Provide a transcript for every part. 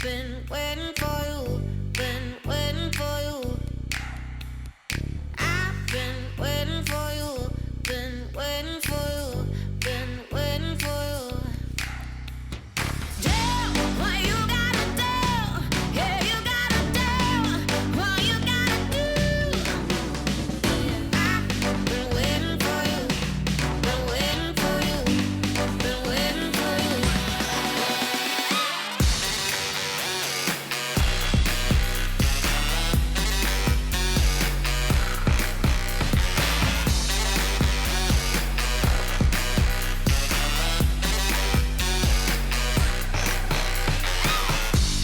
been waiting for you, been waiting for you. I've been waiting for you, been waiting for you, been waiting for you. Do what you gotta do, yeah, you gotta do what you gotta do. I've been waiting for you, been waiting for you, been waiting for you. Been waiting for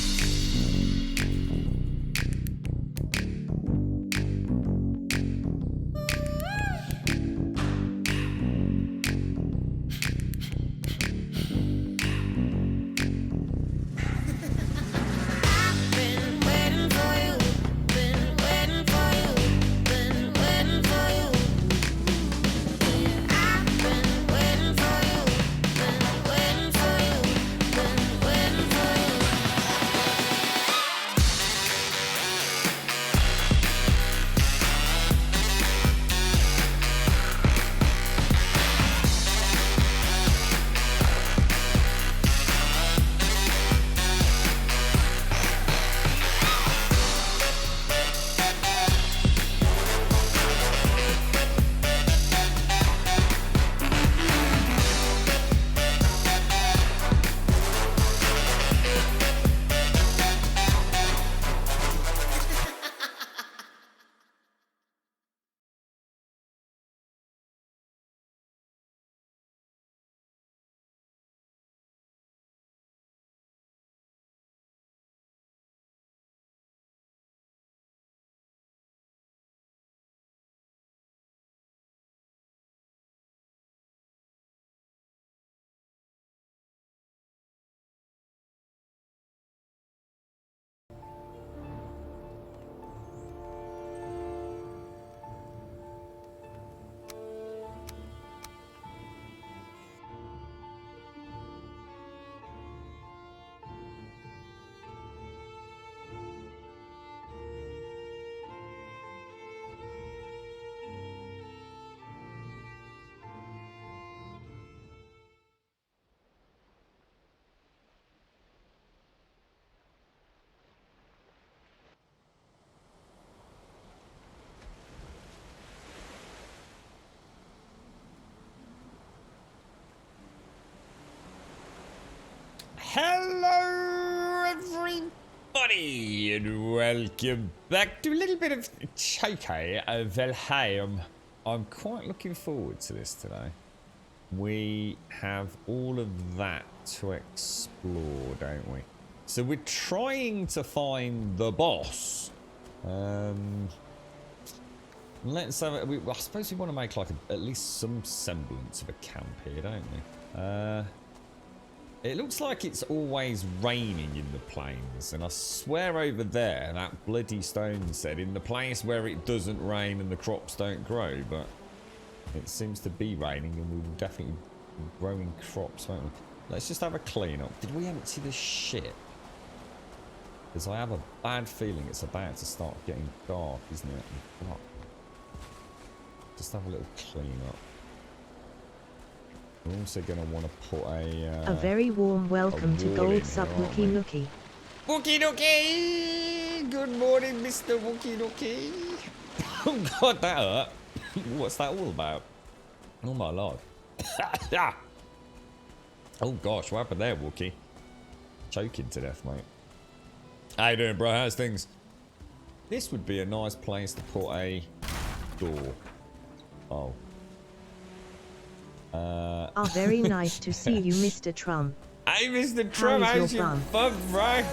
you, been waiting for you, been waiting for you. I've been waiting for you, been waiting for you, been waiting for you. Hello, everybody, and welcome back to a little bit of Choco Valheim. I'm quite looking forward to this today. We have all of that to explore, don't we? So we're trying to find the boss. Let's have it. I suppose we want to make like at least some semblance of a camp here, don't we? It looks like it's always raining in the plains, and I swear over there that bloody stone said in the place where it doesn't rain and the crops don't grow, but it seems to be raining and we will definitely be growing crops, won't we? Let's just have a clean up. Did we empty this shit? Because I have a bad feeling it's about to start getting dark, isn't it? Fuck. Just have a little clean up. We're also going to want to put a very warm welcome to Gold Sub Wookie Nookie. Wookie Nookie! Good morning, Mr. Wookie Nookie. Oh god, that hurt. What's that all about? Oh my lord. Oh gosh, what happened there, Wookie? Choking to death, mate. How you doing, bro? How's things? This would be a nice place to put a door. Oh. Very nice to see you, Mr. Trump. Hey, Mr. Trump, how's your fun, bro? Look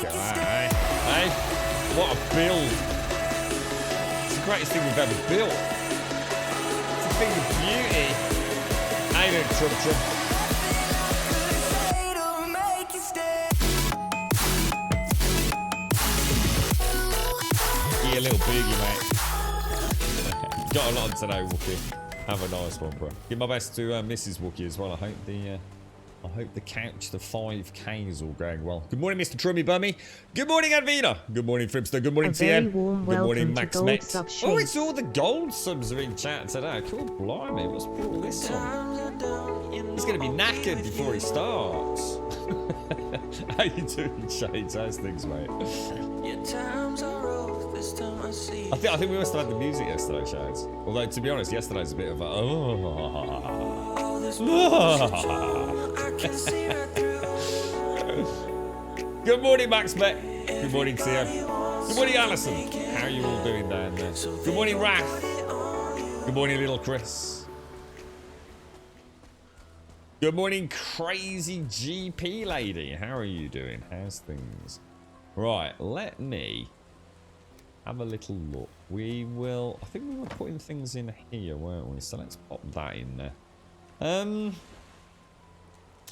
at that, eh? What a build. It's the greatest thing we've ever built. It's a thing of beauty. Ain't it, Trump? Yeah, little boogie, mate. Got a lot today, Wookie. Have a nice one, bro. Give my best to Mrs. Wookie as well. I hope the couch, the 5K is all going well. Good morning, Mr. Trummy Bummy. Good morning, Advina. Good morning, Fripster. Good morning, A very TM. warm Good morning, welcome to Max Gold Met. Sub Oh, it's Shapes. all the gold subs are in chat today. Cool, blimey. What's brought all this on? He's going to be knackered before he starts. How you doing, Shades? How's things, mate? I think we must have had the music yesterday, Shades. Although, to be honest, yesterday's a bit of a... Good morning, Max Met. Good morning, TM. Good morning, Alison. How are you all doing down there? Good morning, Raph. Good morning, little Chris. Good morning, crazy GP lady. How are you doing? How's things? Right, let me have a little look. We will... I think we were putting things in here, weren't we? So let's pop that in there.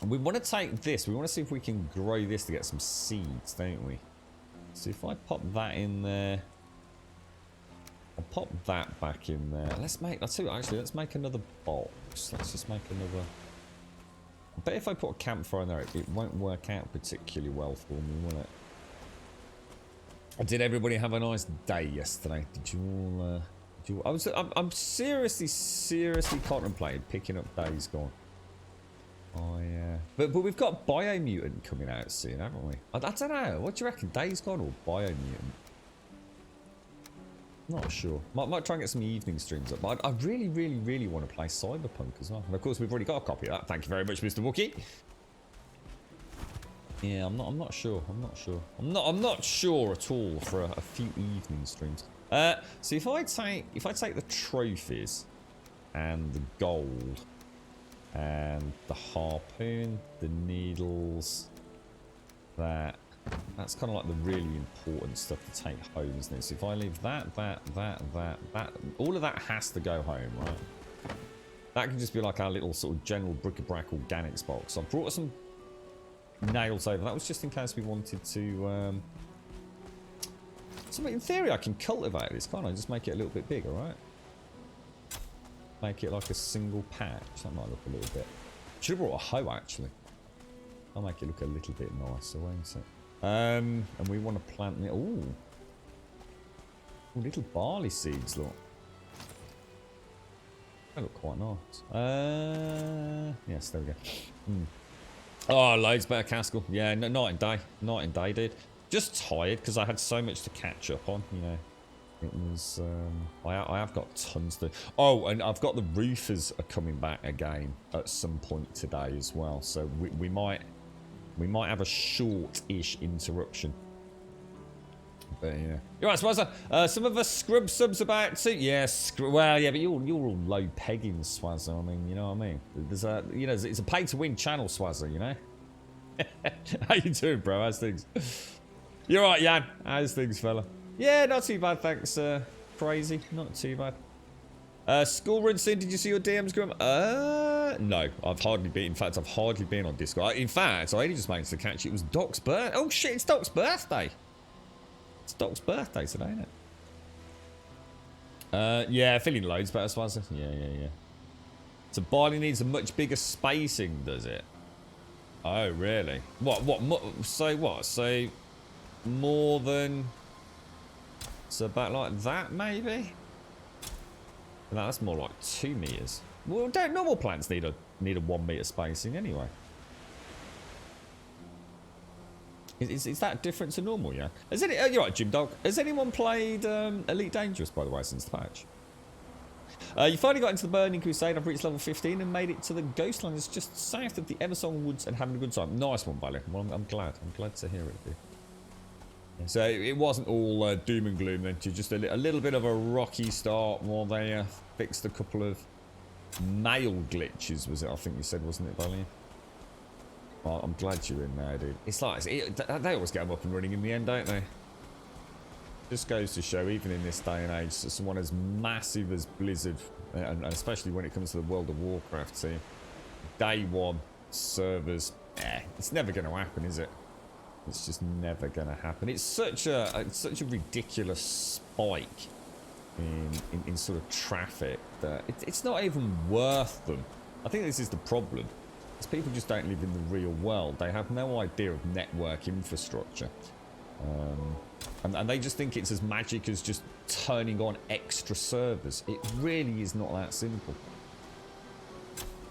We want to take this. We want to see if we can grow this to get some seeds, don't we? So if I pop that in there... I'll pop that back in there. Let's make... I'll tell you what, actually, let's make another box. Let's just make another... I bet if I put a campfire in there, it won't work out particularly well for me, will it? Did everybody have a nice day yesterday? Did you all... I'm seriously contemplating picking up Days Gone. Oh, yeah. But we've got Biomutant coming out soon, haven't we? I don't know. What do you reckon? Days Gone or Biomutant? Not sure. Might try and get some evening streams up. But I really want to play Cyberpunk as well. And of course, we've already got a copy of that. Thank you very much, Mr. Wookie. Yeah, I'm not sure. I'm not sure at all for a few evening streams. So if I take the trophies and the gold and the harpoon, the needles, that's kind of like the really important stuff to take home, isn't it? So if I leave that, all of that has to go home, right? That can just be like our little sort of general bric-a-brac organics box. So I brought some nails over. That was just in case we wanted to... So in theory I can cultivate this, can't I? Just make it a little bit bigger, right? Make it like a single patch. That might look a little bit... Should have brought a hoe, actually. I'll make it look a little bit nicer, won't it? And we want to plant... Ooh. Little barley seeds, look. They look quite nice. Yes, there we go. Oh, loads better, Caskell. Yeah, no, night and day. Night and day, dude. Just tired because I had so much to catch up on, you know. It was... I have got tons to... Oh, and I've got the roofers are coming back again at some point today as well. So we might have a short-ish interruption. But yeah. You're right, Swazza. Some of us scrub subs about too. Yeah, well, yeah, but you're all low pegging, Swazza. I mean, you know what I mean? There's a, you know, it's a pay-to-win channel, Swazza. You know. How you doing, bro? How's things? You're right, Jan. How's things, fella? Yeah, not too bad, thanks. Crazy, not too bad. School run soon. Did you see your DMs, Grim? No, I've hardly been. In fact, I've hardly been on Discord. In fact, I only just managed to catch it. It was Doc's birthday. Oh shit, it's Doc's birthday. It's Doc's birthday today, isn't it? Yeah, feeling loads better, Swazza. Yeah. So barley needs a much bigger spacing, does it? Oh, really? What? So what? So more than... So about like that, maybe? No, that's more like 2 meters. Well, don't normal plants need a 1 meter spacing anyway? Is that different to normal? Yeah. Has any? You're right, Jim Dog. Has anyone played Elite Dangerous, by the way, since the patch? You finally got into the Burning Crusade. I've reached level 15 and made it to the Ghostlands just south of the Eversong Woods and having a good time. Nice one, Valley. Well, I'm glad. I'm glad to hear it, dude. So it wasn't all doom and gloom then, just a little bit of a rocky start while they fixed a couple of mail glitches, was it? I think you said, wasn't it, Valiant? Well, I'm glad you're in there, dude. It's like, they always get them up and running in the end, don't they? Just goes to show, even in this day and age, that someone as massive as Blizzard, and especially when it comes to the World of Warcraft team, day one servers, it's never going to happen, is it? It's just never going to happen. It's such a ridiculous spike in sort of traffic that it's not even worth them. I think this is the problem. Is people just don't live in the real world. They have no idea of network infrastructure. And they just think it's as magic as just turning on extra servers. It really is not that simple.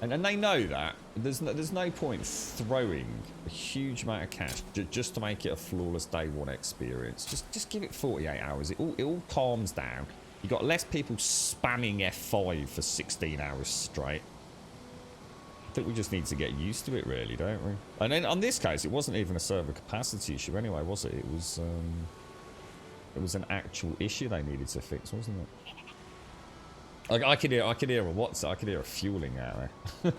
And they know that. There's no point throwing a huge amount of cash just to make it a flawless day one experience. Just give it 48 hours. It all calms down. You got less people spamming F5 for 16 hours straight. I think we just need to get used to it, really, don't we? And then on this case, it wasn't even a server capacity issue anyway, was it? It was an actual issue they needed to fix, wasn't it? Like I could hear a WhatsApp. I could hear a fueling out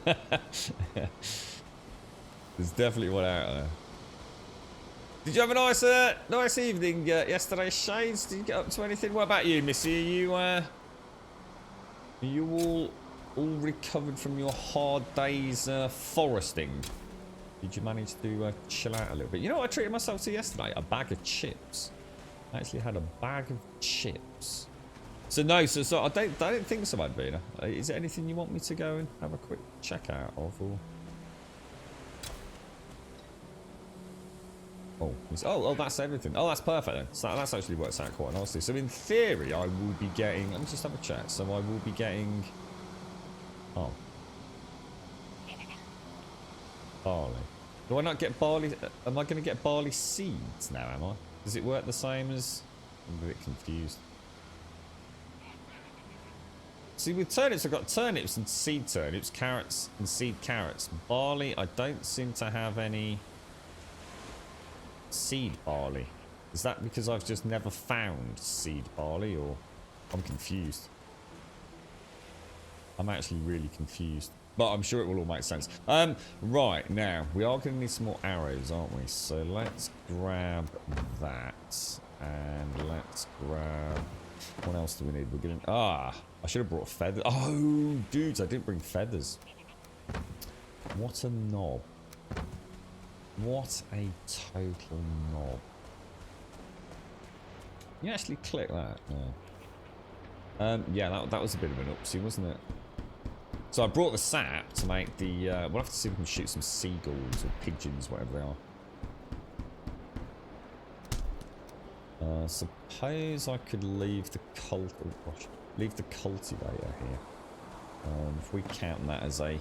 there. There's definitely one out there. Did you have a nice evening yesterday, Shades? Did you get up to anything? What about you, Missy? Are you all recovered from your hard days foresting? Did you manage to chill out a little bit? You know what I treated myself to yesterday? A bag of chips. I actually had a bag of chips. So no, so I don't think so, Advina. Is there anything you want me to go and have a quick check out of, or? Oh, that's everything. Oh, that's perfect then. So that's actually works out quite nicely. So in theory, I will be getting. Let me just have a check. So I will be getting. Oh. Barley. Do I not get barley? Am I going to get barley seeds now? Am I? Does it work the same as? I'm a bit confused. See, with turnips, I've got turnips and seed turnips, carrots and seed carrots. Barley, I don't seem to have any seed barley. Is that because I've just never found seed barley, or I'm confused? I'm actually really confused, but I'm sure it will all make sense. Right, now, we are going to need some more arrows, aren't we? So let's grab that, and let's grab... What else do we need? We're getting... I should have brought feathers. Oh, dudes, I didn't bring feathers. What a knob. What a total knob. You actually click that? No. Yeah, that was a bit of an upsie, wasn't it? So I brought the sap to make the... we'll have to see if we can shoot some seagulls or pigeons, whatever they are. Suppose I could leave the cultivator here. If we count that as a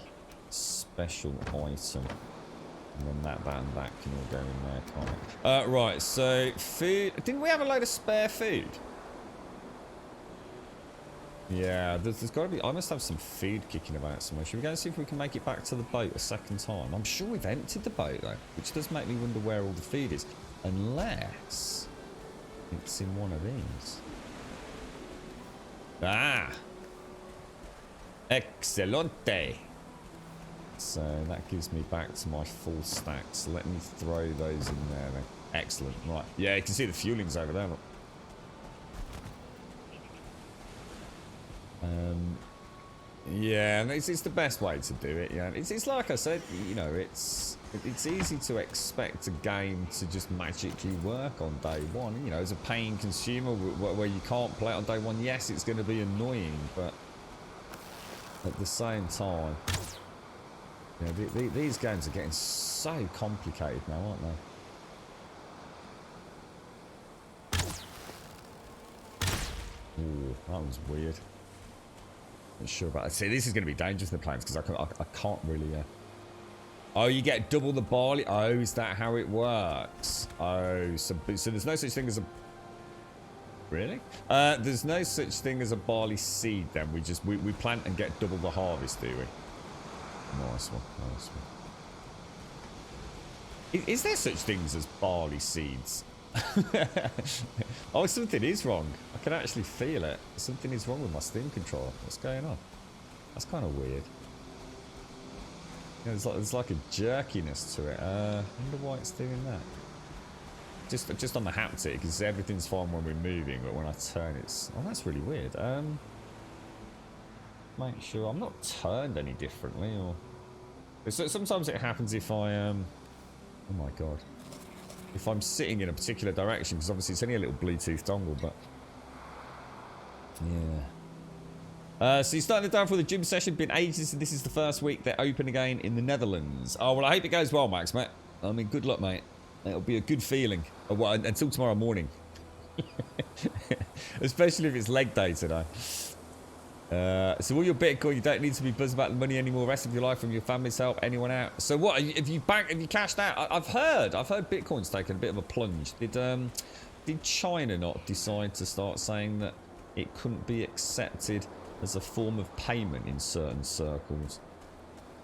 special item, and then that and that can all go in there, can't it? Right, so food. Didn't we have a load of spare food? Yeah, there's got to be. I must have some food kicking about somewhere. Should we go and see if we can make it back to the boat a second time? I'm sure we've emptied the boat though, which does make me wonder where all the food is, unless it's in one of these. Ah! Excelente! So that gives me back to my full stacks. Let me throw those in there then. Excellent. Right. Yeah, you can see the fueling's over there. Look. Yeah, and it's the best way to do it. Yeah, it's like I said, you know, it's easy to expect a game to just magically work on day one. You know, as a paying consumer where you can't play it on day one, yes, it's going to be annoying, but at the same time, you know, these games are getting so complicated now, aren't they? Ooh, that was weird. Not sure about it. See, this is going to be dangerous in the planes because I can't really. Oh, you get double the barley. Oh, is that how it works? Oh, so there's no such thing as a. Really? There's no such thing as a barley seed. Then we plant and get double the harvest, do we? Nice one. Nice one. Is there such things as barley seeds? Oh, something is wrong. I can actually feel it. Something is wrong with my Steam controller. What's going on? That's kind of weird. You know, there's like a jerkiness to it. I wonder why it's doing that. Just on the haptic, because everything's fine when we're moving, but when I turn, it's... Oh, that's really weird. Make sure I'm not turned any differently, or... So sometimes it happens if I... Oh my god. If I'm sitting in a particular direction, because obviously it's only a little Bluetooth dongle, but Yeah. So you started the day off with a gym session. Been ages, and this is the first week they're open again in the Netherlands. Oh, well, I hope it goes well, Max, mate. I mean, good luck, mate. It'll be a good feeling. Well, until tomorrow morning. Especially if it's leg day today. So all your Bitcoin, you don't need to be buzzing about the money anymore. Rest of your life from your family's help anyone out. So what? Have you cashed out? I've heard Bitcoin's taken a bit of a plunge. Did China not decide to start saying that it couldn't be accepted as a form of payment in certain circles?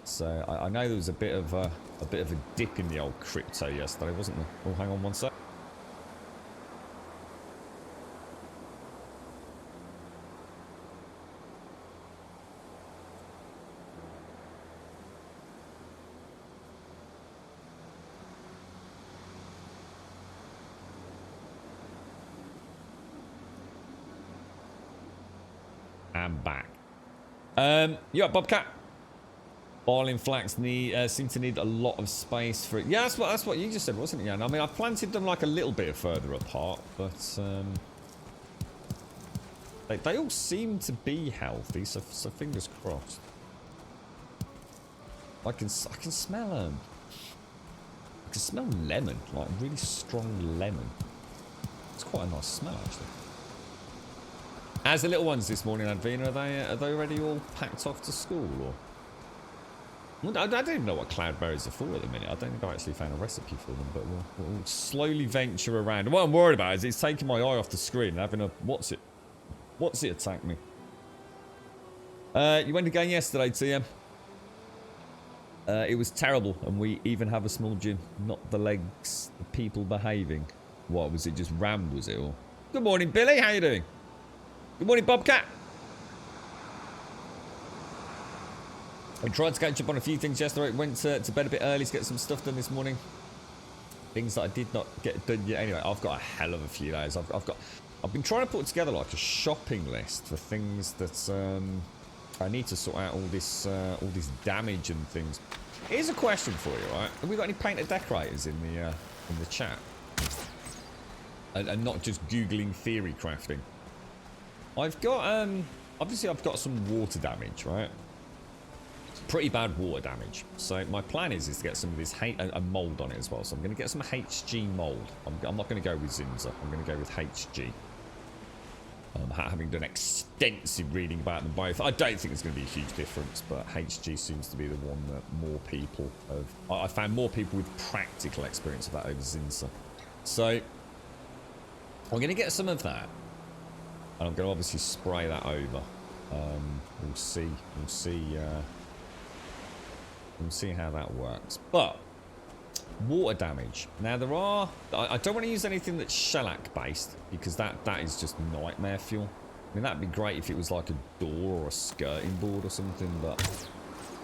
So I know there was a bit of a dip in the old crypto yesterday, wasn't there? Oh, hang on one sec. I'm back. Yeah, Bobcat. Boiling flax seem to need a lot of space for it. Yeah, that's what you just said, wasn't it? Yeah. I mean, I've planted them like a little bit further apart, but they all seem to be healthy. So fingers crossed. I can smell them. I can smell lemon, like really strong lemon. It's quite a nice smell, actually. As the little ones this morning, Advina, are they already all packed off to school, or? I don't even know what cloudberries are for at the minute. I don't think I actually found a recipe for them, but we'll slowly venture around. What I'm worried about is it's taking my eye off the screen and having a what's it attack me. You went again yesterday, TM. It was terrible, and we even have a small gym. Not the legs, the people behaving. What was it? Just rammed, was it? Or good morning, Billy. How you doing? Good morning, Bobcat. I tried to catch up on a few things yesterday. Went to bed a bit early to get some stuff done this morning. Things that I did not get done yet. Anyway, I've got a hell of a few days. I've been trying to put together like a shopping list for things that I need to sort out. All this damage and things. Here's a question for you, right? Have we got any painter decorators in the chat? And not just googling theory crafting. I've got obviously I've got some water damage, right? Pretty bad water damage. So my plan is to get some of this a mold on it as well. So I'm going to get some HG mold. I'm not going to go with Zinza. I'm going to go with HG. Having done extensive reading about them both, I don't think there's going to be a huge difference, but HG seems to be the one that more people have. I found more people with practical experience of that over Zinza. So I'm going to get some of that. And I'm going to obviously spray that over. We'll see how that works. But water damage. Now there are. I don't want to use anything that's shellac based because that is just nightmare fuel. I mean, that'd be great if it was like a door or a skirting board or something. But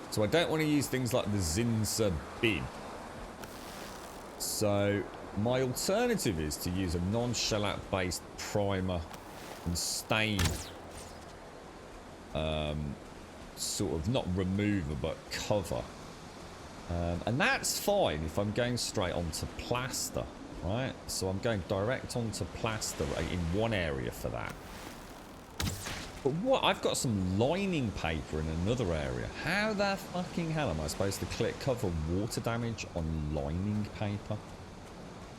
so I don't want to use things like the Zinza bin. So my alternative is to use a non-shellac based primer and stain, sort of not remover but cover, and that's fine if I'm going straight onto plaster, right? So I'm going direct onto plaster in one area for that. But what? I've got some lining paper in another area. How the fucking hell am I supposed to cover water damage on lining paper?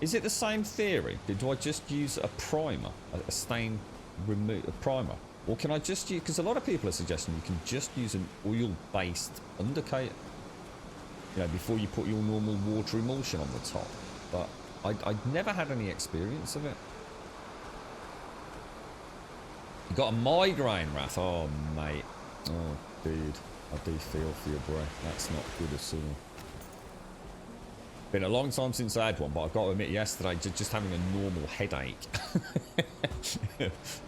Is it the same theory? Do I just use a primer, a stain remove a primer, or can I just use, because a lot of people are suggesting you can just use an oil-based undercoat, you know, before you put your normal water emulsion on the top, but I'd never had any experience of it. You got a migraine, Wrath? Oh mate, oh dude, I do feel for you, bro. That's not good at all. Been a long time since I had one, but I've got to admit, yesterday just having a normal headache.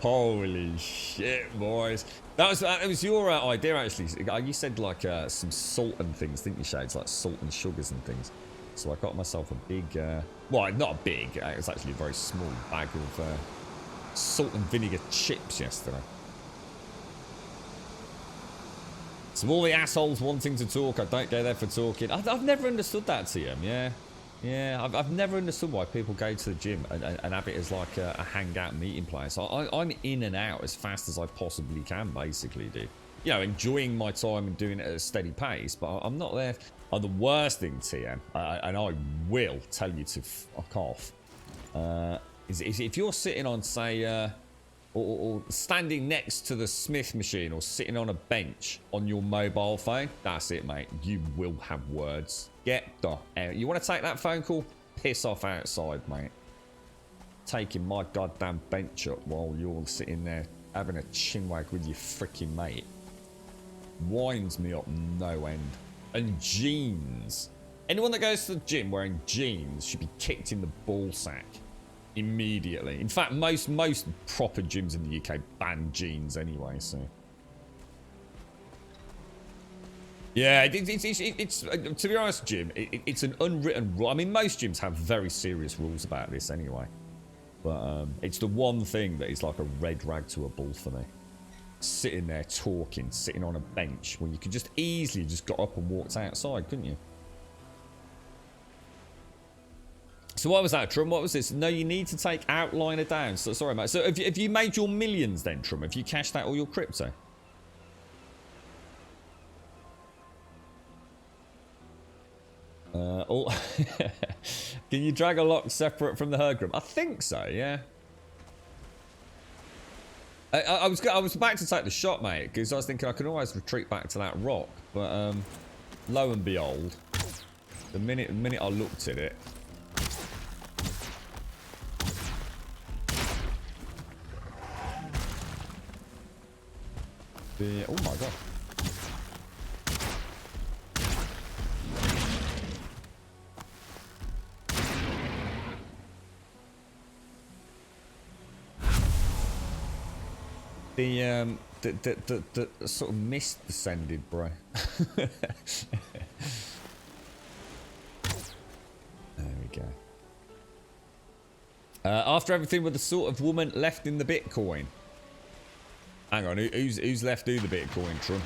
Holy shit, boys! That was your idea, actually. You said like some salt and things, didn't you, Shades? Like salt and sugars and things. So I got myself a big, well, not a big. It was actually a very small bag of salt and vinegar chips yesterday. So all the assholes wanting to talk, I don't go there for talking. I've never understood that, TM, yeah. Yeah, I've never understood why people go to the gym and have it as like a hangout meeting place. I'm in and out as fast as I possibly can, basically, dude. You know, enjoying my time and doing it at a steady pace, but I'm not there. Oh, the worst thing, TM, and I will tell you to fuck off, is if you're sitting on, say, or standing next to the Smith machine or sitting on a bench on your mobile phone, that's it, mate. You will have words. Get the hell. You want to take that phone call? Piss off outside, mate. Taking my goddamn bench up while you're sitting there having a chinwag with your freaking mate. Winds me up no end. And jeans. Anyone that goes to the gym wearing jeans should be kicked in the ball sack immediately. In fact, most proper gyms in the UK ban jeans anyway, so. Yeah, it's to be honest, Jim, it's an unwritten rule. I mean, most gyms have very serious rules about this anyway. But it's the one thing that is like a red rag to a bull for me. Sitting there talking, sitting on a bench, when you could just easily just got up and walked outside, couldn't you? So what was that, Trum? What was this? No, you need to take outliner down. So sorry, mate. So have you made your millions then, Trum? Have you cashed out all your crypto? Can you drag a lock separate from the herd group? I think so, yeah. I was about to take the shot, mate, because I was thinking I could always retreat back to that rock, but lo and behold, the minute I looked at it, oh my god. The sort of mist descended, bro. There we go. After everything, with the sort of woman left in the Bitcoin. Hang on, who's left who the Bitcoin, Trum?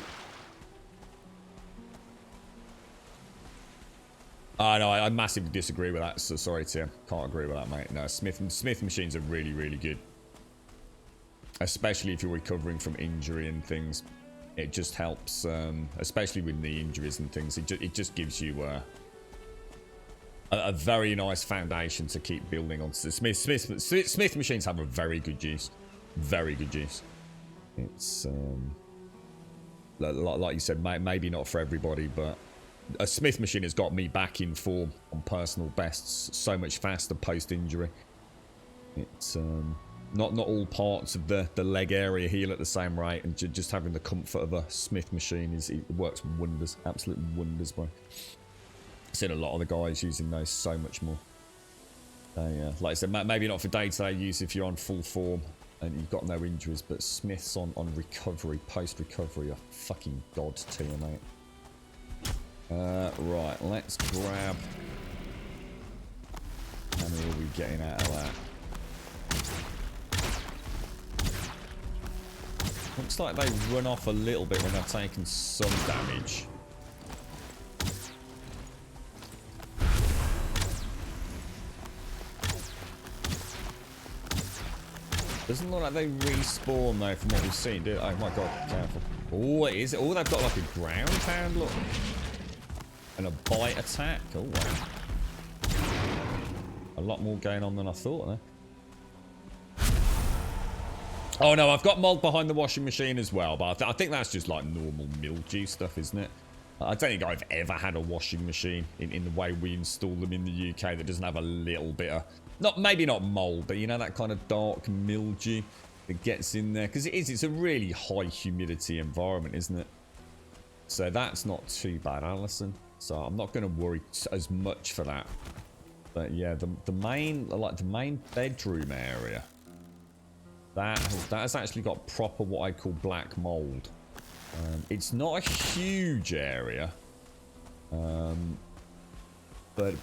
Oh, no, I massively disagree with that. So sorry, Tim. Can't agree with that, mate. No, Smith machines are really, really good. Especially if you're recovering from injury and things. It just helps, especially with knee injuries and things. It just gives you a very nice foundation to keep building on. Smith machines have a very good use. Very good use. It's, like you said, maybe not for everybody, but a Smith machine has got me back in form on personal bests so much faster post-injury. It's, not all parts of the leg area heal at the same rate, and just having the comfort of a Smith machine it works wonders, absolute wonders, bro. I've seen a lot of the guys using those so much more. Like I said, maybe not for day-to-day use if you're on full form and you've got no injuries, but Smiths on recovery, post-recovery, are fucking gods to you, mate. Right, let's grab. How many are we getting out of that? Looks like they run off a little bit when they've taken some damage. Doesn't look like they respawn though from what we've seen, do it? Oh my god, careful. Oh, it is. Oh, they've got like a ground pound, look. And a bite attack. Oh, wow. A lot more going on than I thought there. Oh no, I've got mold behind the washing machine as well, but I think that's just like normal mildew stuff, isn't it? I don't think I've ever had a washing machine in the way we install them in the UK that doesn't have a little bit of, maybe not mold, but you know, that kind of dark mildew that gets in there. Because it's a really high humidity environment, isn't it? So that's not too bad, Alison. So I'm not going to worry as much for that. But yeah, the main bedroom area. That has actually got proper what I call black mold. It's not a huge area, but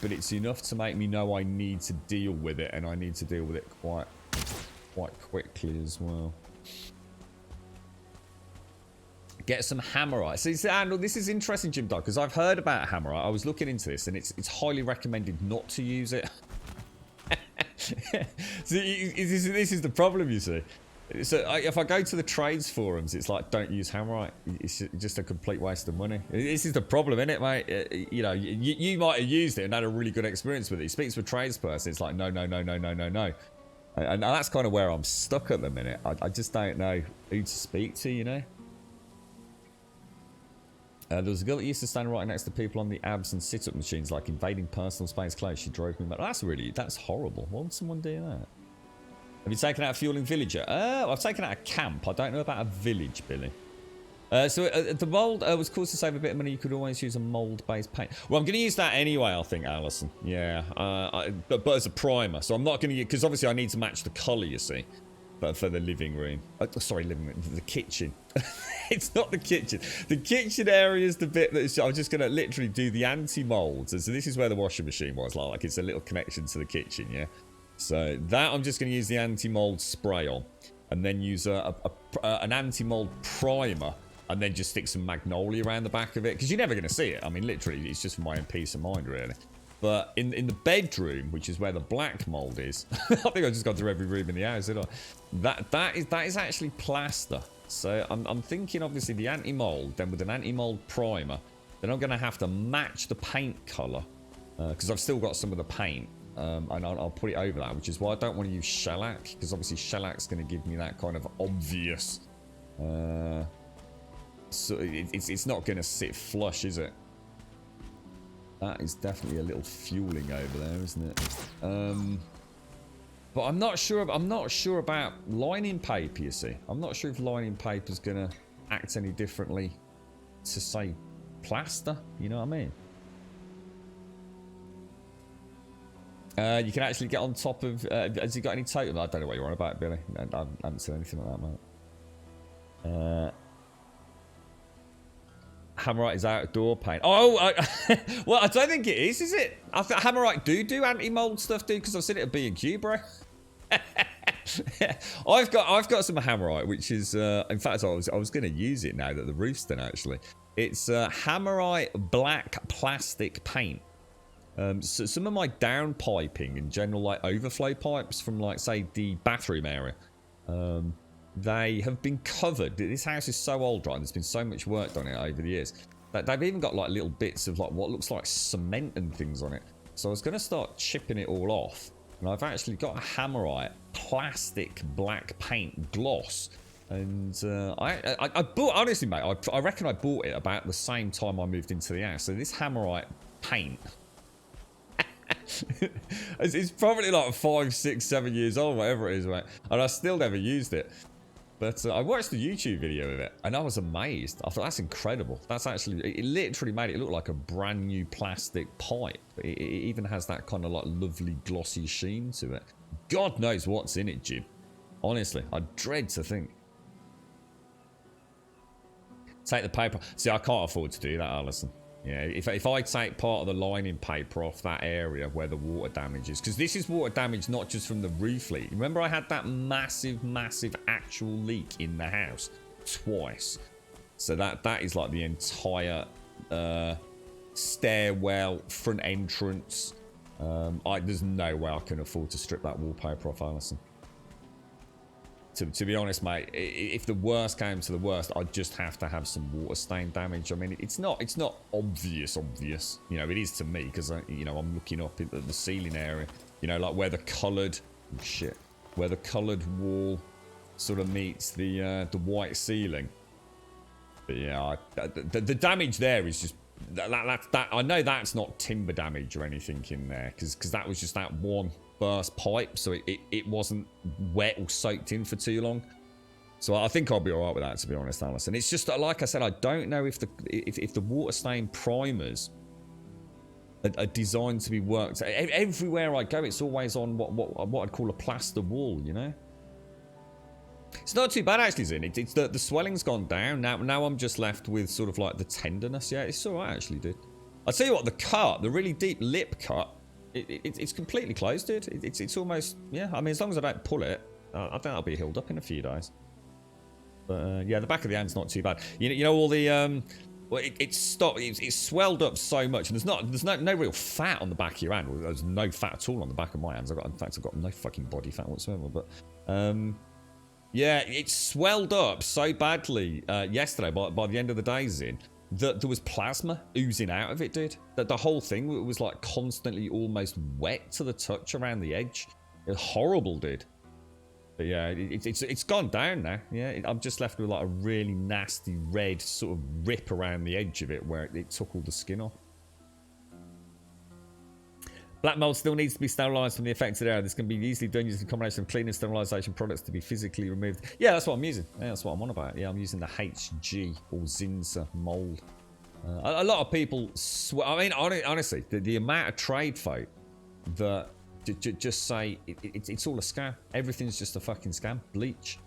it's enough to make me know I need to deal with it, and I need to deal with it quite quickly as well. Get some hammerite. See, Andrew, this is interesting, Jim Dog, because I've heard about hammerite. I was looking into this, and it's highly recommended not to use it. See, this is the problem, you see. So if I go to the trades forums, it's like, don't use hammerite. It's just a complete waste of money. This is the problem, isn't it, mate? You know, you might have used it and had a really good experience with it. He speaks to a tradesperson. It's like, no. And that's kind of where I'm stuck at the minute. I just don't know who to speak to, you know? There was a girl that used to stand right next to people on the abs and sit-up machines, like invading personal space close. She drove me back. That's horrible. Why would someone do that? Have you taken out a fueling villager? I've taken out a camp. I don't know about a village, Billy. The mould was caused to save a bit of money. You could always use a mould-based paint. Well, I'm going to use that anyway, I think, Alison. Yeah, but as a primer. So I'm not going to use... Because obviously I need to match the colour, you see. But for the living room. Sorry, living room. The kitchen. It's not the kitchen. The kitchen area is the bit that I'm just going to literally do the anti-moulds. So this is where the washing machine was. Like it's a little connection to the kitchen, yeah? So that I'm just going to use the anti-mould spray on. And then use an anti-mould primer. And then just stick some magnolia around the back of it. Because you're never going to see it. I mean, literally, it's just for my own peace of mind, really. But in the bedroom, which is where the black mould is, I think I've just gone through every room in the house, didn't I? That is actually plaster. So I'm thinking, obviously, the anti-mould, then with an anti-mould primer, then I'm going to have to match the paint colour. Because I've still got some of the paint. And I'll put it over that, which is why I don't want to use shellac. Because obviously shellac's going to give me that kind of obvious... So it's not going to sit flush, is it? That is definitely a little fueling over there, isn't it? But I'm not sure about lining paper, you see. I'm not sure if lining paper is going to act any differently to, say, plaster. You know what I mean? You can actually get on top of... has he got any totem? I don't know what you're on about, Billy. I haven't seen anything like that, mate. Hammerite is outdoor paint. Oh, well, I don't think it is it? I think Hammerite do anti-mold stuff, dude, because I've seen it at B&Q, bro. I've got some Hammerite, which is, in fact, I was going to use it now that the roof's done, actually. It's Hammerite black plastic paint. So some of my downpiping and general, like, overflow pipes from, like, say, the bathroom area, they have been covered. This house is so old, right? There's been so much work done it over the years that they've even got like little bits of like what looks like cement and things on it. So I was going to start chipping it all off, and I've actually got a Hammerite plastic black paint gloss. And I bought, honestly, mate, I reckon I bought it about the same time I moved into the house. So this Hammerite paint. It's probably like 5, 6, 7 years old, whatever it is, mate. And I still never used it. But I watched the YouTube video of it, and I was amazed. I thought, that's incredible. That's actually... It literally made it look like a brand new plastic pipe. It even has that kind of like lovely glossy sheen to it. God knows what's in it, Jim. Honestly, I dread to think. Take the paper... See, I can't afford to do that, Alison. Yeah, if I take part of the lining paper off that area where the water damage is, because this is water damage not just from the roof leak. Remember I had that massive actual leak in the house twice. So that is like the entire stairwell, front entrance. There's no way I can afford to strip that wallpaper off, Alison. To be honest, mate, if the worst came to the worst, I'd just have to have some water stain damage. I mean, it's not obvious. You know, it is to me because I'm looking up at the ceiling area. You know, like where the coloured where the coloured wall sort of meets the white ceiling. But yeah, the damage there is just that. I know that's not timber damage or anything in there because that was just that one burst pipe, so it wasn't wet or soaked in for too long. So I think I'll be alright with that, to be honest, Alison. It's just that, like I said, I don't know if the water stain primers are designed to be worked. Everywhere I go, it's always on what I'd call a plaster wall, you know. It's not too bad actually, Zin. It's the swelling's gone down. Now I'm just left with sort of like the tenderness. Yeah, it's alright actually, dude. I'll tell you what, the really deep lip cut, it's completely closed, dude. It's almost, yeah, I mean, as long as I don't pull it, I think I'll be healed up in a few days. But yeah, the back of the hand's not too bad. You know all the well, it's stopped. It's swelled up so much, and there's no real fat on the back of your hand. Well, there's no fat at all on the back of my hands. In fact, I've got no fucking body fat whatsoever. But yeah, it swelled up so badly yesterday. By the end of the day, Zin, that there was plasma oozing out of it, dude. That the whole thing was like constantly almost wet to the touch around the edge. It was horrible, dude. But yeah, it's gone down now. Yeah, I'm just left with like a really nasty red sort of rip around the edge of it where it took all the skin off. Black mold still needs to be sterilised from the affected area. This can be easily done using a combination of clean and sterilisation products to be physically removed. Yeah, that's what I'm using. Yeah, that's what I'm on about. Yeah, I'm using the HG or Zinza mold. A lot of people I mean, honestly, the amount of trade folk that just say it's all a scam. Everything's just a fucking scam. Bleach.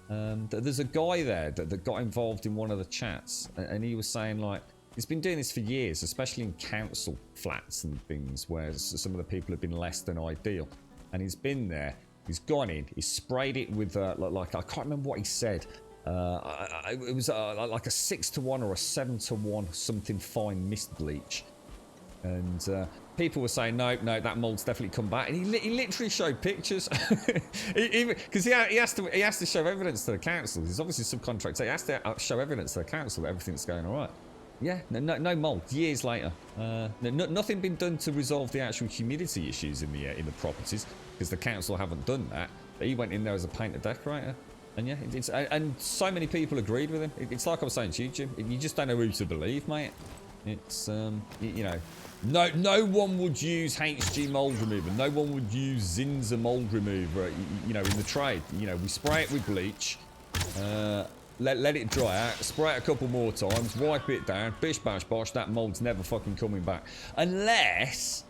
There's a guy there that got involved in one of the chats, and he was saying like he's been doing this for years, especially in council flats and things where some of the people have been less than ideal. And he's been there. He's gone in. He sprayed it with like I can't remember what he said. It was like a 6-to-1 or a 7-to-1 something fine mist bleach. And people were saying, no, that mold's definitely come back. And he literally showed pictures. Because he has to show evidence to the council. He's obviously subcontractor. He has to show evidence to the council that everything's going all right. Yeah, no mold. Years later. Nothing been done to resolve the actual humidity issues in the properties. Because the council haven't done that. But he went in there as a painter decorator. And yeah, and so many people agreed with him. It's like I was saying to you, Jim. You just don't know who to believe, mate. It's, you know... No one would use HG mold remover. No one would use Zinza mold remover, you know, in the trade. You know, we spray it with bleach, let it dry out, spray it a couple more times, wipe it down, bish bash bosh, that mold's never fucking coming back. Unless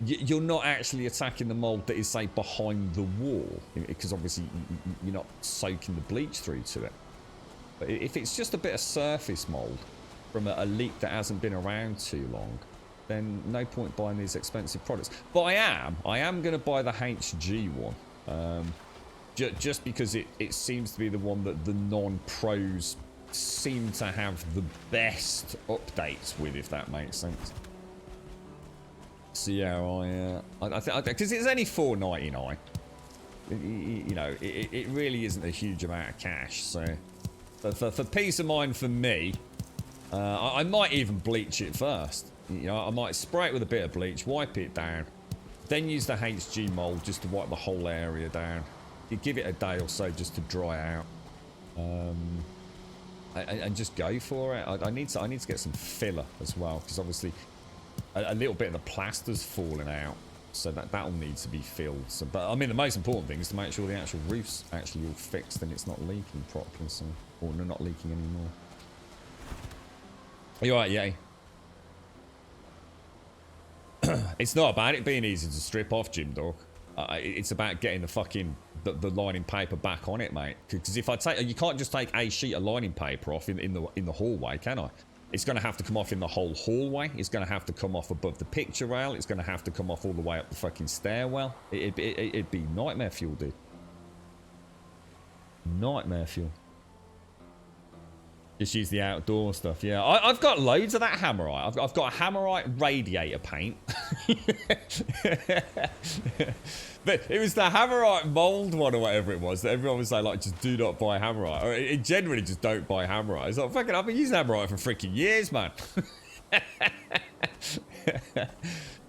you're not actually attacking the mold that is, say, behind the wall. Because obviously you're not soaking the bleach through to it. But if it's just a bit of surface mold from a leak that hasn't been around too long, then no point buying these expensive products. But I am going to buy the HG one. Just because it seems to be the one that the non-pros seem to have the best updates with, if that makes sense. So yeah, I think because it's only $4.99. You know, it really isn't a huge amount of cash. So for peace of mind for me, I might even bleach it first. You know, I might spray it with a bit of bleach, wipe it down, then use the HG mold just to wipe the whole area down. You give it a day or so just to dry out, and just go for it. I need to get some filler as well, because obviously a little bit of the plaster's falling out, so that'll need to be filled. So, but I mean, the most important thing is to make sure the actual roof's actually all fixed and it's not leaking properly, so, or not leaking anymore. Are you alright, yay? It's not about it being easy to strip off, Jim Dog. It's about getting the fucking the lining paper back on it, mate. Because if I take, you can't just take a sheet of lining paper off in the hallway, can I? It's going to have to come off in the whole hallway. It's going to have to come off above the picture rail. It's going to have to come off all the way up the fucking stairwell. It'd be nightmare fuel, dude. Nightmare fuel. Just use the outdoor stuff, yeah. I've got loads of that Hammerite. I've got a Hammerite radiator paint. But it was the Hammerite mold one or whatever it was that everyone was saying, like, just do not buy Hammerite. Or it generally just don't buy Hammerite. It's like, fucking, I've been using Hammerite for freaking years, man.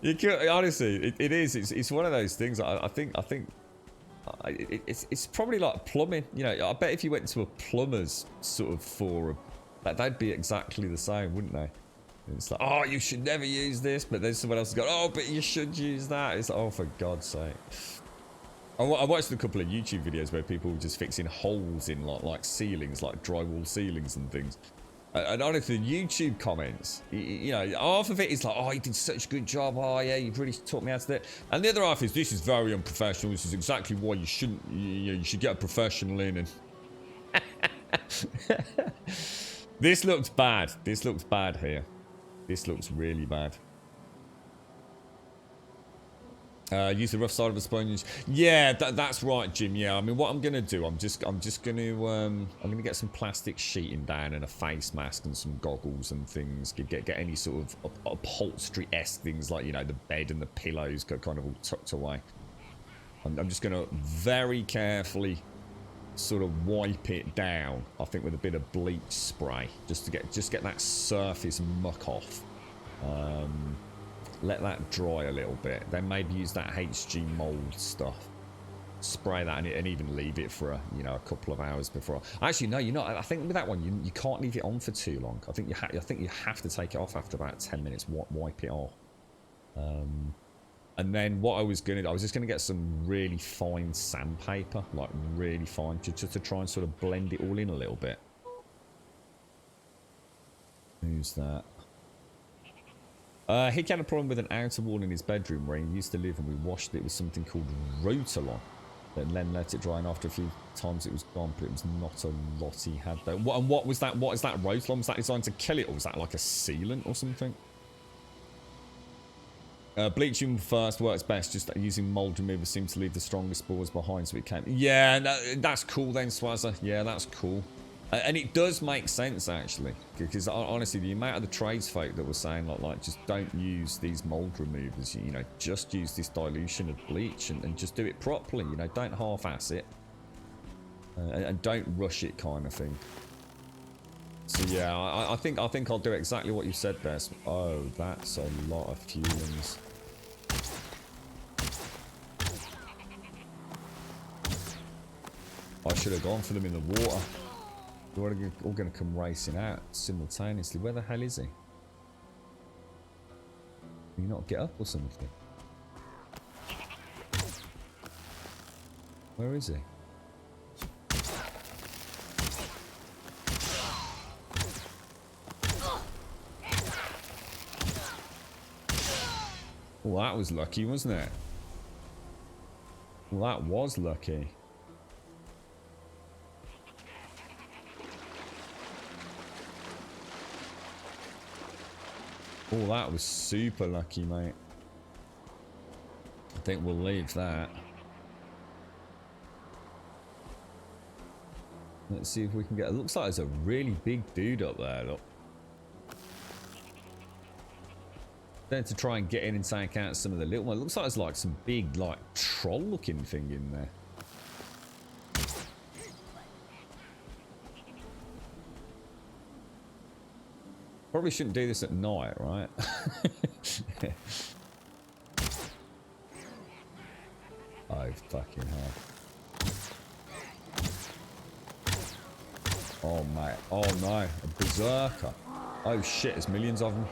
You could, honestly, it is. It's one of those things. I think it's probably like plumbing. You know, I bet if you went to a plumber's sort of forum, they'd be exactly the same, wouldn't they? It's like, oh, you should never use this, but then someone else has gone, oh, but you should use that. It's like, oh, for God's sake. I watched a couple of YouTube videos where people were just fixing holes in like ceilings, like drywall ceilings and things. And honestly, YouTube comments, you know, half of it is like, oh, you did such a good job. Oh, yeah, you've really taught me how to do it. And the other half is, this is very unprofessional. This is exactly why you shouldn't, you should get a professional in. And this looks bad. This looks bad here. This looks really bad. Use the rough side of a sponge. Yeah, that's right, Jim. Yeah, I mean, what I'm gonna do, I'm just gonna get some plastic sheeting down and a face mask and some goggles and things. Get any sort of upholstery-esque things like, you know, the bed and the pillows kind of all tucked away. I'm just gonna very carefully sort of wipe it down. I think with a bit of bleach spray, just to get that surface muck off. Let that dry a little bit. Then maybe use that HG mold stuff. Spray that and even leave it for a couple of hours before. Actually, no, you know. I think with that one, you can't leave it on for too long. I think you have to take it off after about 10 minutes. Wipe it off. And then what I was just gonna get some really fine sandpaper, like really fine, just to try and sort of blend it all in a little bit. Who's that? He had a problem with an outer wall in his bedroom where he used to live, and we washed it with something called Rotalon. Then let it dry, and after a few times it was gone, but it was not a lot he had though. What was that? What is that Rotalon? Was that designed to kill it, or was that like a sealant or something? Bleaching first works best. Just using mold remover seems to leave the strongest spores behind, so it can. Yeah, that's cool then, Swazza. Yeah, that's cool. And it does make sense, actually, because honestly, the amount of the tradesfolk that were saying, like just don't use these mold removers, you know, just use this dilution of bleach and just do it properly, you know, don't half-ass it. And don't rush it kind of thing. So yeah, I think I'll do exactly what you said there. Oh, that's a lot of fumings. I should have gone for them in the water. They're all going to come racing out simultaneously. Where the hell is he? Can you not get up or something? Where is he? Well, that was lucky, wasn't it? Well, that was lucky. Oh, that was super lucky, mate. I think we'll leave that. Let's see if we can get... It looks like there's a really big dude up there, look. Then to try and get in and take out some of the little ones. It looks like there's like some big, like, troll-looking thing in there. Probably shouldn't do this at night, right? Oh, fucking hell. Oh, mate. Oh, no. A berserker. Oh, shit. There's millions of them.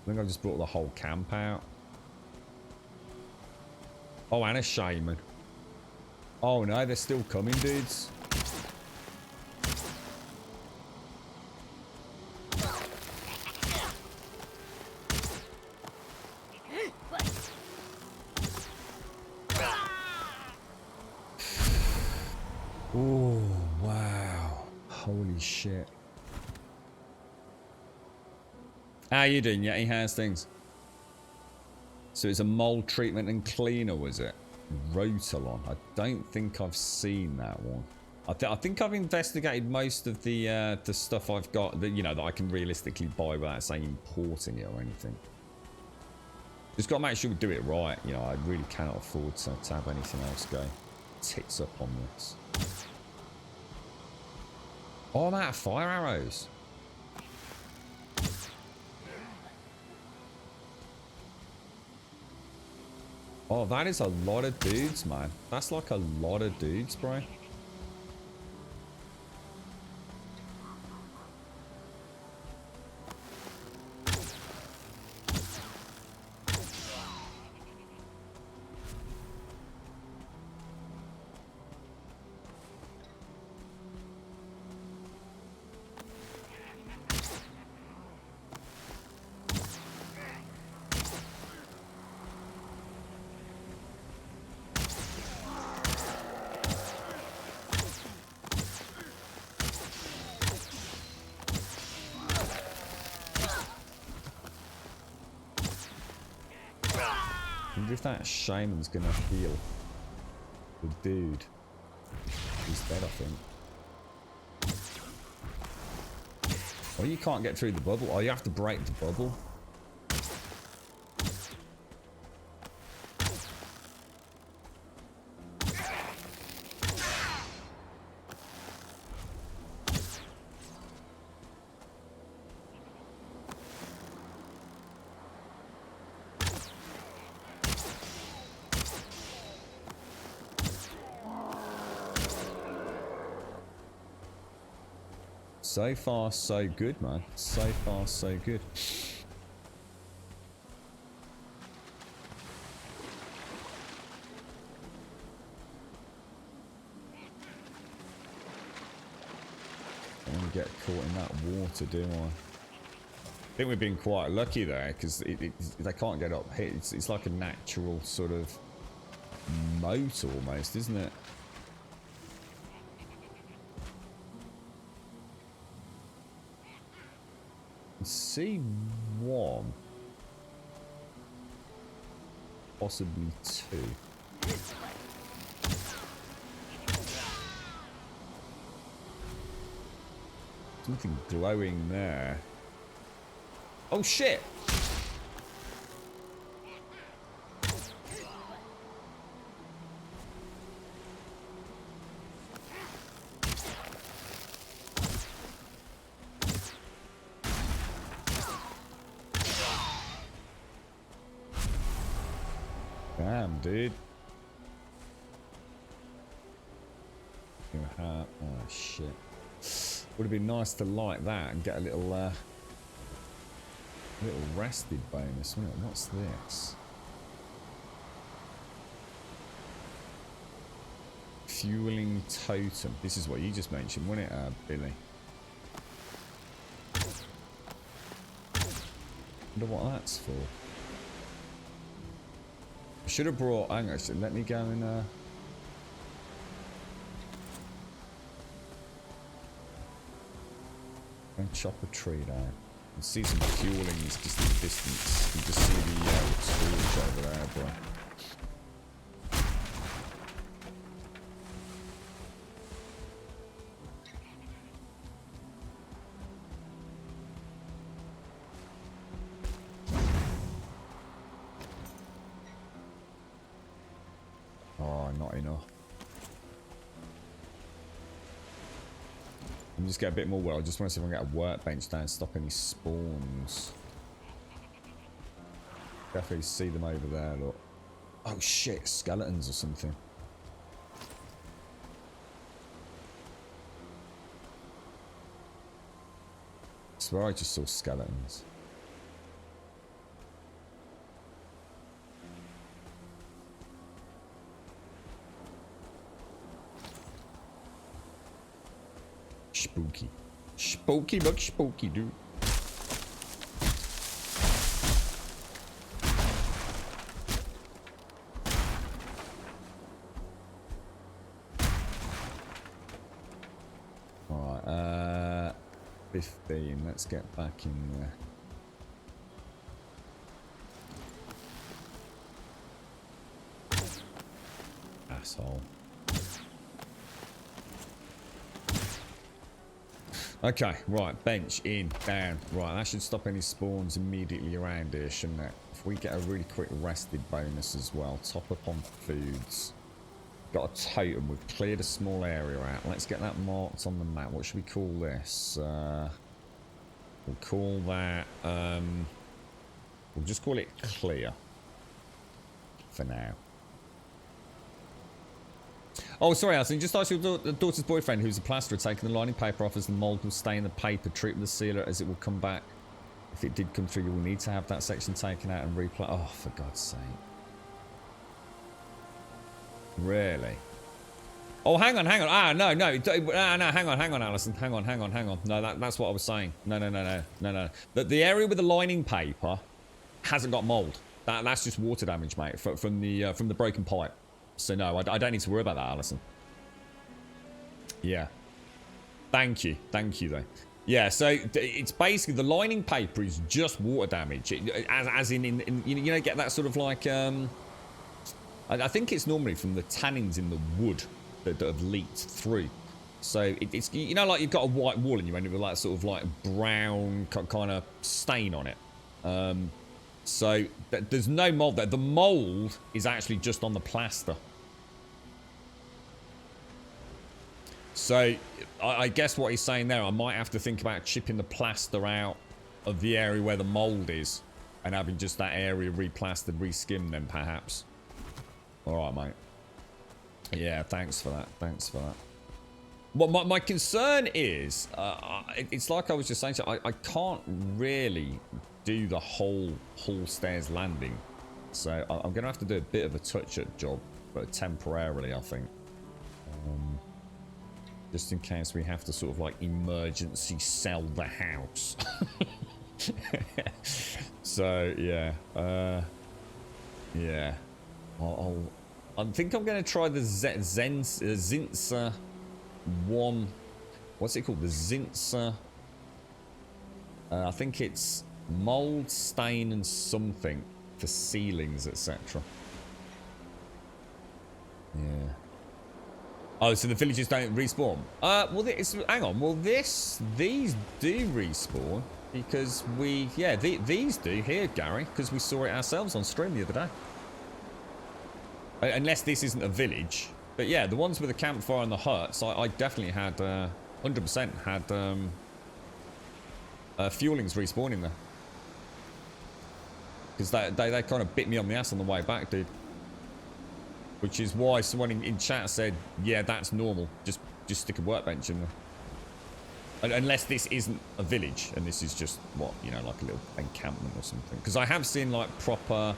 I think I just brought the whole camp out. Oh, and a shaman. Oh, no. They're still coming, dudes. Oh, wow. Holy shit. How you doing, Yeti? How's things? So it's a mold treatment and cleaner, was it? Rotalon. I don't think I've seen that one. I think I've investigated most of the stuff I've got that, you know, that I can realistically buy without, say, importing it or anything. Just got to make sure we do it right. You know, I really cannot afford to have anything else go tits up on this. Oh, I'm out of fire arrows. Oh, that is a lot of dudes, man. That's like a lot of dudes, bro. wonder if that shaman's gonna heal the dude. He's dead, I think. Oh, you can't get through the bubble. Oh, you have to break the bubble. So far, so good, man. So far, so good. I don't want to get caught in that water, do I? I think we've been quite lucky there, because they can't get up here. It's like a natural sort of moat almost, isn't it? C1, possibly 2. Something glowing there. Oh shit! Damn, dude. Oh shit. Would have been nice to light that and get a little rested bonus, wouldn't it? What's this? Fueling totem. This is what you just mentioned, wasn't it, Billy? Wonder what that's for. I should have brought. Hang on, let me go and chop a tree down. And see some fueling is just in the distance. You can just see the torch over there, bro. Oh, not enough. Let me just get a bit more wood. I just want to see if I can get a workbench down and stop any spawns. Definitely see them over there, look. Oh shit, skeletons or something. I swear I just saw skeletons. Spooky. Spooky but spooky, dude. Alright, 15. Let's get back in there. Asshole. Okay, right, bench in, down. Right, that should stop any spawns immediately around here, shouldn't it? If we get a really quick rested bonus as well, top up on foods. Got a totem, we've cleared a small area out. Let's get that marked on the map. What should we call this? We'll call that, we'll just call it clear for now. Oh, sorry, Alison. Just ask your daughter's boyfriend, who's a plasterer, taking the lining paper off as the mould will stay in the paper. Treat with the sealer as it will come back. If it did come through, you will need to have that section taken out and replant. Oh, for God's sake. Really? Oh, hang on. Ah, no. No, hang on, Alison. Hang on. No, that's what I was saying. No. The area with the lining paper hasn't got mould. That's just water damage, mate, from the broken pipe. So no, I don't need to worry about that, Alison. Yeah. Thank you though. Yeah, so it's basically the lining paper is just water damage. As in you know, get that sort of like I think it's normally from the tannins in the wood that have leaked through. So it's, you know, like you've got a white wall and you end up with like sort of like brown kind of stain on it. So there's no mold there. The mold is actually just on the plaster. So I guess what he's saying there, I might have to think about chipping the plaster out of the area where the mold is and having just that area replastered, reskimmed then perhaps. All right, mate. Yeah, thanks for that. Thanks for that. Well, my concern is, it's like I was just saying, I can't really do the whole hall stairs landing. So I'm going to have to do a bit of a touch-up job, but temporarily, I think. Just in case we have to sort of like emergency sell the house. So, yeah. Yeah. I think I'm going to try the Zinza 1. What's it called? The Zinza. I think it's mold, stain, and something for ceilings, etc. Yeah. Oh, so the villagers don't respawn? Well, hang on. Well, these do respawn because these do here, Gary, because we saw it ourselves on stream the other day. Unless this isn't a village. But yeah, the ones with the campfire and the huts, I definitely had, 100% had, fuelings respawning there. Because they kind of bit me on the ass on the way back, dude. Which is why someone in chat said, yeah, that's normal. Just stick a workbench in there. Unless this isn't a village, and this is just, what, you know, like a little encampment or something. Because I have seen, like, proper,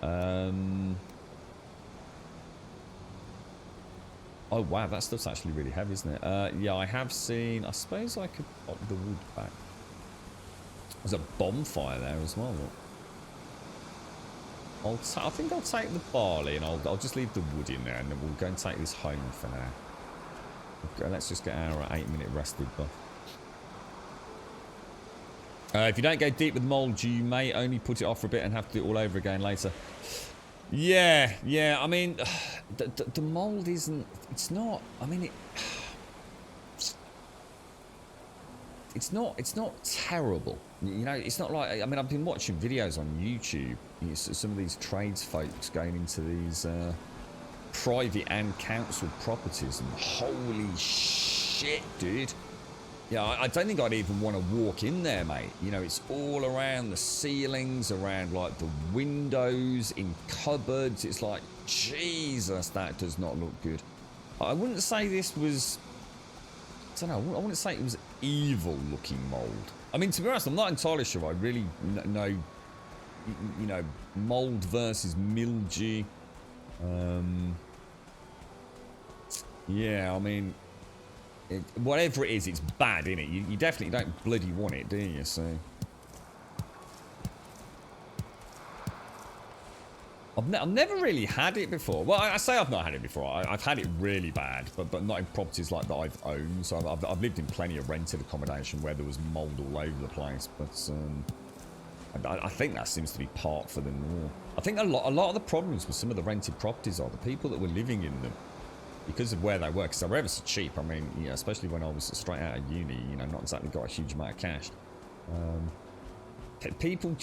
oh, wow, that stuff's actually really heavy, isn't it? Yeah, I have seen... I suppose I could pop the wood back. There's a bonfire there as well. I think I'll take the barley and I'll just leave the wood in there and then we'll go and take this home for now. Okay, let's just get our 8-minute rested buff. If you don't go deep with mold, you may only put it off for a bit and have to do it all over again later. Yeah, I mean, the mold isn't, it's not, I mean, it's not terrible. You know, it's not like, I mean, I've been watching videos on YouTube, you know, some of these trades folks going into these private and council properties and holy shit, dude. Yeah, I don't think I'd even want to walk in there, mate. You know, it's all around the ceilings, around like the windows, in cupboards. It's like, Jesus, that does not look good. I wouldn't say this was, I don't know, I wouldn't say it was evil looking mold. I mean, to be honest, I'm not entirely sure I really know, you know, mold versus mildew. Yeah, I mean, whatever it is, it's bad, innit? You definitely don't bloody want it, do you? So I've never really had it before. Well, I say I've not had it before. I've had it really bad, but not in properties like that I've owned. So I've lived in plenty of rented accommodation where there was mold all over the place. But I think that seems to be part for the norm. I think a lot of the problems with some of the rented properties are the people that were living in them. Because of where they were, because they were ever so cheap. I mean, you know, especially when I was straight out of uni, you know, not exactly got a huge amount of cash. People,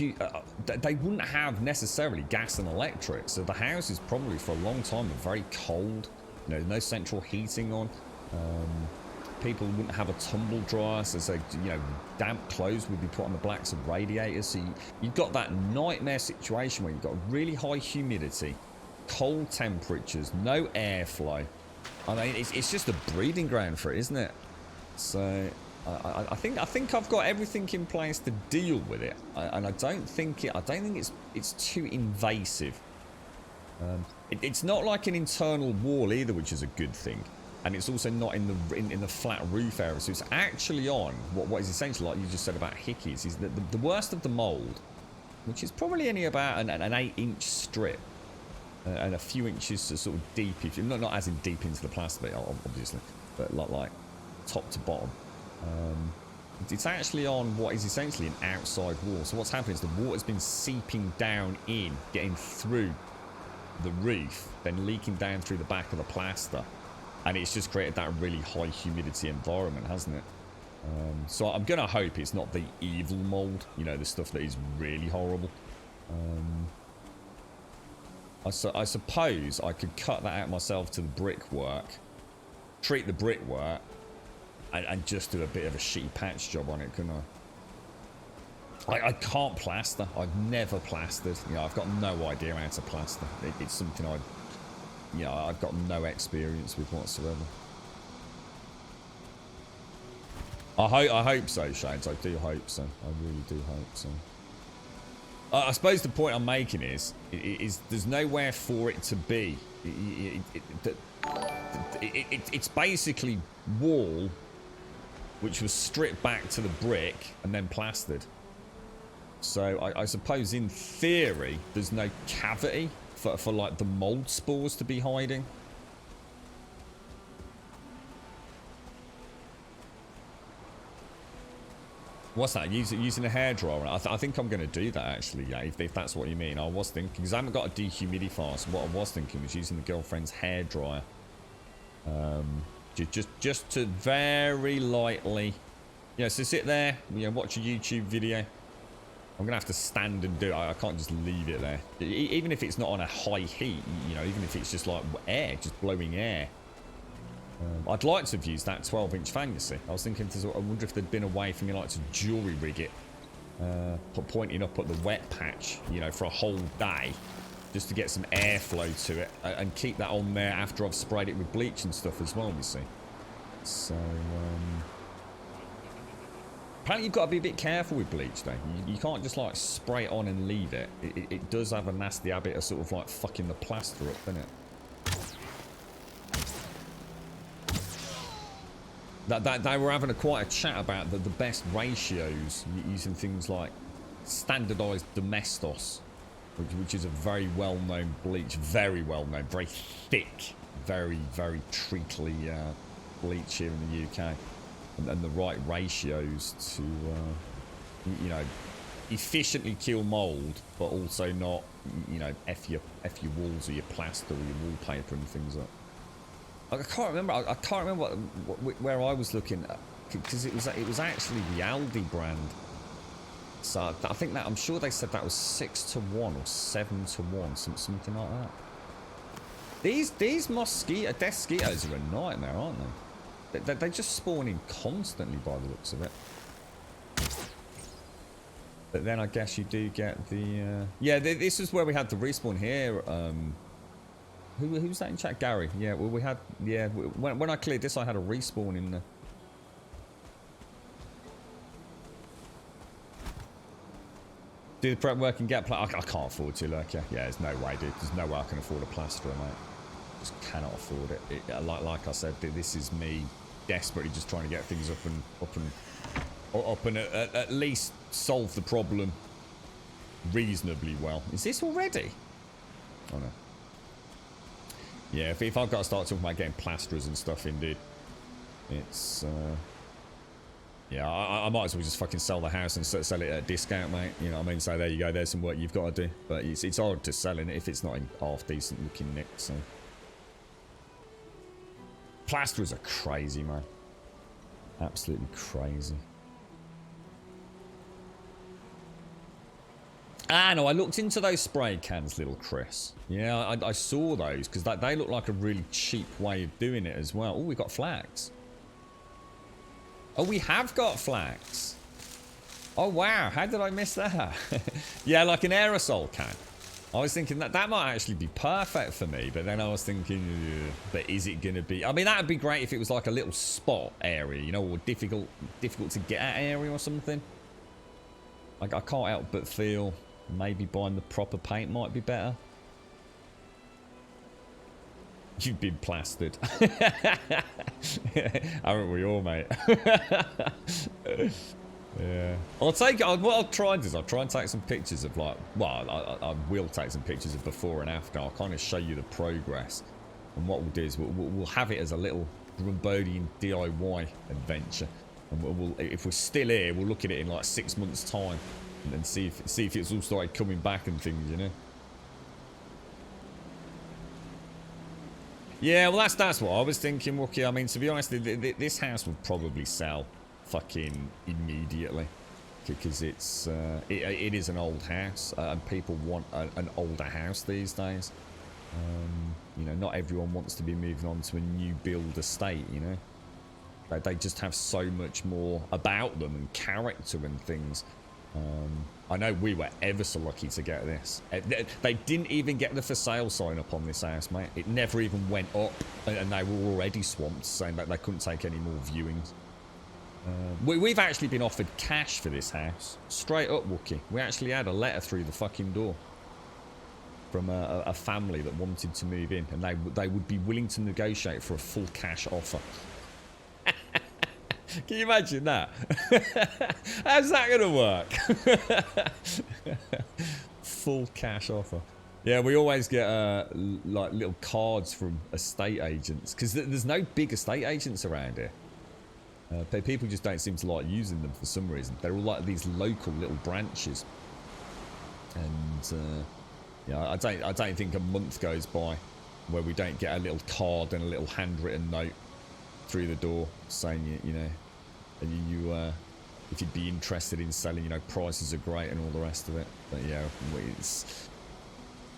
they wouldn't have necessarily gas and electric, so the houses probably for a long time were very cold. You know, no central heating on. People wouldn't have a tumble dryer, so you know, damp clothes would be put on the backs of radiators. So you've got that nightmare situation where you've got really high humidity, cold temperatures, no airflow. I mean, it's just a breeding ground for it, isn't it? So I think I've got everything in place to deal with it, and I don't think it's too invasive. It's not like an internal wall either, which is a good thing, and it's also not in the flat roof area. So it's actually on what is essentially, like you just said about hickeys, is the worst of the mold, which is probably only about an 8-inch strip. And a few inches sort of deep, if you're not as in deep into the plaster bit, obviously, but like top to bottom. It's actually on what is essentially an outside wall. So what's happening is the water's been seeping down in, getting through the roof, then leaking down through the back of the plaster. And it's just created that really high humidity environment, hasn't it? So I'm going to hope it's not the evil mold, you know, the stuff that is really horrible. I suppose I could cut that out myself to the brickwork, treat the brickwork, and just do a bit of a shitty patch job on it, couldn't I? I can't plaster. I've never plastered. You know, I've got no idea how to plaster. It's something I've got no experience with whatsoever. I hope so, Shades. I do hope so. I really do hope so. I suppose the point I'm making is there's nowhere for it to be. It's basically wall, which was stripped back to the brick and then plastered. So I suppose in theory there's no cavity for like the mold spores to be hiding. What's that? Using a hairdryer? I think I'm going to do that actually, yeah, if that's what you mean. I was thinking, because I haven't got a dehumidifier, so what I was thinking was using the girlfriend's hairdryer. Just to very lightly, you know, so sit there, you know, watch a YouTube video. I'm going to have to stand and do it. I can't just leave it there. Even if it's not on a high heat, you know, even if it's just like air, just blowing air. I'd like to have used that 12-inch fan, you see. I was thinking, I wonder if there'd been a way for me like to jewelry rig it. Pointing up at the wet patch, you know, for a whole day. Just to get some airflow to it. And keep that on there after I've sprayed it with bleach and stuff as well, you see. So, apparently you've got to be a bit careful with bleach, though. You can't just, like, spray it on and leave it. It does have a nasty habit of sort of, like, fucking the plaster up, doesn't it? They were having quite a chat about the best ratios using things like standardized domestos, which is a very well-known bleach, very well-known, very thick, very treacly bleach here in the UK, and the right ratios to you know, efficiently kill mold, but also not, you know, f your walls or your plaster or your wallpaper and things like that. I can't remember. I can't remember where I was looking at, because it was actually the Aldi brand. So I think that, I'm sure they said that was 6-1 or 7-1, something like that. These mosquitoes are a nightmare, aren't they? They just spawn in constantly by the looks of it. But then I guess you do get the yeah. This is where we had the respawn here. Who's that in chat? Gary. Yeah, well, we had, yeah, when I cleared this, I had a respawn in the... Do the prep work and get... I can't afford to, look, yeah. Yeah, there's no way, dude. There's no way I can afford a plasterer, mate. Just cannot afford it. Like I said, this is me desperately just trying to get things up and at least solve the problem reasonably well. Is this already? Oh, no. Yeah, if I've got to start talking about getting plasterers and stuff in, dude, it's, yeah, I might as well just fucking sell the house and sell it at a discount, mate. You know what I mean? So there you go, there's some work you've got to do. But it's hard to sell in it if it's not in half-decent looking nick, so. Plasterers are crazy, man. Absolutely crazy. Ah, no, I looked into those spray cans, little Chris. Yeah, I saw those, because they look like a really cheap way of doing it as well. Oh, we got flags. Oh, we have got flags. Oh, wow. How did I miss that? Yeah, like an aerosol can. I was thinking that might actually be perfect for me, but then I was thinking, but is it going to be... I mean, that would be great if it was like a little spot area, you know, or difficult to get at area or something. Like, I can't help but feel... maybe buying the proper paint might be better. You've been plastered. Haven't we all, mate? Yeah. What I'll try and do is I'll try and take some pictures of, like, well, I will take some pictures of before and after. I'll kind of show you the progress. And what we'll do is we'll have it as a little Brambodian DIY adventure. And if we're still here, we'll look at it in like 6 months' time. And then see if it's all started coming back and things, you know. Yeah, well, that's what I was thinking, Wookie. I mean, to be honest, this house would probably sell fucking immediately. Because it is an old house, and people want an older house these days. You know, not everyone wants to be moving on to a new build estate, you know. They just have so much more about them and character and things. I know we were ever so lucky to get this. They didn't even get the for sale sign up on this house, mate. It never even went up, and they were already swamped, saying that they couldn't take any more viewings. We've actually been offered cash for this house. Straight up, Wookie. We actually had a letter through the fucking door from a family that wanted to move in, and they would be willing to negotiate for a full cash offer. Can you imagine that? How's that going to work? Full cash offer. Yeah, we always get like little cards from estate agents, because there's no big estate agents around here. People just don't seem to like using them for some reason. They're all like these local little branches, and yeah, I don't think a month goes by where we don't get a little card and a little handwritten note through the door saying you know, and you if you'd be interested in selling, you know, prices are great and all the rest of it. But yeah,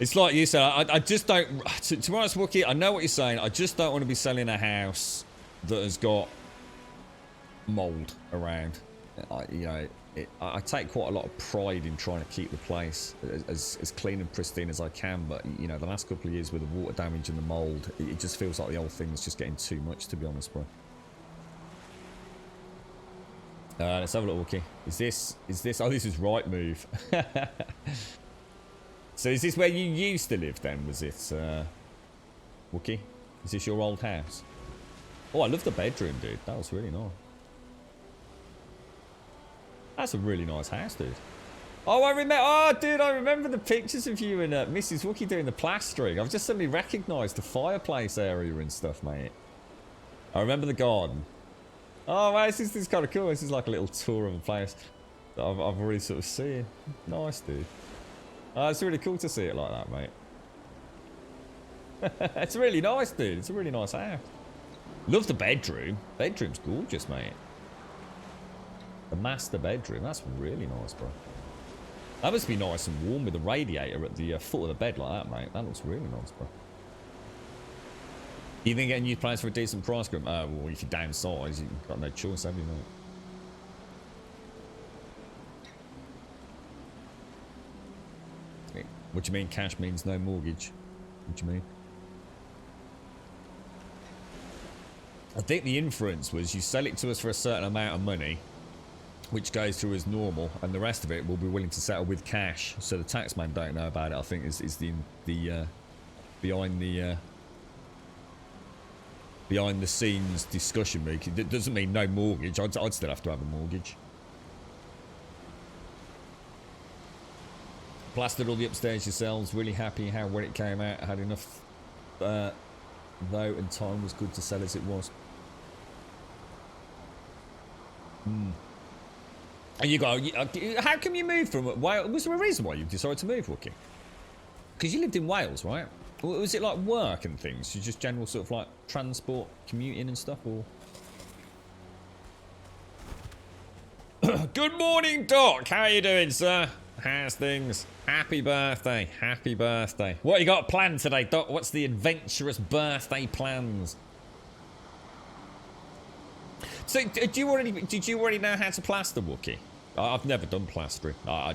it's like you said. I just don't. To be honest, Wookie, I know what you're saying. I just don't want to be selling a house that has got mold around. You know, I take quite a lot of pride in trying to keep the place as clean and pristine as I can, but you know, the last couple of years with the water damage and the mold, it just feels like the old thing's just getting too much, to be honest, bro. Let's have a look, Wookie. Is this oh, this is right move. So is this where you used to live then, was it, Wookie? Is this your old house? Oh, I love the bedroom, dude. That was really nice. That's a really nice house, dude. Oh, I remember. Oh, dude, I remember the pictures of you and Mrs. Wookie doing the plastering. I've just suddenly recognised the fireplace area and stuff, mate. I remember the garden. Oh, man, this is kind of cool. This is like a little tour of a place that I've already sort of seen. Nice, dude. Oh, it's really cool to see it like that, mate. It's really nice, dude. It's a really nice house. Love the bedroom. Bedroom's gorgeous, mate. The master bedroom. That's really nice, bro. That must be nice and warm with the radiator at the foot of the bed like that, mate. That looks really nice, bro. You think getting new plans for a decent price group? Well, if you downsize, you've got no choice, have you, mate? What do you mean cash means no mortgage? What do you mean? I think the inference was you sell it to us for a certain amount of money, which goes through as normal, and the rest of it we'll be willing to settle with cash. So the taxman don't know about it. I think is the behind the scenes discussion. It doesn't mean no mortgage. I'd still have to have a mortgage. Plastered all the upstairs yourselves. Really happy how when it came out. Had enough though, and time was good to sell as it was. And you go, how come you moved from Wales? Was there a reason why you decided to move, Wookie? Because you lived in Wales, right? Or was it like work and things? Just general sort of like transport, commuting and stuff, or? Good morning, Doc. How are you doing, sir? How's things? Happy birthday. Happy birthday. What you got planned today, Doc? What's the adventurous birthday plans? So, did you already know how to plaster, Wookie? I've never done plastering. I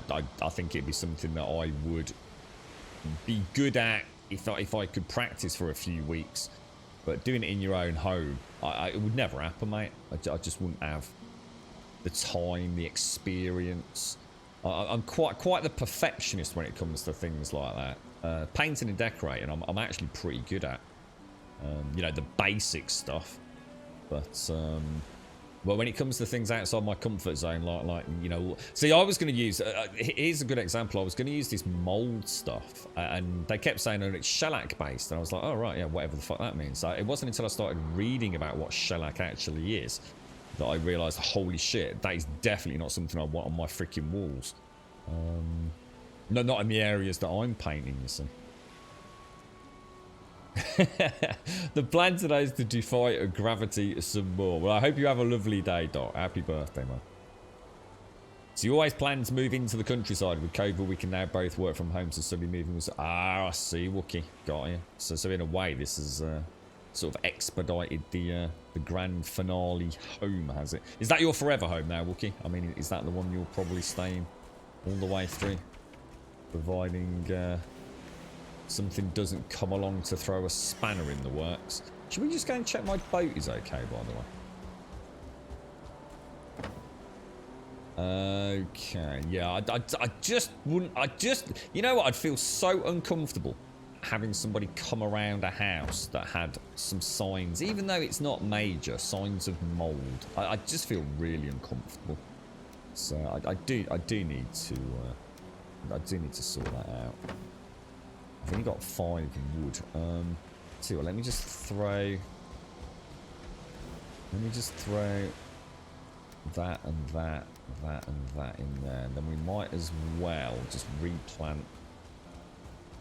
think it'd be something that I would be good at if I could practice for a few weeks. But doing it in your own home, it would never happen, mate. I just wouldn't have the time, the experience. I'm quite the perfectionist when it comes to things like that. Painting and decorating, I'm actually pretty good at. You know, the basic stuff. But well, when it comes to things outside my comfort zone, like you know, see, I was going to use. Here's a good example. I was going to use this mold stuff, and they kept saying, "Oh, it's shellac based," and I was like, "Oh right, yeah, whatever the fuck that means." So it wasn't until I started reading about what shellac actually is that I realised, holy shit, that is definitely not something I want on my freaking walls. No, not in the areas that I'm painting, you see. The plan today is to defy gravity some more. Well, I hope you have a lovely day, Doc. Happy birthday, man. So you always plan to move into the countryside. With COVID, we can now both work from home, so suddenly moving was... Ah, I see, Wookie. Got you. So in a way, this is sort of expedited the grand finale home, has it? Is that your forever home now, Wookie? I mean, is that the one you'll probably stay in all the way through? Providing something doesn't come along to throw a spanner in the works. Should we just go and check my boat is okay, by the way? Okay, yeah, I just wouldn't, you know what, I'd feel so uncomfortable having somebody come around a house that had some signs, even though it's not major, signs of mold. I just feel really uncomfortable. So I do need to sort that out. I've only got 5 wood. See what, let me just throw that and that and that in there, and then we might as well just replant.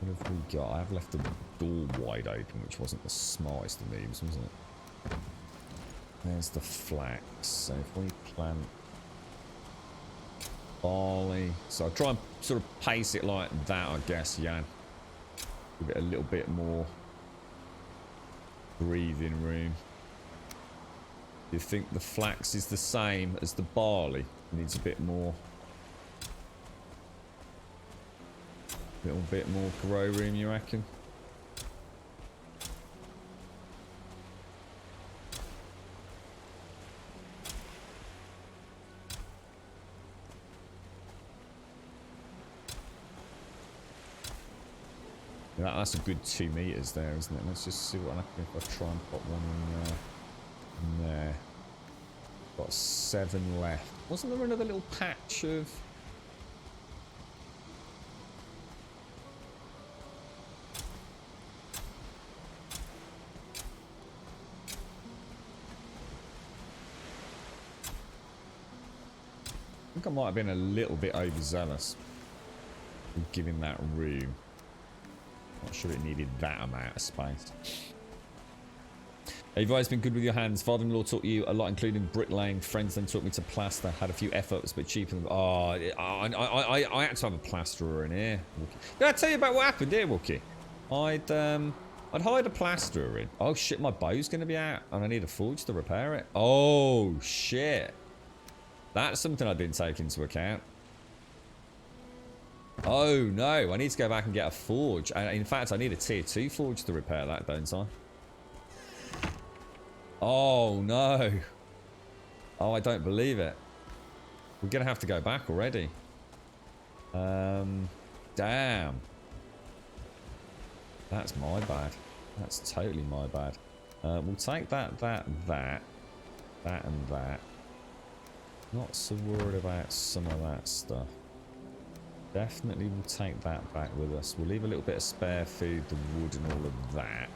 What have we got? I have left the door wide open, which wasn't the smartest of moves, wasn't it? There's the flax. So if we plant barley, so I'll try and sort of pace it like that, I guess, Jan. Give it a little bit more breathing room. Do you think the flax is the same as the barley? Needs a bit more, little bit more grow room, you reckon? Yeah, that's a good 2 meters there, isn't it? Let's just see what happens if I try and put one in there. Got 7 left. Wasn't there another little patch of... I think I might have been a little bit overzealous with giving that room. Not sure it needed that amount of space. You've always been good with your hands. Father-in-law taught you a lot, including bricklaying. Friends then taught me to plaster. Had a few efforts, but cheaper than... Oh, I had to have a plasterer in here. Did I tell you about what happened here, Wookie? I'd hired a plasterer in. Oh, shit, my bow's going to be out, and I need a forge to repair it. Oh, shit. That's something I didn't take into account. Oh, no. I need to go back and get a forge. In fact, I need a tier 2 forge to repair that, don't I? Oh, no. Oh, I don't believe it. We're going to have to go back already. Damn. That's my bad. That's totally my bad. We'll take that, and that. Not so worried about some of that stuff. Definitely we'll take that back with us. We'll leave a little bit of spare food, the wood and all of that.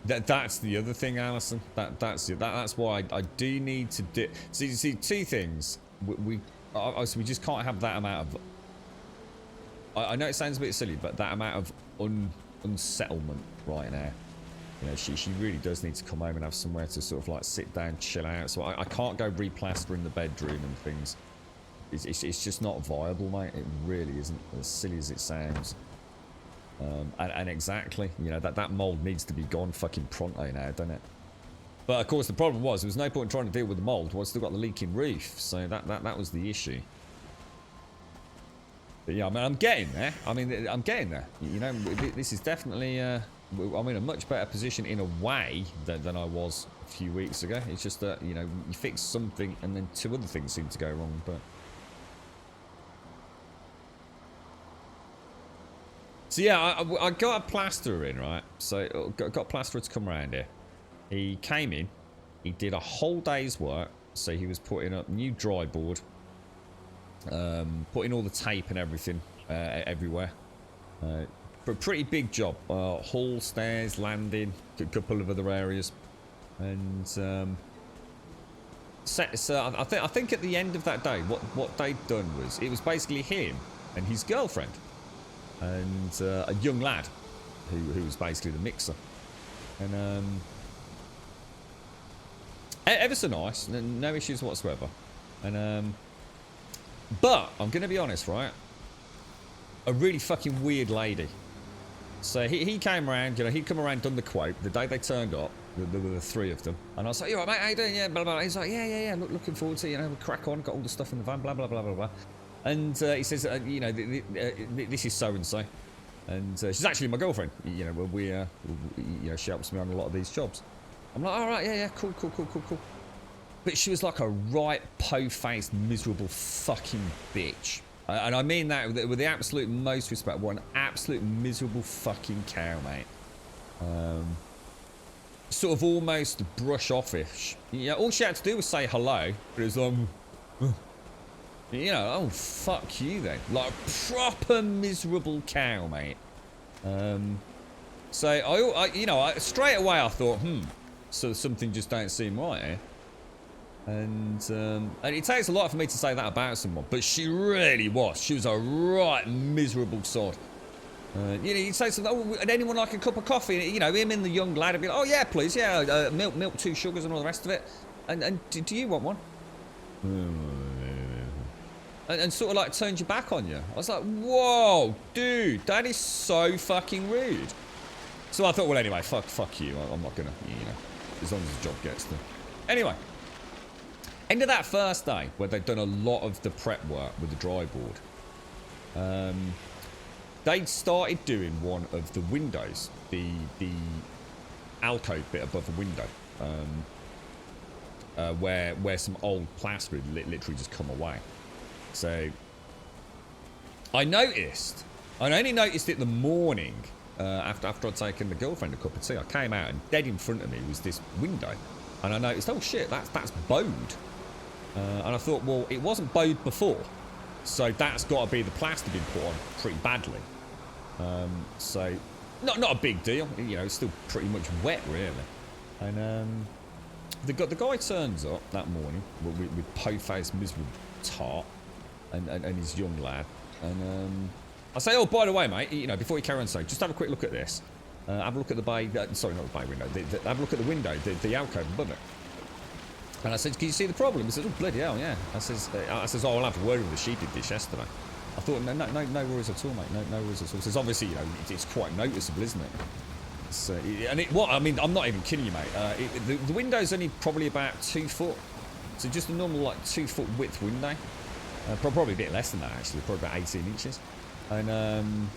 That's the other thing, Alison. That's why I do need to do. See, 2 things. We just can't have that amount of. I know it sounds a bit silly, but that amount of unsettlement right now. You know, she really does need to come home and have somewhere to sort of like sit down, chill out. So I can't go replastering the bedroom and things. It's just not viable, mate. It really isn't, as silly as it sounds. And exactly, you know, that mold needs to be gone fucking pronto now, doesn't it? But of course the problem was there was no point in trying to deal with the mold while I still got the leaking roof, so that was the issue. But yeah, I mean, I'm getting there. I'm getting there. You know, this is definitely I'm in a much better position in a way than I was a few weeks ago. It's just that, you know, you fix something and then 2 other things seem to go wrong, but so yeah, I got a plasterer in, right? So got a plasterer to come around here. He came in, he did a whole day's work. So he was putting up new dry board, putting all the tape and everything everywhere. But pretty big job. Hall, stairs, landing, a couple of other areas, and So I think at the end of that day, what they'd done was it was basically him and his girlfriend and a young lad who was basically the mixer, and ever so nice, no issues whatsoever, and but I'm gonna be honest, right? A really fucking weird lady. So he came around, you know, he'd come around, done the quote the day they turned up. There were the three of them, and I was like, "You all right, mate? How you doing? Yeah, blah blah." He's like, "Yeah. Looking forward to it, you know, we'll crack on. Got all the stuff in the van, blah blah blah blah blah." And he says, "You know, this is so and so," and she's actually my girlfriend. You know, we you know, she helps me on a lot of these jobs. I'm like, "All right, yeah, cool." But she was like a right po-faced, miserable fucking bitch, and I mean that with the absolute most respect. What an absolute miserable fucking cow, mate. Sort of almost brush offish. Yeah, all she had to do was say hello, but it was you know, oh fuck you then, like a proper miserable cow, mate. So I you know, straight away I thought, so something just don't seem right here. And it takes a lot for me to say that about someone, but she really was. She was a right miserable sod. You know, you'd say something, oh, would anyone like a cup of coffee? You know, him and the young lad would be like, oh, yeah, please, yeah, milk, 2 sugars and all the rest of it. And do you want one? And sort of like turned your back on you. I was like, whoa, dude, that is so fucking rude. So I thought, well, anyway, fuck you. I'm not going to, you know, as long as the job gets done. Anyway, end of that first day where they'd done a lot of the prep work with the dry board. They'd started doing one of the windows, the alcove bit above the window, where some old plaster had literally just come away. So I only noticed it the morning after I'd taken the girlfriend a cup of tea. I came out and dead in front of me was this window, and I noticed, oh shit, that's bowed. And I thought, well, it wasn't bowed before, so that's got to be the plaster been put on pretty badly. So not a big deal, you know, it's still pretty much wet really. And the guy turns up that morning with po-faced miserable tart and his young lad, and I say, oh, by the way, mate, you know, before you carry on saying, just have a quick look at this. Have a look at the bay, sorry, not the bay window, have a look at the window, the alcove above it. And I said, can you see the problem? He said, oh, bloody hell, yeah. I says, oh, I'll have a word with her. She did this yesterday. I thought, no worries at all, mate. No worries at all. Says, obviously, you know, it's quite noticeable, isn't it? So, I mean, I'm not even kidding you, mate. The window's only probably about 2 foot. So just a normal, like, 2 foot width window. Probably a bit less than that, actually. Probably about 18 inches. And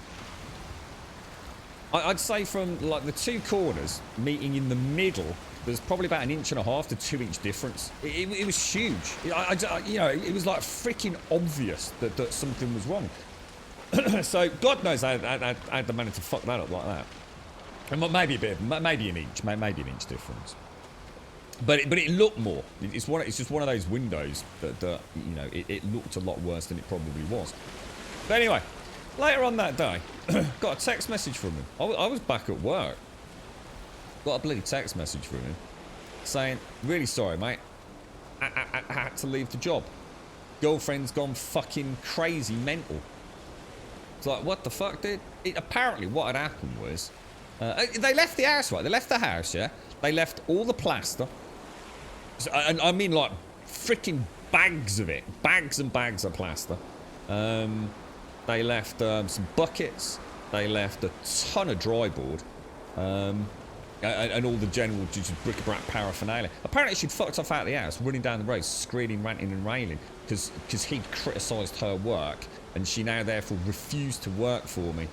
I'd say from, like, the 2 corners meeting in the middle, there's probably about 1.5 inches to 2 inch difference. It was huge. You know, it was like freaking obvious that something was wrong. So God knows how they managed to fuck that up like that. And maybe maybe an inch difference. But it looked more. It's just one of those windows that you know, it looked a lot worse than it probably was. But anyway, later on that day, got a text message from him. I was back at work. Got a bloody text message from him saying, really sorry, mate. I had to leave the job. Girlfriend's gone fucking crazy mental. It's like, what the fuck, dude? Apparently what had happened was, they left the house, right? They left the house, yeah? They left all the plaster. So, and I mean, like, freaking bags of it. Bags and bags of plaster. They left some buckets. They left a ton of dry board. And all the general just bric-a-brac paraphernalia. Apparently she'd fucked off out of the house, running down the road, screaming, ranting and railing, because he'd criticised her work, and she now therefore refused to work for me,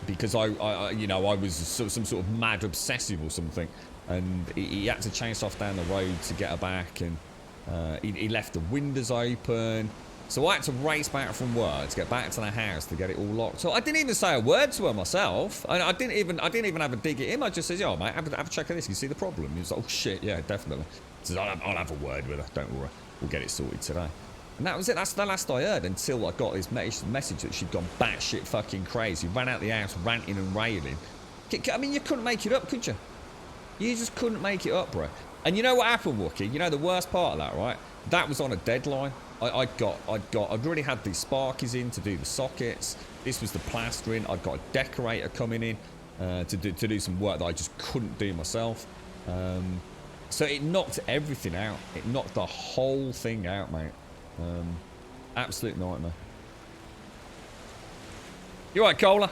because I you know, I was some sort of mad obsessive or something, and he had to chase off down the road to get her back, and he left the windows open. So I had to race back from work to get back to the house to get it all locked. So I didn't even say a word to her myself. I didn't even have a dig at him. I just said, "Yo, mate, have a check of this. You see the problem?" He was like, "Oh shit, yeah, definitely." He says, "I'll have a word with her. Don't worry. We'll get it sorted today." And that was it. That's the last I heard until I got this message that she'd gone batshit fucking crazy. Ran out the house ranting and railing. I mean, you couldn't make it up, could you? You just couldn't make it up, bro. And you know what happened, Wookie? You know the worst part of that, right? That was on a deadline. I'd already had the sparkies in to do the sockets. This was the plastering. I'd got a decorator coming in to do some work that I just couldn't do myself. So it knocked everything out. It knocked the whole thing out, mate. Absolute nightmare. You alright, Cola?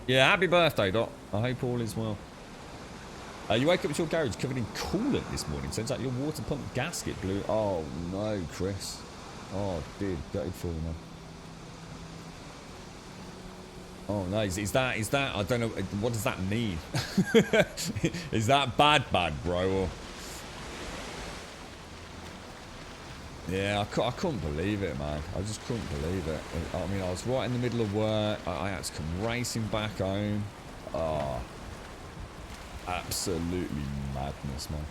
Yeah, happy birthday, Doc. I hope all is well. You woke up with your garage covered in coolant this morning. Turns out your water pump gasket blew. Oh no, Chris. Oh, dude, gutted for you, man. Oh no, is that? I don't know. What does that mean? Is that bad, bro? Or... Yeah, I couldn't believe it, man. I just couldn't believe it. I mean, I was right in the middle of work. I had to come racing back home. Oh. Absolutely madness, man.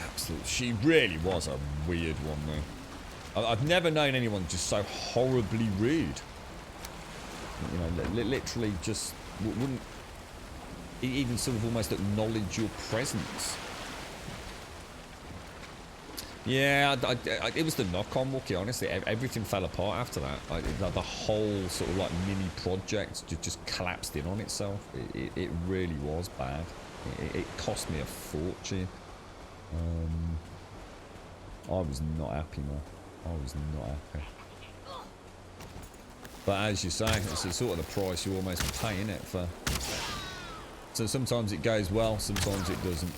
Absolutely. She really was a weird one, though. I've never known anyone just so horribly rude. You know, literally just wouldn't even sort of almost acknowledge your presence. Yeah, it was the knock-on, Wookie, honestly. Everything fell apart after that. The whole sort of like mini project just collapsed in on itself. It really was bad. It cost me a fortune. I was not happy, man. I was not happy. But as you say, it's sort of the price you almost pay, innit? For so sometimes it goes well, sometimes it doesn't.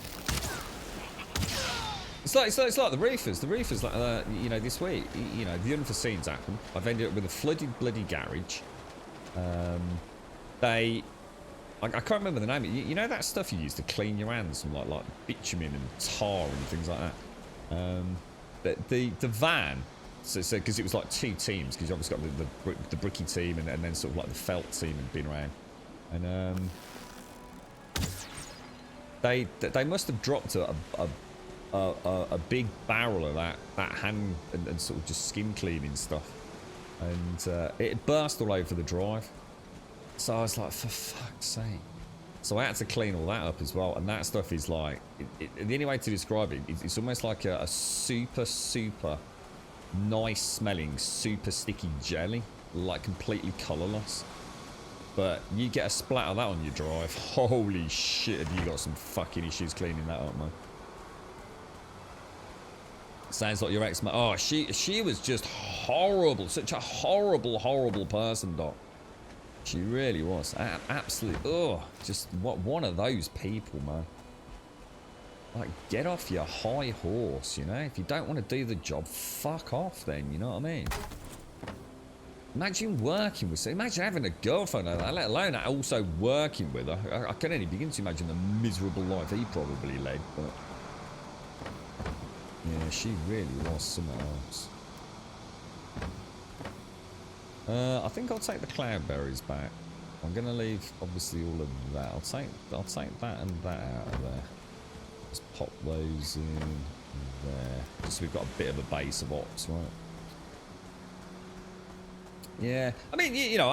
It's like the reefers. The reefers, like you know, this week, you know, the unforeseens happen. I've ended up with a flooded bloody garage. I can't remember the name. You know that stuff you use to clean your hands, from like bitumen and tar and things like that. The van, so because it was like two teams, because you obviously got the bricky team and then sort of like the felt team had been around, and they must have dropped a big barrel of that hand and sort of just skin cleaning stuff, and it burst all over the drive. So I was like, for fuck's sake. So I had to clean all that up as well. And that stuff is like, the only way to describe it, it's almost like a super nice smelling, super sticky jelly. Like completely colourless. But you get a splat of that on your drive. Holy shit, have you got some fucking issues cleaning that up, man. Sounds like your ex-mate. Oh, she was just horrible. Such a horrible person, Doc. She really was. Absolutely. Ugh. Just one of those people, man. Like, get off your high horse, you know? If you don't want to do the job, fuck off then, you know what I mean? Imagine working with... Imagine having a girlfriend like that, let alone also working with her. I can only begin to imagine the miserable life he probably led, but... Yeah, she really was something else. I think I'll take the cloudberries back. I'm gonna leave obviously all of that. I'll take that and that out of there. Just pop those in there. Just so we've got a bit of a base of ops, right? Yeah, I mean, you know,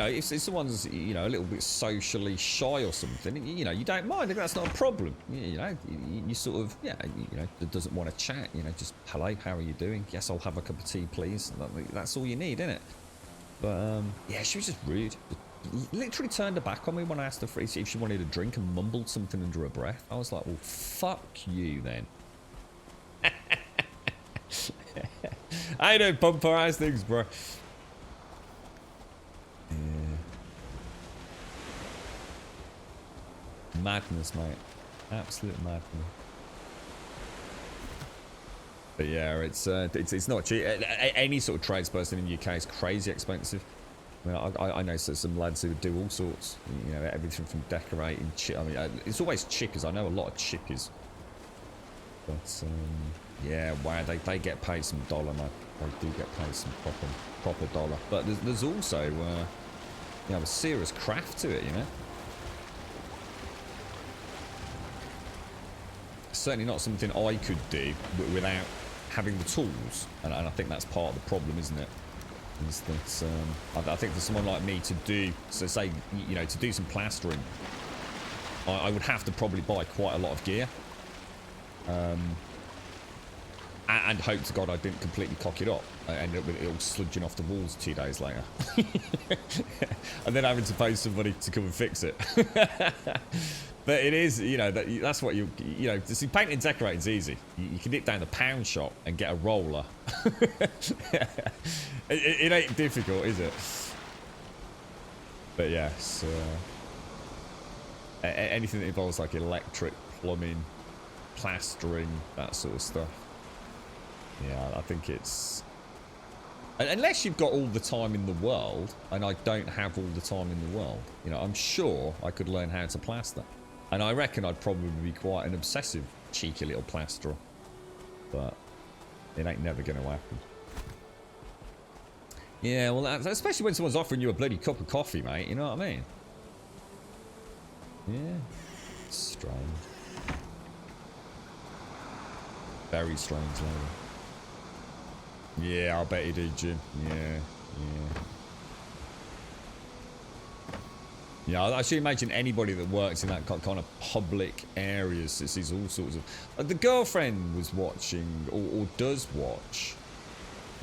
if someone's, you know, a little bit socially shy or something, you know, you don't mind. That's not a problem. You know, you sort of, yeah, you know, doesn't want to chat. You know, just hello, how are you doing? Yes, I'll have a cup of tea, please. That's all you need, isn't it? But yeah, she was just rude. Literally turned her back on me when I asked her if she wanted a drink and mumbled something under her breath. I was like, well, fuck you then. How you doing, Pumper? How's things, bro? Yeah. Madness, mate. Absolute madness. But yeah, it's not cheap. Any sort of tradesperson in the UK is crazy expensive. I mean, I know some lads who do all sorts. You know, everything from decorating. I mean, it's always chippers. I know a lot of chippers. But yeah, wow, they get paid some dollar, man. They do get paid some proper dollar. But there's also you know, a serious craft to it, you know. Certainly not something I could do without having the tools, and I think that's part of the problem, isn't it? Is that I think for someone like me to do, so say, you know, to do some plastering, I would have to probably buy quite a lot of gear. And hope to God I didn't completely cock it up. I ended up with it all sludging off the walls 2 days later. And then having to pay somebody to come and fix it. But it is, you know, that's what you know, see, painting and decorating is easy. You can nip down the pound shop and get a roller. It ain't difficult, is it? But yes, anything that involves like electric, plumbing, plastering, that sort of stuff. Yeah, I think it's... Unless you've got all the time in the world, and I don't have all the time in the world, you know, I'm sure I could learn how to plaster. And I reckon I'd probably be quite an obsessive, cheeky little plasterer. But it ain't never going to happen. Yeah, well, especially when someone's offering you a bloody cup of coffee, mate, you know what I mean? Yeah. Strange. Very strange, lady. Yeah, I bet you did, Jim. Yeah. Yeah, I should imagine anybody that works in that kind of public areas sees all sorts of... the girlfriend was watching, or does watch,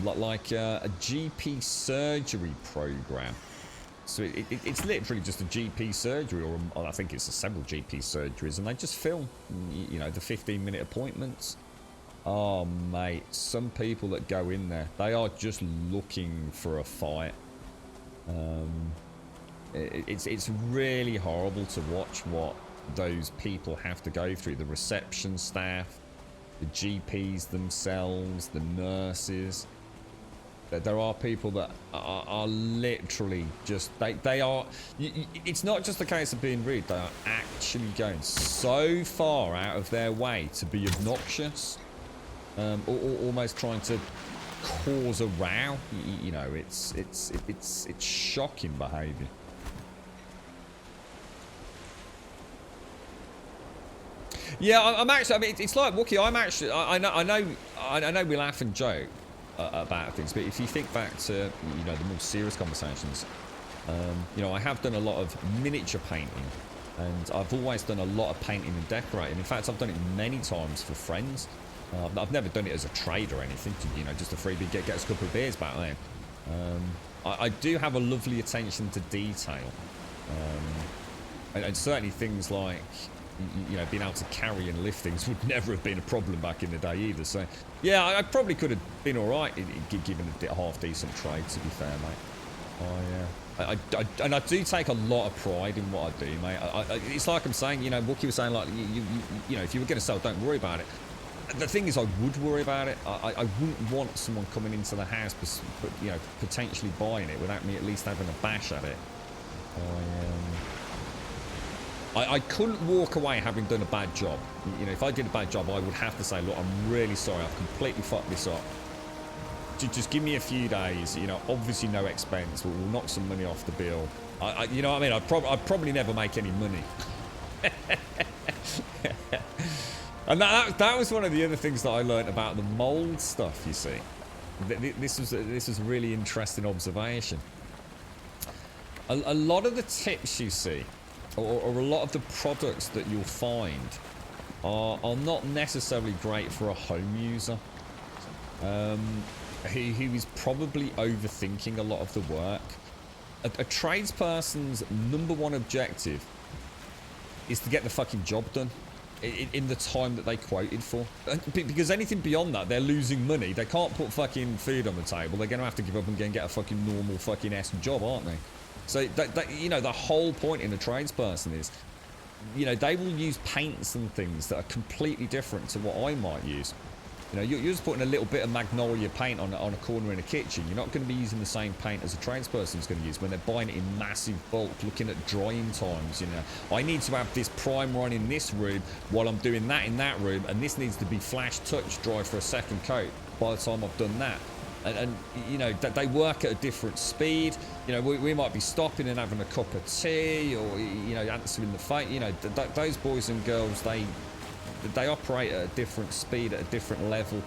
like a GP surgery program. So it's literally just a GP surgery, or I think it's several GP surgeries, and they just film, you know, the 15-minute appointments. Oh, mate, some people that go in there, they are just looking for a fight. It's really horrible to watch what those people have to go through. The reception staff, the GPs themselves, the nurses. There are people that are literally just, they are, it's not just a case of being rude, they are actually going so far out of their way to be obnoxious. Or almost trying to cause a row. You know, it's shocking behaviour. Yeah, I'm actually. I mean, it's like Wookie. I'm actually. I know we laugh and joke about things, but if you think back to, you know, the more serious conversations, you know, I have done a lot of miniature painting, and I've always done a lot of painting and decorating. In fact, I've done it many times for friends. I've never done it as a trade or anything, you know, just a freebie, get us a couple of beers back then. I do have a lovely attention to detail. And certainly things like, you know, being able to carry and lift things would never have been a problem back in the day either. So, yeah, I probably could have been all right given a half-decent trade, to be fair, mate. And I do take a lot of pride in what I do, mate. It's like I'm saying, you know, Wookie was saying, like, you know, if you were going to sell, don't worry about it. The thing is, I would worry about it. I wouldn't want someone coming into the house, but you know, potentially buying it without me at least having a bash at it. I couldn't walk away having done a bad job. You know, if I did a bad job, I would have to say, look, I'm really sorry, I've completely fucked this up. Just give me a few days. You know, obviously no expense. We'll knock some money off the bill. You know what I mean? I'd probably never make any money. And that was one of the other things that I learned about the mold stuff, you see. This was a really interesting observation. A lot of the tips you see, or a lot of the products that you'll find, are not necessarily great for a home user. Who is probably overthinking a lot of the work. A tradesperson's #1 objective is to get the fucking job done in the time that they quoted for, because anything beyond that, they're losing money. They can't put fucking food on the table. They're gonna have to give up and go and get a fucking normal fucking job, aren't they? So that, you know, the whole point in a tradesperson is, you know, they will use paints and things that are completely different to what I might use. You know, you're just putting a little bit of magnolia paint on a corner in a kitchen. You're not going to be using the same paint as a tradesperson's going to use when they're buying it in massive bulk, looking at drying times. You know, I need to have this primer on in this room while I'm doing that in that room, and this needs to be flash touch dry for a second coat by the time I've done that. And you know, they work at a different speed. You know, we might be stopping and having a cup of tea, or, you know, answering the phone. You know, those boys and girls, they operate at a different speed, at a different level.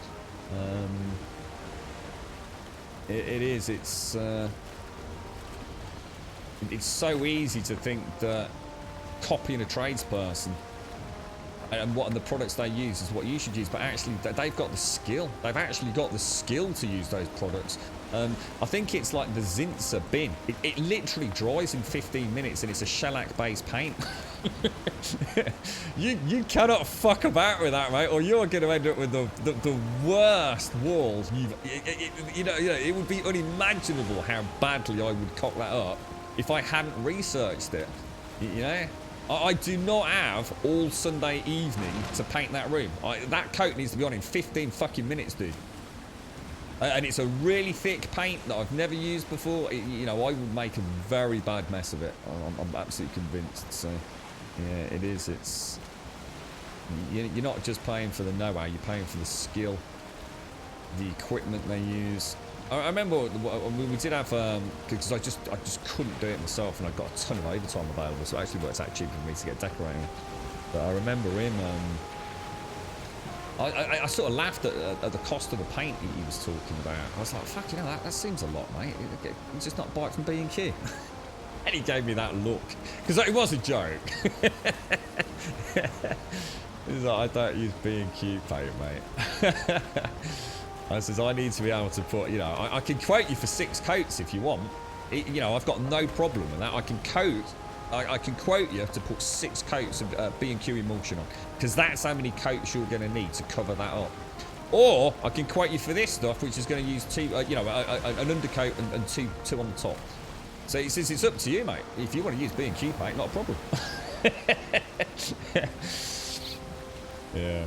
It's so easy to think that copying a tradesperson and what the products they use is what you should use, but actually they've got the skill. They've actually got the skill to use those products. I think it's like the Zinza bin. It literally dries in 15 minutes and it's a shellac based paint. you cannot fuck about with that, mate, or you're going to end up with the worst walls you know, it would be unimaginable how badly I would cock that up if I hadn't researched it. You know, I do not have all Sunday evening to paint that room. That coat needs to be on in 15 fucking minutes, dude. And it's a really thick paint that I've never used before. You know, I would make a very bad mess of it. I'm absolutely convinced. So, yeah, it is. It's you're not just paying for the know-how. You're paying for the skill, the equipment they use. I remember we did have because I just couldn't do it myself, and I got a ton of overtime available. So it actually works out cheaper for me to get decorating. But I remember him. I sort of laughed at the cost of the paint he was talking about. I was like, fuck, you know, that seems a lot, mate. You just not buy it from B&Q. And he gave me that look. Because it was a joke. He's like, I don't use B&Q paint, mate. I says, I need to be able to put, you know, I can quote you for 6 coats if you want. You know, I've got no problem with that. I can quote you to put 6 coats of B&Q emulsion on, because that's how many coats you're going to need to cover that up. Or I can quote you for this stuff, which is going to use 2, you know, an undercoat and two on the top. So he says it's up to you, mate. If you want to use B&Q paint, not a problem. Yeah.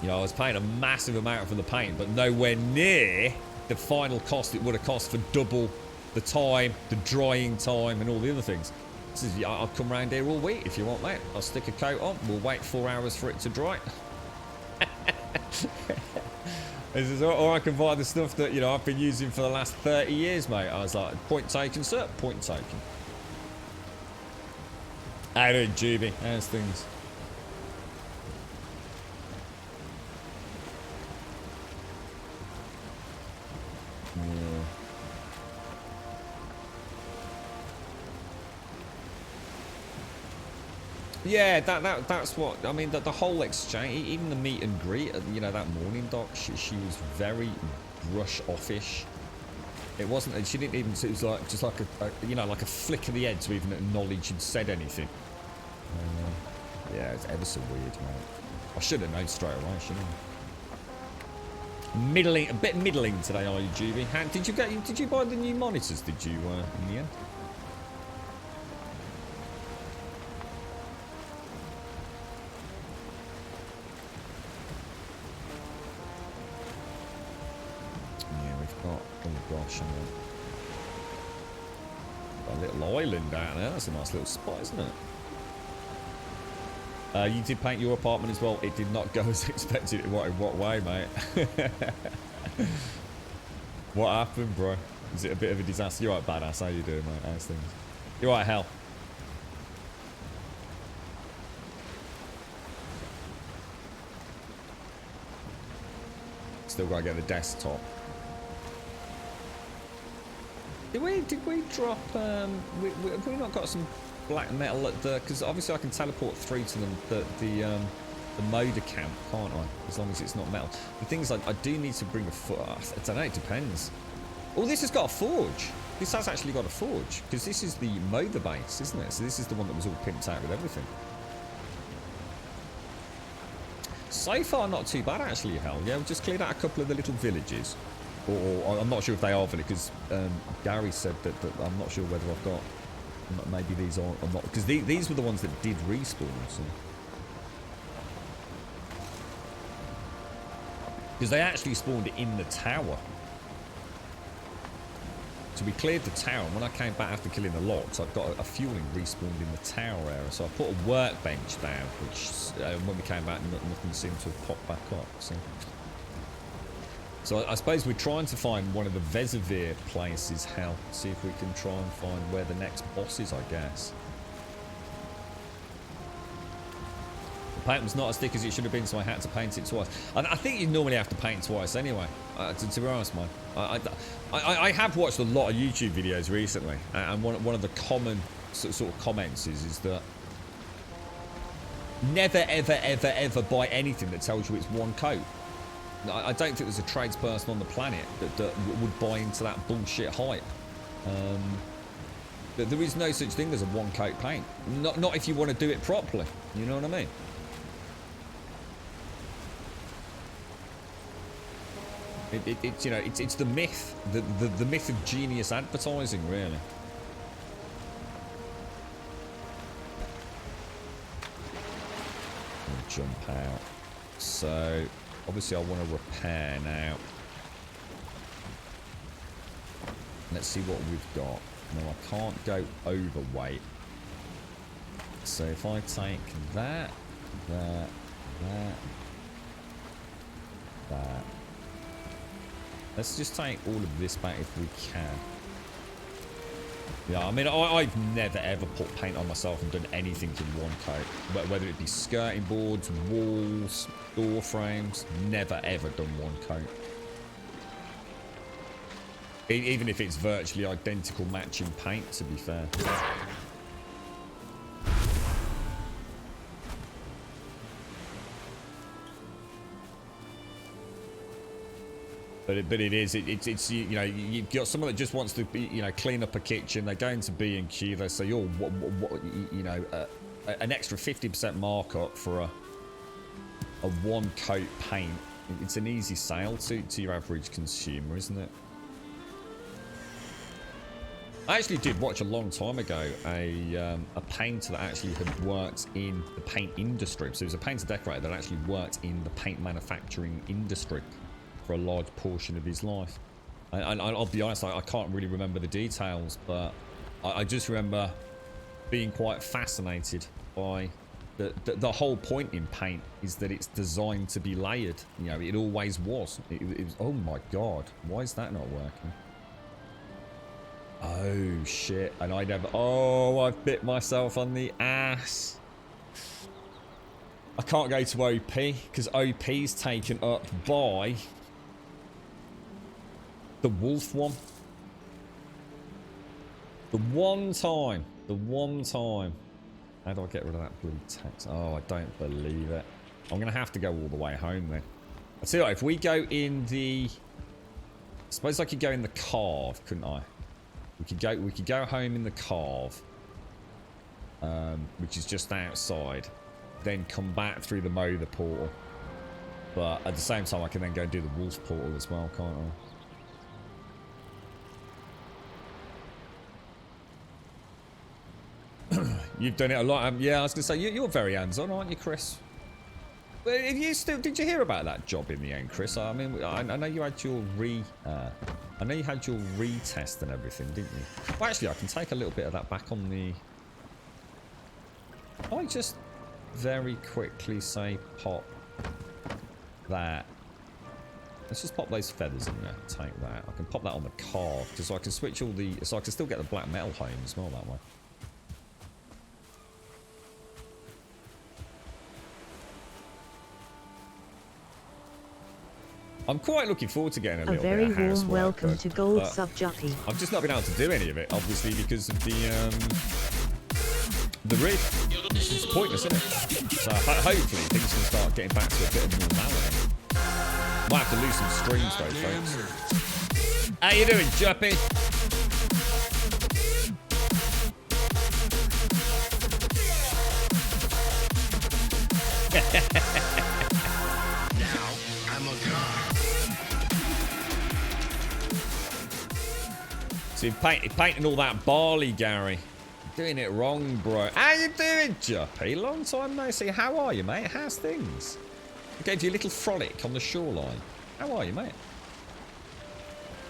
You know, I was paying a massive amount for the paint, but nowhere near the final cost it would have cost for double the time, the drying time, and all the other things. This is, I'll come round here all week if you want, mate. I'll stick a coat on. We'll wait 4 hours for it to dry. This is, or I can buy the stuff that, you know, I've been using for the last 30 years, mate. I was like, point taken, sir. Point taken. How you doing, Juby? How's things? Yeah, that's what I mean. The whole exchange, even the meet and greet, you know, that morning, Doc. She was very brush offish. It wasn't. She didn't even. It was like just like a you know, like a flick of the head to even acknowledge she'd said anything. Yeah, it's ever so weird, man. I should have known straight away, shouldn't I? Middling, a bit middling today, are you, Juby? Did you buy the new monitors? Did you in the end? Oh gosh, got a little island out there. That's a nice little spot, isn't it? You did paint your apartment as well. It did not go as expected. In what way, mate? What happened, bro? Is it a bit of a disaster? You're right, badass. How you doing, mate? How's things? You're right, hell. Still gotta get the desktop. Did we drop, have we not got some black metal at the, because obviously I can teleport through to them, the motor camp, can't I? As long as it's not metal. The thing is, I do need to bring a foot, I don't know, it depends. Oh, this has got a forge. This has actually got a forge, because this is the motor base, isn't it? So this is the one that was all pimped out with everything. So far, not too bad, actually, hell. Yeah, we've just cleared out a couple of the little villages. Or I'm not sure if they are villages, because Gary said that I'm not sure whether I've got, maybe these are or not, because these were the ones that did respawn, so. Because they actually spawned in the tower. So we cleared the tower, and when I came back after killing the locks, I've got a fueling respawned in the tower area, so I put a workbench down, which when we came back, nothing seemed to have popped back up, so. So I suppose we're trying to find one of the Vesivir places, hell. See if we can try and find where the next boss is, I guess. The paint was not as thick as it should have been, so I had to paint it twice. I think you normally have to paint twice anyway, to be honest, man. I have watched a lot of YouTube videos recently, and one of the common sort of comments is that Never, ever, ever, ever buy anything that tells you it's one coat. I don't think there's a tradesperson on the planet that would buy into that bullshit hype. There is no such thing as a one coat paint. Not if you want to do it properly. You know what I mean? It's you know it's the myth, the myth of genius advertising, really. Jump out. So obviously I want to repair now. Let's see what we've got. No, I can't go overweight. So if I take that. Let's just take all of this back if we can. Yeah, I mean, I've never ever put paint on myself and done anything in one coat. But whether it be skirting boards, walls, door frames, never ever done one coat. Even if it's virtually identical matching paint, to be fair. But it is it's you know, you've got someone that just wants to be, you know, clean up a kitchen. They go into B&Q, they say, oh, what you know, an extra 50% markup for a one coat paint. It's an easy sale to your average consumer, isn't it? I actually did watch a long time ago a painter that actually had worked in the paint industry. So it was a painter decorator that actually worked in the paint manufacturing industry for a large portion of his life. And I'll be honest, I can't really remember the details, but I just remember being quite fascinated by the whole point in paint is that it's designed to be layered. You know, it always was. It was. Oh my god, why is that not working? Oh shit, and I never. Oh, I've bit myself on the ass. I can't go to OP because OP's taken up by the wolf one. The one time. How do I get rid of that bloody text? Oh, I don't believe it. I'm going to have to go all the way home then. I'll tell you what, if we go in the... I suppose I could go in the carve, couldn't I? We could go home in the carve. Which is just outside. Then come back through the Mother portal. But at the same time, I can then go and do the wolf portal as well, can't I? You've done it a lot. Yeah, I was going to say, you're very hands-on, aren't you, Chris? But if you still, did you hear about that job in the end, Chris? I mean, I know you had your retest and everything, didn't you? Well, actually, I can take a little bit of that back on the... I just very quickly say pop that. Let's just pop those feathers in there. Take that. I can pop that on the carve, because so I can switch all the... So I can still get the black metal home as well that way. I'm quite looking forward to getting a little very bit of warm welcome to Gold but Sub Jockey. I've just not been able to do any of it, obviously, because of the rig. It's pointless, isn't it? So hopefully things can start getting back to a bit of normality. Might have to lose some streams though, folks. How you doing, Juppy? So you're painting all that barley, Gary. You're doing it wrong, bro. How you doing, Juppy? Long time no see. How are you, mate? How's things? I gave you a little frolic on the shoreline. How are you, mate?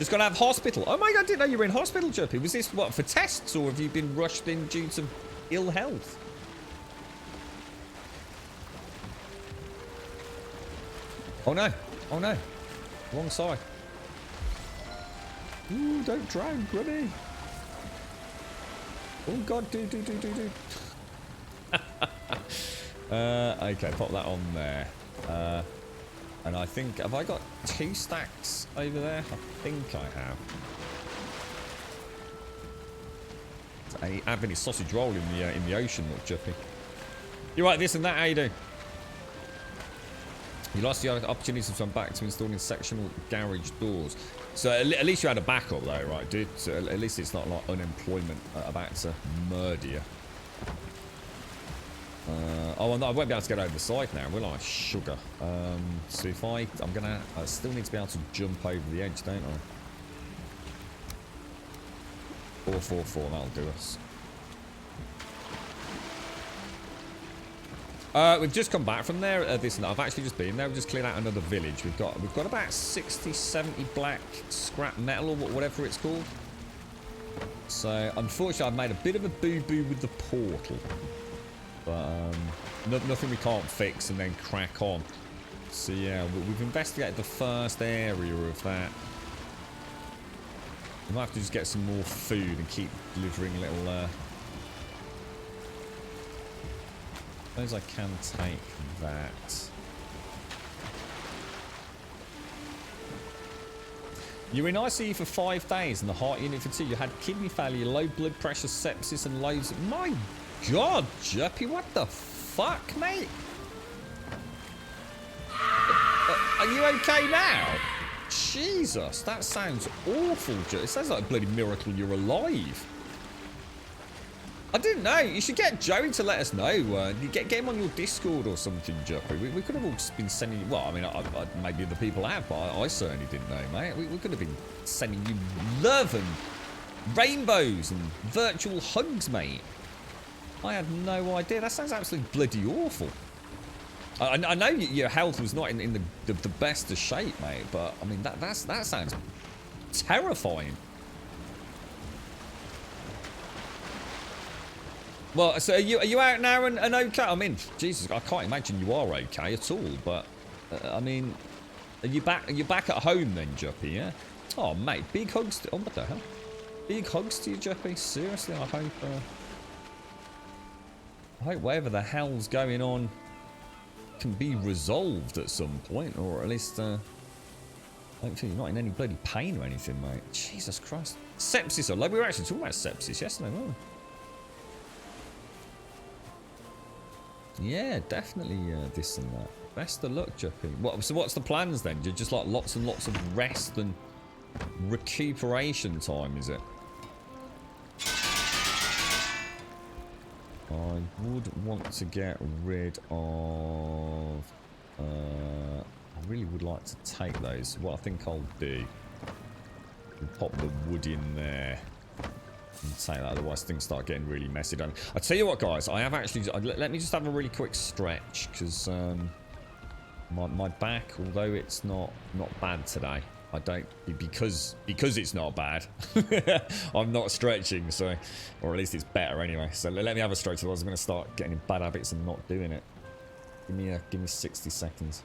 Just got to have hospital. Oh my god, I didn't know you were in hospital, Juppy. Was this, what, for tests, or have you been rushed in due to ill health? Oh no. Oh no. Wrong side. Ooh, don't drown, Grubby. Oh god, do. Okay, pop that on there. And I think, have I got 2 stacks over there? I think I have. Have any sausage roll in the ocean, look, Juppy. You're right, this and that, how you doing? You lost the opportunity to come back to installing sectional garage doors. So at least you had a backup though, right, dude? So at least it's not like unemployment about to murder you. Oh, no, I won't be able to get over the side now, will I? Sugar. So if I still need to be able to jump over the edge, don't I? 444, that'll do us. We've just come back from there. I've actually just been there. We've just cleared out another village. We've got about 60, 70 black scrap metal or whatever it's called. So unfortunately, I've made a bit of a boo-boo with the portal, but nothing we can't fix and then crack on. So yeah, we've investigated the first area of that. We might have to just get some more food and keep delivering little. I suppose I can take that. You were in ICU for 5 days and the heart unit for 2. You had kidney failure, low blood pressure, sepsis, and loads. My God, Juppy, what the fuck, mate? Are you okay now? Jesus, that sounds awful. It sounds like a bloody miracle you're alive. I didn't know. You should get Joey to let us know. You get him on your Discord or something, Juppy. We could have all been sending you... Well, I mean, maybe the people have, but I certainly didn't know, mate. We could have been sending you love and rainbows and virtual hugs, mate. I had no idea. That sounds absolutely bloody awful. I know your health was not in the best of shape, mate, but, I mean, that sounds terrifying. Well, so are you out now and okay? I mean, Jesus, I can't imagine you are okay at all. But I mean, are you back at home then, Juppy? Yeah. Oh, mate, big hugs. Oh, what the hell? Big hugs to you, Juppy. Seriously, I hope whatever the hell's going on can be resolved at some point, or at least hopefully you're not in any bloody pain or anything, mate. Jesus Christ. Sepsis. Like we were actually talking about sepsis yesterday, weren't we? Yeah, definitely this and that. Best of luck, Juppy. So what's the plans then? Just like lots and lots of rest and recuperation time, is it? I would want to get rid of... I really would like to take those. What I think I'll do... We'll pop the wood in there. And say that, otherwise things start getting really messy. I tell you what, guys, I have actually. Let me just have a really quick stretch because my back, although it's not bad today, I don't because it's not bad. I'm not stretching, so or at least it's better anyway. So let me have a stretch, otherwise I'm going to start getting in bad habits and not doing it. Give me 60 seconds.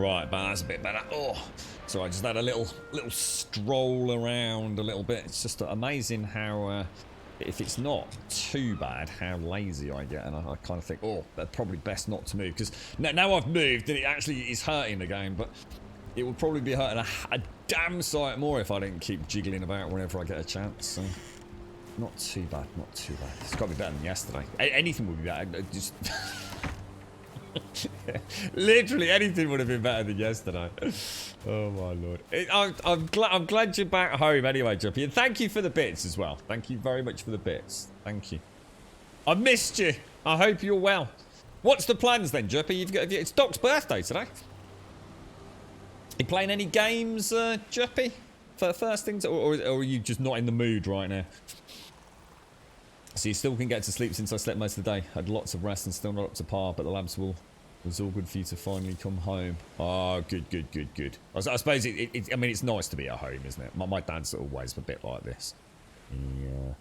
Right, but that's a bit better. Oh, so I just had a little stroll around a little bit. It's just amazing how, if it's not too bad, how lazy I get. And I kind of think, oh, that's probably best not to move. Because now I've moved, and it actually is hurting the game. But it would probably be hurting a damn sight more if I didn't keep jiggling about whenever I get a chance. So, not too bad, not too bad. It's got to be better than yesterday. Anything would be better. Just... Literally anything would have been better than yesterday. Oh my lord. I'm glad you're back home anyway, Juppy. And thank you for the bits as well. Thank you very much for the bits. Thank you. I missed you. I hope you're well. What's the plans then, Juppy? It's Doc's birthday today. You playing any games, Juppy? For the first things, or are you just not in the mood right now? So you still can get to sleep since I slept most of the day. Had lots of rest and still not up to par, but the labs was all good for you to finally come home. Oh, good. I suppose I mean, it's nice to be at home, isn't it? My dad's always a bit like this. Yeah.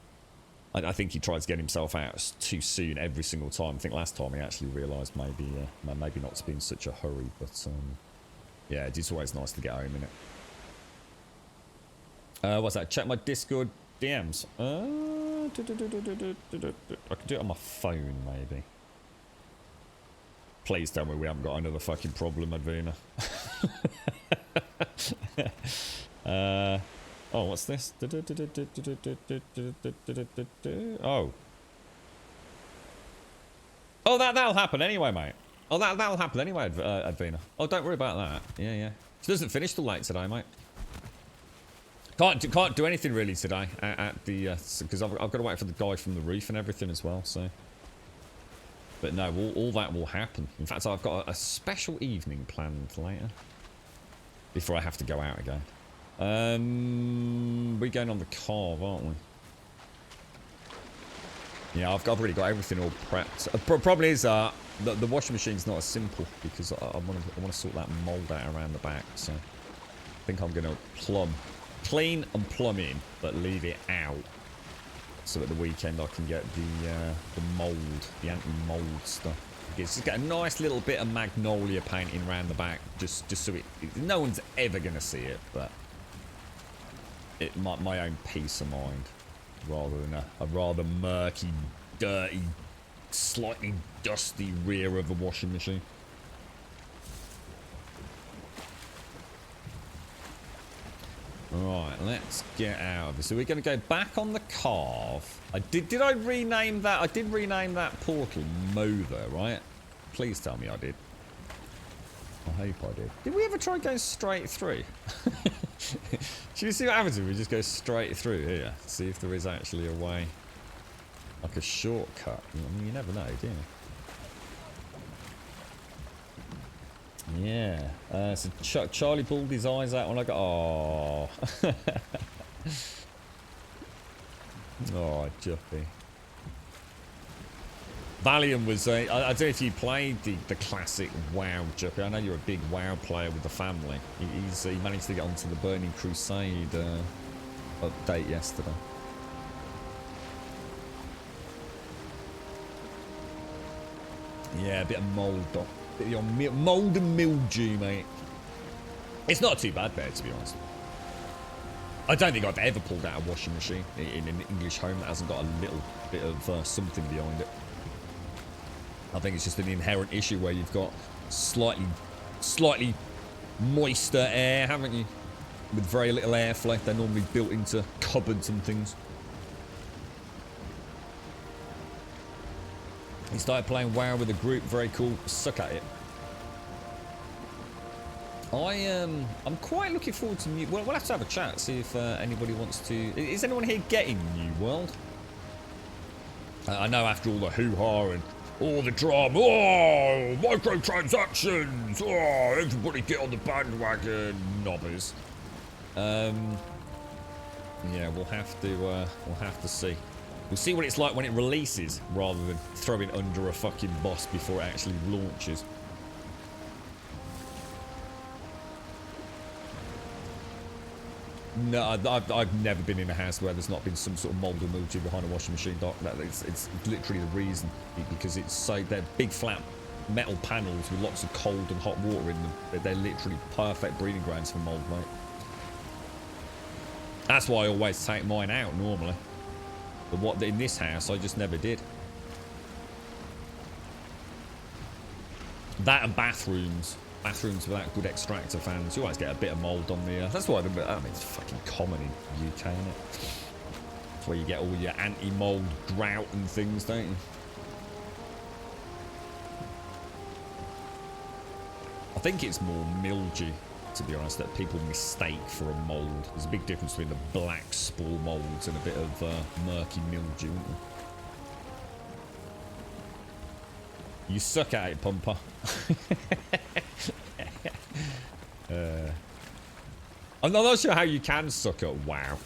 I think he tried to get himself out too soon every single time. I think last time he actually realised maybe not to be in such a hurry, but yeah, it's always nice to get home, innit? What's that? Check my Discord DMs. I can do it on my phone, maybe. Please tell me we haven't got another fucking problem, Advina. Oh, what's this? Oh, that'll happen anyway, mate. Oh, that'll happen anyway, Advina. Oh, don't worry about that. Yeah. It doesn't finish till late today, mate. Can't do anything really today at the because I've got to wait for the guy from the roof and everything as well. So, but no, all that will happen. In fact, I've got a special evening planned later before I have to go out again. We're going on the carve, aren't we? Yeah, I've already got everything all prepped. Problem is, the washing machine's not as simple because I want to sort that mold out around the back. So, I think I'm going to clean and plumb in, but leave it out. So at the weekend I can get the mold, the anti-mold stuff. Just get a nice little bit of magnolia painting around the back, just so no one's ever gonna see it, but my own peace of mind, rather than a rather murky, dirty, slightly dusty rear of a washing machine. Right, let's get out of this. So we're going to go back on the carve. Did I rename that? I did rename that portal Mother, right? Please tell me I did. I hope I did. Did we ever try going straight through? Should we see what happens if we just go straight through here? See if there is actually a way, like a shortcut. I mean, you never know, do you? Yeah. So Charlie pulled his eyes out when I got. Oh. Oh, Juppy. Valheim was. I don't know if you played the classic WoW, Juppy. I know you're a big WoW player with the family. He managed to get onto the Burning Crusade update yesterday. Yeah, a bit of mold, Doc. Mold and mildew, mate. It's not too bad there, to be honest. I don't think I've ever pulled out a washing machine in an English home that hasn't got a little bit of something behind it. I think it's just an inherent issue where you've got slightly moister air, haven't you? With very little airflow. They're normally built into cupboards and things. He started playing WoW with a group. Very cool. Suck at it. I'm quite looking forward to New. Well, we'll have to have a chat. See if anybody wants to. Is anyone here getting New World? I know after all the hoo-ha and all the drama. Oh, microtransactions. Oh, everybody get on the bandwagon, knobbers. Yeah, we'll have to see. We'll see what it's like when it releases, rather than throw it under a fucking boss before it actually launches. No, I've never been in a house where there's not been some sort of mold or mildew behind a washing machine, Doc. It's literally the reason, because it's so they're big flat metal panels with lots of cold and hot water in them. They're literally perfect breeding grounds for mold, mate. That's why I always take mine out normally. But what in this house, I just never did. That and bathrooms. Bathrooms without good extractor fans. You always get a bit of mold on the... that's why I mean, it's fucking common in UK, isn't it? That's where you get all your anti-mold grout and things, don't you? I think it's more mildew, to be honest, that people mistake for a mold. There's a big difference between the black spore molds and a bit of murky mildew, isn't there? You suck at it, Pumper. I'm not sure how you can suck at WoW.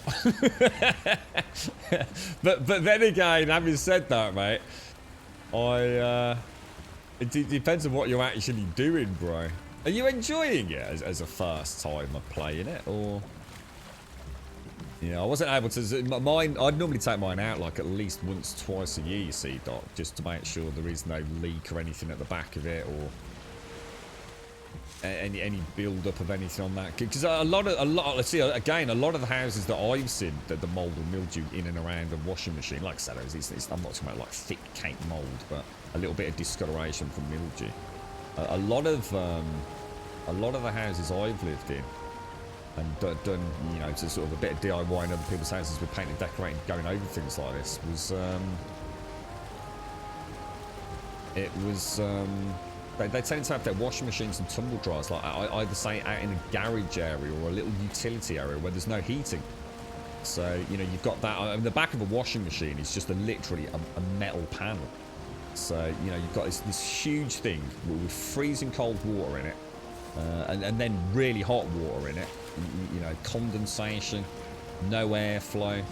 but then again, having said that, mate, it depends on what you're actually doing, bro. Are you enjoying it as a first time of playing it, or? Yeah, I wasn't able to. Mine, I'd normally take mine out like at least once, twice a year. You see, Doc, just to make sure there is no leak or anything at the back of it, or any build up of anything on that. Because a lot. Let's see again. A lot of the houses that I've seen, that the mold and mildew in and around a washing machine, like I said, I'm not talking about like thick cake mold, but a little bit of discoloration from mildew. A lot of the houses I've lived in and done, you know, to sort of a bit of DIY in other people's houses with painting, decorating, going over things like this was, they tend to have their washing machines and tumble dryers, like I either say out in a garage area or a little utility area where there's no heating. So, you know, you've got that. I mean, the back of a washing machine is just literally a metal panel. So, you know, you've got this huge thing with freezing cold water in it, and then really hot water in it. You know, condensation, no airflow.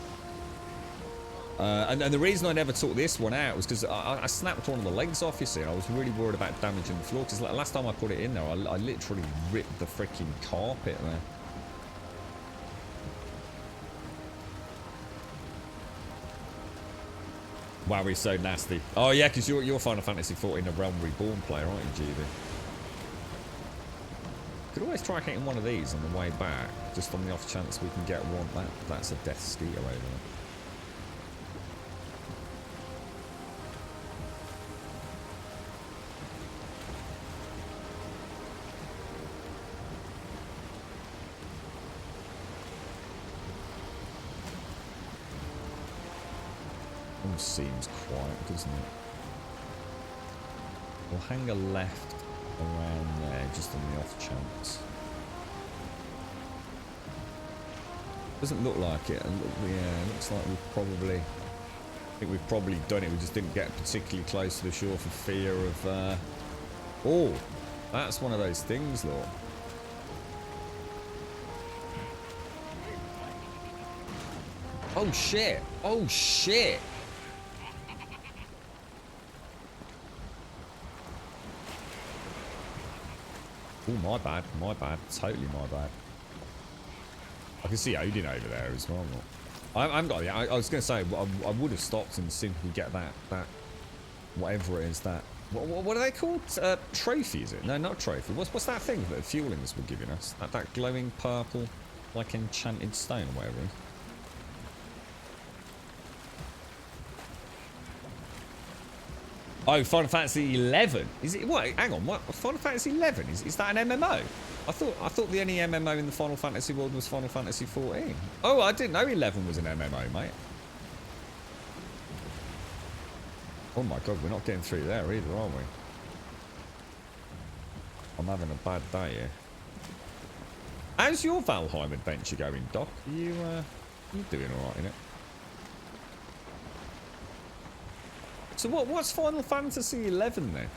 And the reason I never took this one out was because I snapped one of the legs off, you see, and I was really worried about damaging the floor. Because last time I put it in there, I literally ripped the freaking carpet there. Wow, he's so nasty. Oh yeah, because you're Final Fantasy 14 a Realm Reborn player, aren't you, GB? Could always try hitting one of these on the way back, just on the off chance we can get one. That's a death skeeter over there. All seems quiet, doesn't it? We'll hang a left around there, just on the off chance. Doesn't look like it. Yeah, it looks like I think we've probably done it. We just didn't get particularly close to the shore for fear of. Oh, that's one of those things, look. Oh shit! Oh shit! Oh, my bad, totally my bad. I can see Odin over there as well. I'm got. Yeah, I was going to say I would have stopped and seen if we get that whatever it is that. What are they called? Trophy, is it? No, not trophy. What's that thing that fuelings were giving us? That glowing purple, like enchanted stone or whatever. Oh, Final Fantasy 11. Is it what? Hang on, what? Final Fantasy 11? Is that an MMO? I thought the only MMO in the Final Fantasy world was Final Fantasy 14. Oh, I didn't know 11 was an MMO, mate. Oh my god, we're not getting through there either, are we? I'm having a bad day here. How's your Valheim adventure going, Doc? You doing alright in it? So what's Final Fantasy 11 then?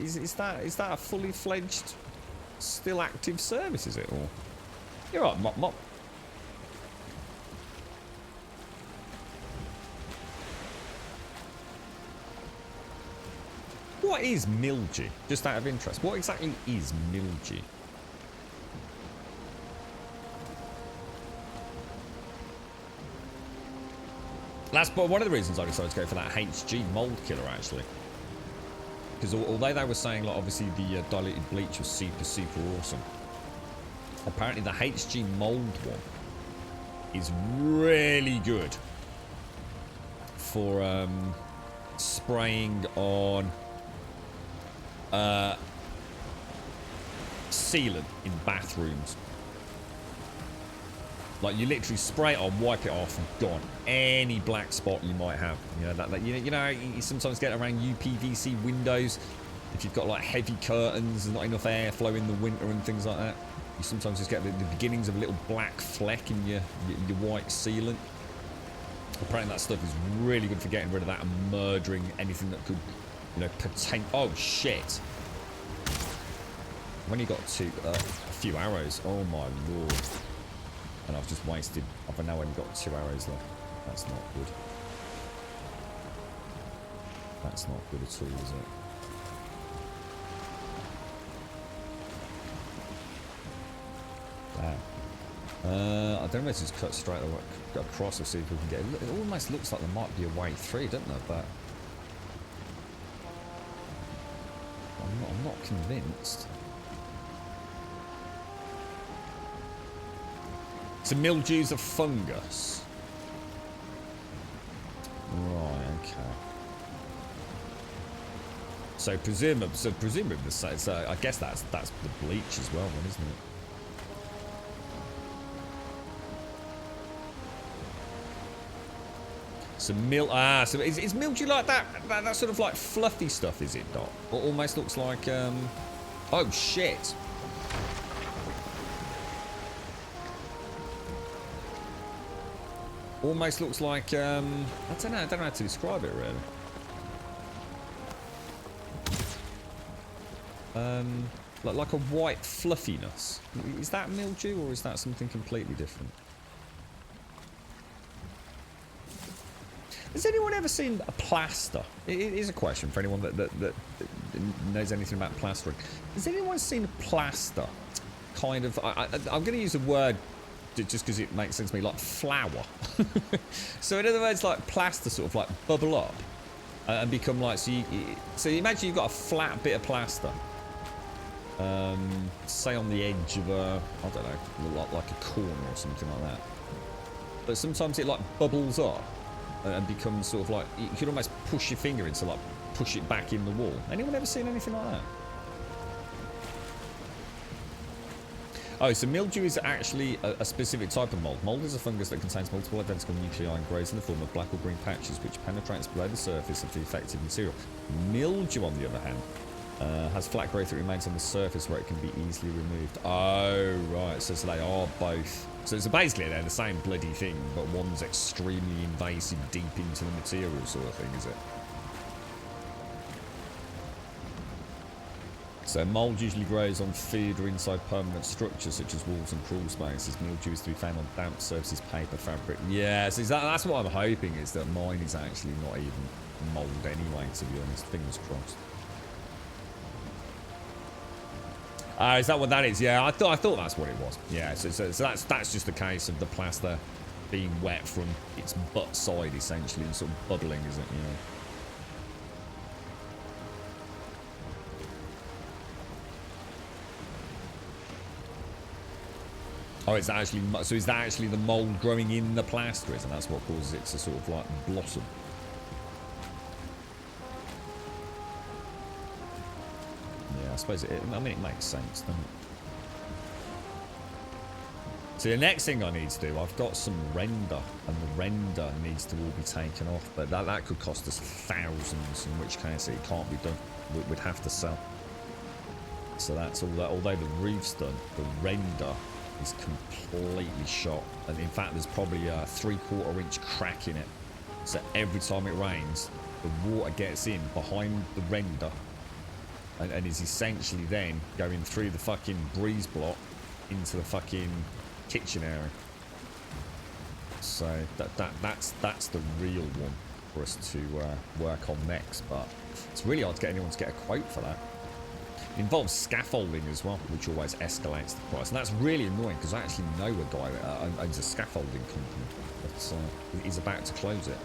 Is that a fully fledged, still active service? Is it, or you're right, Mop? What is mildew? Just out of interest, what exactly is mildew? That's one of the reasons I decided to go for that HG mold killer, actually. Because although they were saying, like, obviously the diluted bleach was super, super awesome, apparently the HG mold one is really good for spraying on sealant in bathrooms. Like, you literally spray it on, wipe it off, and gone. Any black spot you might have. You know, you sometimes get around UPVC windows. If you've got, like, heavy curtains and not enough airflow in the winter and things like that, you sometimes just get the beginnings of a little black fleck in your white sealant. Apparently that stuff is really good for getting rid of that and murdering anything that could, you know, oh, shit. I've only got a few arrows. Oh, my lord. And I've just wasted. I've now only got 2 arrows left. That's not good. That's not good at all, is it? Damn. I don't know if it's cut straight across or see if we can get it. It almost looks like there might be a way through, doesn't there? But I'm not convinced. So mildew's a fungus. Right, okay. So presumably, so I guess that's the bleach as well, then, isn't it? So so is mildew like that sort of like fluffy stuff, is it, Doc? Or almost looks like oh shit. Almost looks like I don't know how to describe it really. Like a white fluffiness. Is that mildew or is that something completely different? Has anyone ever seen a plaster? It is a question for anyone that knows anything about plastering. Has anyone seen a plaster? Kind of. I'm going to use a word just because it makes sense to me, like flour. So in other words, like plaster sort of like bubble up and become like, so you imagine you've got a flat bit of plaster, say on the edge of a, I don't know, like a corner or something like that. But sometimes it like bubbles up and becomes sort of like, you could almost push your finger into like, push it back in the wall. Anyone ever seen anything like that? Oh, so mildew is actually a specific type of mold. Mold is a fungus that contains multiple identical nuclei and grows in the form of black or green patches which penetrates below the surface of the affected material. Mildew, on the other hand, has flat growth that remains on the surface where it can be easily removed. Oh, right. So they are both. So basically they're the same bloody thing, but one's extremely invasive deep into the material sort of thing, is it? So mold usually grows on food or inside permanent structures such as walls and crawl spaces. Mildew is to be found on damp surfaces, paper, fabric. Yeah, so that's what I'm hoping, is that mine is actually not even mold anyway, to be honest. Fingers crossed. Is that what that is? Yeah, I thought that's what it was. Yeah, so that's just a case of the plaster being wet from its butt side essentially and sort of bubbling, is it? You know. Oh, is that actually the mold growing in the plaster, and that's what causes it to sort of like blossom? Yeah, I suppose it makes sense, doesn't it? So the next thing I need to do, I've got some render, and the render needs to all be taken off, but that could cost us thousands, in which case it can't be done. We'd have to sell. So that's all that. Although the roof's done, the render is completely shot, and in fact there's probably a 3/4 inch crack in it, so every time it rains the water gets in behind the render and is essentially then going through the fucking breeze block into the fucking kitchen area. So that's the real one for us to work on next, but it's really hard to get anyone to get a quote for that. It involves scaffolding as well, which always escalates the price. And that's really annoying because I actually know a guy that owns a scaffolding company, but he's about to close it.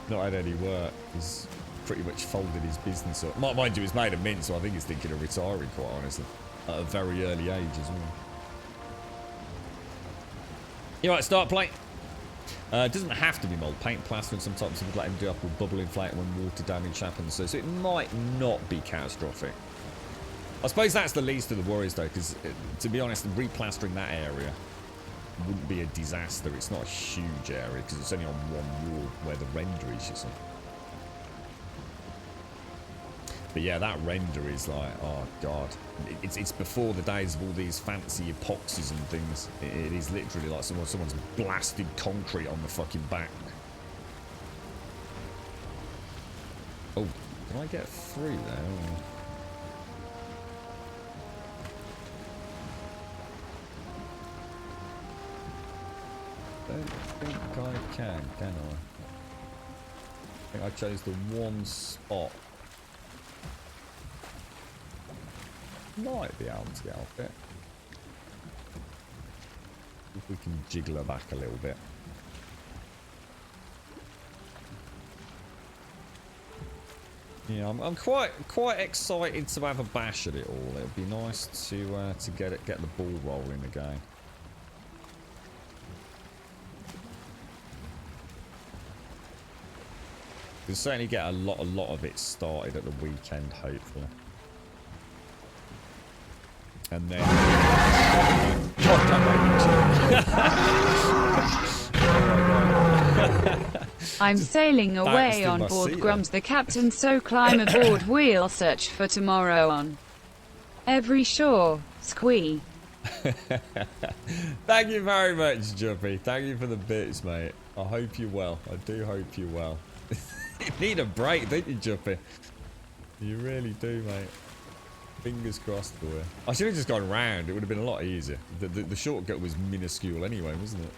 not had any work. He's pretty much folded his business up. Mind you, he's made a mint, so I think he's thinking of retiring, quite honestly, at a very early age as well. You right, start plate. It doesn't have to be mold. Paint, plaster, and sometimes would let him do up with bubble inflate when water damage happens. So it might not be catastrophic. I suppose that's the least of the worries, though, because to be honest, replastering that area wouldn't be a disaster. It's not a huge area because it's only on one wall where the render is, you see. But yeah, that render is like, oh god, it's before the days of all these fancy epoxies and things. It is literally like someone's blasted concrete on the fucking back. Oh, can I get through there? Don't think I can I? I think I chose the one spot. Might be able to get off it. If we can jiggle her back a little bit. Yeah, I'm quite excited to have a bash at it all. It'd be nice to get the ball rolling again. We'll certainly get a lot of it started at the weekend, hopefully. And then I'm sailing away on board Grum's the captain, so climb aboard. We'll search for tomorrow on every shore. Squee. Thank you very much, Juppy. Thank you for the bits, mate. I hope you're well. I do hope you're well. You need a break, don't you, Juppy? You really do, mate. Fingers crossed for you. I should have just gone round. It would have been a lot easier. The shortcut was minuscule anyway, wasn't it?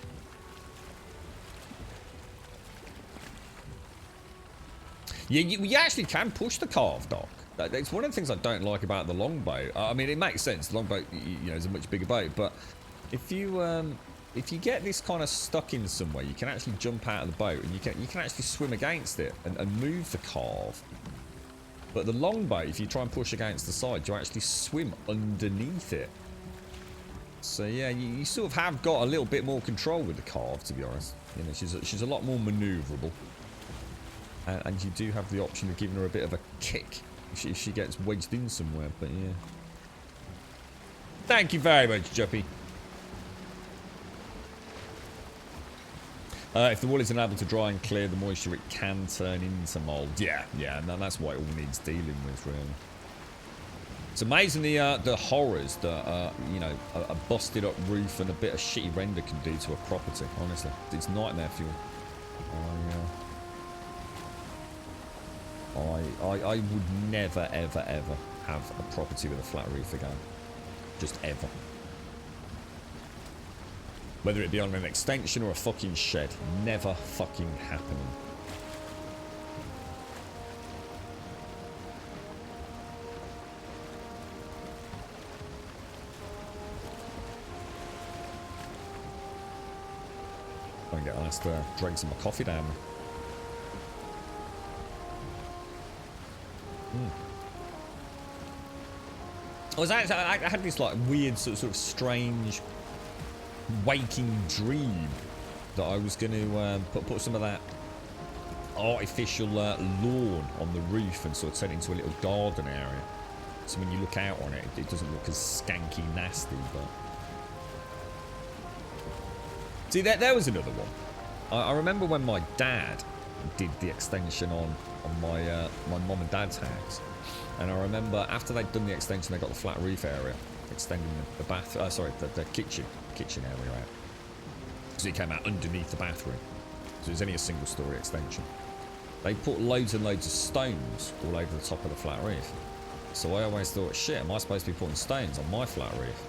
Yeah, you actually can push the carve dock. It's one of the things I don't like about the longboat. I mean, it makes sense. The longboat, you know, is a much bigger boat, but if you get this kind of stuck in somewhere, you can actually jump out of the boat and you can actually swim against it and move the carve. But the longboat, if you try and push against the side, you actually swim underneath it. So yeah, you sort of have got a little bit more control with the carve, to be honest. You know, she's a lot more manoeuvrable, and you do have the option of giving her a bit of a kick if she gets wedged in somewhere. But yeah, thank you very much, Juppy. If the wool is unable to dry and clear the moisture, it can turn into mould. Yeah, and that's why it all needs dealing with, really. It's amazing the horrors that you know, a busted up roof and a bit of shitty render can do to a property. Honestly, it's nightmare fuel. I would never ever have a property with a flat roof again. Just ever. Whether it be on an extension or a fucking shed. Never fucking happening. I can get a nice drink some coffee down there. I had this like weird sort of strange waking dream that I was going to put some of that artificial lawn on the roof and sort of turn it into a little garden area. So when you look out on it, it doesn't look as skanky nasty. But see, there was another one. I remember when my dad did the extension on my my mum and dad's house, and I remember after they'd done the extension, they got the flat roof area, extending the bath. Sorry, the kitchen area out. So it came out underneath the bathroom. So it was only a single story extension. They put loads and loads of stones all over the top of the flat roof. So I always thought, shit, am I supposed to be putting stones on my flat roof?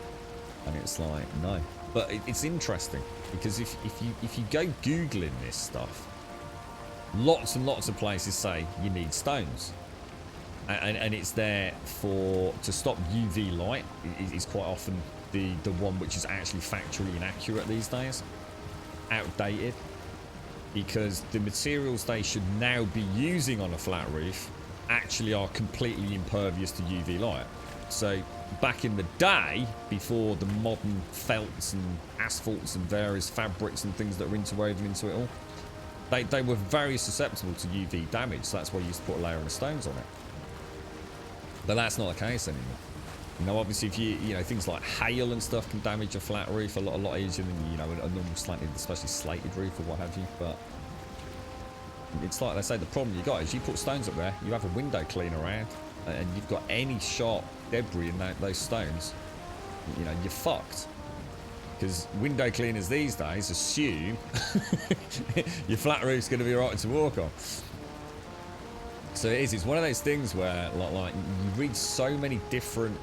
And it's like, no. But it's interesting because if you go Googling this stuff, lots and lots of places say you need stones. And it's there to stop UV light. It's quite often the one which is actually factually inaccurate these days, outdated. because the materials they should now be using on a flat roof actually are completely impervious to UV light. So back in the day, before the modern felts and asphalts and various fabrics and things that are interwoven into it all, they were very susceptible to UV damage. So that's why you used to put a layer of stones on it. But that's not the case anymore. You know, obviously, if you know, things like hail and stuff can damage a flat roof a lot easier than, you know, a normal slanted, especially slated roof or what have you. But it's like they say, the problem you got is you put stones up there, you have a window cleaner around, and you've got any sharp debris in those stones, you know, you're fucked. Because window cleaners these days assume your flat roof's going to be right to walk on. So it's one of those things where like you read so many different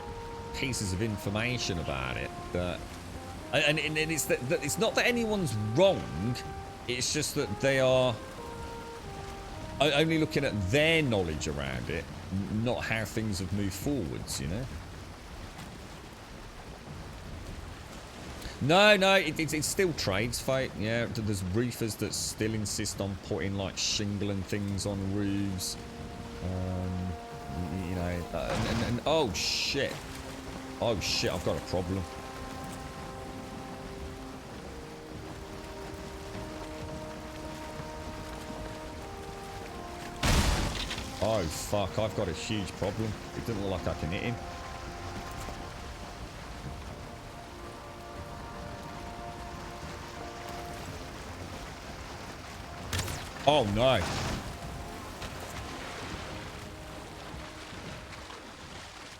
pieces of information about it that, and it's that it's not that anyone's wrong, it's just that they are only looking at their knowledge around it, not how things have moved forwards, you know. No, it's still trades, fate. Yeah, there's roofers that still insist on putting like shingle and things on roofs. You know, and oh shit, I've got a problem. Oh fuck, I've got a huge problem. It doesn't look like I can hit him. Oh no.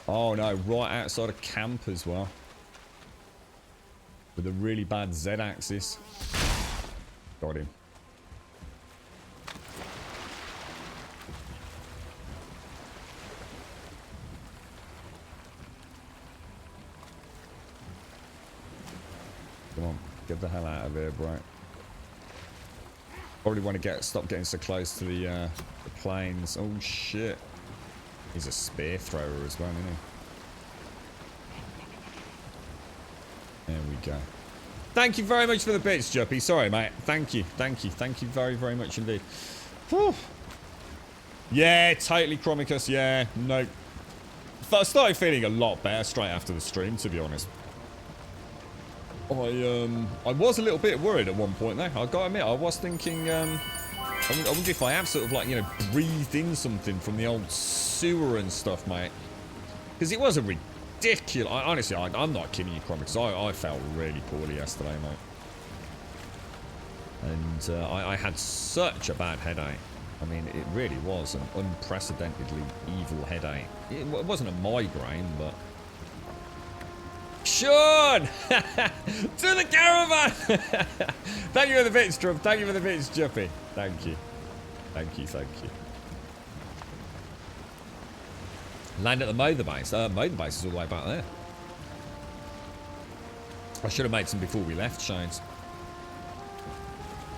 Oh no, right outside of camp as well. With a really bad Z-axis. Got him. Come on, get the hell out of here, bro. Probably want to stop getting so close to the planes. Oh shit. He's a spear thrower as well, isn't he? There we go. Thank you very much for the bits, Juppy. Sorry, mate. Thank you very, very much indeed. Whew. Yeah, totally, Chromicus. Yeah, no. I started feeling a lot better straight after the stream, to be honest. I was a little bit worried at one point, though. I gotta admit, I was thinking, I wonder if I have sort of like, you know, breathed in something from the old sewer and stuff, mate. Because it was a ridiculous... honestly, I'm not kidding you, Chromicus. I felt really poorly yesterday, mate. And I had such a bad headache. I mean, it really was an unprecedentedly evil headache. It wasn't a migraine, but... Sean! To the caravan! Thank you for the bits, Drum. Thank you for the bits, Juppy. Thank you. Thank you. Land at the Mother Base. Mother Base is all the way back there. I should have made some before we left, Shines.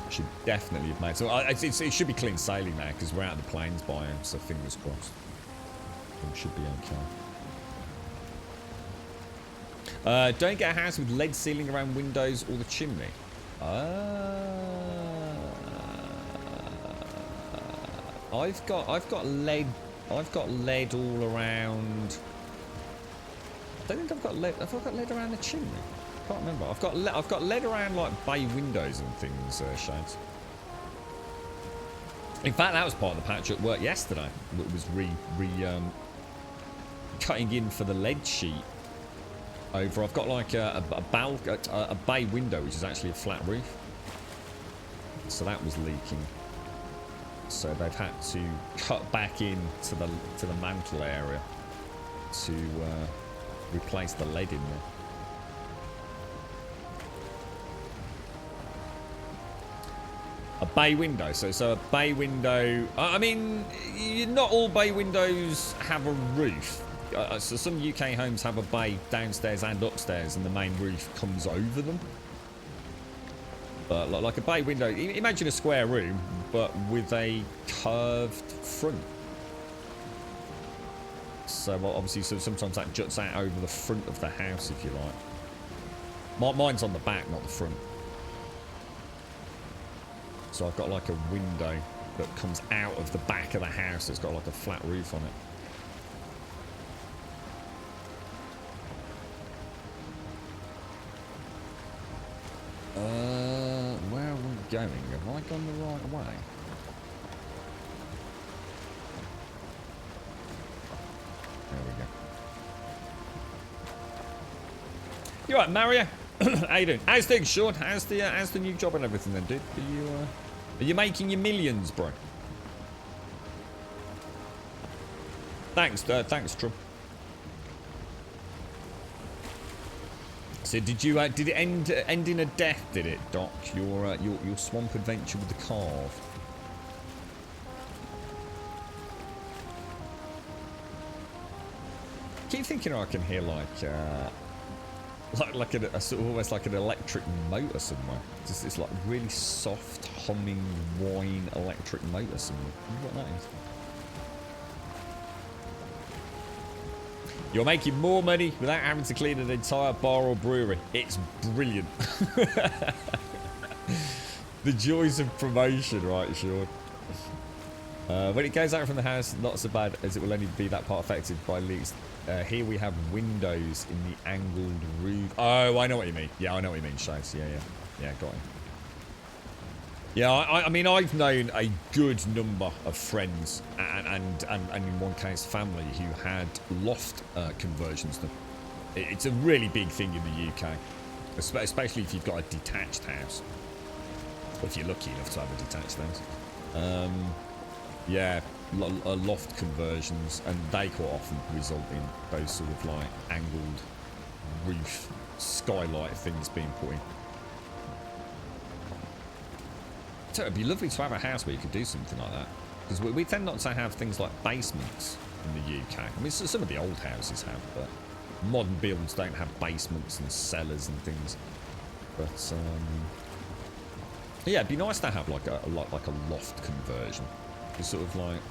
I should definitely have made some. It should be clean sailing now because we're out of the plains biome, so fingers crossed. It should be okay. Don't get a house with lead ceiling around windows or the chimney. I've got lead all around. I don't think I've got lead. Have I got lead around the chimney? I can't remember. I've got lead around like bay windows and things, Shades. In fact, that was part of the patch at work yesterday. It was cutting in for the lead sheet. Over, I've got like a bay window, which is actually a flat roof. So that was leaking. So they've had to cut back in to the mantle area to replace the lead in there. A bay window. So a bay window. I mean, not all bay windows have a roof. So some UK homes have a bay downstairs and upstairs, and the main roof comes over them. But like a bay window, imagine a square room, but with a curved front. So obviously, sometimes that juts out over the front of the house, if you like. Mine's on the back, not the front. So I've got like a window that comes out of the back of the house. It's got like a flat roof on it. Where are we going? Have I gone the right way? There we go. You alright, Mario? How you doing? How's things, Sean? How's the new job and everything then, dude? Are you making your millions, bro? Thanks, Trump. So did it end in a death? Did it, Doc? Your swamp adventure with the carve. Keep thinking I can hear like a sort of almost like an electric motor somewhere. Just this like really soft humming whine electric motor somewhere. I wonder what that is. You're making more money without having to clean an entire bar or brewery. It's brilliant. The joys of promotion, right, Sean? When it goes out from the house, not so bad, as it will only be that part affected by leaks. Here we have windows in the angled roof. Oh, I know what you mean. Yeah, I know what you mean, Shaz. Yeah, got it. Yeah, I mean, I've known a good number of friends and in one case family who had loft conversions. It's a really big thing in the UK, especially if you've got a detached house. Or if you're lucky enough to have a detached house. Yeah, loft conversions, and they quite often result in those sort of like angled roof skylight things being put in. So it'd be lovely to have a house where you could do something like that, because we tend not to have things like basements in the UK. I mean, some of the old houses have, but modern builds don't have basements and cellars and things. But yeah, it'd be nice to have like a loft conversion, it's sort of like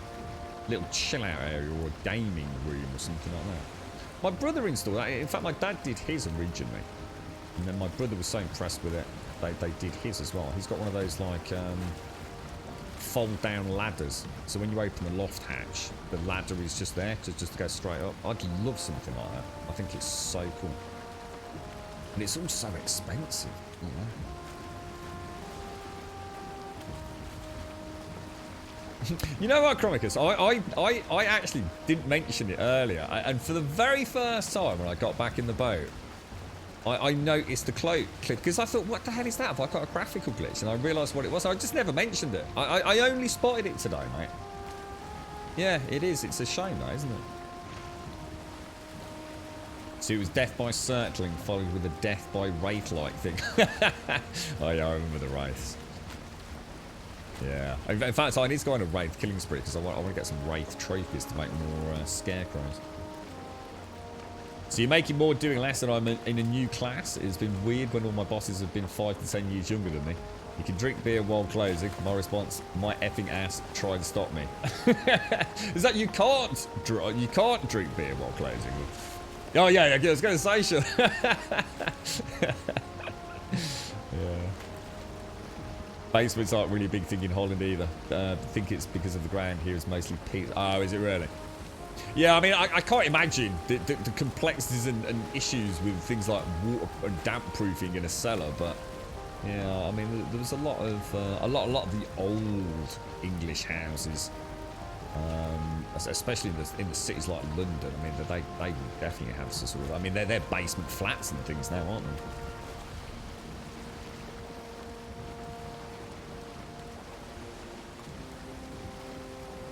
a little chill out area or a gaming room or something like that. My brother installed that. In fact, my dad did his originally, and then my brother was so impressed with it. They did his as well. He's got one of those like fold down ladders, so when you open the loft hatch, the ladder is just there just to go straight up. I'd love something like that. I think it's so cool, and it's all so expensive, you know. You know what, Chromicus? I actually didn't mention it earlier, and for the very first time when I got back in the boat, I noticed the cloak clip, because I thought, what the hell is that? Have I got a graphical glitch? And I realised what it was. I just never mentioned it. I only spotted it today, mate. Yeah, it is. It's a shame, though, isn't it? So it was death by circling, followed with a death by wraith-like thing. Oh, yeah, I remember the wraiths. Yeah. In fact, I need to go on a wraith killing spree, because I want to get some wraith trophies to make more scarecrows. So you're making more doing less, and I'm in a new class. It's been weird when all my bosses have been 5 to 10 years younger than me. You can drink beer while closing. My response, my effing ass tried to stop me. Is that you can't drink beer while closing? Oh yeah, I was going to say sure. Yeah. Basements aren't really a big thing in Holland either. I think it's because of the ground here is mostly peat. Oh, is it really? Yeah, I mean, I can't imagine the complexities and issues with things like water and damp proofing in a cellar, but yeah, I mean, there was a lot of the old English houses, especially in the cities like London. I mean, they definitely have some sort of. I mean, they're basement flats and things now, aren't they?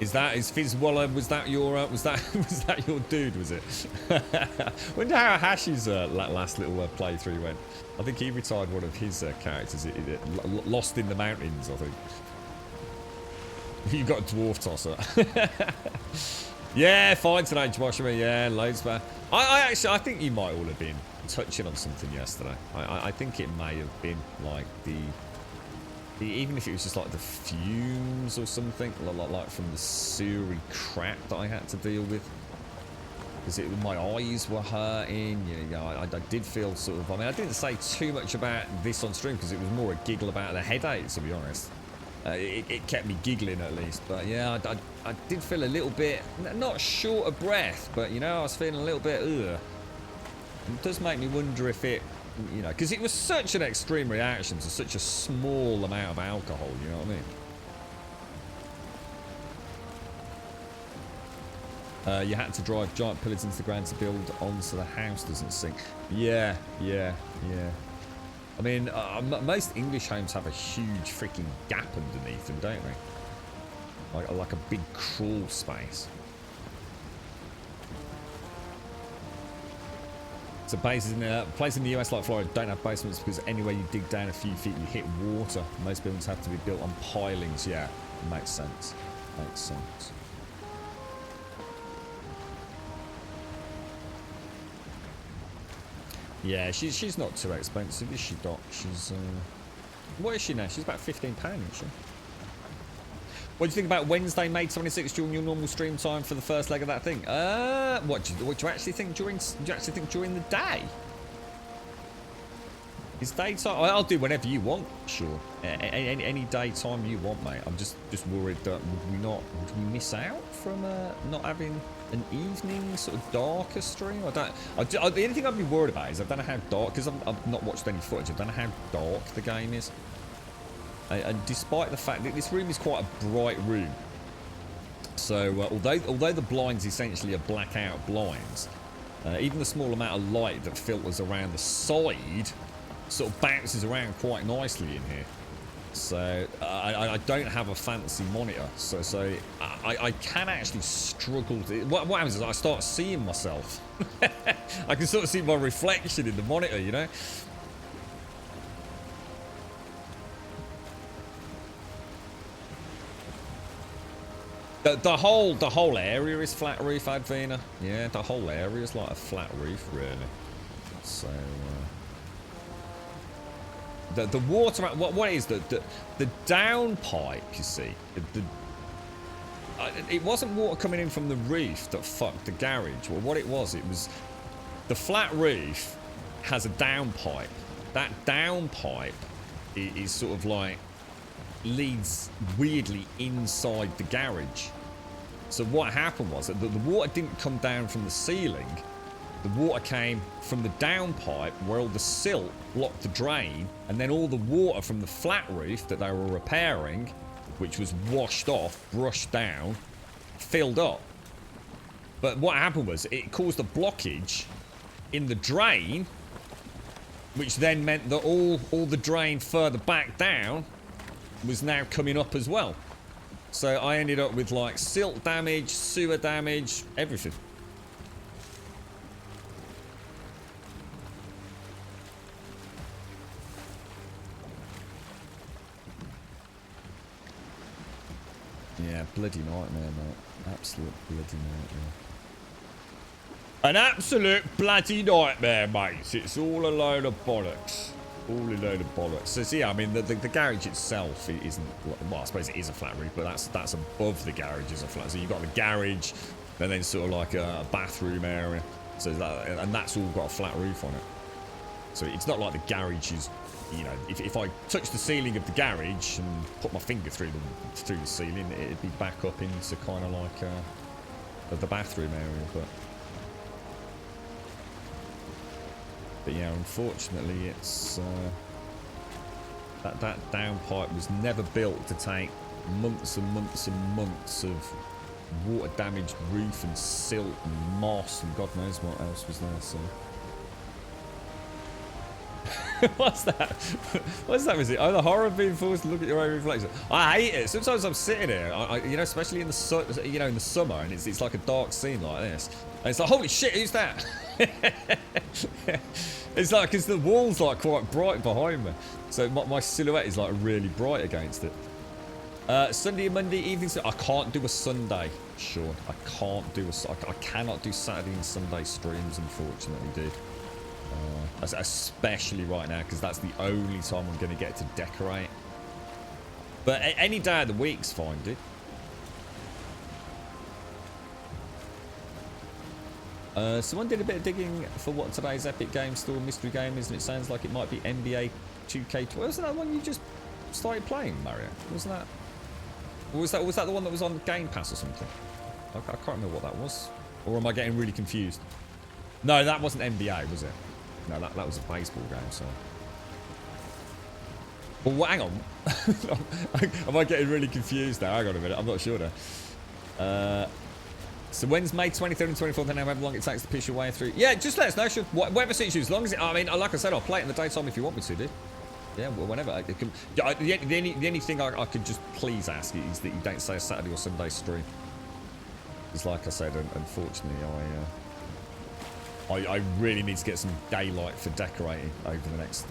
Is Fizz Waller? Was that your dude? Was it? Wonder how Hash's last little playthrough went. I think he retired one of his characters. Lost in the Mountains, I think. You got a dwarf tosser. Yeah, fine today, Joshua. Yeah, loads, man. I think you might all have been touching on something yesterday. I think it may have been like even if it was just like the fumes or something, like from the sewery crap that I had to deal with, because my eyes were hurting. You know, I did feel sort of. I mean, I didn't say too much about this on stream because it was more a giggle about the headache, to be honest. It kept me giggling at least. But yeah, I did feel a little bit, not short of breath, but you know, I was feeling a little bit, ugh. It does make me wonder if it, you know, because it was such an extreme reaction to such a small amount of alcohol, you know what I mean? You had to drive giant pillars into the ground to build on so the house doesn't sink. Yeah. I mean, most English homes have a huge freaking gap underneath them, don't they? Like a big crawl space. So places in the US like Florida don't have basements because anywhere you dig down a few feet, you hit water. Most buildings have to be built on pilings. Yeah, makes sense. Makes sense. Yeah, she's not too expensive, is she, Doc? She's what is she now? She's about £15, isn't she? What do you think about Wednesday, May 26th, during your normal stream time for the first leg of that thing? What do you actually think during? Do you actually think during the day? Is daytime? I'll do whenever you want. Sure, any daytime you want, mate. I'm just worried that would we miss out from not having an evening sort of darker stream? The only thing I'd be worried about is I don't know how dark, because I've not watched any footage. I don't know how dark the game is. And despite the fact that this room is quite a bright room, so although the blinds essentially are blackout blinds, even the small amount of light that filters around the side sort of bounces around quite nicely in here. So I don't have a fancy monitor, so I can actually struggle to. What happens is I start seeing myself. I can sort of see my reflection in the monitor, you know. The whole area is flat roof, Advina. Yeah, the whole area is like a flat roof, really. So the water, what is the downpipe? You see, it wasn't water coming in from the roof that fucked the garage. Well, what it was the flat roof has a downpipe. That downpipe is sort of like leads weirdly inside the garage. So what happened was that the water didn't come down from the ceiling. The water came from the downpipe where all the silt blocked the drain, and then all the water from the flat roof that they were repairing, which was washed off, brushed down, filled up. But what happened was it caused a blockage in the drain, which then meant that all the drain further back down was now coming up as well. So I ended up with like silt damage, sewer damage, everything. Yeah, bloody nightmare, mate. Absolute bloody nightmare. An absolute bloody nightmare, mate. It's all a load of bollocks. All a load of bollocks. So yeah, I mean, the garage itself isn't, well, I suppose it is a flat roof, but that's above the garage is a flat. So you've got the garage, and then sort of like a bathroom area. So and that's all got a flat roof on it. So it's not like the garage is, you know, if I touch the ceiling of the garage and put my finger through the ceiling, it'd be back up into kind of like the bathroom area, But yeah, unfortunately, it's that downpipe was never built to take months and months and months of water-damaged roof and silt and moss and God knows what else was there. So, what's that? What's that? Is it? Oh, the horror of being forced to look at your own reflection. I hate it. Sometimes I'm sitting here, you know, especially in the in the summer, and it's like a dark scene like this, and it's like, holy shit, who's that? It's like, because the wall's like quite bright behind me, so my silhouette is like really bright against it. Sunday and Monday evenings, I can't do a Sunday, Sean. I cannot do Saturday and Sunday streams, unfortunately, dude. Especially right now, because that's the only time I'm going to get to decorate. But any day of the week's fine, dude. Someone did a bit of digging for what today's Epic Game Store mystery game is, and it sounds like it might be NBA 2K12. Wasn't that one you just started playing Mario? Wasn't that? Or was that the one that was on Game Pass or something? I can't remember what that was. Or am I getting really confused? No, that wasn't NBA, was it? No, that was a baseball game, so. Well, hang on. Am I getting really confused now? Hang on a minute, I'm not sure now. So when's May 23rd and 24th, and however long it takes to push your way through? Yeah, just let us know. Sure. Whatever suits you. As long as it, I mean, like I said, I'll play it in the daytime if you want me to, dude. Yeah, well, whenever. The only thing I could just please ask is that you don't say a Saturday or Sunday stream. Because like I said, unfortunately, I really need to get some daylight for decorating over the next,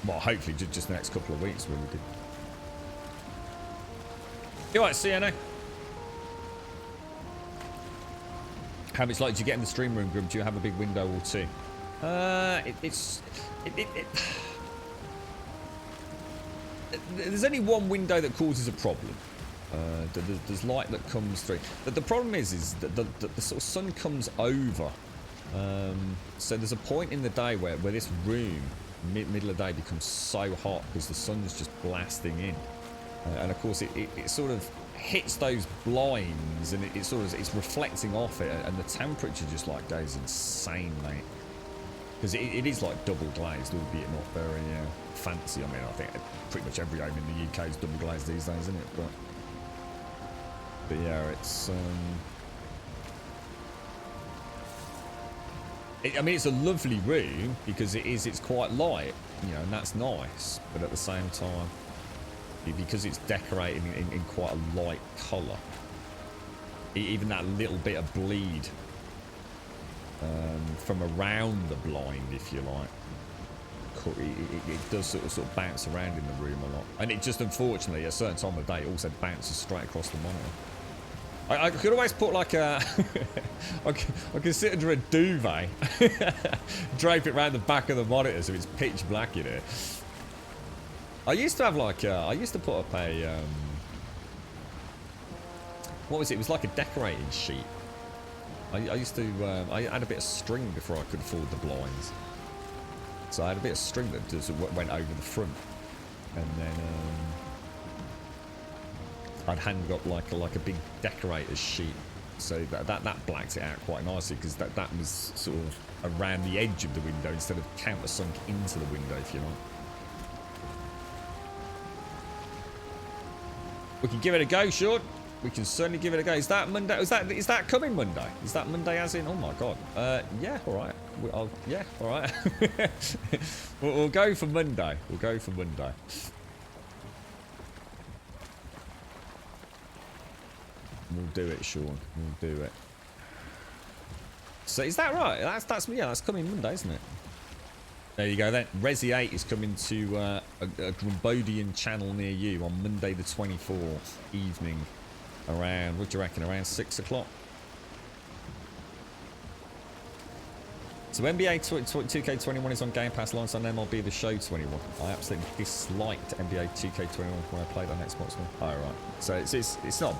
well, hopefully just the next couple of weeks, really. You alright, Sienna? How much light do you get in the stream room, Grim? Do you have a big window or two? There's only one window that causes a problem. There's light that comes through. But the problem is that the sort of sun comes over. So there's a point in the day where this room, middle of the day, becomes so hot because the sun's just blasting in. And of course it sort of hits those blinds and it's reflecting off it, and the temperature just like goes insane, mate. Because it is like double glazed, albeit not very fancy. I mean, I think pretty much every home in the UK is double glazed these days, isn't it? But yeah, it's I mean, it's a lovely room because it's quite light, you know, and that's nice. But at the same time, because it's decorated in quite a light colour, even that little bit of bleed from around the blind, if you like, it does sort of bounce around in the room a lot. And it just, unfortunately, at a certain time of day, it also bounces straight across the monitor. I could always put like a... I can sit under a duvet, drape it around the back of the monitor so it's pitch black in it. I used to have like I used to put up a what was it? It was like a decorating sheet. I used to I had a bit of string before I could afford the blinds, so I had a bit of string that just went over the front, and then I'd hang up like a big decorator's sheet, so that blacked it out quite nicely, because that was sort of around the edge of the window instead of countersunk into the window, if you like. We can give it a go, Sean. We can certainly give it a go. Is that Monday? Is that coming Monday? Is that Monday as in? Oh my god. Yeah, all right. Yeah, all right. we'll go for Monday. We'll go for Monday. We'll do it, Sean. We'll do it. So is that right? That's coming Monday, isn't it? There you go then. Resi 8 is coming to a Grumbodian channel near you on Monday the 24th evening around, what do you reckon, around 6 o'clock? So NBA 2K21 is on Game Pass alongside MLB The Show 21. I absolutely disliked NBA 2K21 when I played on Xbox One. Oh, right. So it's not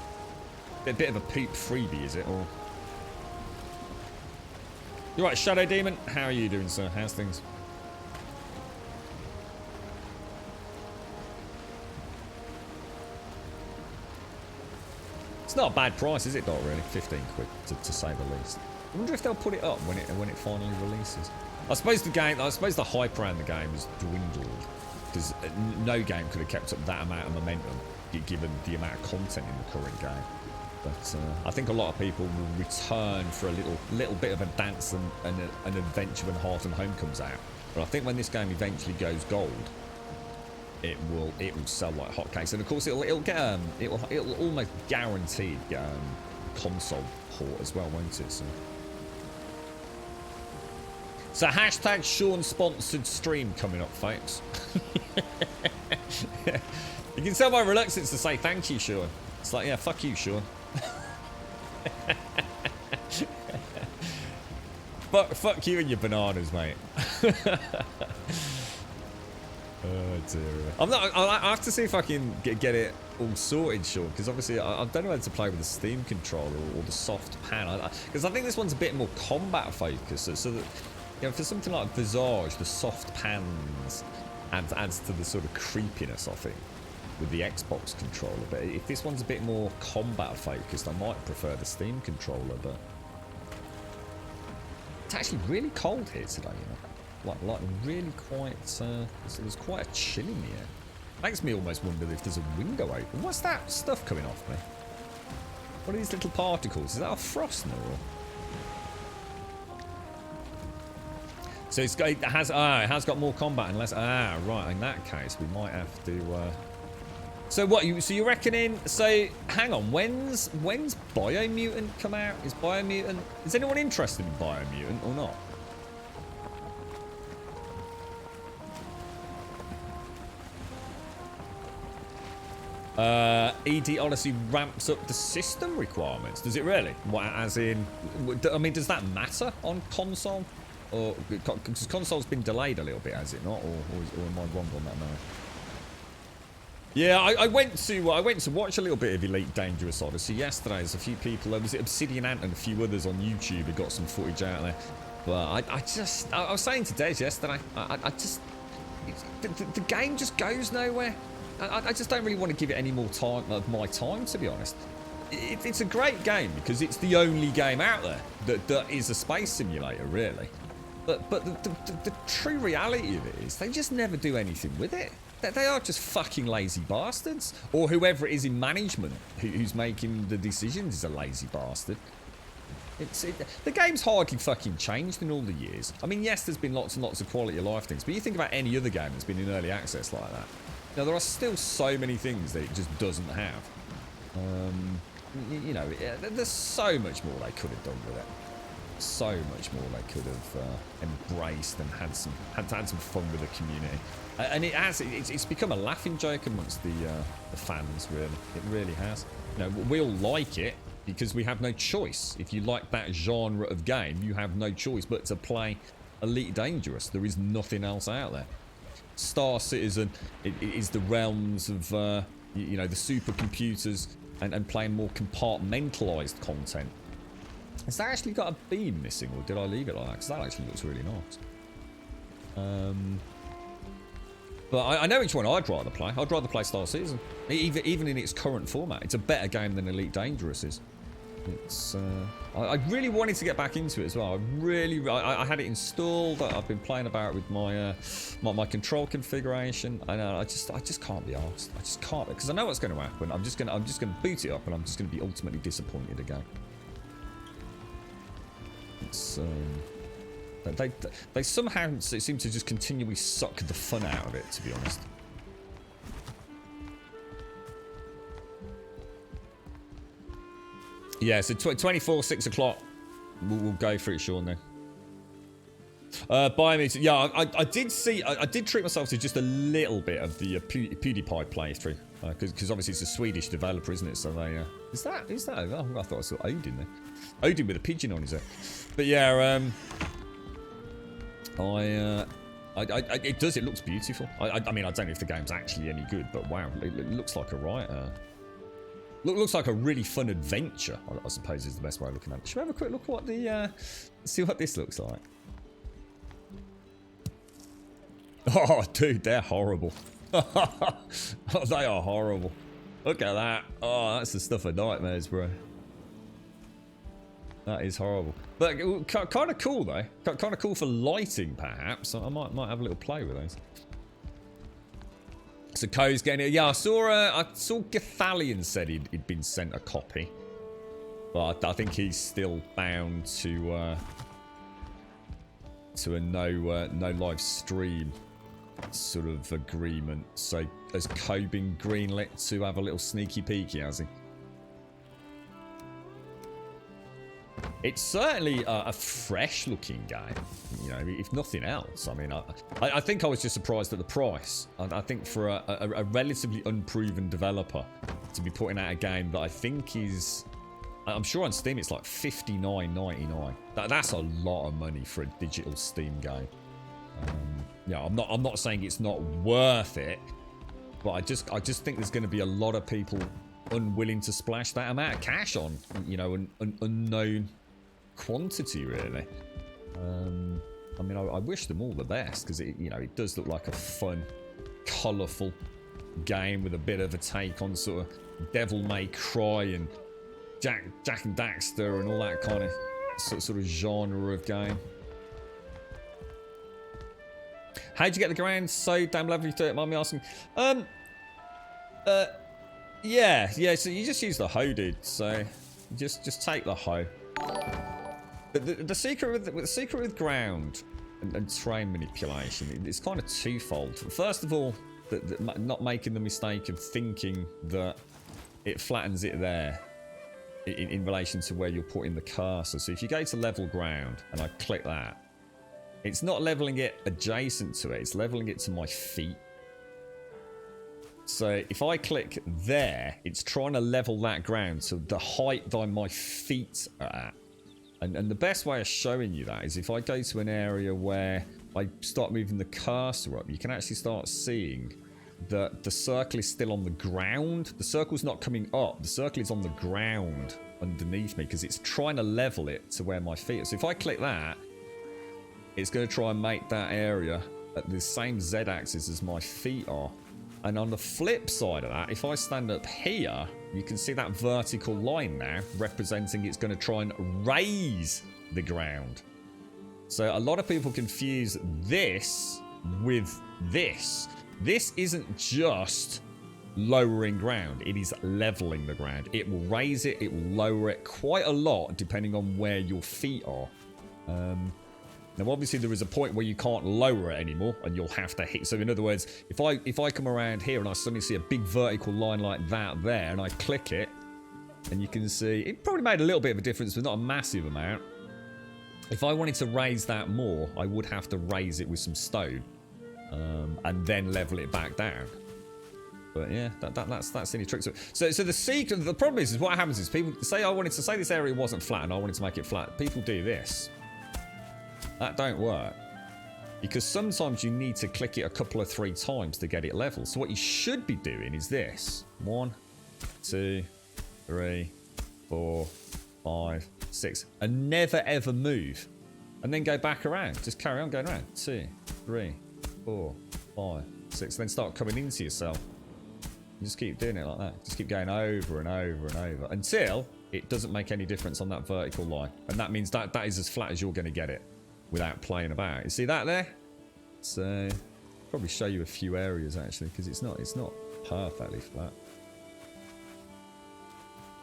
a bit of a peep freebie, is it? Or... You're right, Shadow Demon. How are you doing, sir? How's things? It's not a bad price, is it, Dot, really? 15 quid, to say the least. I wonder if they'll put it up when it finally releases. I suppose the hype around the game has dwindled, because no game could have kept up that amount of momentum given the amount of content in the current game. But I think a lot of people will return for a little bit of a dance and an adventure when Heart and Home comes out. But I think when this game eventually goes gold, it will sell like hotcakes, and of course it'll almost guaranteed get console port as well, won't it? So hashtag Sean sponsored stream coming up, folks. You can tell my reluctance to say thank you, Sean. It's like, yeah, fuck you, Sean. fuck you and your bananas, mate. Oh dear. I have to see if I can get it all sorted, Sean, because obviously I don't know how to play with the Steam controller or the soft pan, because I think this one's a bit more combat focused, so that, you know, for something like Visage, the soft pans adds to the sort of creepiness, I think, with the Xbox controller. But if this one's a bit more combat focused, I might prefer the Steam controller. But it's actually really cold here today, you know, like really quite. There's quite a chill in the air. Makes me almost wonder if there's a window open. What's that stuff coming off me? What are these little particles? Is that a Frostner? So it has got more combat and less. Right. In that case, we might have to. So what? So you're reckoning? So hang on. When's Biomutant come out? Is Biomutant? Is anyone interested in Biomutant or not? ED Odyssey ramps up the system requirements. Does it really? What, as in, I mean, does that matter on console? Or because console's been delayed a little bit, has it not? Or am I wrong on that now? Yeah, I went to watch a little bit of Elite Dangerous Odyssey yesterday. There's a few people. Was it Obsidian Ant and a few others on YouTube who got some footage out there. But I was saying to Des yesterday, the game just goes nowhere. I just don't really want to give it any more time of my time, to be honest. It's a great game because it's the only game out there that is a space simulator, really. But the true reality of it is they just never do anything with it. They are just fucking lazy bastards. Or whoever it is in management who's making the decisions is a lazy bastard. The game's hardly fucking changed in all the years. I mean, yes, there's been lots and lots of quality of life things, but you think about any other game that's been in early access like that. Now, there are still so many things that it just doesn't have. You know, there's so much more they could have done with it. So much more they could have embraced and had some fun with the community. And it's become a laughing joke amongst the fans, really. It really has. You know, we all like it because we have no choice. If you like that genre of game, you have no choice but to play Elite Dangerous. There is nothing else out there. Star Citizen it is the realms of you know, the supercomputers and playing more compartmentalized content. Has that actually got a beam missing, or did I leave it like that? Because that actually looks really nice. But I know which one I'd rather play. I'd rather play Star Citizen, even in its current format. It's a better game than Elite Dangerous is. It's I really wanted to get back into it as well. I had it installed. I've been playing about with my my control configuration. I just can't be arsed. I just can't, because I know what's going to happen. I'm just gonna boot it up and I'm just gonna be ultimately disappointed again. It's they somehow seem to just continually suck the fun out of it, to be honest. Yeah, so 24, 6 o'clock. We'll go for it, Sean, then. Biomutant. Yeah, I did see. I did treat myself to just a little bit of the PewDiePie playthrough. Because obviously it's a Swedish developer, isn't it? So they... Is that? Oh, I thought I saw Odin there. Odin with a pigeon on his head. But yeah, it does. It looks beautiful. I mean, I don't know if the game's actually any good, but wow, it looks like a right... looks like a really fun adventure, I suppose is the best way of looking at it. Should we have a quick look at what the... see what this looks like? Oh, dude, they're horrible. Oh, they are horrible. Look at that. Oh, that's the stuff of nightmares, bro. That is horrible. But kind of cool, though. Kind of cool for lighting, perhaps. I might have a little play with those. So Co's getting it. Yeah, I saw Gathalion said he'd been sent a copy. But I think he's still bound to a no live stream sort of agreement. So has Co been greenlit to have a little sneaky peeky, has he? It's certainly a fresh looking game, you know, if nothing else. I mean, I think I was just surprised at the price. I think for a relatively unproven developer to be putting out a game that I think is... I'm sure on Steam it's like $59.99. That's a lot of money for a digital Steam game. Yeah, I'm not saying it's not worth it, but I just think there's going to be a lot of people unwilling to splash that amount of cash on, you know, an unknown quantity, really. I mean, I wish them all the best because it does look like a fun, colourful game with a bit of a take on sort of Devil May Cry and Jack and Daxter and all that kind of sort of genre of game. How'd you get the ground so damn lovely to it? Mind me asking? Yeah. So you just use the hoe, dude. So just take the hoe. The secret with ground and terrain manipulation, it's kind of twofold. First of all, not making the mistake of thinking that it flattens it there in relation to where you're putting the cursor. So if you go to level ground and I click that, it's not leveling it adjacent to it, it's leveling it to my feet. So if I click there, it's trying to level that ground to the height that my feet are at. And the best way of showing you that is if I go to an area where I start moving the cursor up, you can actually start seeing that the circle is still on the ground. The circle's not coming up, the circle is on the ground underneath me because it's trying to level it to where my feet are. So if I click that, it's going to try and make that area at the same z-axis as my feet are. And on the flip side of that, if I stand up here, you can see that vertical line now representing it's going to try and raise the ground. So a lot of people confuse this with this. This isn't just lowering ground, it is leveling the ground. It will raise it, it will lower it quite a lot depending on where your feet are. Now obviously there is a point where you can't lower it anymore and you'll have to hit. So in other words, if I come around here and I suddenly see a big vertical line like that there and I click it, and you can see it probably made a little bit of a difference but not a massive amount. If I wanted to raise that more, I would have to raise it with some stone and then level it back down. But yeah, that's the only trick. So the secret, the problem is what happens is people say say this area wasn't flat and I wanted to make it flat. People do this. That don't work. Because sometimes you need to click it a couple of 3 times to get it level. So what you should be doing is this. 1, 2, 3, 4, 5, 6. And never ever move. And then go back around. Just carry on going around. 2, 3, 4, 5, 6. Then start coming into yourself. You just keep doing it like that. Just keep going over and over and over. Until it doesn't make any difference on that vertical line. And that means that is as flat as you're going to get it. Without playing about. You see that there? So probably show you a few areas actually because it's not perfectly flat.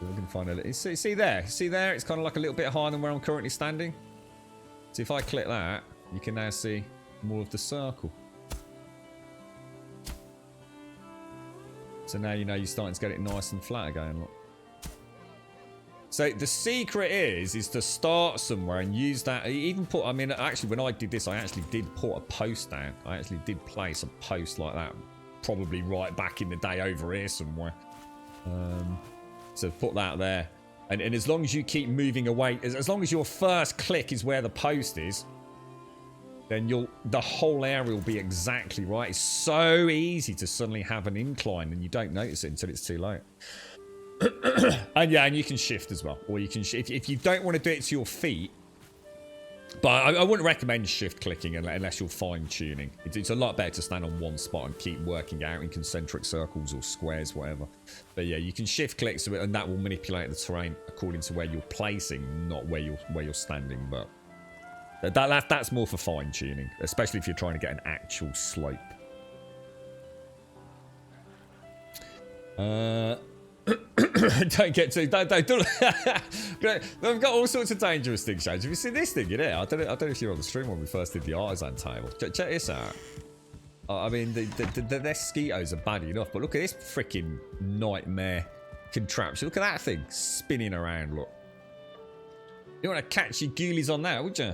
We're gonna find a little. See there? It's kind of like a little bit higher than where I'm currently standing. So if I click that, you can now see more of the circle. So now you know you're starting to get it nice and flat again. Look. So the secret is to start somewhere and use that. Even put, I mean, actually, when I did this, I actually did put a post down. I actually did place a post like that, probably right back in the day over here somewhere. So put that there, and as long as you keep moving away, as long as your first click is where the post is, then the whole area will be exactly right. It's so easy to suddenly have an incline, and you don't notice it until it's too late. And yeah, and you can shift as well, or you can if you don't want to do it to your feet. But I wouldn't recommend shift clicking unless you're fine tuning. It's a lot better to stand on one spot and keep working out in concentric circles or squares, whatever. But yeah, you can shift click to it, and that will manipulate the terrain according to where you're placing, not where you're standing. But that's more for fine tuning, especially if you're trying to get an actual slope. Don't get too. Don't. They've got all sorts of dangerous things. Have you seen this thing? I don't know if you're on the stream when we first did the artisan table. Check this out. I mean, their mosquitoes are bad enough, but look at this freaking nightmare contraption. Look at that thing spinning around. Look. You want to catch your ghoulies on that, would you?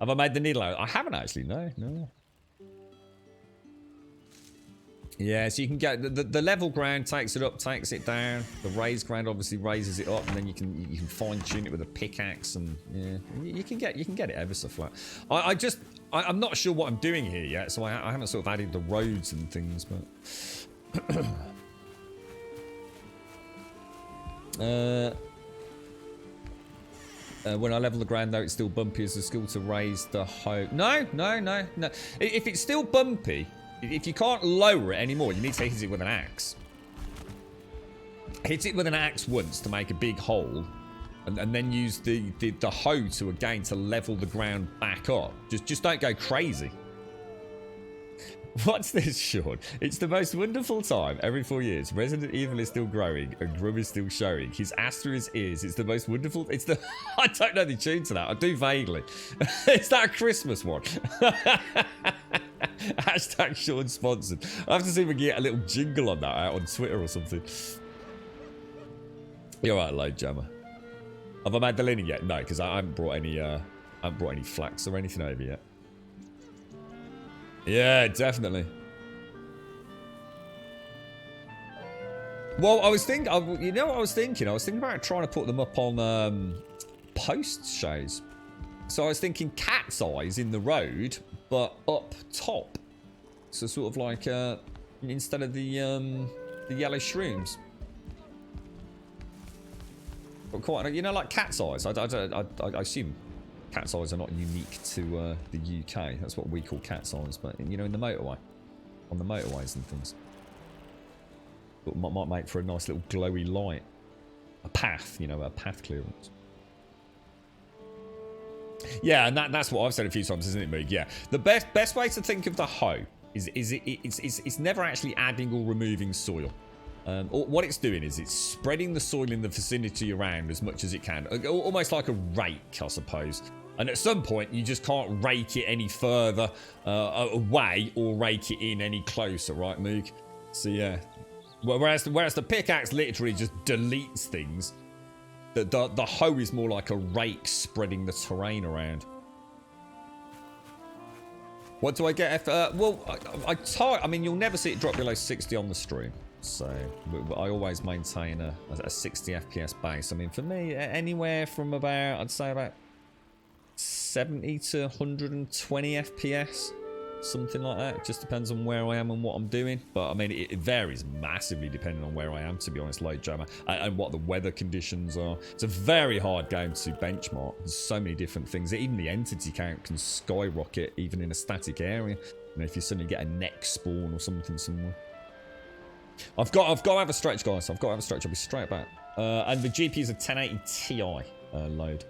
Have I made the needle out? I haven't actually. No. Yeah, so you can get the level ground takes it up, takes it down. The raised ground obviously raises it up, and then you can fine tune it with a pickaxe, and yeah, you can get it ever so flat. I'm not sure what I'm doing here yet, so I haven't sort of added the roads and things, but When I level the ground, though, it's still bumpy as the skill to raise the hoe. No. If it's still bumpy, if you can't lower it anymore, you need to hit it with an axe. Hit it with an axe once to make a big hole, and then use the hoe to level the ground back up. Just don't go crazy. What's this, Sean? It's the most wonderful time every 4 years. Resident Evil is still growing and Grum is still showing. His ass through his ears. It's the most wonderful. It's the. I don't know the tune to that. I do vaguely. Is that a Christmas one? Hashtag Sean sponsored. I have to see if we can get a little jingle on that out on Twitter or something. You're right, Load Jammer. Have I made the linen yet? No, because I haven't brought any flax or anything over yet. Yeah, definitely. Well, I was thinking, you know what I was thinking? I was thinking about trying to put them up on post shows. So I was thinking cat's eyes in the road, but up top. So sort of like instead of the yellow shrooms. But quite, you know, like cat's eyes. I assume cat's eyes are not unique to the UK. That's what we call cat's eyes. But, you know, in the motorway. On the motorways and things. But might make for a nice little glowy light. A path, you know, a path clearance. Yeah, and that's what I've said a few times, isn't it, Moog? Yeah. The best way to think of the hoe is it's never actually adding or removing soil. What it's doing is it's spreading the soil in the vicinity around as much as it can. Almost like a rake, I suppose. And at some point, you just can't rake it any further away or rake it in any closer, right, Moog? So, yeah. Whereas the pickaxe literally just deletes things, the hoe is more like a rake spreading the terrain around. What do I get? Well, I mean, you'll never see it drop below 60 on the stream. So I always maintain a 60 FPS base. I mean, for me, anywhere from about, I'd say about 70 to 120 FPS. Something like that. It just depends on where I am and what I'm doing. But I mean, it varies massively depending on where I am, to be honest, Load Jammer, and what the weather conditions are. It's a very hard game to benchmark. There's so many different things. Even the entity count can skyrocket even in a static area. You know, if you suddenly get a neck spawn or something somewhere. I've got to have a stretch, guys. I've got to have a stretch. I'll be straight back. And the GPU is a 1080 Ti load.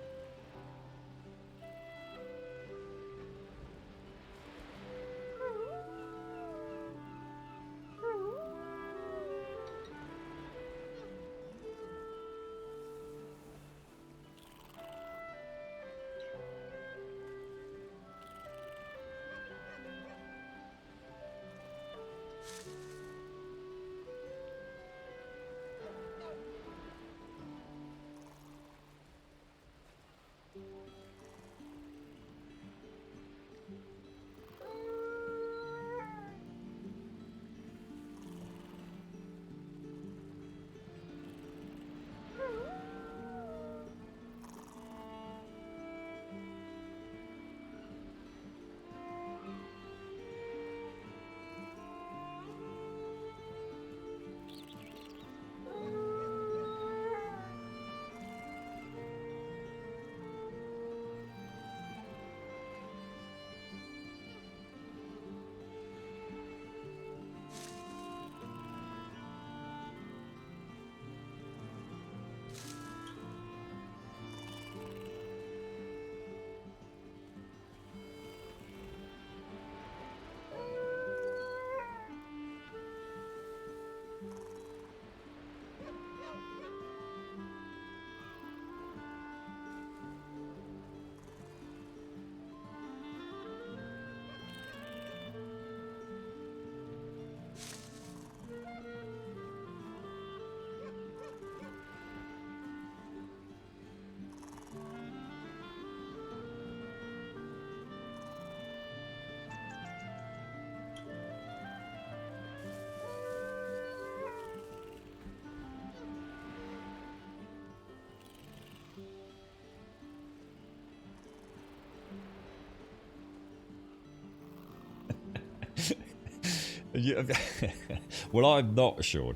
Well, I'm not sure.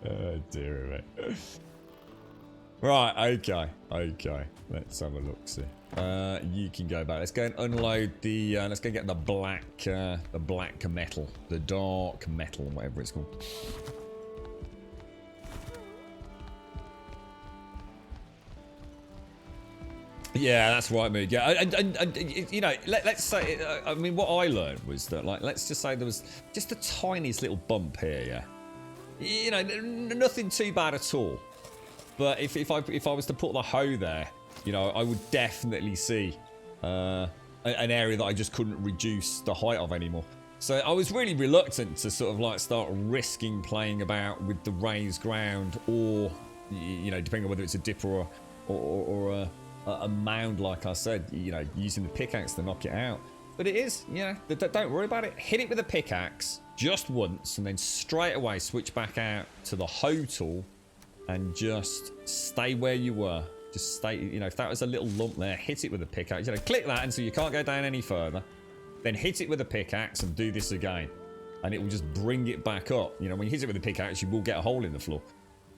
Oh, dear me. Right, okay, okay. Let's have a look, see. You can go back. Let's go and unload the, let's go get the black metal. The dark metal, whatever it's called. Yeah, that's right, Moog. Yeah, and you know, let's say, I mean, what I learned was that, like, let's just say there was just the tiniest little bump here, yeah. You know, nothing too bad at all. But if I was to put the hoe there, you know, I would definitely see an area that I just couldn't reduce the height of anymore. So I was really reluctant to sort of like start risking playing about with the raised ground, or you know, depending on whether it's a dipper or a mound, like I said, you know, using the pickaxe to knock it out. But it is, you know, don't worry about it. Hit it with a pickaxe just once, and then straight away switch back out to the hoe tool, and just stay where you were. Just stay, you know, if that was a little lump there, hit it with a pickaxe. You know, click that until you can't go down any further. Then hit it with a pickaxe and do this again. And it will just bring it back up. You know, when you hit it with a pickaxe, you will get a hole in the floor.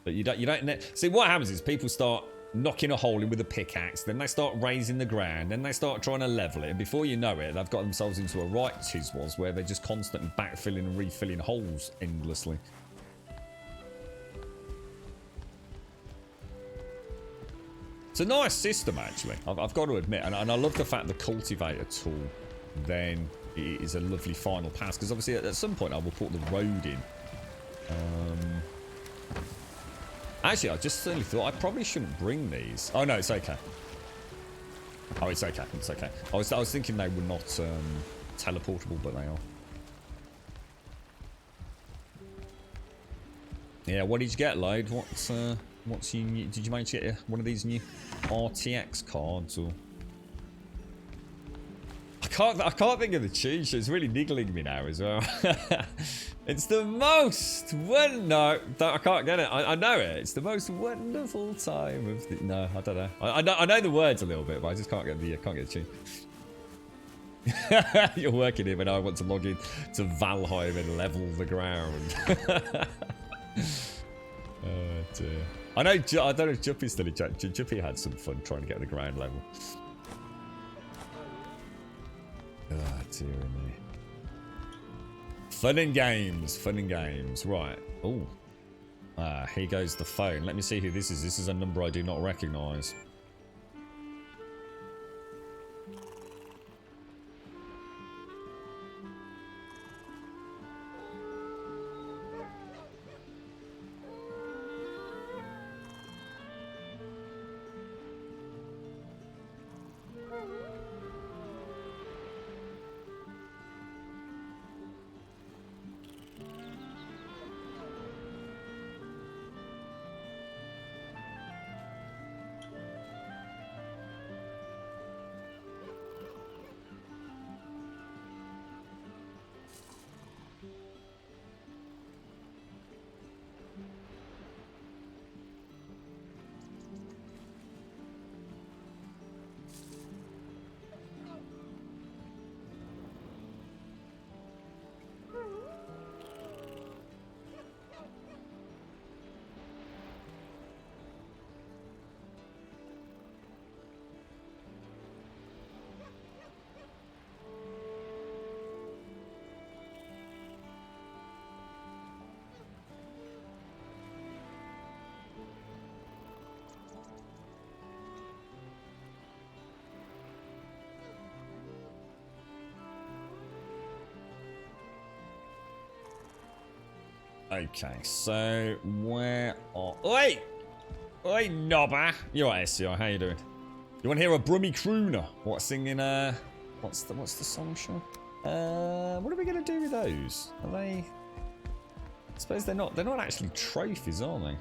But you don't see, what happens is people start knocking a hole in with a pickaxe, then they start raising the ground, then they start trying to level it, and before you know it, they've got themselves into a right tiswas where they're just constantly backfilling and refilling holes endlessly. It's a nice system, actually. I've got to admit, and I love the fact the cultivator tool then is a lovely final pass, because obviously at some point I will put the road in. Actually, I just suddenly thought I probably shouldn't bring these. Oh no, it's okay. Oh, it's okay. It's okay. I was thinking they were not teleportable, but they are. Yeah, what did you get, Lloyd? What's you? Did you manage to get one of these new RTX cards, or? I can't think of the tune. It's really niggling me now as well. It's the most no, I can't get it. I know it. It's the most wonderful time of the. No, I don't know. I know the words a little bit, but I just can't get the tune. You're working here, but I want to log in to Valheim and level the ground. Oh dear. I don't know if Juppy's still in chat. Juppy had some fun trying to get the ground level. Oh dear me. Fun and games. Fun and games. Right. Oh. Here goes the phone. Let me see who this is. This is a number I do not recognise. Okay, so where are... Oi! Oi, Nobber! You're right, SCI, how you doing? You want to hear a Brummy crooner? What, singing, what's the song, Sean? What are we going to do with those? Are they... I suppose they're not actually trophies, are they?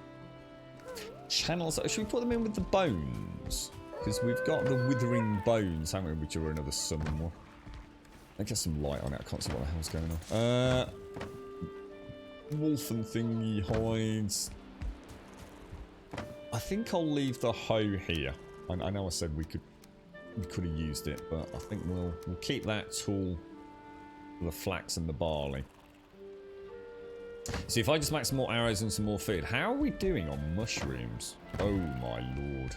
Channels... Should we put them in with the bones? Because we've got the withering bones, haven't we? Which are another summon one. Let's get some light on it. I can't see what the hell's going on. Wolf and thingy hides. I think I'll leave the hoe here. I know I said we could have used it, but I think we'll keep that tool for the flax and the barley. So if I just make some more arrows and some more food, how are we doing on mushrooms? Oh my lord.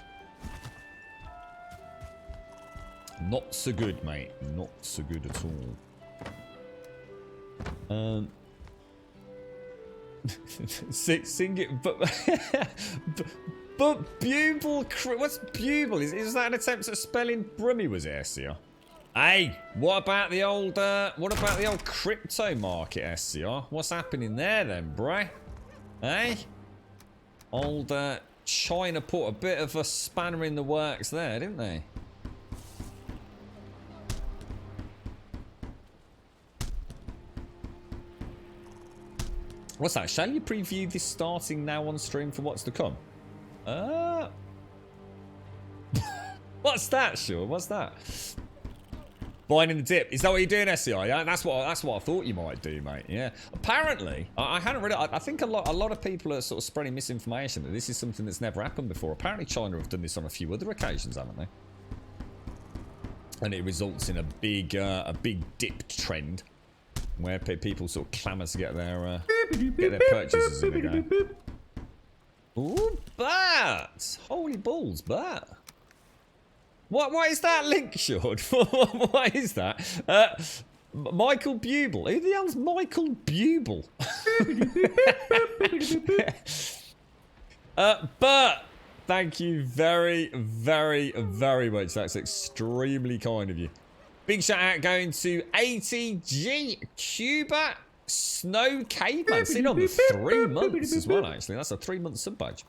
Not so good, mate. Not so good at all. Sing it, but buble. What's buble? Is that an attempt at spelling Brummy? Was it SCR? Hey, what about the old crypto market, SCR? What's happening there then, bruh? Hey, old China put a bit of a spanner in the works there, didn't they? What's that? Shall you preview this starting now on stream for what's to come? What's that, Sean? What's that? Buying in the dip. Is that what you're doing, SCI? Yeah, that's what I thought you might do, mate. Yeah. Apparently, I hadn't read it. I think a lot of people are sort of spreading misinformation that this is something that's never happened before. Apparently, China have done this on a few other occasions, haven't they? And it results in a big dip trend where people sort of clamour to get their purchases in again. Ooh, bat! Holy balls, bat! What is that link, Sean? What is that? Michael Buble. Who the hell's Michael Buble? But thank you very, very, very much. That's extremely kind of you. Big shout out going to ATG Cuba Snow Caveman. Seen on the 3 months as well, actually. That's a 3-month sub badge.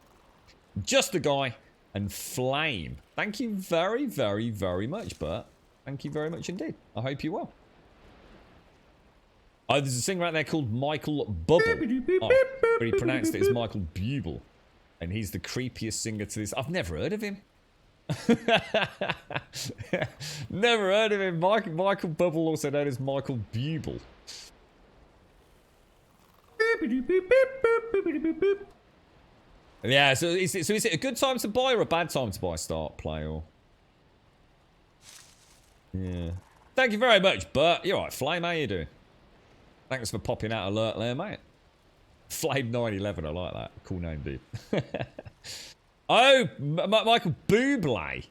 Just a guy. And Flame. Thank you very, very, very much, Bert. Thank you very much indeed. I hope you're well. Oh, there's a singer out there called Michael Bubble. Oh, but he pronounced it as Michael Buble. And he's the creepiest singer to this. I've never heard of him. Never heard of him. Michael Bubble, also known as Michael Buble. Yeah, so is it a good time to buy or a bad time to buy Start Play? Or yeah, thank you very much, Bert. You're right, Flame. How you doing? Thanks for popping out alert there, mate. Flame 911. I like that. Cool name, dude. Oh, Michael Bublé.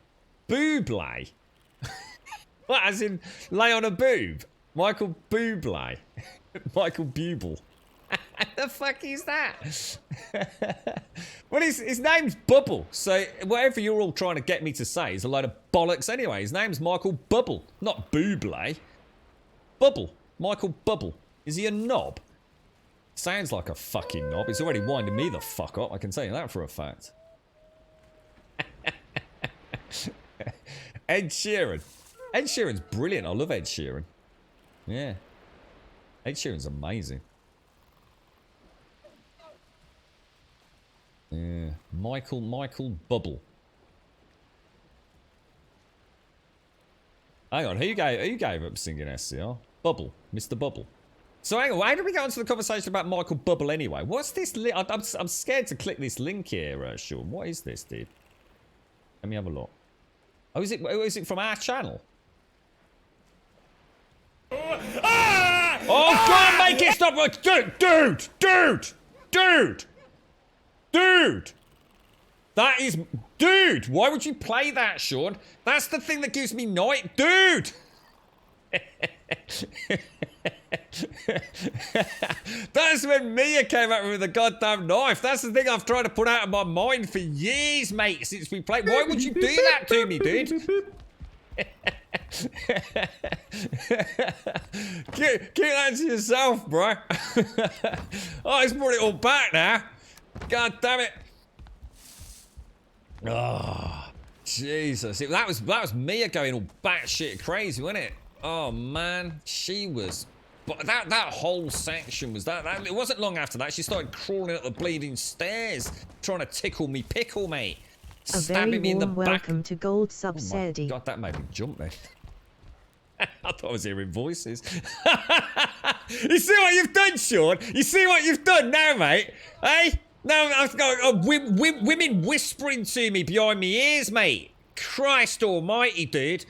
Bublé. What? As in lay on a boob? Michael Bublé. Michael Buble. What the fuck is that? Well, his name's Bubble, so whatever you're all trying to get me to say is a load of bollocks anyway. His name's Michael Bubble, not Bublé. Bubble. Michael Bubble. Is he a knob? Sounds like a fucking knob. It's already winding me the fuck up, I can tell you that for a fact. Ed Sheeran. Ed Sheeran's brilliant. I love Ed Sheeran. Yeah. Ed Sheeran's amazing. Yeah, Michael Bubble. Hang on, who gave up singing SCR? Bubble, Mr. Bubble. So hang on, how did we get onto the conversation about Michael Bubble anyway? What's this link? I'm scared to click this link here, Sean. What is this, dude? Let me have a look. Oh, is it from our channel? Oh, God, make it stop! Dude! That is... Dude! Why would you play that, Sean? That's the thing that gives me night... Dude! That's when Mia came at me with a goddamn knife. That's the thing I've tried to put out of my mind for years, mate, since we played... Why would you do that to me, dude? Keep that to yourself, bro. Oh, he's brought it all back now. God damn it. Oh, Jesus. That was Mia going all batshit crazy, wasn't it? Oh, man. She was... But that whole section was that... It wasn't long after that. She started crawling up the bleeding stairs, trying to tickle me pickle, mate. A very warm welcome to Gold Sub Serdi. God, that made me jump then. I thought I was hearing voices. You see what you've done, Sean? You see what you've done now, mate? Hey? Now I've got women whispering to me behind my ears, mate. Christ almighty, dude.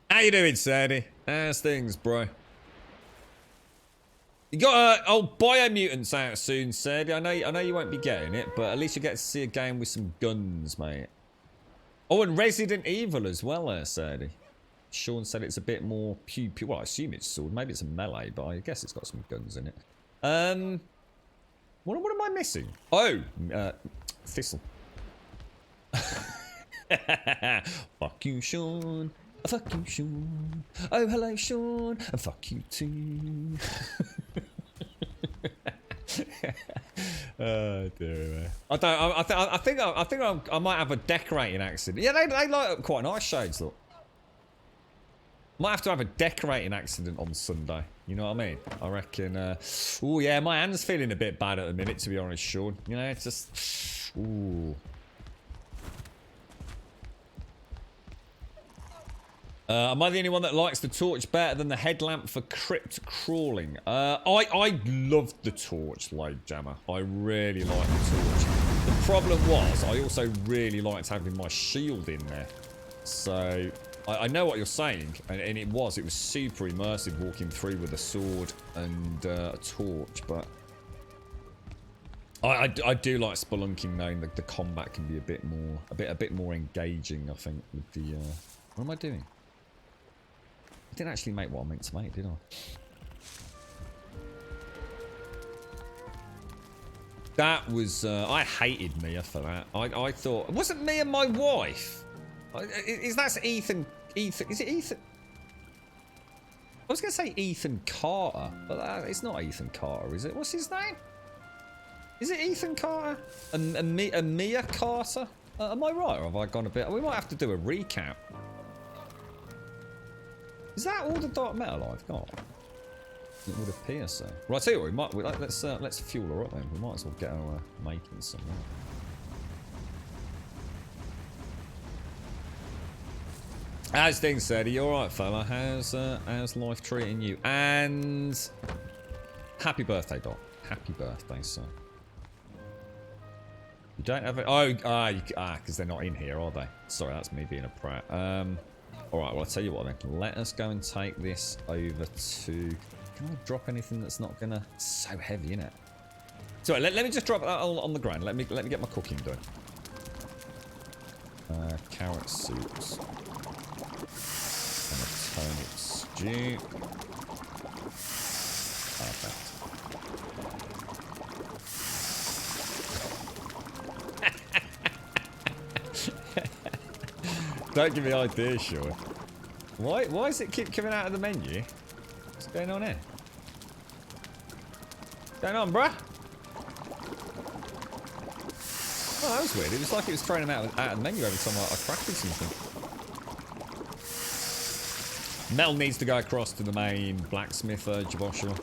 How you doing, Sandy? How's things, bro? You got old Biomutants out soon, said. I know you won't be getting it, but at least you get to see a game with some guns, mate. Oh, and Resident Evil as well, Sadie. Sean said it's a bit more pew. Well, I assume it's sword. Maybe it's a melee, but I guess it's got some guns in it. What am I missing? Oh, Thistle. Fuck you, Sean. Fuck you, Sean. Oh, hello, Sean. And fuck you too. Oh dear. I think I might have a decorating accident. Yeah, they light up quite nice shades, look. Might have to have a decorating accident on Sunday. You know what I mean? I reckon. Oh yeah, my hand's feeling a bit bad at the minute, to be honest, Sean. You know, it's just. Ooh. Am I the only one that likes the torch better than the headlamp for crypt crawling? I love the torch, Load Jammer. I really like the torch. The problem was, I also really liked having my shield in there. So, I know what you're saying, and it was super immersive walking through with a sword and a torch, but I do like spelunking, knowing that the combat can be a bit more engaging, I think, with the what am I doing? I didn't actually make what I meant to make, did I? That was... I hated Mia for that. I thought... It wasn't Mia my wife? Is that Ethan... Is it Ethan? I was going to say Ethan Carter, but it's not Ethan Carter, is it? What's his name? Is it Ethan Carter? And Mia Carter? Am I right, or have I gone a bit... We might have to do a recap. Is that all the dark metal I've got? It would appear so. Right, I tell you what, let's fuel her up then. We might as well get her making some. As Dean said, are you alright, fella? How's life treating you? And happy birthday, Doc. Happy birthday, sir. You don't have it? Oh, because they're not in here, are they? Sorry, that's me being a prat. Alright, well, I'll tell you what then. Let us go and take this over to... Can I drop anything that's not gonna... It's so heavy, isn't it? Sorry, let me just drop that on the ground. Let me get my cooking done. Carrot soups. And a turnip stew. Perfect. Don't give me ideas, sure. Why does it keep coming out of the menu? What's going on here? What's going on, bruh? Oh, that was weird. It was like it was throwing them out of the menu every time I crafted something. Metal needs to go across to the main blacksmith, Joshua.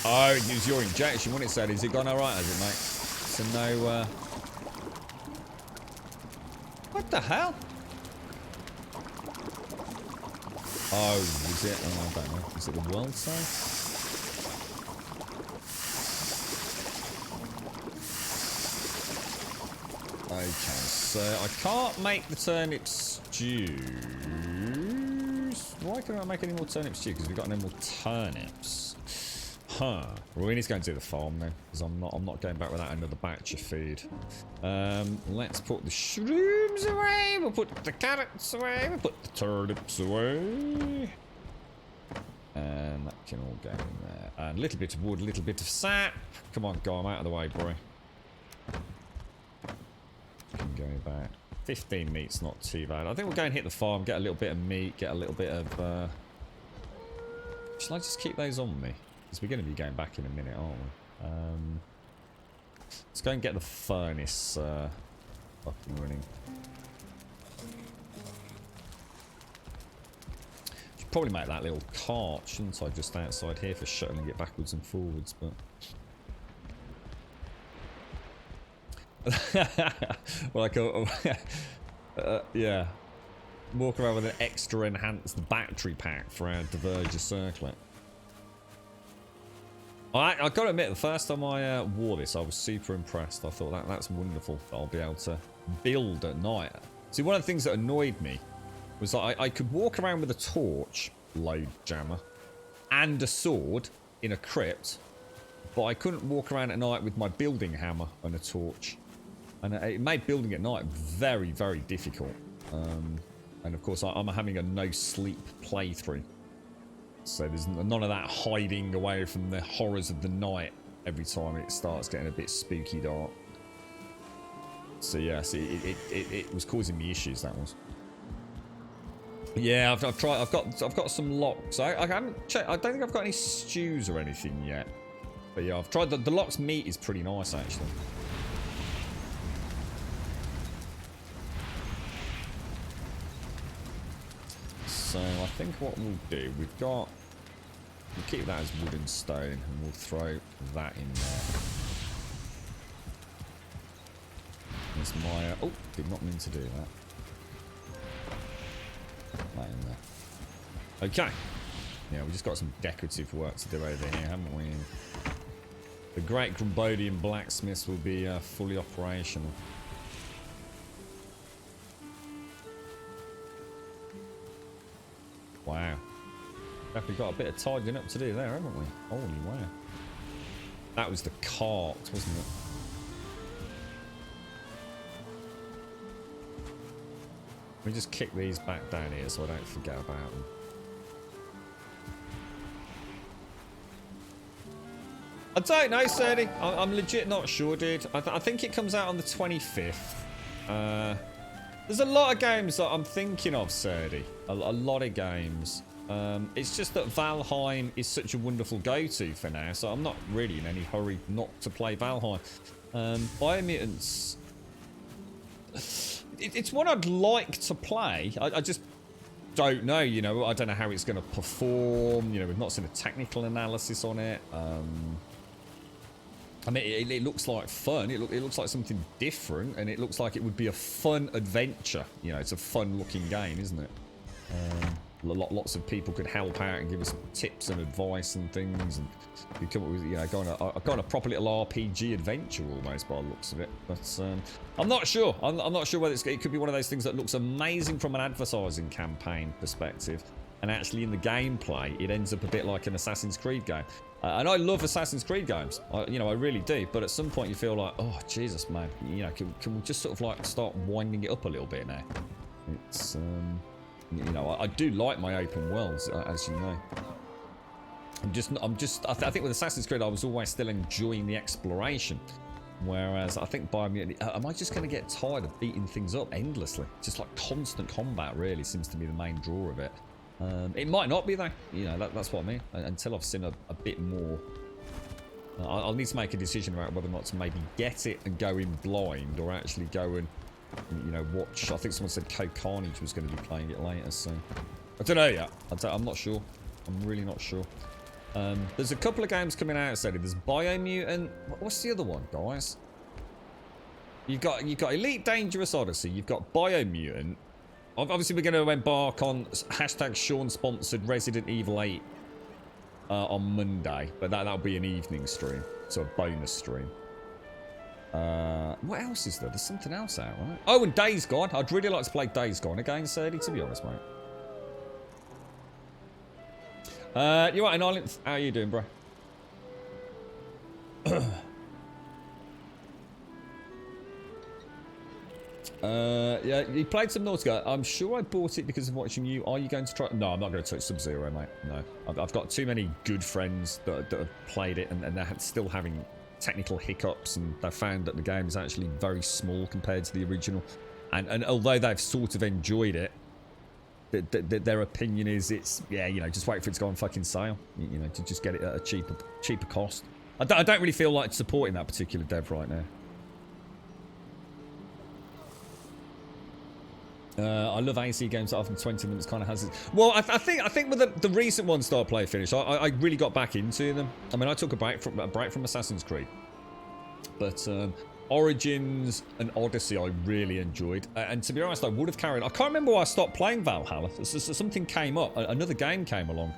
Oh, it was your injection, what it said. Is it gone alright, has it, mate? So no, What the hell? Oh, is it? Oh, I don't know. Is it the world side? Okay, so I can't make the turnip stews. Why can't I make any more turnip stew? Because we've got no more turnips. Huh. Well, we need to go and do the farm then, because I'm not going back without another batch of feed. Let's put the shrooms away. We'll put the carrots away. We'll put the turnips away. And that can all go in there. And a little bit of wood, a little bit of sap. Come on, go. I'm out of the way, boy. Can go back. 15 meat's not too bad. I think we'll go and hit the farm, get a little bit of meat, get a little bit of... Shall I just keep those on me? Because we're going to be going back in a minute, aren't we? Let's go and get the furnace up and running. Should probably make that little cart, shouldn't I, just outside here for shuttling it backwards and forwards, but... like yeah. Walk around with an extra enhanced battery pack for our Diverger circlet. I gotta admit, the first time I wore this, I was super impressed. I thought that's wonderful. I'll be able to build at night. See, one of the things that annoyed me was that I could walk around with a torch, load jammer, and a sword in a crypt, but I couldn't walk around at night with my building hammer and a torch. And it made building at night very, very difficult. And of course, I'm having a no-sleep playthrough. So there's none of that hiding away from the horrors of the night every time it starts getting a bit spooky dark. So yeah, it was causing me issues, that was. Yeah, I've tried. I've got some locks. I haven't checked. I don't think I've got any stews or anything yet. But yeah, I've tried. The lock's meat is pretty nice actually. So I think what we'll do, we'll keep that as wood and stone, and we'll throw that in there. There's my. Oh, did not mean to do that. That in there. Okay. Yeah, we just got some decorative work to do over here, haven't we? The Great Grumbodian Blacksmiths will be fully operational. Wow. We've got a bit of tidying up to do there, haven't we? Holy wow. That was the cart, wasn't it? Let me just kick these back down here so I don't forget about them. I don't know, Serdy. I'm legit not sure, dude. I think it comes out on the 25th. There's a lot of games that I'm thinking of, Serdy. A lot of games. It's just that Valheim is such a wonderful go-to for now, so I'm not really in any hurry not to play Valheim. Biomutants... It's one I'd like to play. I just don't know, you know. I don't know how it's going to perform. You know, we've not seen a technical analysis on it. I mean, it looks like fun. It looks like something different, and it looks like it would be a fun adventure. You know, it's a fun-looking game, isn't it? Lots of people could help out and give us tips and advice and things, and you come up with, you know, go on a proper little RPG adventure almost by the looks of it. But I'm not sure. I'm not sure whether it could be one of those things that looks amazing from an advertising campaign perspective, and actually in the gameplay it ends up a bit like an Assassin's Creed game. And I love Assassin's Creed games, you know, I really do. But at some point you feel like, oh Jesus, man, you know, can we just sort of like start winding it up a little bit now? It's you know, I do like my open worlds, as you know. I think with Assassin's Creed, I was always still enjoying the exploration. Whereas I think Biomutant, am I just going to get tired of beating things up endlessly? Just like constant combat really seems to be the main draw of it. It might not be though, you know, that's what I mean. Until I've seen a bit more. I'll need to make a decision about whether or not to maybe get it and go in blind, or actually go and, you know, watch. I think someone said Code Carnage was going to be playing it later, so I don't know yet. I'm not sure. I'm really not sure. There's a couple of games coming out, so there's Biomutant. What's the other one, guys? You've got Elite Dangerous Odyssey. You've got Biomutant. Obviously, we're going to embark on hashtag Sean sponsored Resident Evil 8 on Monday, but that'll be an evening stream, so a bonus stream. What else is there? There's something else out, right? Oh, and Days Gone. I'd really like to play Days Gone again, Serdy, to be honest, mate. You right, Ireland? How are you doing, bro? Yeah, you played some Nautica. I'm sure I bought it because of watching you. Are you going to try? No, I'm not going to touch Sub-Zero, mate. No, I've got too many good friends that have played it, and they're still having technical hiccups, and they found that the game is actually very small compared to the original. And although they've sort of enjoyed it, their opinion is it's, yeah, you know, just wait for it to go on fucking sale, you know, to just get it at a cheaper cost. I don't really feel like supporting that particular dev right now. I love AC games that often 20 of them, it's kind of has it. Well, I think with the recent ones start play finish, I really got back into them. I mean, I took a break from Assassin's Creed, but Origins and Odyssey I really enjoyed, and to be honest, I would have carried. I can't remember why I stopped playing Valhalla. Something came up, another game came along,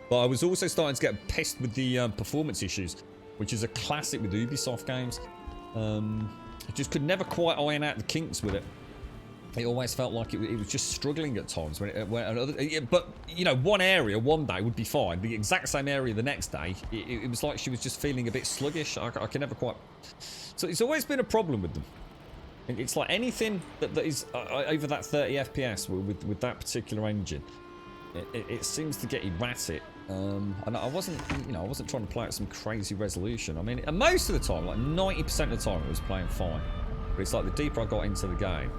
but I was also starting to get pissed with the performance issues, which is a classic with Ubisoft games. I just could never quite iron out the kinks with it. it always felt like it was just struggling at times. But, you know, one area one day would be fine. The exact same area the next day, it was like she was just feeling a bit sluggish. I can never quite... So it's always been a problem with them. It's like anything that is over that 30 FPS with that particular engine, it seems to get erratic. And I wasn't trying to play at some crazy resolution. I mean, most of the time, like 90% of the time, it was playing fine. But it's like the deeper I got into the game,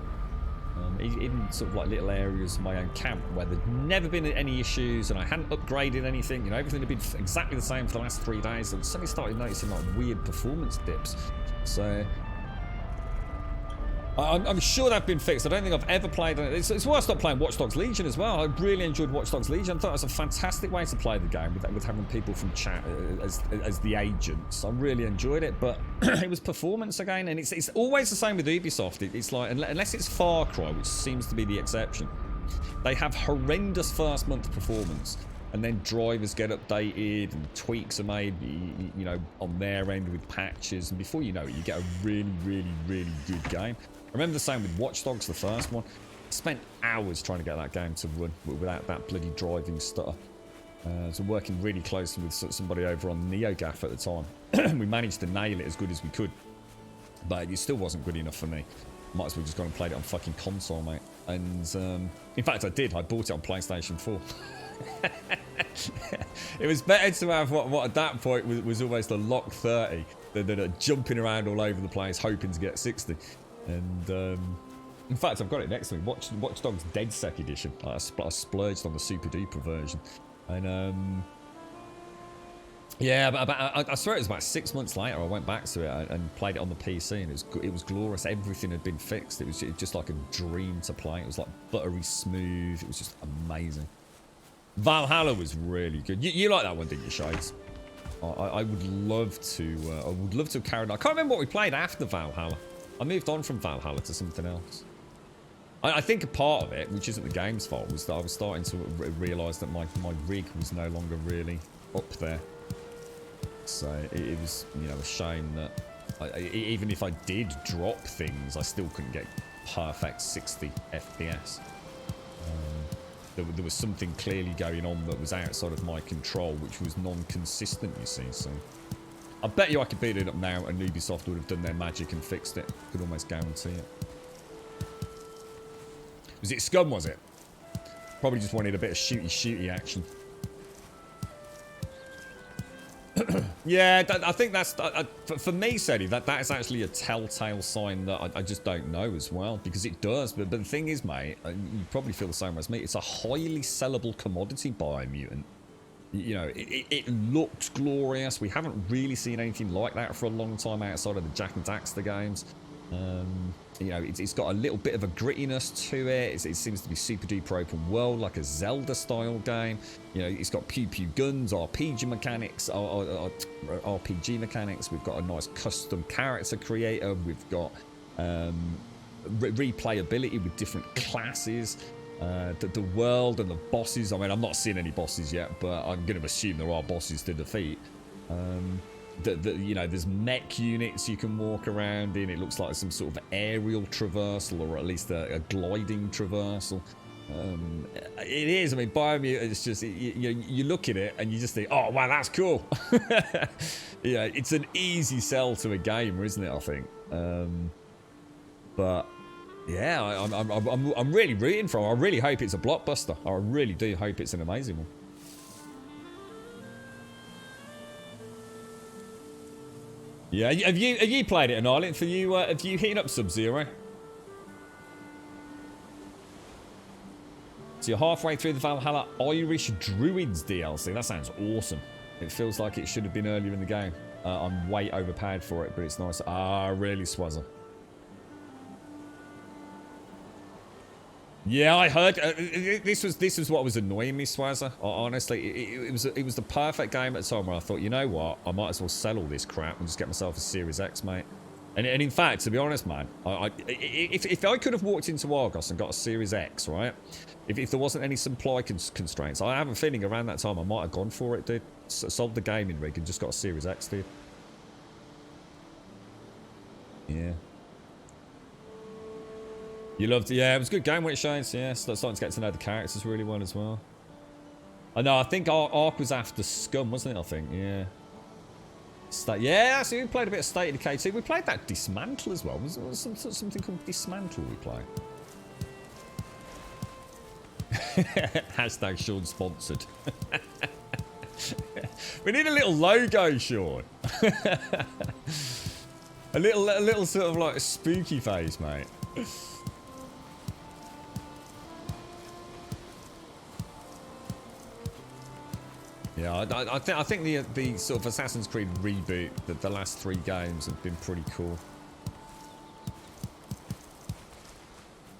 even sort of like little areas of my own camp where there'd never been any issues and I hadn't upgraded anything, you know, everything had been exactly the same for the last 3 days, and suddenly started noticing like weird performance dips. So I'm sure they've been fixed. I don't think I've ever played it. It's why I stopped playing Watch Dogs Legion as well. I really enjoyed Watch Dogs Legion. I thought it was a fantastic way to play the game with having people from chat as the agents. I really enjoyed it, but it was performance again, and it's always the same with Ubisoft. It's like, unless it's Far Cry, which seems to be the exception, they have horrendous first month performance, and then drivers get updated and tweaks are made, you know, on their end with patches, and before you know it, you get a really, really, really good game. I remember the same with Watch Dogs, the first one. I spent hours trying to get that game to run without that bloody driving stutter. So working really closely with somebody over on NeoGAF at the time. We managed to nail it as good as we could, but it still wasn't good enough for me. Might as well just gone and played it on fucking console, mate. And in fact, I did. I bought it on PlayStation 4. It was better to have what at that point was almost a lock 30 than jumping around all over the place hoping to get 60. And in fact, I've got it next to me. Watch Dogs DedSec edition. I splurged on the super duper version, and yeah, I swear it was about 6 months later I went back to it and played it on the PC, and it was glorious. Everything had been fixed. It was just like a dream to play. It was like buttery smooth. It was just amazing. Valhalla was really good. You like that one, didn't you, Shades? I would love to. I would love to have carried on. I can't remember what we played after Valhalla. I moved on from Valhalla to something else. I think a part of it, which isn't the game's fault, was that I was starting to realise that my rig was no longer really up there. So it was, you know, a shame that even if I did drop things, I still couldn't get perfect 60 FPS. There was something clearly going on that was outside of my control, which was non-consistent, you see. So I bet you I could beat it up now, and Ubisoft would have done their magic and fixed it. Could almost guarantee it. Was it Scum, was it? Probably just wanted a bit of shooty action. Yeah, I think that's... for me, Seti, that is actually a telltale sign that I just don't know as well. Because it does. But the thing is, mate, you probably feel the same way as me. It's a highly sellable commodity, Biomutant. You know, it looks glorious. We haven't really seen anything like that for a long time outside of the Jak and Daxter games. You know, it's got a little bit of a grittiness to it. It seems to be super duper open world, like a Zelda style game. You know, it's got pew pew guns, RPG mechanics, RPG mechanics. We've got a nice custom character creator. We've got replayability with different classes. The world and the bosses. I mean, I'm not seeing any bosses yet, but I'm going to assume there are bosses to defeat. You know, there's mech units you can walk around in. It looks like some sort of aerial traversal, or at least a gliding traversal. It is. I mean, Biomutant, it's just, you look at it and you just think, oh, wow, that's cool. Yeah, it's an easy sell to a gamer, isn't it, I think? But yeah, I'm really rooting for it. I really hope it's a blockbuster. I really do hope it's an amazing one. Yeah, have you played it in Ireland? For you, have you heated up Sub-Zero? So you're halfway through the Valhalla Irish Druids DLC. That sounds awesome. It feels like it should have been earlier in the game. I'm way overpowered for it, but it's nice. Ah, really, Swazza. Yeah, I heard. This was what was annoying me, Swazza. Honestly, it was the perfect game at the time where I thought, you know what, I might as well sell all this crap and just get myself a Series X, mate. And in fact, to be honest, man, if I could have walked into Argos and got a Series X, right? If there wasn't any supply constraints, I have a feeling around that time I might have gone for it, dude. Sold the gaming rig and just got a Series X, dude. Yeah. You loved it. Yeah, it was a good game when it shines. Yeah, starting to get to know the characters really well as well. I know, I think our Ark was after Scum, wasn't it? I think, yeah. Yeah, so we played a bit of State of Decay too. We played that Dismantle as well. Was something called Dismantle we played? Hashtag Sean sponsored. We need a little logo, Sean. a little sort of like a spooky face, mate. Yeah, I think the sort of Assassin's Creed reboot, the last 3 games have been pretty cool.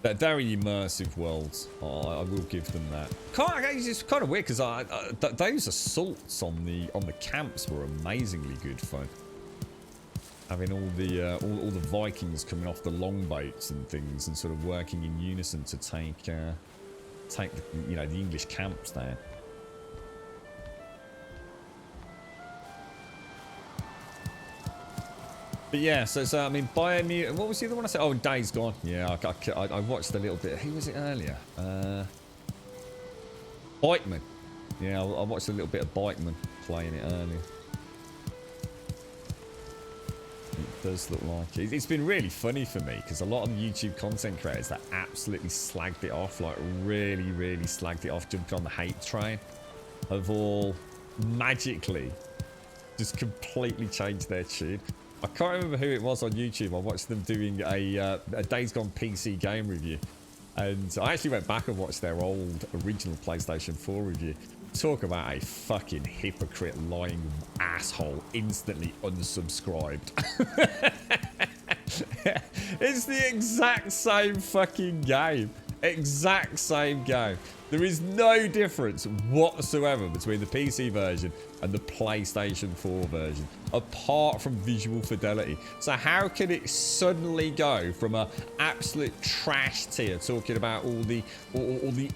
They're very immersive worlds. I will give them that. It's kind of weird because those assaults on the camps were amazingly good fun. Having all the Vikings coming off the longboats and things, and sort of working in unison to take the English camps there. But yeah, so I mean, Biomutant. What was the other one I said? Oh, Days Gone. Yeah, I watched a little bit. Who was it earlier? Bikeman. Yeah, I watched a little bit of Bikeman playing it earlier. It does look like it. It's been really funny for me because a lot of the YouTube content creators that absolutely slagged it off, like really, really slagged it off, jumped on the hate train, have all magically just completely changed their tune. I can't remember who it was on YouTube. I watched them doing a Days Gone PC game review. And I actually went back and watched their old original PlayStation 4 review. Talk about a fucking hypocrite, lying asshole, instantly unsubscribed. It's the exact same fucking game. Exact same game. There is no difference whatsoever between the PC version and the PlayStation 4 version, apart from visual fidelity. So how can it suddenly go from an absolute trash tier, talking about all the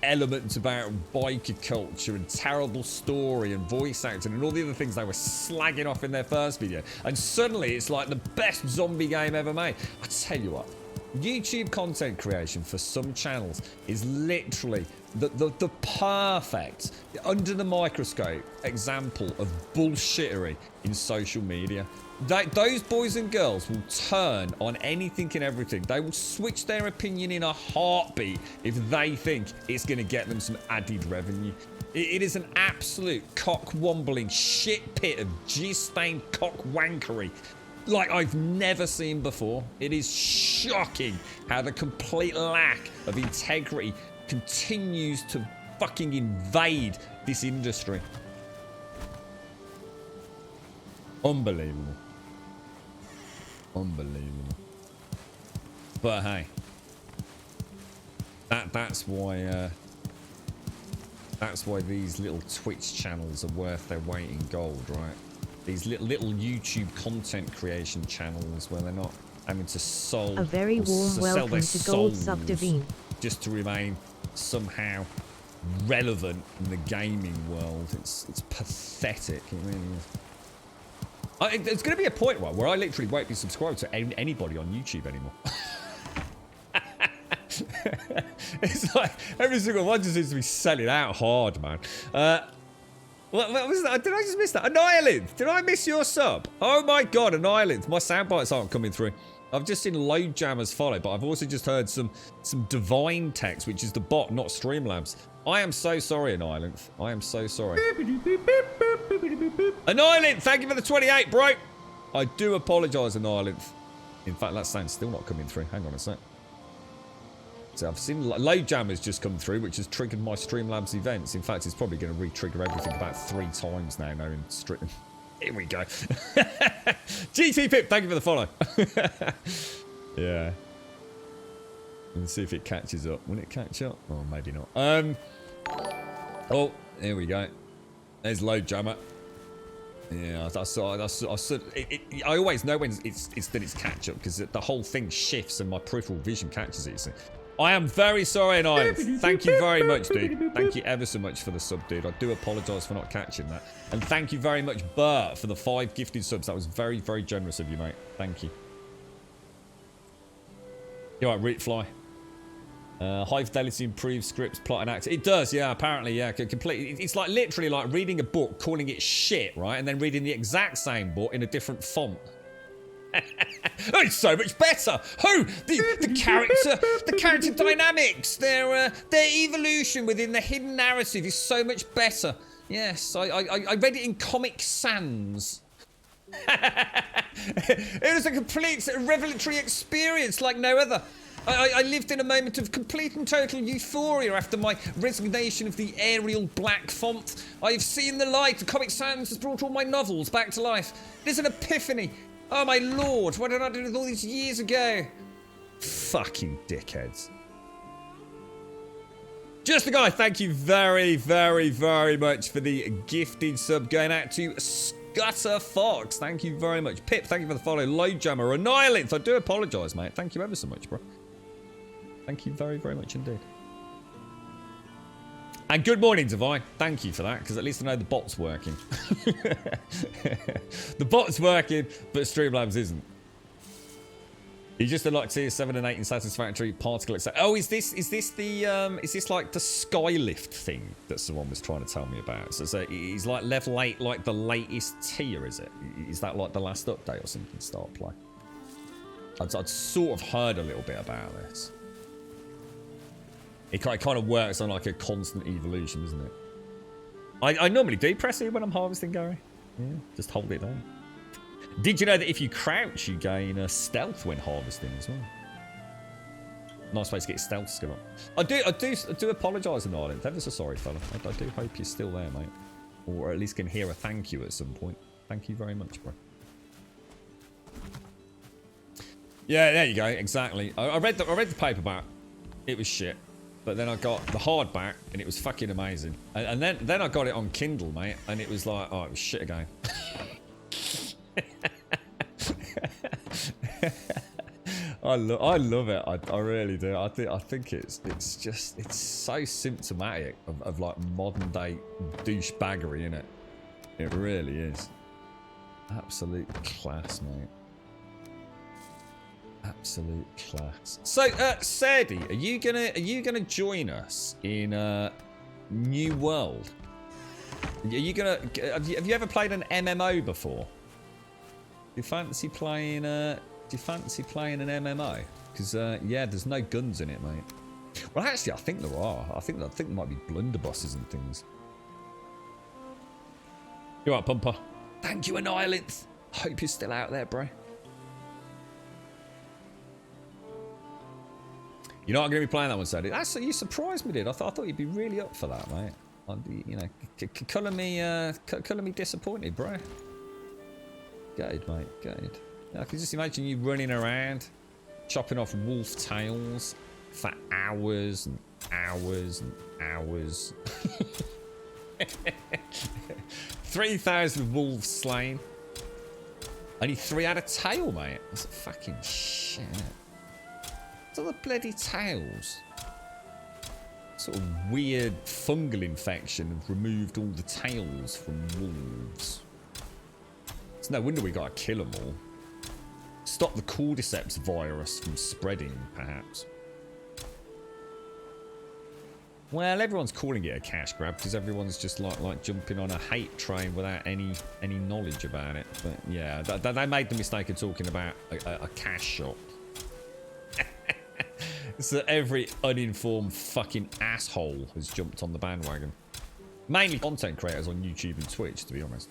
elements about biker culture and terrible story and voice acting and all the other things they were slagging off in their first video, and suddenly it's like the best zombie game ever made? I tell you what, YouTube content creation for some channels is literally the perfect, under the microscope example of bullshittery in social media. Those boys and girls will turn on anything and everything. They will switch their opinion in a heartbeat if they think it's going to get them some added revenue. It is an absolute cock-wombling shit pit of jizz-stained cock-wankery like I've never seen before. It is shocking how the complete lack of integrity continues to fucking invade this industry. Unbelievable. Unbelievable. But hey, that's why these little Twitch channels are worth their weight in gold, right? These little YouTube content creation channels where they're not having to sell a very warm welcome to Gold Sub Divine, just to remain somehow relevant in the gaming world. It's pathetic. It really is. There's going to be a point where I literally won't be subscribed to anybody on YouTube anymore. It's like every single one just seems to be selling out hard, man. What was that? Did I just miss that? Annihilath! Did I miss your sub? Oh my god, Annihilath. My sound bites aren't coming through. I've just seen Load Jammers follow, but I've also just heard some divine text, which is the bot, not Streamlabs. I am so sorry, Annihilath. I am so sorry. Annihilath, thank you for the 28, bro. I do apologise, Annihilath. In fact, that sound's still not coming through. Hang on a sec. So I've seen Load Jammers just come through, which has triggered my Streamlabs events. In fact, it's probably going to re-trigger everything about 3 times now, knowing Stream. Here we go. GT Pip, thank you for the follow. Yeah. Let's see if it catches up. Will it catch up? Oh, maybe not. Oh, here we go. There's Load Jammer. Yeah, I always know when it's catch up because the whole thing shifts and my peripheral vision catches it. So I am very sorry, and thank you very much, dude. Thank you ever so much for the sub, dude. I do apologise for not catching that. And thank you very much, Bert, for the 5 gifted subs. That was very, very generous of you, mate. Thank you. You alright, Rootfly? High fidelity improves scripts, plot, and acting. It does, yeah, apparently, yeah. Completely. It's like literally like reading a book, calling it shit, right? And then reading the exact same book in a different font. Oh, it's so much better. Oh, the character dynamics, their evolution within the hidden narrative is so much better. Yes, I read it in Comic Sans. It was a complete revelatory experience like no other. I lived in a moment of complete and total euphoria after my resignation of the Arial black font. I've seen the light. Comic Sans has brought all my novels back to life. It is an epiphany. Oh my lord, what did I do with all these years ago? Fucking dickheads. Just a guy, thank you very, very, very much for the gifted sub going out to Gutter Fox. Thank you very much. Pip, thank you for the follow. Load Jammer, Annihilate. I do apologise, mate. Thank you ever so much, bro. Thank you very, very much indeed. And good morning, Divine. Thank you for that, because at least I know the bot's working. The bot's working, but Streamlabs isn't. You just unlocked tier 7 and 8 in satisfactory particle. Oh, is this like the Skylift thing that someone was trying to tell me about? So he's like level 8, like the latest tier, is it? Is that like the last update or something? Start play. I'd sort of heard a little bit about this. It kind of works on like a constant evolution, doesn't it? I normally do press it when I'm harvesting, Gary. Yeah, just hold it down. Did you know that if you crouch, you gain a stealth when harvesting as well? Nice way to get stealth skill up. I do apologise, Ireland. Ever so sorry, fella. I do hope you're still there, mate, or at least can hear a thank you at some point. Thank you very much, bro. Yeah, there you go. Exactly. I read the paperback. It was shit. But then I got the hardback, and it was fucking amazing. And then I got it on Kindle, mate, and it was like, oh, it was shit again. I love it. I really do. I think it's so symptomatic of like modern day douchebaggery, innit? It really is. Absolute class, mate. Absolute class. So, Sadie, are you gonna join us in New World? Are you gonna? Have you ever played an MMO before? Do you fancy playing? Do you fancy playing an MMO? Because yeah, there's no guns in it, mate. Well, actually, I think there are. I think there might be blunderbusses and things. You alright, Pumper? Thank you, Annihilate. Hope you're still out there, bro. You're not going to be playing that one, Sadie. You surprised me, dude. I thought you'd be really up for that, mate. I'd be, you know, colour me disappointed, bro. Good, mate. Good. I can just imagine you running around, chopping off wolf tails for hours and hours and hours. 3,000 wolves slain. Only 3 had a tail, mate. That's fucking shit. What's all the bloody tails? Sort of weird fungal infection have removed all the tails from wolves. It's no wonder we gotta kill them all. Stop the cordyceps virus from spreading, perhaps. Well, everyone's calling it a cash grab because everyone's just like jumping on a hate train without any knowledge about it. But yeah, they made the mistake of talking about a cash shop. So every uninformed fucking asshole has jumped on the bandwagon. Mainly content creators on YouTube and Twitch, to be honest.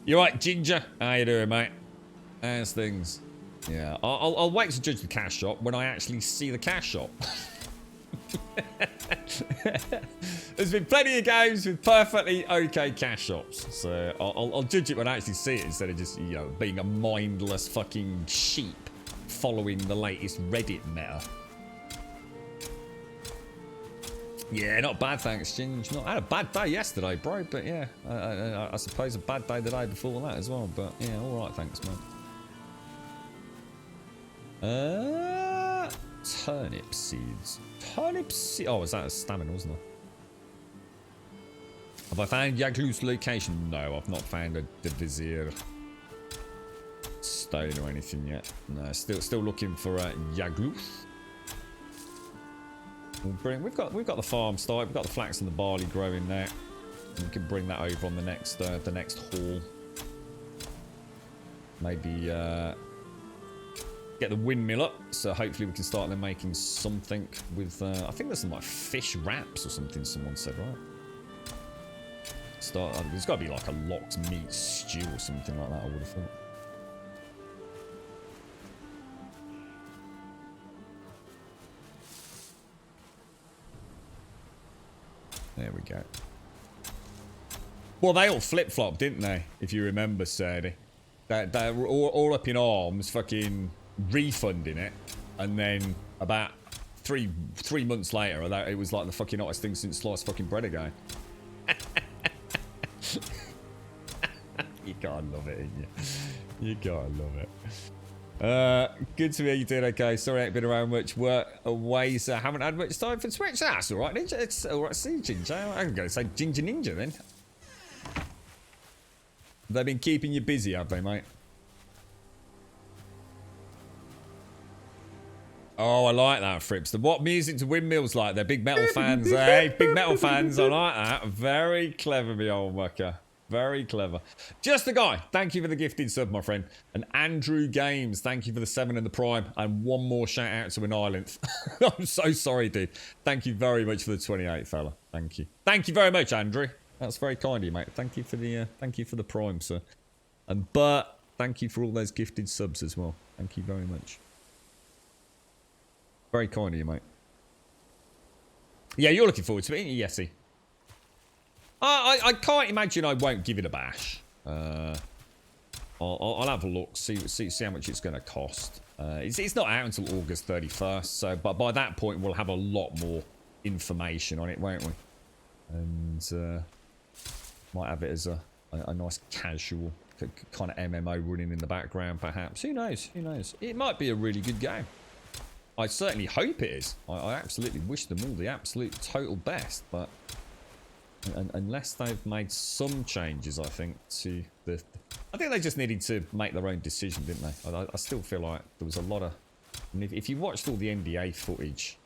You right, Ginger? How you doing, mate? How's things? Yeah, I'll wait to judge the cash shop when I actually see the cash shop. There's been plenty of games with perfectly okay cash shops, so I'll judge it when I actually see it instead of just, you know, being a mindless fucking sheep following the latest Reddit meta. Yeah, not bad, thanks, Ginge. I had a bad day yesterday, bro, but yeah, I suppose a bad day the day before that as well, but yeah, alright, thanks, man. Turnip seeds. Turnip seeds. Oh, was that a stamina, wasn't it? Have I found Yaglu's location? No, I've not found the Vizier. stone or anything yet. No, still looking for Yagluth. We've got the farm started. We've got the flax and the barley growing there. We can bring that over on the next haul. Maybe get the windmill up, so hopefully we can start then making something with. I think there's some like fish wraps or something. Someone said, right? There's got to be like a locked meat stew or something like that. I would have thought. There we go. Well, they all flip-flopped, didn't they? If you remember, Sadie. They were all up in arms, fucking refunding it. And then about three months later, it was like the fucking hottest thing since sliced fucking bread again. You gotta love it, ain't you? You gotta love it. Good to hear you doing okay. Sorry I ain't been around much work away, so I haven't had much time for Twitch. That's alright, Ninja. It's alright. See, Ginger. I'm going to say Ginger Ninja then. They've been keeping you busy, have they, mate? Oh, I like that, Fripster. What music to windmills like? They're big metal fans, eh? Big metal fans. I like that. Very clever, me old mucker. Very clever. Just a guy. Thank you for the gifted sub, my friend. And Andrew Games, thank you for the 7 and the prime. And one more shout out to an island. I'm so sorry, dude. Thank you very much for the 28, fella. Thank you. Thank you very much, Andrew. That's very kind of you, mate. Thank you for the prime, sir. And Bert, thank you for all those gifted subs as well. Thank you very much. Very kind of you, mate. Yeah, you're looking forward to it, aren't you, Yessie? I can't imagine I won't give it a bash. I'll have a look, see how much it's going to cost. It's not out until August 31st, so but by that point we'll have a lot more information on it, won't we? And might have it as a nice casual kind of MMO running in the background, perhaps. Who knows? Who knows? It might be a really good game. I certainly hope it is. I absolutely wish them all the absolute total best, but unless they've made some changes, I think, to the... I think they just needed to make their own decision, didn't they? I still feel like there was a lot of... I mean, if you watched all the NDA footage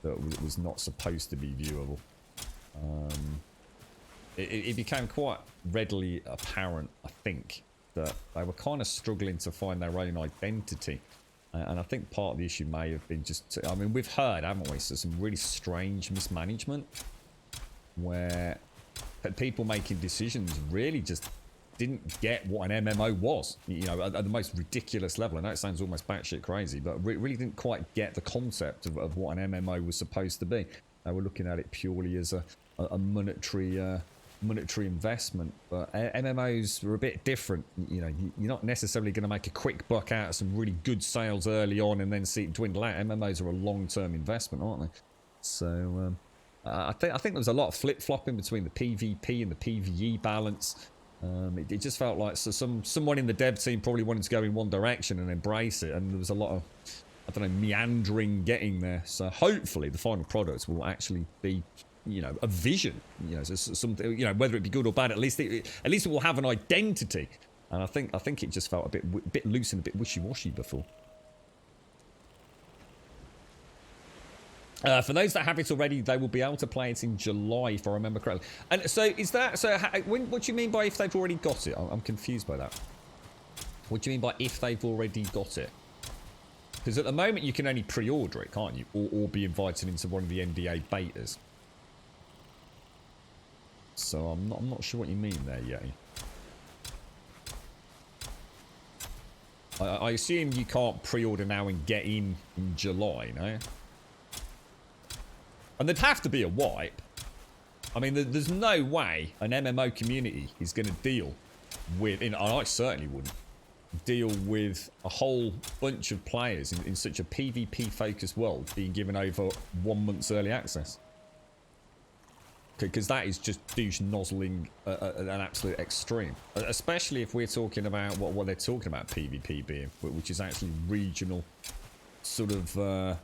that was not supposed to be viewable, it became quite readily apparent, I think, that they were kind of struggling to find their own identity. And I think part of the issue may have been just... I mean, we've heard, haven't we, so some really strange mismanagement where people making decisions really just didn't get what an MMO was, you know, at the most ridiculous level. I know it sounds almost batshit crazy, but really didn't quite get the concept of what an MMO was supposed to be. They were looking at it purely as a monetary investment, but MMOs are a bit different. You know, you're not necessarily going to make a quick buck out of some really good sales early on and then see it dwindle out. MMOs are a long-term investment, aren't they? So I think there was a lot of flip-flopping between the PvP and the PvE balance. It just felt like someone in the dev team probably wanted to go in one direction and embrace it, and there was a lot of, I don't know, meandering getting there. So hopefully the final product will actually be, you know, a vision, you know, so something, you know, whether it be good or bad, at least it will have an identity. And I think it just felt a bit loose and a bit wishy-washy before. For those that have it already, they will be able to play it in July, if I remember correctly. And so is that so? What do you mean by if they've already got it? I'm confused by that. What do you mean by if they've already got it? Because at the moment you can only pre-order it, can't you? Or be invited into one of the NDA betas. So I'm not sure what you mean there, Yeti. I assume you can't pre-order now and get in July, no? And there'd have to be a wipe. I mean, there's no way an MMO community is going to deal with, and I certainly wouldn't, deal with a whole bunch of players in such a PvP-focused world being given over 1 month's early access. Because that is just douche nozzling an absolute extreme. Especially if we're talking about what they're talking about PvP being, which is actually regional sort of...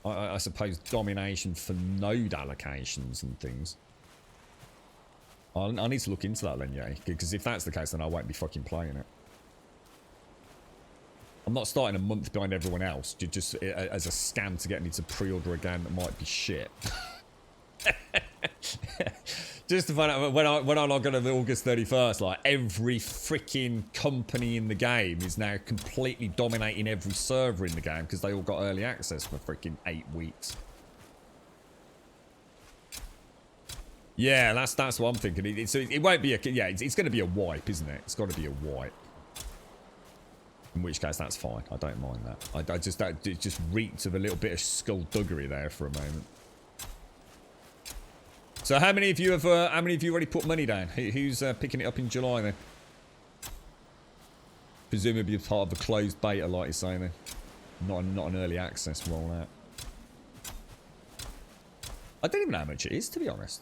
I suppose domination for node allocations and things. I need to look into that then, yeah. Because if that's the case, then I won't be fucking playing it. I'm not starting a month behind everyone else just as a scam to get me to pre-order a game that might be shit. Just to find out when I log on to August 31st, like every freaking company in the game is now completely dominating every server in the game because they all got early access for freaking 8 weeks. Yeah, that's what I'm thinking. It won't be a it's going to be a wipe, isn't it? It's got to be a wipe. In which case, that's fine. I don't mind that. It just reeked of a little bit of skullduggery there for a moment. So how many of you have already put money down? Who's picking it up in July then? Presumably part of the closed beta, like you're saying then. Not an early access rollout. I don't even know how much it is, to be honest.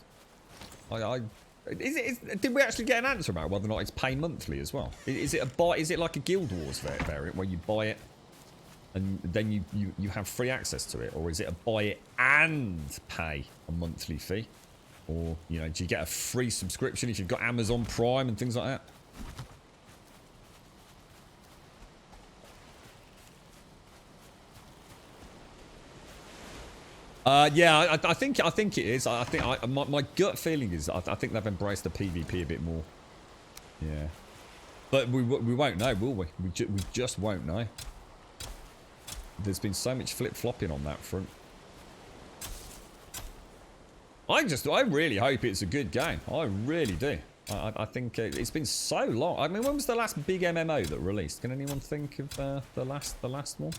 Did we actually get an answer about whether or not it's pay monthly as well? Is it like a Guild Wars variant where you buy it and then you have free access to it, or is it a buy it and pay a monthly fee? Or, you know, do you get a free subscription if you've got Amazon Prime and things like that? Yeah, I think it is. I think my gut feeling is I think they've embraced the PvP a bit more. Yeah, but we won't know, will we? We just won't know. There's been so much flip-flopping on that front. I really hope it's a good game. I really do. I think it's been so long. I mean, when was the last big MMO that released? Can anyone think of the last one?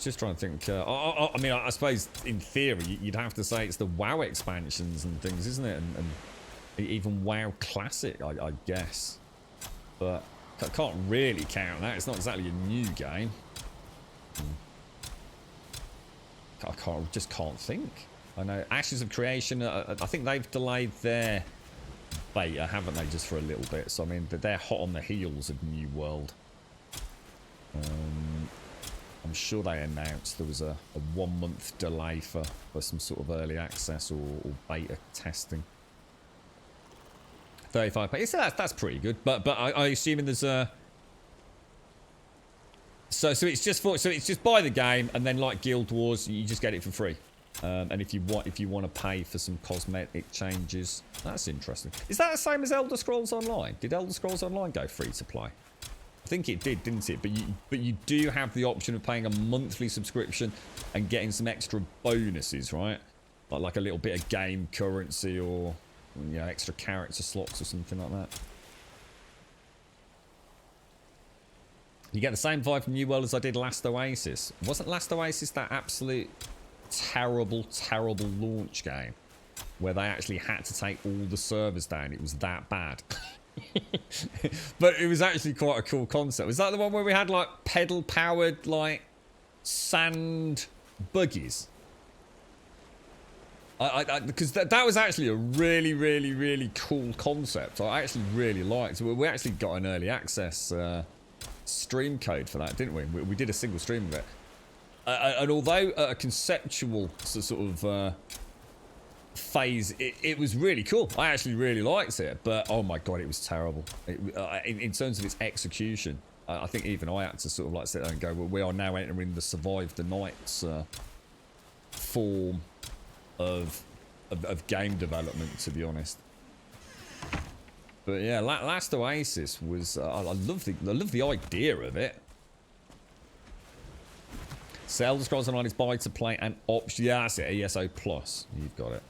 Just trying to think. I mean, I suppose in theory you'd have to say it's the WoW expansions and things, isn't it? And even WoW Classic, I guess. But I can't really count that. It's not exactly a new game. I just can't think. I know Ashes of Creation. I think they've delayed their beta, haven't they, just for a little bit? So I mean, they're hot on the heels of New World. I'm sure they announced there was a 1 month delay for some sort of early access or beta testing. 35 pay. So that's pretty good. But I assuming there's a. So it's just buy the game and then like Guild Wars you just get it for free. And if you want to pay for some cosmetic changes, that's interesting. Is that the same as Elder Scrolls Online? Did Elder Scrolls Online go free to play? I think it did, didn't it? But you do have the option of paying a monthly subscription and getting some extra bonuses, right? Like a little bit of game currency or, you know, extra character slots or something like that. You get the same vibe from New World as I did Last Oasis. Wasn't Last Oasis that absolute terrible launch game where they actually had to take all the servers down? It was that bad. But it was actually quite a cool concept. Was that the one where we had like pedal powered like sand buggies? Because that was actually a really cool concept. I actually really liked it. We actually got an early access stream code for that, didn't we? We did a single stream of it. And although a conceptual sort of phase, it was really cool. I actually really liked it, but oh my god, it was terrible. In terms of its execution, I think even I had to sort of like sit there and go, well, we are now entering the Survive the Nights form of game development, to be honest. But yeah, Last Oasis was I love the idea of it. Elder Scrolls Online is buy to play and option. Yeah, that's it. ESO Plus. You've got it.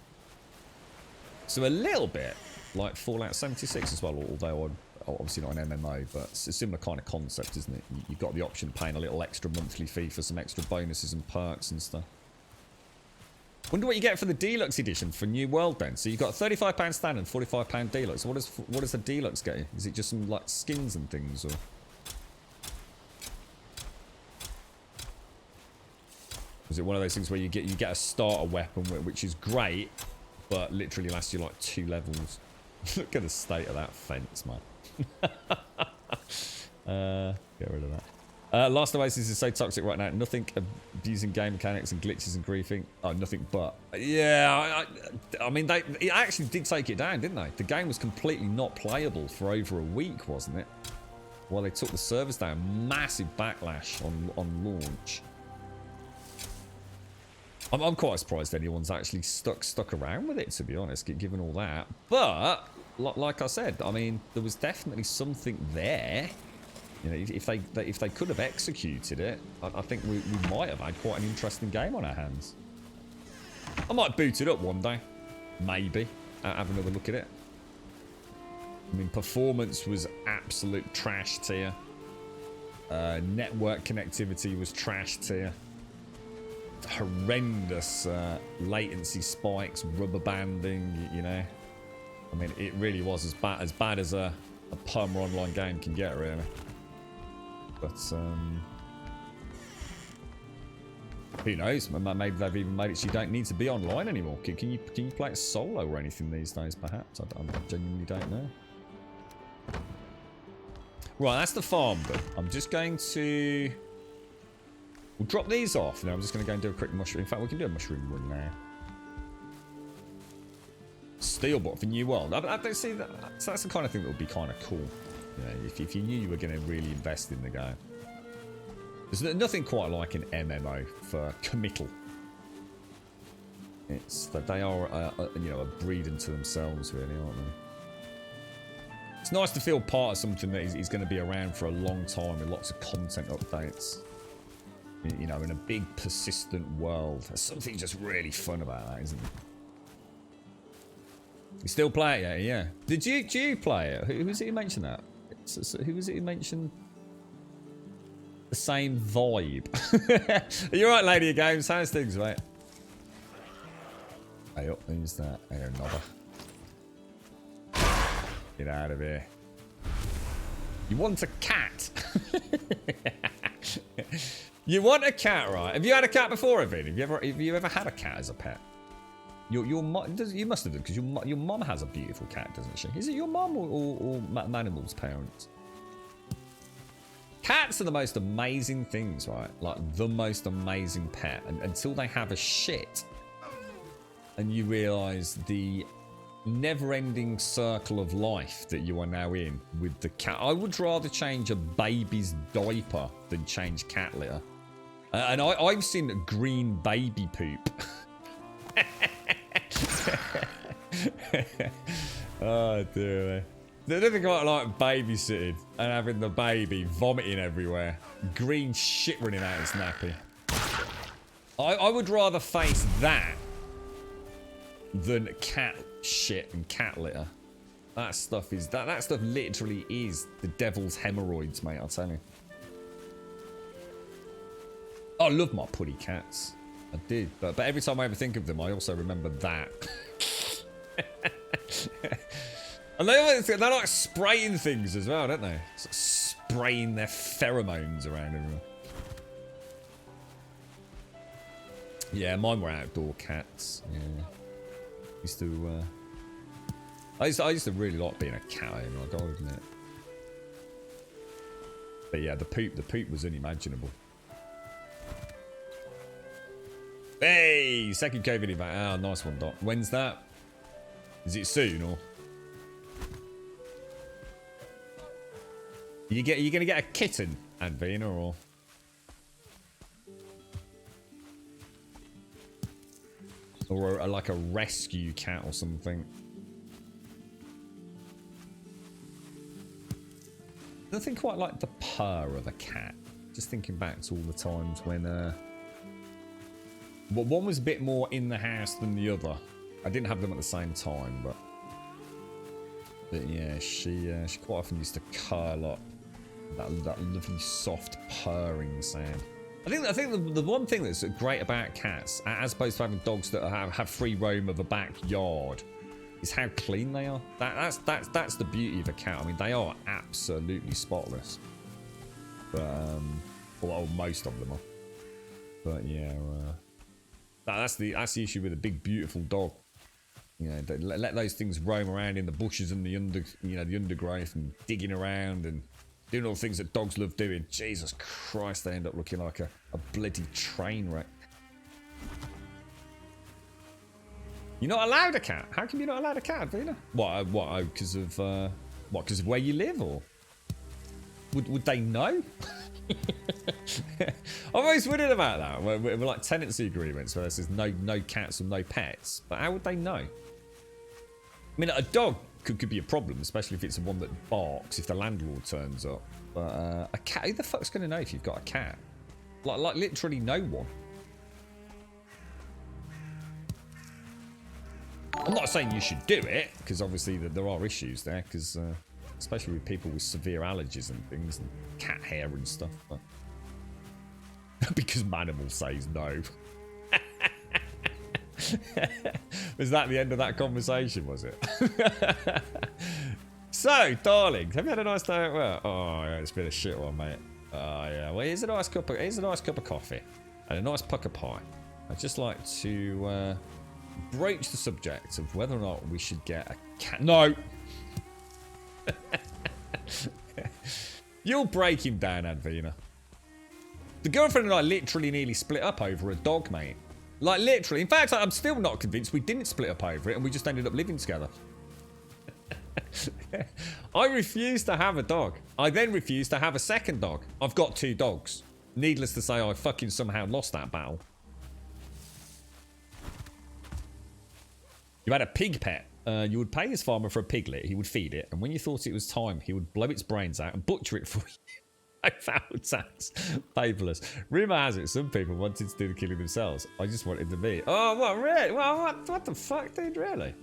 So a little bit like Fallout 76 as well, although obviously not an MMO, but it's a similar kind of concept, isn't it? You've got the option of paying a little extra monthly fee for some extra bonuses and perks and stuff. Wonder what you get for the deluxe edition for New World then. So you've got £35 standard, £45 deluxe. What does the deluxe get you? Is it just some like skins and things, or? Is it one of those things where you get a starter weapon which is great, but literally lasts you like 2 levels? Look at the state of that fence, man. Get rid of that. Last Oasis is so toxic right now. Nothing abusing game mechanics and glitches and griefing. Oh, nothing but. Yeah, I mean, it actually did take it down, didn't they? The game was completely not playable for over a week, wasn't it? Well, they took the servers down. Massive backlash on launch. I'm quite surprised anyone's actually stuck around with it, to be honest, given all that. But, like I said, I mean, there was definitely something there. You know, if they could have executed it, I think we might have had quite an interesting game on our hands. I might boot it up one day. Maybe. Have another look at it. I mean, performance was absolute trash tier. Network connectivity was trash tier. Horrendous latency spikes, rubber banding, you know. I mean, it really was as bad as a perma online game can get, really. But who knows? Maybe they've even made it so you don't need to be online anymore. Can you play it solo or anything these days? Perhaps I genuinely don't know. Right, that's the farm bit. I'm just going to. We'll drop these off. Now I'm just going to go and do a quick mushroom. In fact, we can do a mushroom run now. Steelbot for New World. I see that. So that's the kind of thing that would be kind of cool. You know, if you knew you were going to really invest in the game. There's nothing quite like an MMO for committal. It's that they are, you know, a breed unto themselves, really, aren't they? It's nice to feel part of something that is going to be around for a long time with lots of content updates. You know, in a big, persistent world. There's something just really fun about that, isn't it? You still play it, yeah? Did you play it? Who was it who mentioned that? Who was it who mentioned the same vibe? You're right, Lady of Games. How's things, mate? Hey up, who's that? Hey, another. Get out of here. You want a cat? You want a cat, right? Have you had a cat before, Evan? Have you ever had a cat as a pet? Your mom, you must have done, because your mom has a beautiful cat, doesn't she? Is it your mom or Manimal's parents? Cats are the most amazing things, right? Like the most amazing pet, until they have a shit, and you realise the never-ending circle of life that you are now in with the cat. I would rather change a baby's diaper than change cat litter. And I've seen green baby poop. Oh dear. There's nothing quite like babysitting and having the baby vomiting everywhere. Green shit running out his nappy. I would rather face that than cat shit and cat litter. That stuff is that stuff literally is the devil's hemorrhoids, mate, I'll tell you. I love my putty cats. I did, but every time I ever think of them, I also remember that. And they're like spraying things as well, don't they? Sort of spraying their pheromones around everywhere. Yeah, mine were outdoor cats. Yeah, I used to really like being a cat owner, I gotta admit. But yeah, the poop was unimaginable. Hey, second COVID event. Oh, nice one, Doc. When's that? Is it soon or? You're gonna get a kitten, Advina, or like a rescue cat or something. Nothing quite like the purr of a cat. Just thinking back to all the times when well, one was a bit more in the house than the other. I didn't have them at the same time, but yeah, she quite often used to curl up. That lovely soft purring sound. I think the one thing that's great about cats, as opposed to having dogs that have free roam of a backyard, is how clean they are. That's the beauty of a cat. I mean, they are absolutely spotless. But well, most of them are. But yeah, that's the issue with a big beautiful dog. You know, let those things roam around in the bushes and the undergrowth and digging around, and Doing all the things that dogs love doing. Jesus Christ, they end up looking like a bloody train wreck. You're not allowed a cat? How come you're not allowed a cat, Vina? What, because of, because of where you live, or? Would they know? I've always wondered about that. We're like tenancy agreements where there says no cats or no pets. But how would they know? I mean, a dog could be a problem, especially if it's the one that barks if the landlord turns up. But a cat, who the fuck's going to know if you've got a cat? Like literally no one. I'm not saying you should do it, because obviously there are issues there, because especially with people with severe allergies and things, and cat hair and stuff. But because Manimal says no. Was that the end of that conversation, was it? So, darling, have you had a nice day at work? Oh, yeah, it's been a shit one, mate. Oh, yeah. Well, here's a nice cup of coffee and a nice pucker pie. I'd just like to broach the subject of whether or not we should get a cat. No! You'll break him down, Advina. The girlfriend and I literally nearly split up over a dog, mate. Like, literally. In fact, I'm still not convinced we didn't split up over it and we just ended up living together. I refused to have a dog. I then refused to have a second dog. I've got 2 dogs. Needless to say, I fucking somehow lost that battle. You had a pig pet. You would pay his farmer for a piglet. He would feed it. And when you thought it was time, he would blow its brains out and butcher it for you. Foul tax. Paperless. Rumour has it some people wanted to do the killing themselves. I just wanted the meat. Oh, what, really? Well, what the fuck, dude, really?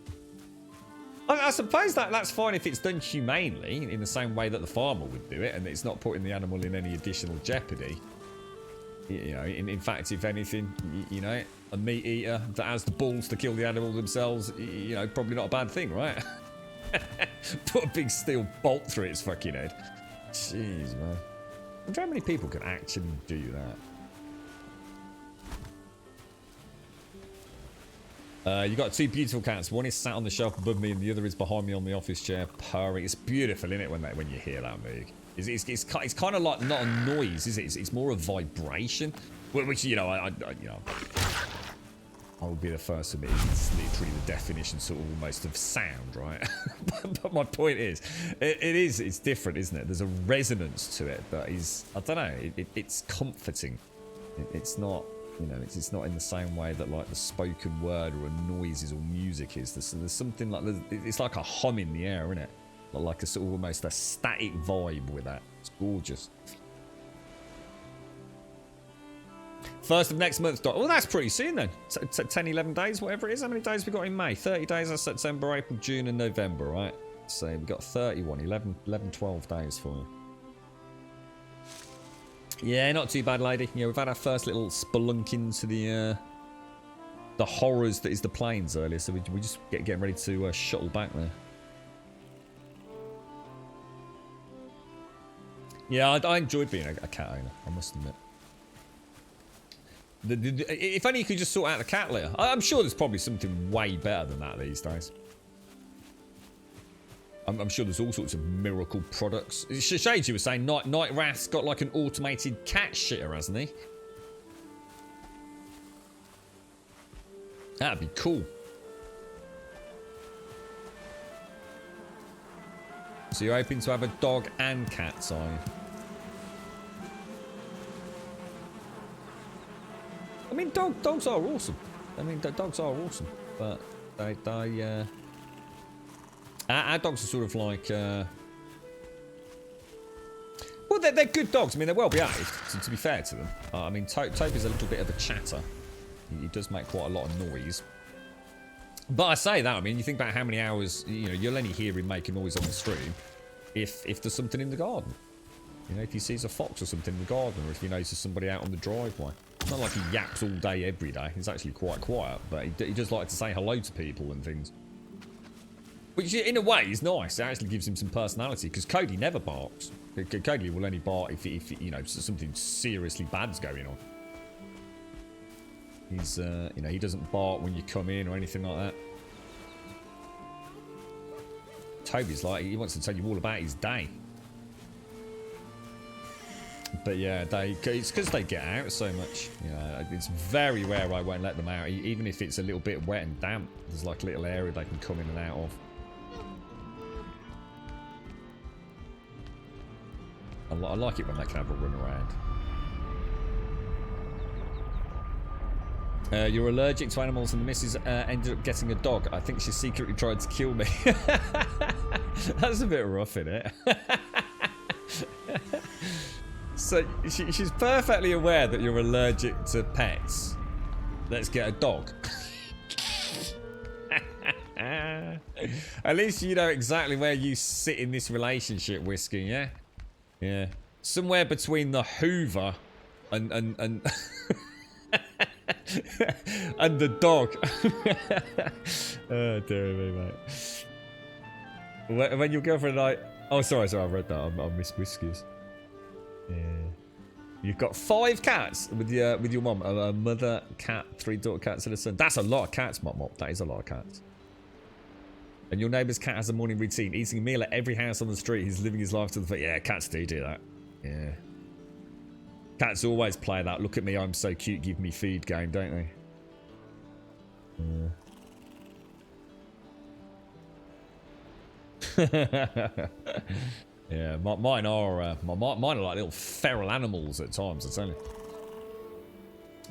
I suppose that's fine if it's done humanely, in the same way that the farmer would do it, and it's not putting the animal in any additional jeopardy. You know, in fact, if anything, you know, a meat eater that has the balls to kill the animal themselves, you know, probably not a bad thing, right? Put a big steel bolt through its fucking head. Jeez, man. I wonder how many people can actually do that. You got 2 beautiful cats. One is sat on the shelf above me, and the other is behind me on the office chair, purring. It's beautiful, isn't it, when you hear that, Moog? It's kind of like not a noise, is it? It's more a vibration, which, you know, I would be the first to admit it's literally the definition, sort of almost, of sound, right? But my point is, it's different, isn't it? There's a resonance to it that is, I don't know, it's comforting. It's not, you know, it's not in the same way that like the spoken word or a noises or music is. There's something like, it's like a hum in the air, isn't it? Like a sort of almost a static vibe with that. It's gorgeous. 1st of next month. Well, that's pretty soon then. 10, 11 days, whatever it is. How many days we got in May? 30 days are September, April, June and November, right? So we've got 31, 11, 12 days for you. Yeah, not too bad, lady. Yeah, we've had our first little spelunk into the horrors that is the plains earlier, so we just getting ready to shuttle back there. Yeah, I enjoyed being a cat owner, I must admit. If only you could just sort out the cat litter. I'm sure there's probably something way better than that these days. I'm sure there's all sorts of miracle products. Shades, you were saying Night Wrath's got like an automated cat shitter, hasn't he? That'd be cool. So you're hoping to have a dog and cats, are you? I mean, dogs are awesome. I mean, dogs are awesome, but our dogs are sort of like, well, they're good dogs. I mean, they're well behaved, to be fair to them. I mean, Toby's a little bit of a chatter. He does make quite a lot of noise. But I say that, I mean, you think about how many hours, you know, you'll only hear him make a noise on the stream if there's something in the garden. You know, if he sees a fox or something in the garden, or if he notices somebody out on the driveway. It's not like he yaps all day, every day. He's actually quite quiet, but he does like to say hello to people and things. Which, in a way, is nice. It actually gives him some personality, because Cody never barks. Cody will only bark if you know, something seriously bad's going on. He's, you know, he doesn't bark when you come in or anything like that. Toby's like, he wants to tell you all about his day. But yeah, it's because they get out so much. You know, it's very rare I won't let them out, even if it's a little bit wet and damp. There's like a little area they can come in and out of. I like it when they can have a run around. You're allergic to animals and the missus ended up getting a dog. I think she secretly tried to kill me. That's a bit rough, isn't it? So she's perfectly aware that you're allergic to pets. Let's get a dog. At least you know exactly where you sit in this relationship, Whiskey, yeah? Yeah. Somewhere between the Hoover and and the dog. Oh, dear me, mate. When your girlfriend and I... Oh, sorry, I read that. I missed Whiskies. Yeah. You've got 5 cats with your mum. A mother cat, 3 daughter cats, and a son. That's a lot of cats, Mop. That is a lot of cats. And your neighbour's cat has a morning routine, eating a meal at every house on the street. He's living his life to the full. Yeah, cats do that. Yeah. Cats always play that. Look at me, I'm so cute. Give me food game, don't they? Yeah. Yeah, mine are like little feral animals at times, I tell you.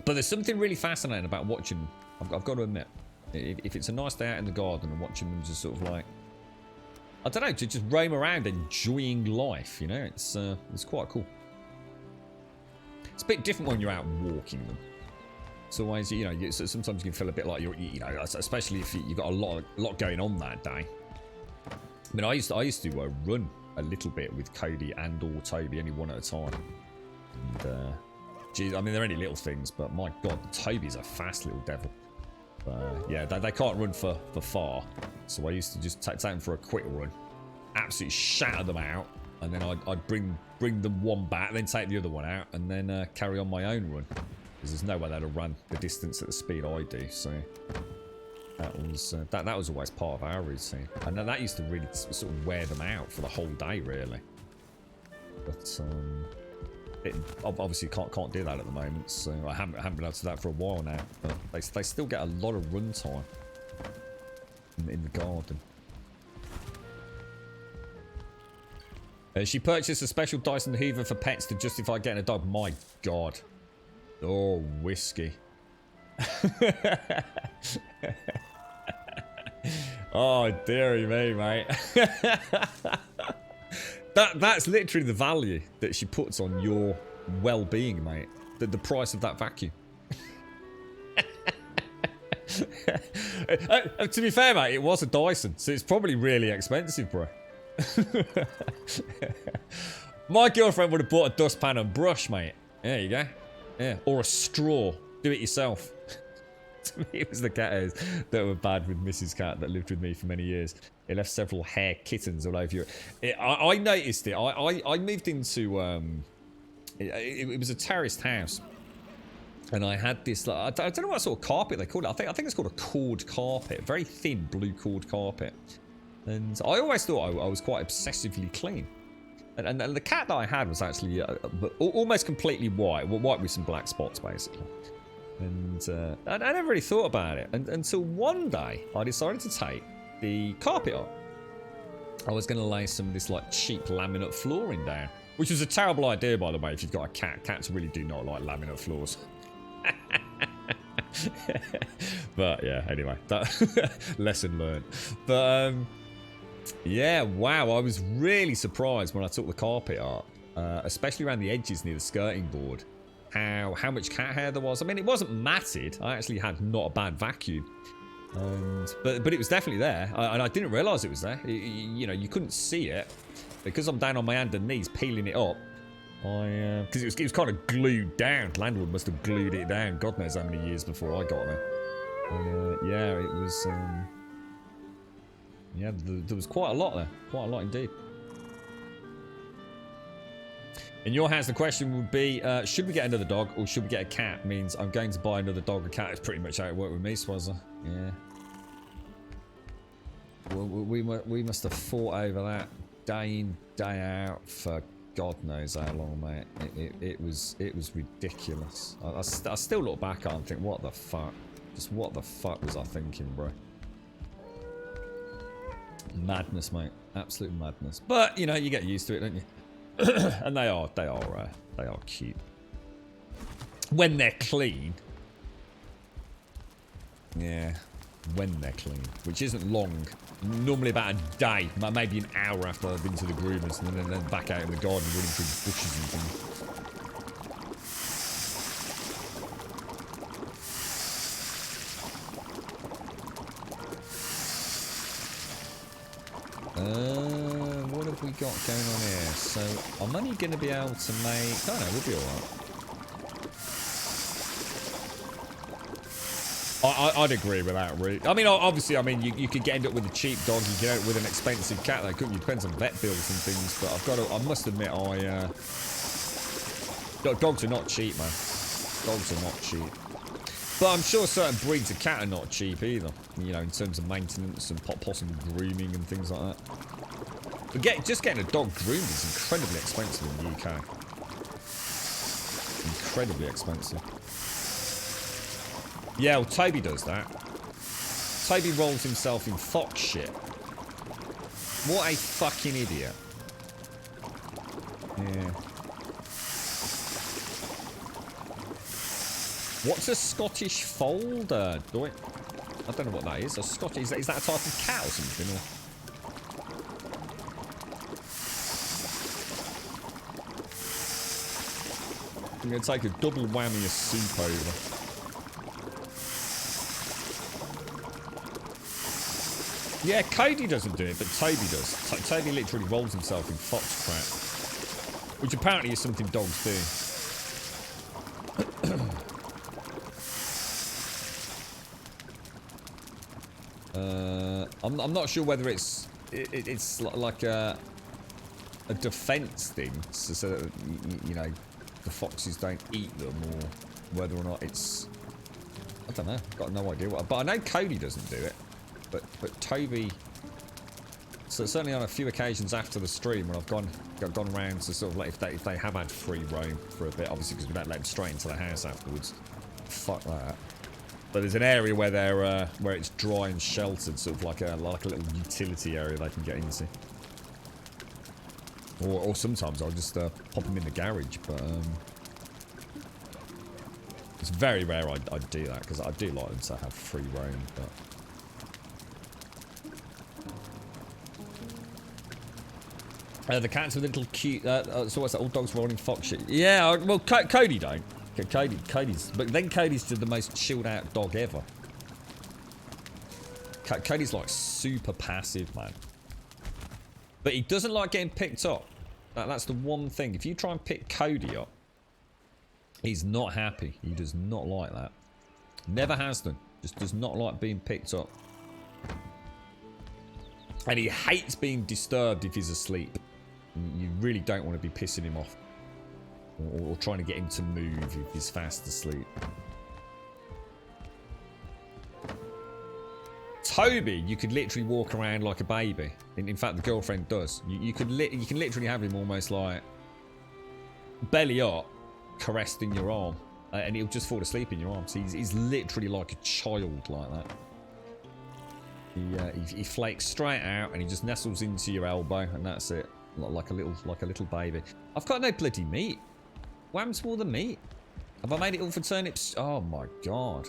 But there's something really fascinating about watching them. I've got to admit, if it's a nice day out in the garden and watching them just sort of like, I don't know, to just roam around enjoying life, you know, it's quite cool. It's a bit different when you're out walking them. It's always, you know, sometimes you can feel a bit like you're, you know, especially if you've got a lot going on that day. I mean, I used to run a little bit with Cody and or Toby, only one at a time. And, geez, I mean, they're only little things, but my God, Toby's a fast little devil. Yeah, they can't run for far, so I used to just take them for a quick run, absolutely shatter them out, and then I'd bring them one back, then take the other one out, and then carry on my own run, because there's no way they'd have run the distance at the speed I do. So that was always part of our routine, and that used to really sort of wear them out for the whole day, really. But it obviously can't do that at the moment, so I haven't been able to do that for a while now. But they still get a lot of run time in the garden. She purchased a special Dyson Hoover for pets to justify getting a dog. My God. Oh, Whiskey. Oh, dearie me, mate. That's literally the value that she puts on your well-being, mate. The price of that vacuum. To be fair, mate, it was a Dyson, so it's probably really expensive, bro. My girlfriend would have bought a dustpan and brush, mate. There you go. Yeah, or a straw. Do it yourself. To me, it was the cat hairs that were bad with Mrs. Cat that lived with me for many years. It left several hair kittens all over you. I noticed it. I moved into it was a terraced house, and I had this. I don't know what sort of carpet they call it. I think it's called a cord carpet, very thin blue cord carpet. And I always thought I was quite obsessively clean. And the cat that I had was actually almost completely white with some black spots, basically. And I never really thought about it until one day I decided to take the carpet off. I was going to lay some of this like cheap laminate flooring down, which was a terrible idea, by the way, if you've got a cat. Cats really do not like laminate floors. But yeah, anyway, that lesson learned. But yeah, wow, I was really surprised when I took the carpet up, especially around the edges near the skirting board, how much cat hair there was. I mean, it wasn't matted. I actually had not a bad vacuum, but it was definitely there, and I didn't realise it was there. You know, you couldn't see it because I'm down on my hands and knees peeling it up. Because it was kind of glued down. Landlord must have glued it down. God knows how many years before I got there. Yeah, it was. Yeah, there was quite a lot there. Quite a lot indeed. In your hands, the question would be, should we get another dog or should we get a cat? Means I'm going to buy another dog or cat. It's pretty much how it worked with me, Swazza. Yeah. Well, we must have fought over that day in, day out for God knows how long, mate. It was ridiculous. I still look back at it and think, what the fuck? Just what the fuck was I thinking, bro? Madness, mate. Absolute madness. But you know, you get used to it, don't you? And they are cute when they're clean. Yeah, when they're clean, which isn't long. Normally about a day, maybe an hour after I've been to the groomers, and then back out in the garden running through the bushes and things. What have we got going on here? So I'm only going to be able to make... Oh no, we'll be alright. I'd agree with that, really. I mean, obviously, you could end up with a cheap dog, you could end up with an expensive cat, though, couldn't you? Depends on vet bills and things, but I must admit, dogs are not cheap, man. Dogs are not cheap. But I'm sure certain breeds of cat are not cheap either, you know, in terms of maintenance and possible grooming and things like that. But just getting a dog groomed is incredibly expensive in the UK. Incredibly expensive. Yeah, well, Toby does that. Toby rolls himself in fox shit. What a fucking idiot. Yeah. What's a Scottish fold? I don't know what that is. A Scottish... Is that a type of cat or something? Or? I'm going to take a double whammy of soup over. Yeah, Cody doesn't do it, but Toby does. Toby literally rolls himself in fox crap. Which apparently is something dogs do. I'm not sure whether it's like a defense thing, so that, you know, the foxes don't eat them, or whether or not it's... I don't know. Got no idea what. But I know Cody doesn't do it. But Toby, so certainly on a few occasions after the stream when I've gone around to sort of like if they have had free roam for a bit, obviously because we don't let them straight into the house afterwards. Fuck that. But there's an area where they're where it's dry and sheltered, sort of like a little utility area they can get into. Or sometimes I'll just pop them in the garage, but it's very rare I do that because I do like them to have free roam, but. The cats with little cute... so what's that? All dogs rolling fox shit. Yeah, well, Cody don't. Cody's... But then Cody's the most chilled out dog ever. Cody's like super passive, man. But he doesn't like getting picked up. That's the one thing. If you try and pick Cody up, he's not happy. He does not like that. Never has done. Just does not like being picked up. And he hates being disturbed if he's asleep. You really don't want to be pissing him off. Or trying to get him to move if he's fast asleep. Toby, you could literally walk around like a baby. In fact, the girlfriend does. You can literally have him almost like belly up, caressed in your arm. And he'll just fall asleep in your arms. He's literally like a child like that. He flakes straight out and he just nestles into your elbow and that's it. Like a little baby. I've got no bloody meat. What happened to all the meat? Have I made it all for turnips? Oh my god.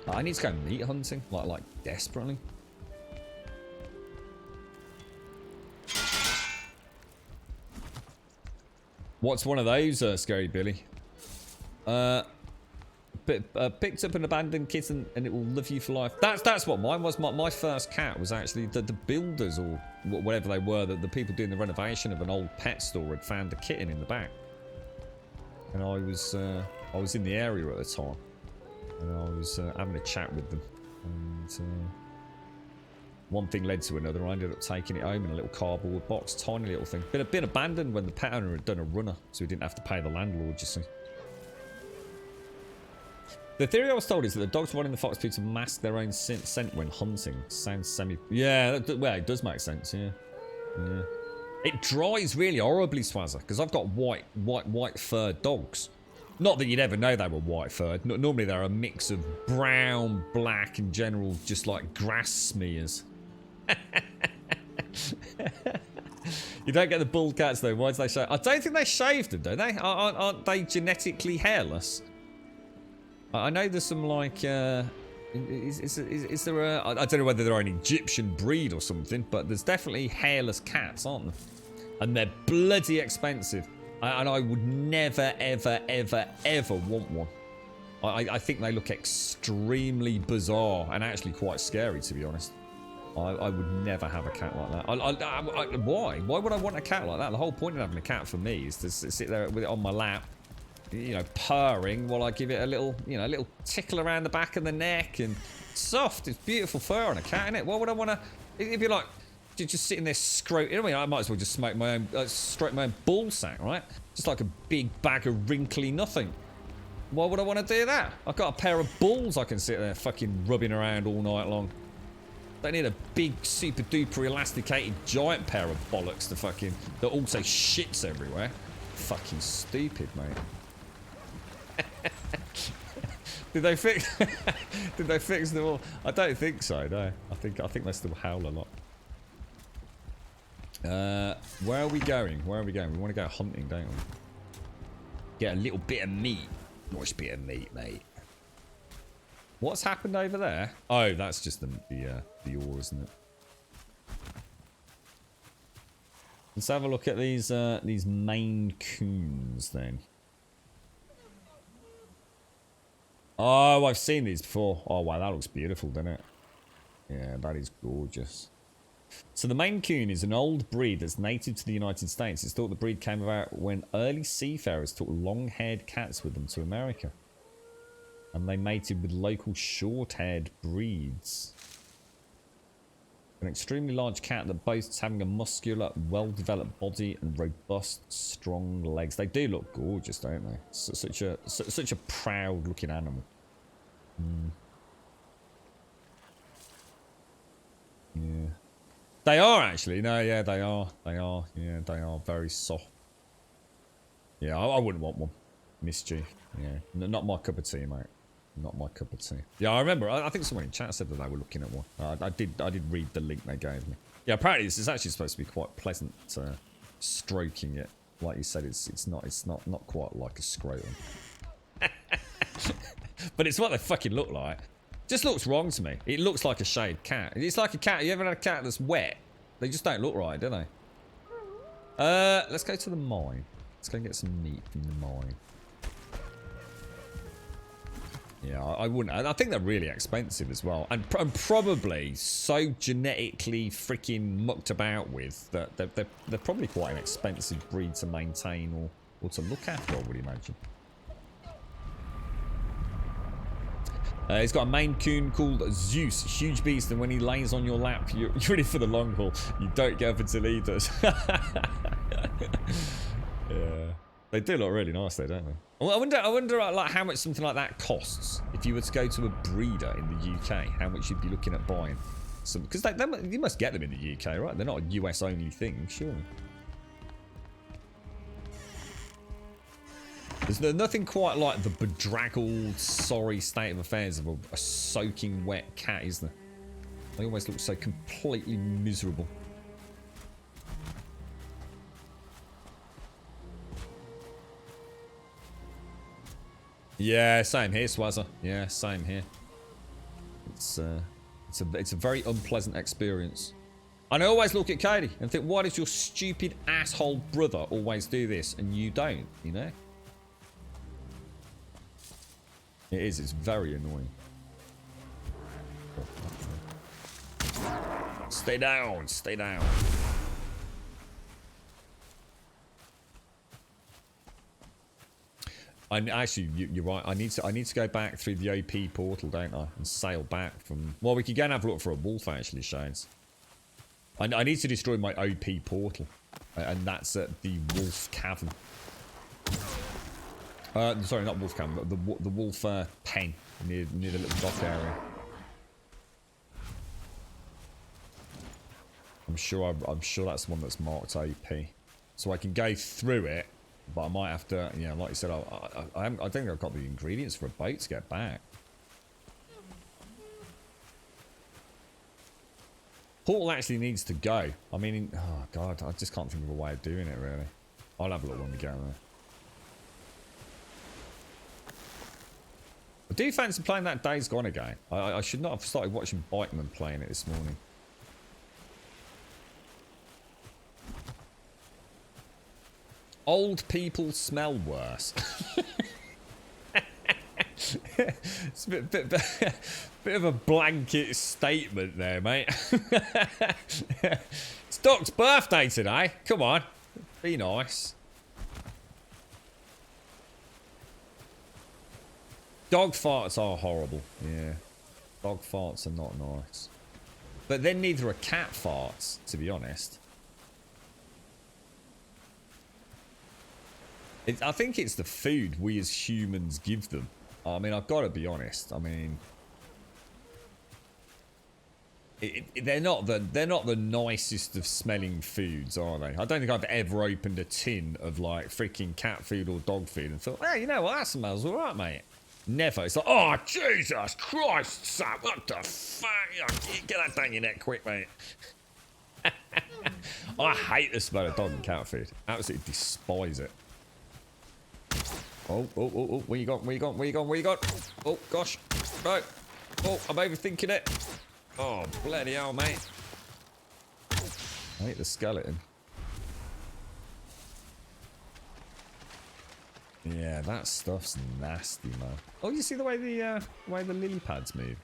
I need to go meat hunting, like desperately. What's one of those, Scary Billy? Picked up an abandoned kitten and it will love you for life. That's what mine was. My first cat was actually the builders or whatever they were, the people doing the renovation of an old pet store had found a kitten in the back. And I was in the area at the time. And I was having a chat with them. And one thing led to another. I ended up taking it home in a little cardboard box, tiny little thing. Been abandoned when the pet owner had done a runner, so he didn't have to pay the landlord, you see. The theory I was told is that the dogs wanting the fox to mask their own scent when hunting. Sounds semi... Yeah, well, it does make sense, yeah. Yeah. It dries really horribly, Swazzer, because I've got white furred dogs. Not that you'd ever know they were white furred. Normally they're a mix of brown, black, and general, just like grass smears. You don't get the bull cats though. Why do they shave? I don't think they shaved them, do they? Aren't they genetically hairless? I know there's some like. Is there a? I don't know whether they're an Egyptian breed or something, but there's definitely hairless cats, aren't there? And they're bloody expensive. And I would never, ever, ever, ever want one. I think they look extremely bizarre and actually quite scary, to be honest. I would never have a cat like that. Why? Why would I want a cat like that? The whole point of having a cat for me is to sit there with it on my lap, you know, purring while I give it a little, you know, a little tickle around the back of the neck, and soft. It's beautiful fur on a cat, isn't it? Why would I want to? If you're like just sitting there I mean, I might as well just smoke my own, stroke my own ball sack, right? Just like a big bag of wrinkly nothing. Why would I want to do that? I've got a pair of balls I can sit there fucking rubbing around all night long. Don't need a big, super duper elasticated giant pair of bollocks that also shits everywhere. Fucking stupid, mate. Did they fix? Did they fix them all? I don't think so. No, I think they still howl a lot. Where are we going? Where are we going? We want to go hunting, don't we? Get a little bit of meat. Nice bit of meat, mate. What's happened over there? Oh, that's just the ore, isn't it? Let's have a look at these Maine Coons then. Oh, I've seen these before. Oh wow, that looks beautiful, doesn't it? Yeah, that is gorgeous. So the Maine Coon is an old breed that's native to the United States. It's thought the breed came about when early seafarers took long-haired cats with them to America. And they mated with local short-haired breeds. An extremely large cat that boasts having a muscular, well-developed body and robust, strong legs. They do look gorgeous, don't they? Such a proud-looking animal. Mm. Yeah. They are actually. No, yeah, they are. They are. Yeah, they are very soft. Yeah, I wouldn't want one. Mischief. Yeah, not my cup of tea, mate. Not my cup of tea. Yeah, I remember. I think someone in chat said that they were looking at one. I did read the link they gave me. Yeah, apparently this is actually supposed to be quite pleasant. Stroking it, like you said, it's not quite like a scrotum. But it's what they fucking look like. Just looks wrong to me. It looks like a shaved cat. It's like a cat. You ever had a cat that's wet? They just don't look right, do they? Let's go to the mine. Let's go and get some meat from the mine. Yeah, I wouldn't. I think they're really expensive as well, and probably so genetically freaking mucked about with that they're probably quite an expensive breed to maintain or to look after, I would imagine. He's got a Maine Coon called Zeus, huge beast, and when he lays on your lap, you're ready for the long haul. You don't get up until he does. Yeah, they do look really nice, though, don't they? I wonder, like how much something like that costs if you were to go to a breeder in the UK. How much you'd be looking at buying some? Because you must get them in the UK, right? They're not a US only thing, surely. There's nothing quite like the bedraggled, sorry state of affairs of a soaking wet cat, is there? They always look so completely miserable. Yeah, same here, Swazzer. Yeah, same here. It's a very unpleasant experience. And I always look at Katie and think, why does your stupid asshole brother always do this and you don't, you know? It is, it's very annoying. Stay down, stay down. Actually, you're right. I need to go back through the OP portal, don't I? And sail back from... Well, we could go and have a look for a wolf, actually, Shades. I need to destroy my OP portal. And that's at the wolf cavern. Sorry, not wolf cavern, but the wolf pen near the little dock area. I'm sure that's the one that's marked AP. So I can go through it, but I might have to, you know, like you said, I don't think I've got the ingredients for a boat to get back. Portal actually needs to go. I mean, oh god, I just can't think of a way of doing it really. I'll have a look when we get there. I do fancy playing that Days Gone again. I should not have started watching Bikeman playing it this morning. Old people smell worse. It's a bit of a blanket statement there, mate. It's Doc's birthday today. Come on, be nice. Dog farts are horrible. Yeah, dog farts are not nice. But then neither are cat farts, to be honest. I think it's the food we as humans give them. I mean, I've got to be honest. I mean, they're not the nicest of smelling foods, are they? I don't think I've ever opened a tin of like freaking cat food or dog food and thought, hey, you know what, that smells alright, mate. Never. It's like, oh Jesus Christ, son, what the fuck? Get that down your neck quick, mate. I hate the smell of dog and cat food. Absolutely despise it. Oh, where you got? Oh, gosh. No. Oh, I'm overthinking it. Oh, bloody hell, mate. I hate the skeleton. Yeah, that stuff's nasty, man. Oh, you see the way the lily pads move?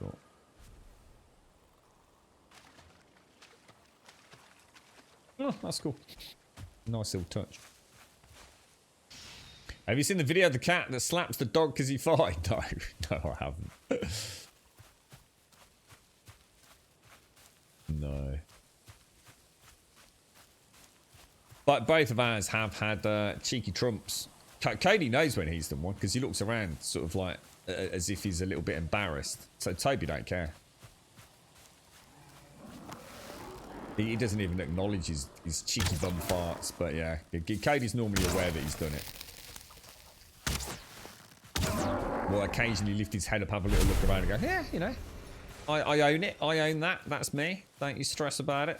Oh, that's cool. Nice little touch. Have you seen the video of the cat that slaps the dog because he farted? No, I haven't. No. But both of ours have had cheeky trumps. Cody knows when he's done one because he looks around sort of like as if he's a little bit embarrassed. So Toby don't care. He doesn't even acknowledge his cheeky bum farts. But yeah, Cody's normally aware that he's done it. Will occasionally lift his head up, have a little look around and go, yeah, you know, I own it. I own that. That's me. Don't you stress about it.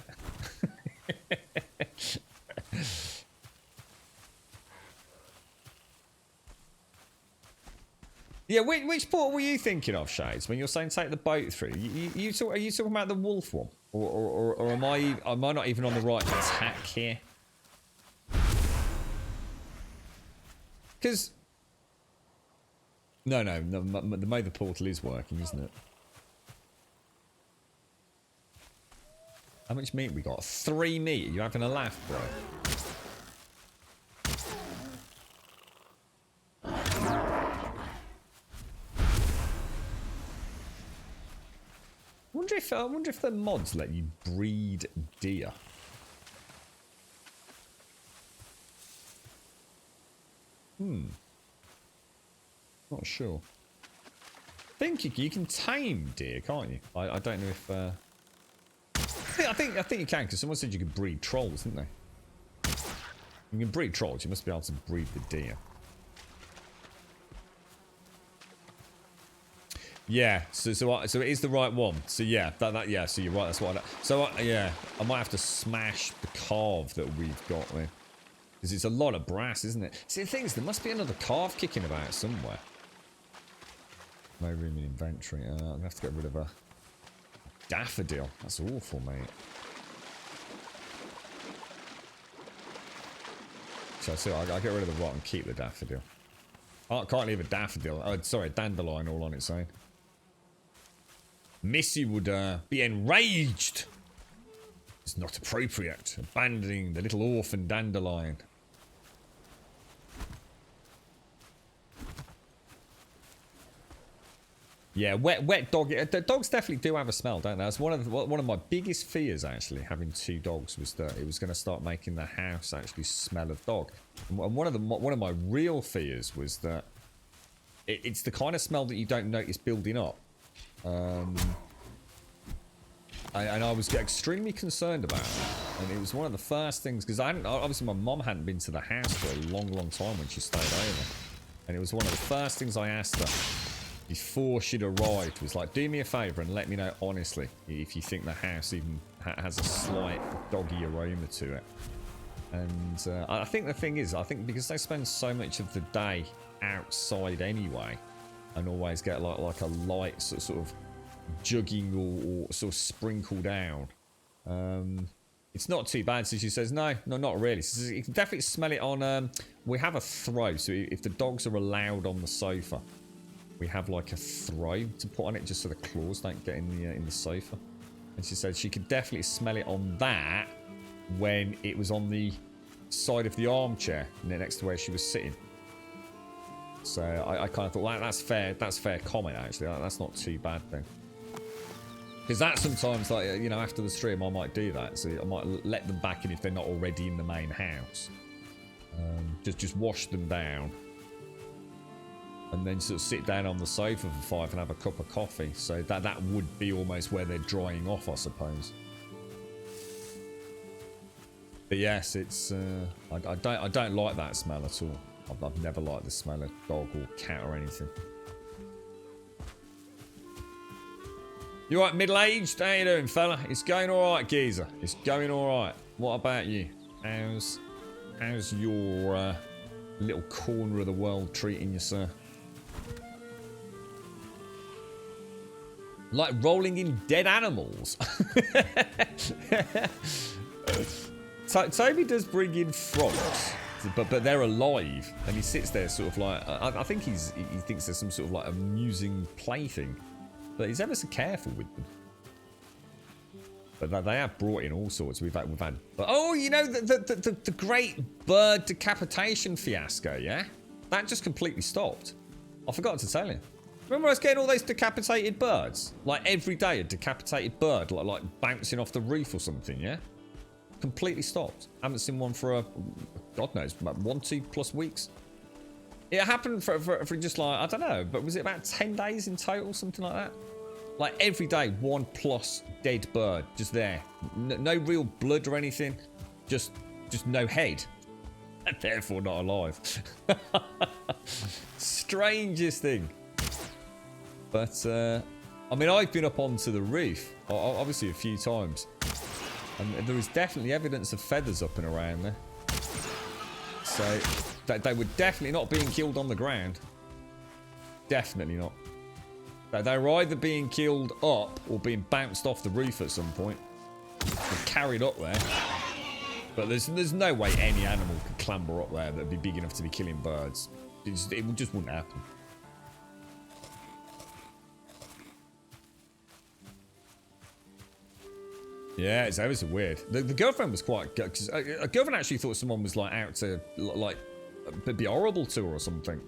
Yeah, which port were you thinking of, Shades, when you're saying take the boat through? Are you talking about the wolf one? Or am I not even on the right tack here? Because... No, the Mather portal is working, isn't it? How much meat we got? 3 meat? Are you having a laugh, bro? I wonder if the mods let you breed deer. Not sure. I think you can tame deer, can't you? I don't know if. I think you can, because someone said you could breed trolls, didn't they? You can breed trolls. You must be able to breed the deer. Yeah. So it is the right one. So yeah, yeah. So you're right. That's what. Yeah, I might have to smash the carve that we've got there, because it's a lot of brass, isn't it? See, the thing is, there must be another carve kicking about somewhere. No room in inventory. I'm gonna have to get rid of a daffodil. That's awful, mate. So I'll get rid of the rot and keep the daffodil. Oh, I can't leave a daffodil. Oh, sorry, dandelion all on its own. Missy would be enraged. It's not appropriate. Abandoning the little orphan dandelion. Yeah, wet dog. The dogs definitely do have a smell, don't they? That's one of my biggest fears, actually, having 2 dogs, was that it was going to start making the house actually smell of dog. And one of my real fears was that it's the kind of smell that you don't notice building up. And I was extremely concerned about it. And it was one of the first things, because obviously my mom hadn't been to the house for a long, long time when she stayed over. And it was one of the first things I asked her before she'd arrived, was like, do me a favour and let me know honestly if you think the house even has a slight doggy aroma to it. And I think the thing is, I think because they spend so much of the day outside anyway, and always get like a light sort of jugging or sort of sprinkle down, it's not too bad. So she says, no, not really. She says, you can definitely smell it on, we have a throw, so if the dogs are allowed on the sofa, we have like a throw to put on it just so the claws don't get in the sofa. And she said she could definitely smell it on that when it was on the side of the armchair next to where she was sitting. So I kind of thought, well, that's fair comment actually. That's not too bad then. Because that sometimes, like, you know, after the stream I might do that. So I might let them back in if they're not already in the main house. Just wash them down. And then sort of sit down on the sofa for 5 and have a cup of coffee. So that would be almost where they're drying off, I suppose. But yes, it's I don't like that smell at all. I've never liked the smell of dog or cat or anything. You alright, middle-aged? How you doing, fella? It's going alright, geezer. It's going alright. What about you? How's your little corner of the world treating you, sir? Like rolling in dead animals. Toby does bring in frogs, but they're alive, and he sits there sort of like, I think he thinks there's some sort of like amusing plaything, but he's ever so careful with them. But they have brought in all sorts. We've had. But oh, you know the great bird decapitation fiasco, yeah? That just completely stopped. I forgot to tell you. Remember I was getting all those decapitated birds? Like every day a decapitated bird, like bouncing off the roof or something, yeah? Completely stopped. Haven't seen one for God knows, about 1-2+ weeks. It happened for just like, I don't know, but was it about 10 days in total, something like that? Like every day, 1+ dead bird just there. No real blood or anything, just no head, and therefore not alive. Strangest thing. But I mean, I've been up onto the roof, obviously a few times, and there is definitely evidence of feathers up and around there. So they were definitely not being killed on the ground. Definitely not. They were either being killed up or being bounced off the roof at some point. Or carried up there. But there's no way any animal could clamber up there that'd be big enough to be killing birds. It just wouldn't happen. Yeah, it's ever so weird. The girlfriend was quite good, because a girlfriend actually thought someone was like out to like be horrible to her or something.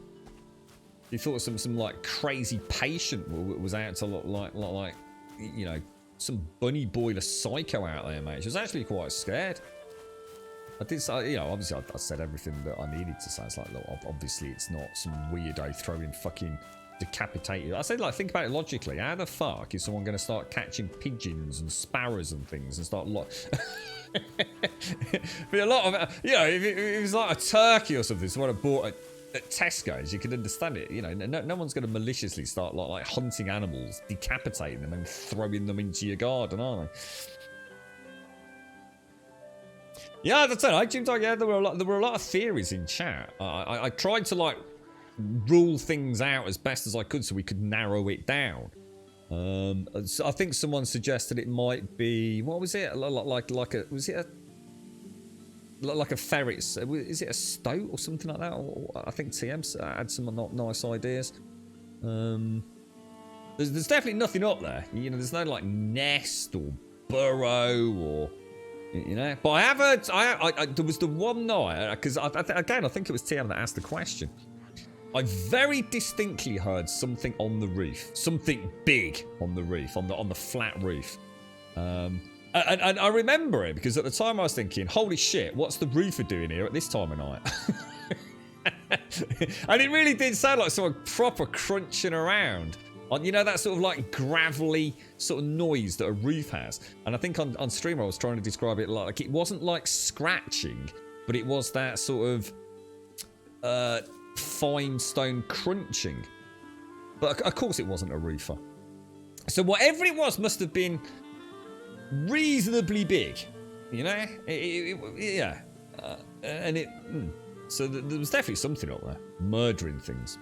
He thought some like crazy patient was out to look like you know, some bunny boiler psycho out there, mate. She was actually quite scared. I did say, you know, obviously I said everything that I needed to say. It's like, look, obviously it's not some weirdo throwing fucking decapitated. I said, like, think about it logically. How the fuck is someone going to start catching pigeons and sparrows and things and start be a lot of, you know, if it was like a turkey or something, someone had bought at Tesco's, you could understand it. You know, no one's going to maliciously start like hunting animals, decapitating them and throwing them into your garden, are they? Yeah, that's it. I Jim Dog, yeah, there were a lot of theories in chat. I tried to like rule things out as best as I could so we could narrow it down. So I think someone suggested it might be, what was it? Like a ferret? Is it a stoat or something like that? Or I think TM had some not nice ideas. There's definitely nothing up there. You know, there's no like nest or burrow or, you know. But I have heard, there was the one night, because again I think it was TM that asked the question. I very distinctly heard something on the roof, something big on the roof, on the flat roof. And I remember it because at the time I was thinking, holy shit, what's the roofer doing here at this time of night? And it really did sound like someone proper crunching around You know, that sort of like gravelly sort of noise that a roof has. And I think on stream I was trying to describe it like it wasn't like scratching, but it was that sort of fine stone crunching. But of course it wasn't a roofer. So whatever it was must have been reasonably big, you know? Yeah. And it... So there was definitely something up there. Murdering things.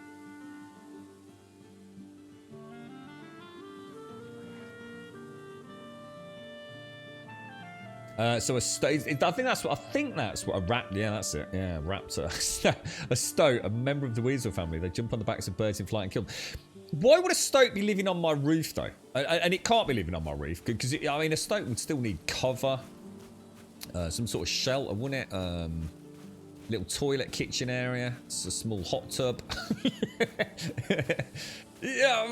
So a stoat. I think that's what a raptor. Yeah, that's it. Yeah, raptor. A stoat, a member of the weasel family. They jump on the backs of birds in flight and kill them. Why would a stoat be living on my roof though? And it can't be living on my roof because I mean a stoat would still need cover, some sort of shelter, wouldn't it? Little toilet, kitchen area, it's a small hot tub. Yeah,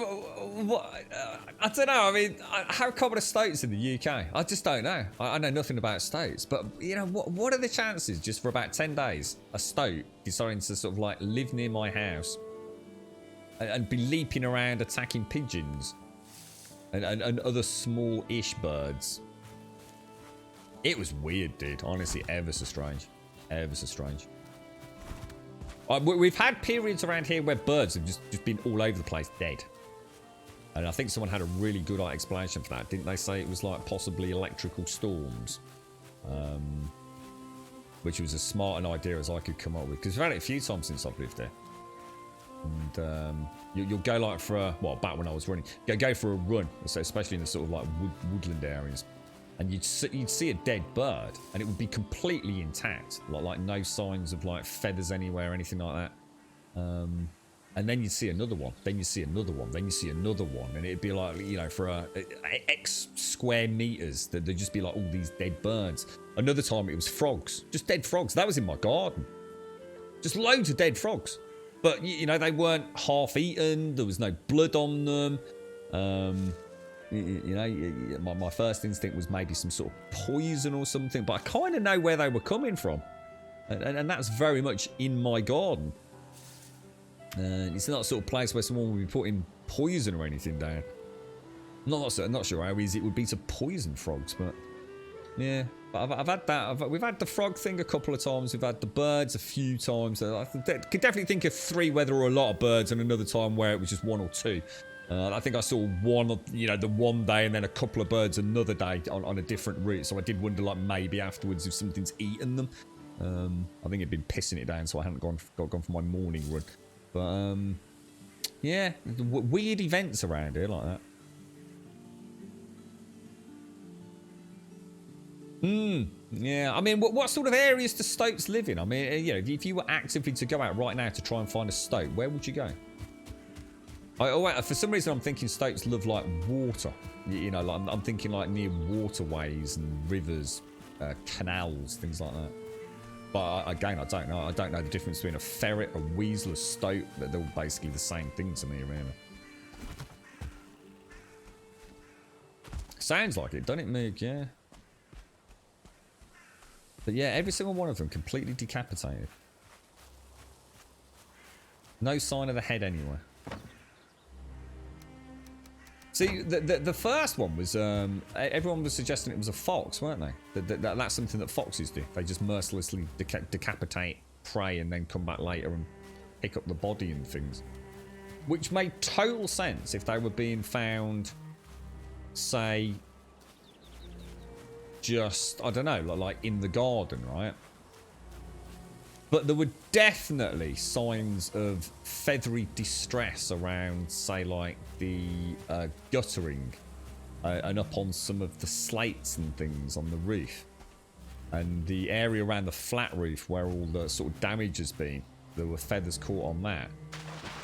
I don't know. I mean, how common are stoats in the UK? I just don't know. I know nothing about stoats, but you know, what are the chances just for about 10 days a stoat deciding to sort of like live near my house and be leaping around attacking pigeons and other small-ish birds? It was weird, dude. Honestly, ever so strange. Ever so strange. We've had periods around here where birds have just been all over the place, dead. And I think someone had a really good explanation for that. Didn't they say it was like possibly electrical storms? Which was as smart an idea as I could come up with. Because we've had it a few times since I've lived there. And you'll go like for a... Well, back when I was running. Go for a run. Especially in the sort of like woodland areas. And you'd see a dead bird, and it would be completely intact, like no signs of like feathers anywhere, anything like that. And then you'd see another one, then you see another one, then you see another one, and it'd be like, you know, for X square meters, there'd just be like all these dead birds. Another time it was frogs, just dead frogs. That was in my garden, just loads of dead frogs. But you know, they weren't half eaten. There was no blood on them. You know, my first instinct was maybe some sort of poison or something, but I kind of know where they were coming from. And that's very much in my garden. It's not the sort of place where someone would be putting poison or anything down. Not sure how easy it would be to poison frogs, but yeah. But I've had that. We've had the frog thing a couple of times. We've had the birds a few times. I could definitely think of 3 where there were a lot of birds, and another time where it was just 1 or 2. I think I saw one, you know, the one day and then a couple of birds another day on a different route. So I did wonder, like, maybe afterwards if something's eaten them. I think it'd been pissing it down, so I hadn't gone for my morning run. But yeah, weird events around here like that. Yeah, I mean, what sort of areas do stoats live in? I mean, you know, if you were actively to go out right now to try and find a stoat, where would you go? For some reason, I'm thinking stoats love like water. You know, like I'm thinking like near waterways and rivers, canals, things like that. But again, I don't know. I don't know the difference between a ferret, a weasel, a stoat. They're all basically the same thing to me, really. Sounds like it, doesn't it, Moog? Yeah. But yeah, every single one of them completely decapitated. No sign of the head anywhere. See, the first one was, everyone was suggesting it was a fox, weren't they? That's something that foxes do. They just mercilessly decapitate prey and then come back later and pick up the body and things. Which made total sense if they were being found, say, just, I don't know, like in the garden, right? But there were definitely signs of feathery distress around, say, like the guttering and up on some of the slates and things on the roof. And the area around the flat roof where all the sort of damage has been, there were feathers caught on that.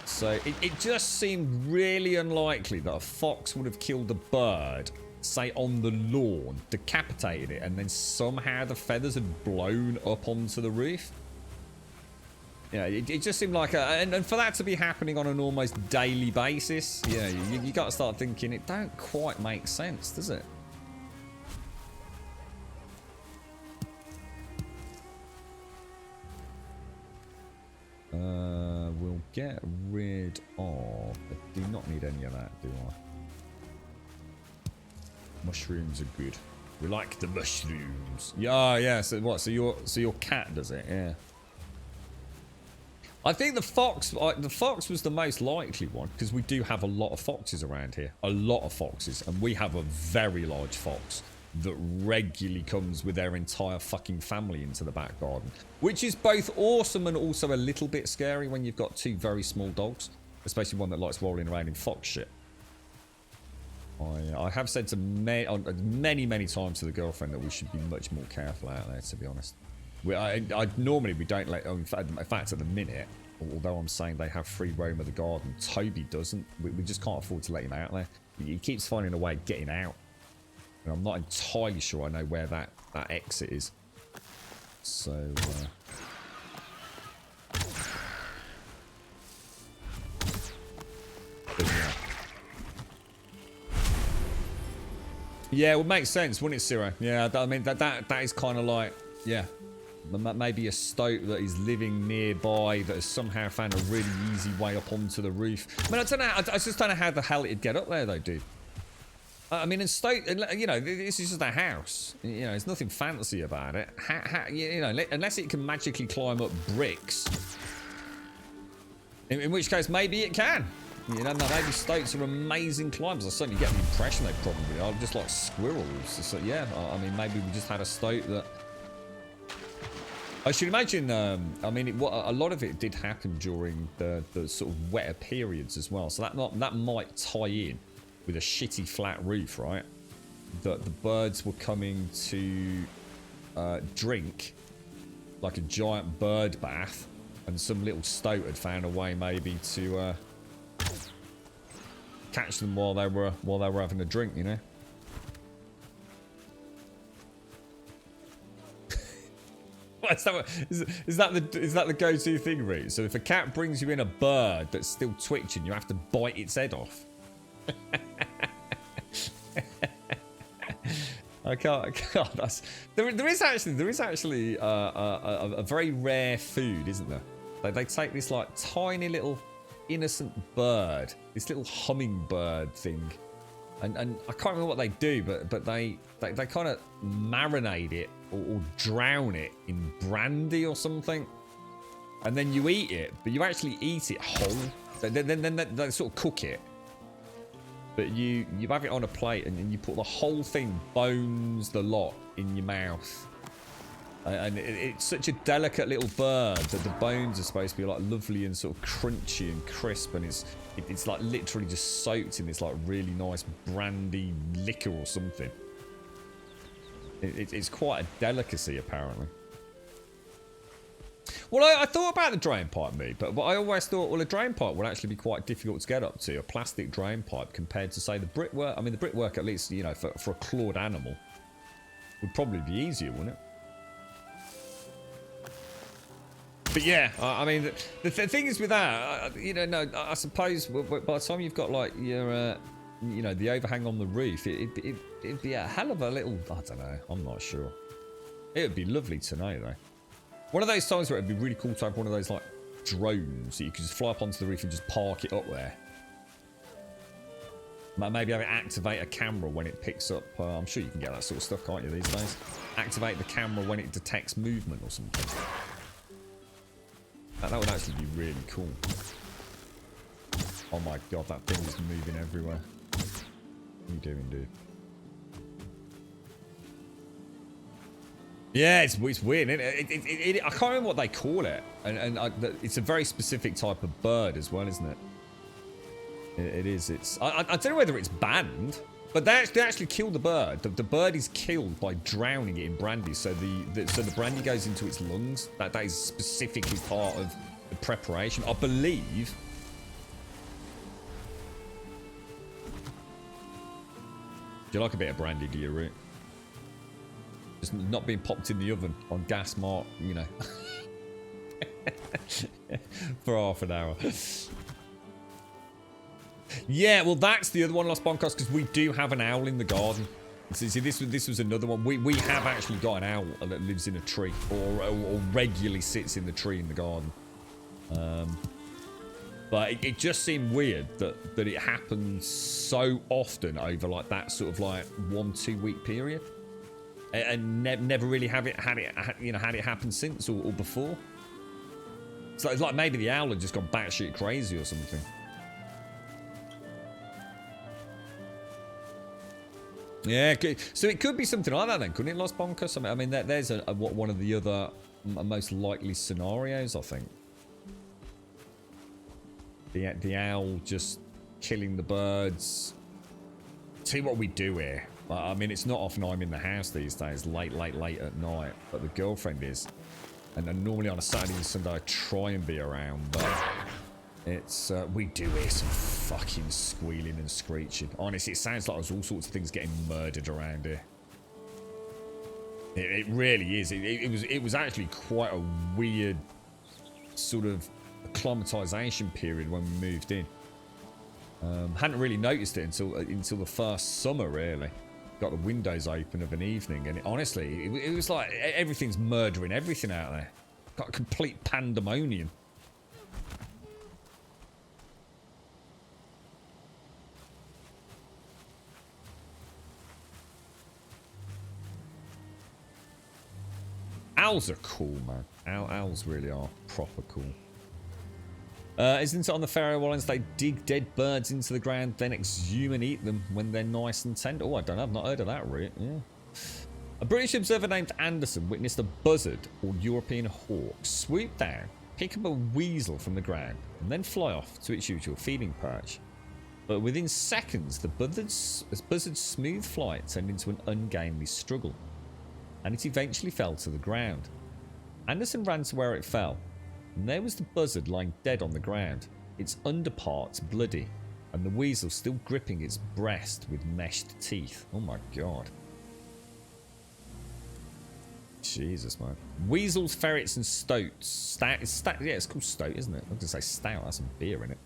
So it just seemed really unlikely that a fox would have killed a bird, say on the lawn, decapitated it, and then somehow the feathers had blown up onto the roof. Yeah, it just seemed like and for that to be happening on an almost daily basis, yeah, you got to start thinking it don't quite make sense, does it? We'll get rid of the do not need any of that, do I? Mushrooms are good. We like the mushrooms. Yeah, yeah. So what? So your cat does it? Yeah. I think the fox was the most likely one because we do have a lot of foxes around here. A lot of foxes, and we have a very large fox that regularly comes with their entire fucking family into the back garden, which is both awesome and also a little bit scary when you've got two very small dogs, especially one that likes rolling around in fox shit. I have said to many times to the girlfriend that we should be much more careful out there, to be honest. Normally we don't let, in fact at the minute, although I'm saying they have free roam of the garden, Toby doesn't. We just can't afford to let him out there. He keeps finding a way of getting out. And I'm not entirely sure I know where that exit is. So, yeah, it would make sense, wouldn't it, Ciro? Yeah, I mean, that is kind of like, yeah. Maybe a stoat that is living nearby that has somehow found a really easy way up onto the roof. I mean, I don't know. I just don't know how the hell it'd get up there, though, dude. I mean, in stoat, you know, this is just a house. You know, there's nothing fancy about it. You know, unless it can magically climb up bricks. In which case, maybe it can. You know, maybe stoats are amazing climbers. I certainly get the impression they probably are, just like squirrels. So, yeah, I mean, maybe we just had a stoat that... I should imagine, I mean, a lot of it did happen during the sort of wetter periods as well. So that might tie in with a shitty flat roof, right? That the birds were coming to drink like a giant bird bath, and some little stoat had found a way maybe to catch them while they were having a drink, you know. Is that the go-to thing, Reed? So if a cat brings you in a bird that's still twitching, you have to bite its head off. I can't. There is actually a very rare food, isn't there? They take this like tiny little innocent bird, this little hummingbird thing, and I can't remember what they do, but they kind of marinate it or drown it in brandy or something, and then you eat it, but you actually eat it whole. Then they sort of cook it, but you have it on a plate and you put the whole thing, bones, the lot, in your mouth. And it's such a delicate little bird that the bones are supposed to be like lovely and sort of crunchy and crisp, and it's like literally just soaked in this like really nice brandy liquor or something. It's quite a delicacy, apparently. Well, I thought about the drain pipe, but I always thought, well, a drain pipe would actually be quite difficult to get up to, a plastic drain pipe, compared to, say, the brickwork. I mean, the brickwork, at least, you know, for a clawed animal, would probably be easier, wouldn't it? But yeah, I mean, the thing is with that, you know, no, I suppose by the time you've got like your, you know, the overhang on the roof, it'd be a hell of a little, I don't know, I'm not sure. It would be lovely to know though. One of those times where it'd be really cool to have one of those like drones that you could just fly up onto the roof and just park it up there. Maybe have it activate a camera when it picks up. I'm sure you can get that sort of stuff, can't you, these days? Activate the camera when it detects movement or something. That would actually be really cool. Oh my god, that thing is moving everywhere. What are you doing, dude? Yeah, it's weird, isn't it? I can't remember what they call it. And it's a very specific type of bird as well, isn't it? It is. I don't know whether it's banned, but they actually kill the bird. The bird is killed by drowning it in brandy, so the brandy goes into its lungs. That is specifically part of the preparation, I believe. Do you like a bit of brandy, do you, Root? Just not being popped in the oven on gas mark, you know, for half an hour. Yeah, well, that's the other one, Lost Boncos, because we do have an owl in the garden. See, this was another one. We have actually got an owl that lives in a tree, or regularly sits in the tree in the garden. But it just seemed weird that it happened so often over like that sort of like 1-2 week period, and never really had it happen since or before. So it's like maybe the owl had just gone batshit crazy or something. Yeah, so it could be something like that then, couldn't it, Los Bonkers? I mean, there's one of the other most likely scenarios, I think. The owl just killing the birds. See what we do here. I mean, it's not often I'm in the house these days, late at night, but the girlfriend is. And then normally on a Saturday and Sunday I try and be around, but it's we do hear some fucking squealing and screeching. Honestly, it sounds like there's all sorts of things getting murdered around here. It really is. It was actually quite a weird sort of acclimatization period when we moved in. Hadn't really noticed it until the first summer, really. Got the windows open of an evening, and honestly, it was like everything's murdering everything out there. Got a complete pandemonium. Owls are cool, man. Owls really are proper cool. Isn't it on the Faroe Islands they dig dead birds into the ground, then exhume and eat them when they're nice and tender? Oh, I don't know. I've not heard of that route. Yeah. A British observer named Anderson witnessed a buzzard, or European hawk, swoop down, pick up a weasel from the ground, and then fly off to its usual feeding perch. But within seconds, the buzzard's smooth flight turned into an ungainly struggle, and it eventually fell to the ground. Anderson ran to where it fell, and there was the buzzard lying dead on the ground, its underparts bloody, and the weasel still gripping its breast with meshed teeth. Oh my god. Jesus, man. Weasels, ferrets, and stoats. Yeah, it's called stoat, isn't it? I was going to say stout. That's some beer in it.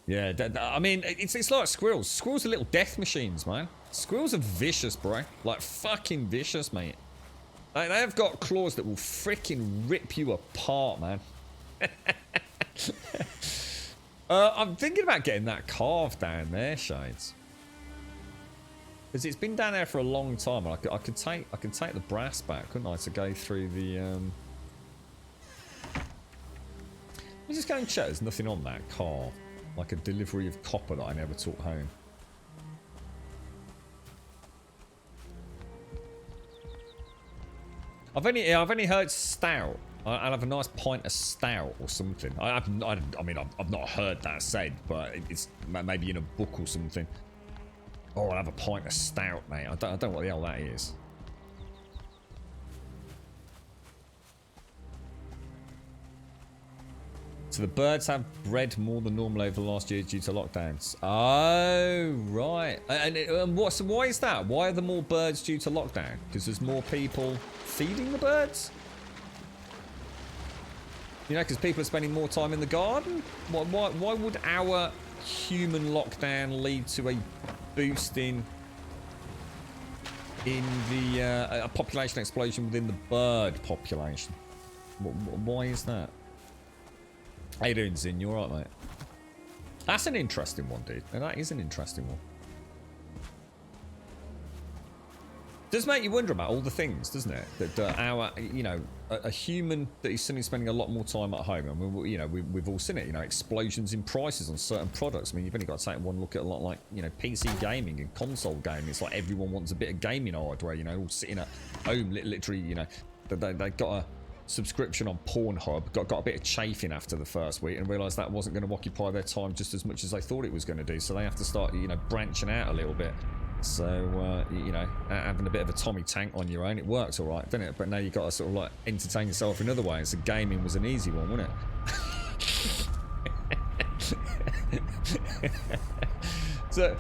Yeah, I mean, it's like squirrels. Squirrels are little death machines, man. Squirrels are vicious, bro. Like, fucking vicious, mate. Like, they have got claws that will freaking rip you apart, man. I'm thinking about getting that carved down there, Shades. Because it's been down there for a long time. I could take the brass back, couldn't I, to go through the... Let me just go and check there's nothing on that car. Like a delivery of copper that I never took home. I've only heard stout. I'll have a nice pint of stout or something. I mean, I've not heard that said, but it's maybe in a book or something. Oh, I'll have a pint of stout, mate. I don't know what the hell that is. So the birds have bred more than normal over the last year due to lockdowns. Oh, right. And why is that? Why are there more birds due to lockdown? Because there's more people feeding the birds? You know, because people are spending more time in the garden? Why would our human lockdown lead to a boost in the a population explosion within the bird population? Why is that? How you doing, Zin? You alright, mate? That's an interesting one, dude. And that is an interesting one. Does make you wonder about all the things, doesn't it? That our, you know, a human that is suddenly spending a lot more time at home. I mean, you know, we've all seen it. You know, explosions in prices on certain products. I mean, you've only got to take one look at a lot like, you know, PC gaming and console gaming. It's like everyone wants a bit of gaming hardware. You know, all sitting at home, literally. You know, they got a subscription on Pornhub, got a bit of chafing after the first week and realised that wasn't going to occupy their time just as much as they thought it was going to do, so they have to start, you know, branching out a little bit. So, you know, having a bit of a Tommy Tank on your own, it works all right, doesn't it? But now you've got to sort of like entertain yourself in other ways, so gaming was an easy one, wasn't it? So,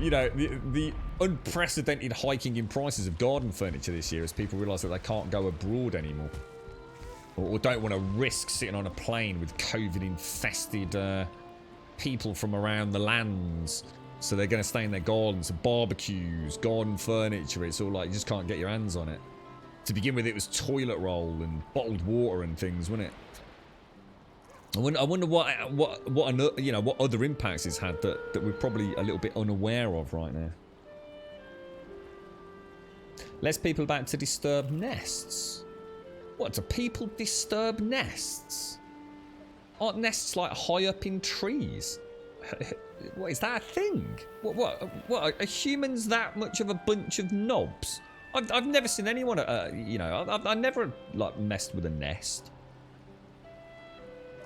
you know, the unprecedented hiking in prices of garden furniture this year as people realise that they can't go abroad anymore. Or don't want to risk sitting on a plane with COVID-infested people from around the lands. So they're going to stay in their gardens, barbecues, garden furniture. It's all like you just can't get your hands on it. To begin with, it was toilet roll and bottled water and things, wasn't it? I wonder what other impacts it's had that we're probably a little bit unaware of right now. Less people about to disturb nests. What, do people disturb nests? Aren't nests like high up in trees? What, is that a thing? What are humans that much of a bunch of knobs? I've never seen anyone, I never like messed with a nest.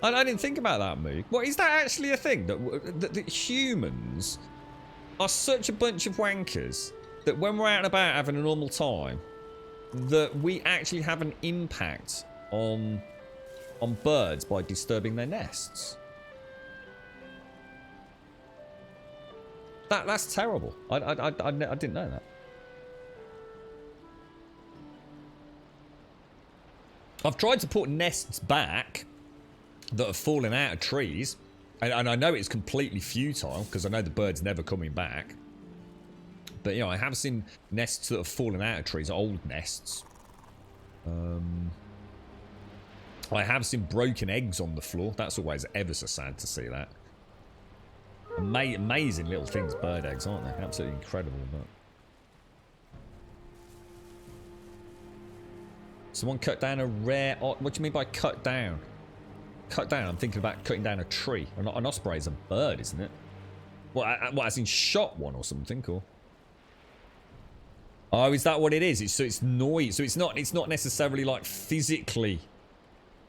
I didn't think about that, Moog. What, is that actually a thing? That humans are such a bunch of wankers that when we're out and about having a normal time, that we actually have an impact on birds by disturbing their nests? That's terrible. I didn't know that. I've tried to put nests back that have fallen out of trees, and I know it's completely futile because I know the bird's never coming back. But you know, I have seen nests that have fallen out of trees, old nests. I have seen broken eggs on the floor. That's always ever so sad to see that. Amazing little things, bird eggs, aren't they? Absolutely incredible. But someone cut down a rare... What do you mean by cut down? Cut down? I'm thinking about cutting down a tree. An osprey is a bird, isn't it? What, as in shot one or something? Or... Oh, is that what it is? So it's noise. So it's not necessarily like physically...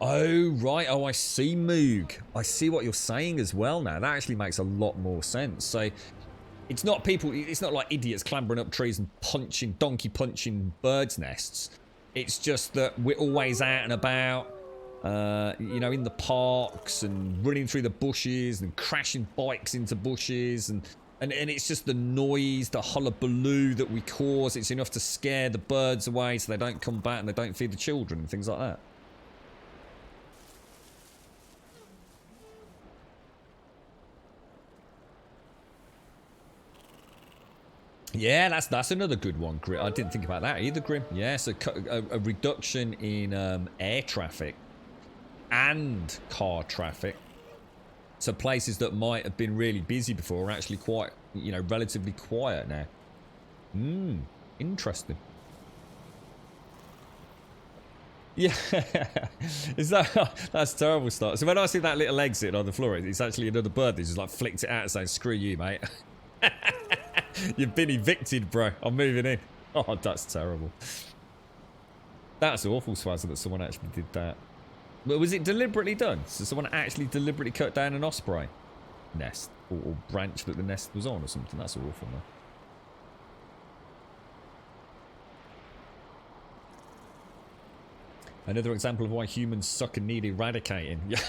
Oh, right. Oh, I see, Moog. I see what you're saying as well now. That actually makes a lot more sense. So, it's not people... It's not like idiots clambering up trees and donkey punching birds' nests. It's just that we're always out and about, you know, in the parks and running through the bushes and crashing bikes into bushes. And it's just the noise, the hullabaloo that we cause. It's enough to scare the birds away so they don't come back and they don't feed the children and things like that. Yeah, that's another good one, Grim. I didn't think about that either, Grim. Yeah, so a reduction in air traffic and car traffic. So places that might have been really busy before are actually quite, you know, relatively quiet now. Interesting. Yeah, that's terrible start. So when I see that little exit on the floor, it's actually another bird that just like flicked it out and saying, "Screw you, mate." You've been evicted, bro. I'm moving in. Oh, that's terrible. That's awful, Swazza, that someone actually did that. But was it deliberately done? So someone actually deliberately cut down an osprey nest or branch that the nest was on or something? That's awful, man. Another example of why humans suck and need eradicating. Yeah.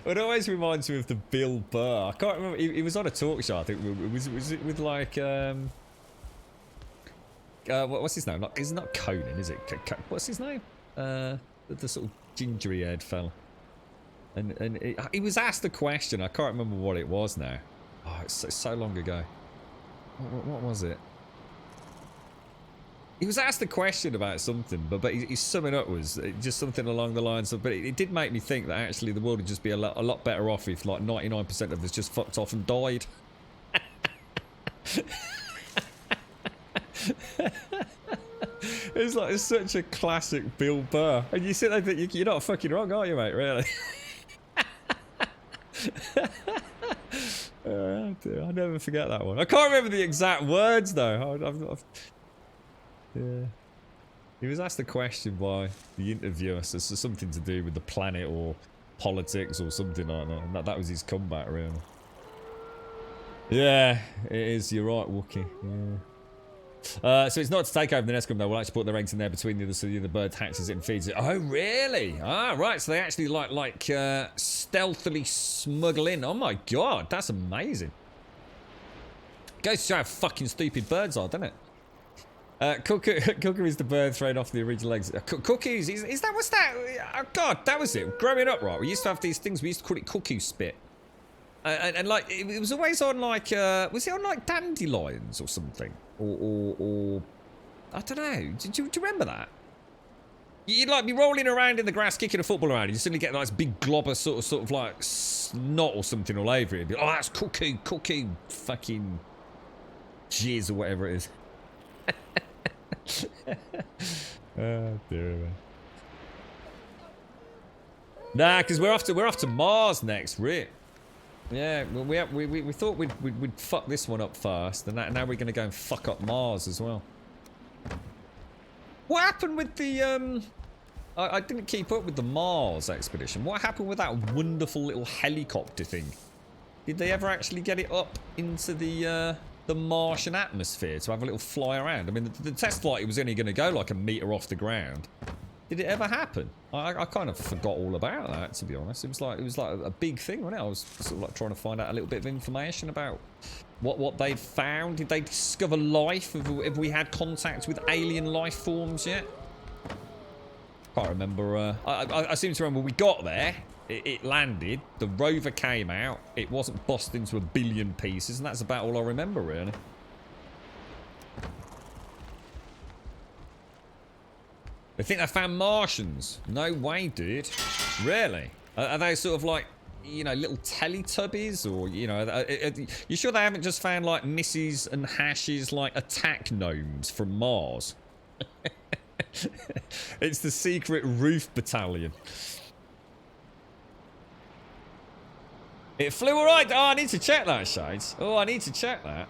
It always reminds me of the Bill Burr. I can't remember. He was on a talk show. I think was it with like what's his name? It's not Conan, is it? What's his name? The sort of gingery haired fella. And he was asked a question. I can't remember what it was now. Oh, it's so long ago. What was it? He was asked a question about something, but his summing up was just something along the lines of, but it did make me think that actually the world would just be a lot better off if like 99% of us just fucked off and died. It's such a classic Bill Burr. And you sit there and think, you're not fucking wrong, are you, mate? Really? Oh, dear. I'll never forget that one. I can't remember the exact words, though. Yeah. He was asked a question by the interviewer, so something to do with the planet or politics or something like that. And that was his comeback, really. Yeah, it is. You're right, Wookie. Yeah. So it's not to take over the nest, though. We'll actually put their eggs in there between the other, so the other bird hatches it and feeds it. Oh, really? Ah, right. So they actually like stealthily smuggle in. Oh my god, that's amazing. Goes to show how fucking stupid birds are, doesn't it? Cuckoo is the bird thrown off the original eggs. Cookies, is that, what's that? Oh god, that was it. Growing up, right, we used to have these things, we used to call it cuckoo spit. And like, it was always on like, was it on like dandelions or something? Or I don't know, do you remember that? You'd like be rolling around in the grass, kicking a football around. You suddenly get a nice big glob of sort of like snot or something all over it. Oh, that's cookie, fucking jizz or whatever it is. Oh dear man. Nah, because we're off to Mars next, Rick. Yeah, we thought we'd fuck this one up first, and now we're gonna go and fuck up Mars as well. What happened with the I didn't keep up with the Mars expedition. What happened with that wonderful little helicopter thing? Did they ever actually get it up into the Martian atmosphere to have a little fly around? I mean, the test flight, it was only going to go like a meter off the ground. Did it ever happen? I kind of forgot all about that, to be honest. It was like a big thing, wasn't it? I was sort of like trying to find out a little bit of information about what they'd found. Did they discover life? Have we had contact with alien life forms yet? Can't remember. I seem to remember we got there. It landed. The rover came out. It wasn't bust into a billion pieces, and that's about all I remember, really. They think they found Martians. No way, dude. Really? Are they sort of like, you know, little Teletubbies? Or, you know, you sure they haven't just found, like, Mrs. and Hash's, like, attack gnomes from Mars? It's the secret roof battalion. It flew alright. Oh, I need to check that, Shades. Oh, I need to check that.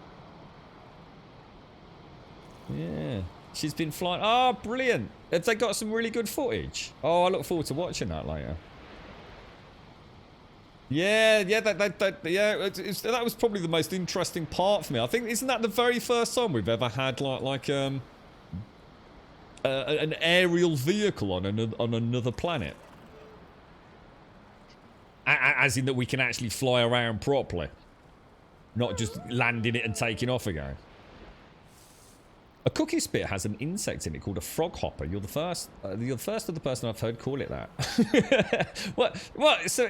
Yeah. She's been flying. Oh, brilliant. Have they got some really good footage? Oh, I look forward to watching that later. Yeah, that was probably the most interesting part for me. I think, isn't that the very first time we've ever had like an aerial vehicle on another planet? As in that we can actually fly around properly, not just landing it and taking off again. A cookie spit has an insect in it called a frog hopper. You're the first other person I've heard call it that. What? So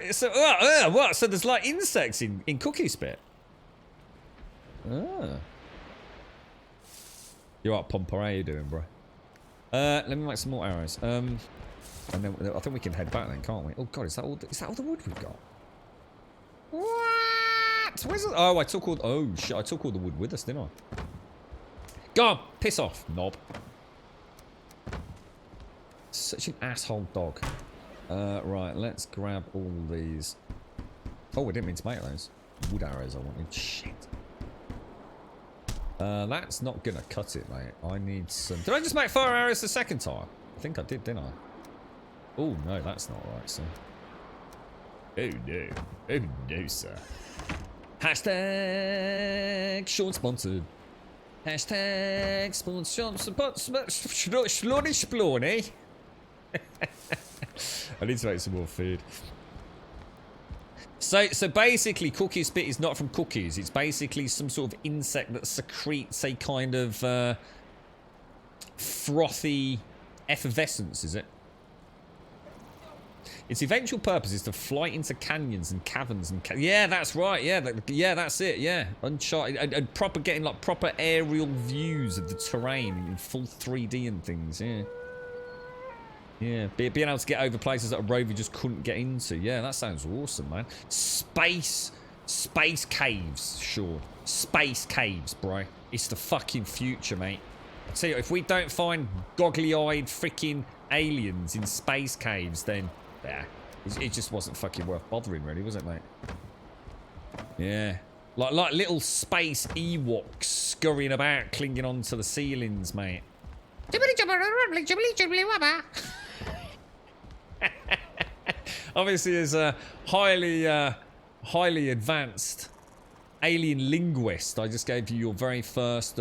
what? So there's like insects in cookie spit. Ah. You're right, Pomper. How you doing, bro? Let me make some more arrows. And then I think we can head back then, can't we? Oh god, is that all the wood we've got? What? Where's it? Oh, I took all. Oh shit! I took all the wood with us, didn't I? Go on, piss off, knob. Such an asshole dog. Right, let's grab all these. Oh, I didn't mean to make those. Wood arrows I wanted. Shit. That's not gonna cut it, mate. I need some. Did I just make fire arrows the second time? I think I did, didn't I? Oh, no, that's not right, sir. Oh, no. Oh, no, sir. Hashtag Sean sponsored. Hashtag sponsored. Splony splony. I need to make some more food. So basically, cookie spit is not from cookies. It's basically some sort of insect that secretes a kind of frothy effervescence, is it? Its eventual purpose is to fly into canyons and caverns and yeah, that's right. Yeah, that's it. Yeah, uncharted and proper getting like proper aerial views of the terrain in full 3D and things. Yeah. Yeah, being able to get over places that a rover just couldn't get into. Yeah, that sounds awesome, man. Space caves, sure. Space caves, bro. It's the fucking future, mate. I tell you, if we don't find goggly-eyed freaking aliens in space caves, then yeah, it just wasn't fucking worth bothering, really, was it, mate? Yeah, like little space Ewoks scurrying about, clinging onto the ceilings, mate. Obviously, as a highly advanced alien linguist, I just gave you your very first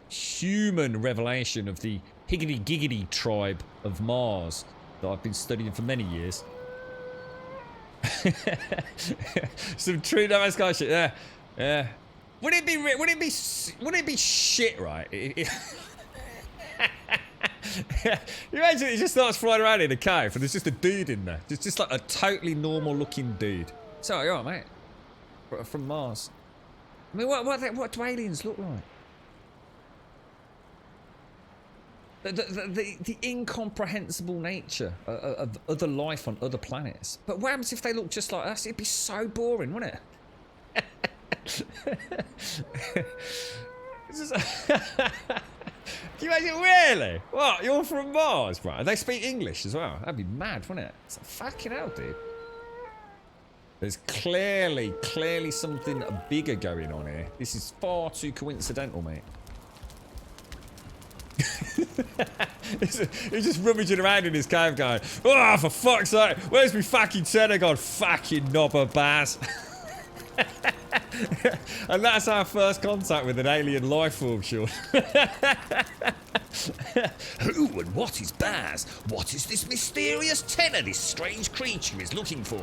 human revelation of the higgity-giggity tribe of Mars that I've been studying for many years. Some true no man's shit. Yeah, yeah. Would it be shit, right? You imagine it just starts flying around in a cave and there's just a dude in there. It's just like a totally normal looking dude. So, you're right, mate. From Mars. I mean, what do aliens look like? The incomprehensible nature of other life on other planets. But what happens if they look just like us? It'd be so boring, wouldn't it? It's just, can you imagine? Really? What? You're from Mars, bro? And they speak English as well. That'd be mad, wouldn't it? It's like, fucking hell, dude. There's clearly something bigger going on here. This is far too coincidental, mate. He's just rummaging around in his cave going, oh, for fuck's sake, where's me fucking tenor gone? Fucking knobber bass. And that's our first contact with an alien life form, Sean. Who and what is Baz? What is this mysterious tenor this strange creature is looking for?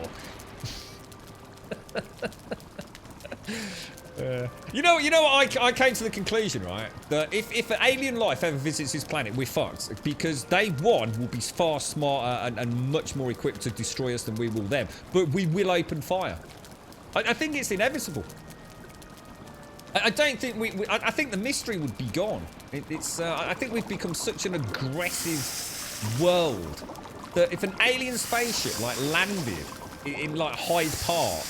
You know what? I came to the conclusion, right, that if an alien life ever visits this planet, we're fucked, because they, one, will be far smarter and much more equipped to destroy us than we will them, but we will open fire. I think it's inevitable. I don't think I think the mystery would be gone. I think we've become such an aggressive world that if an alien spaceship like landed in like Hyde Park,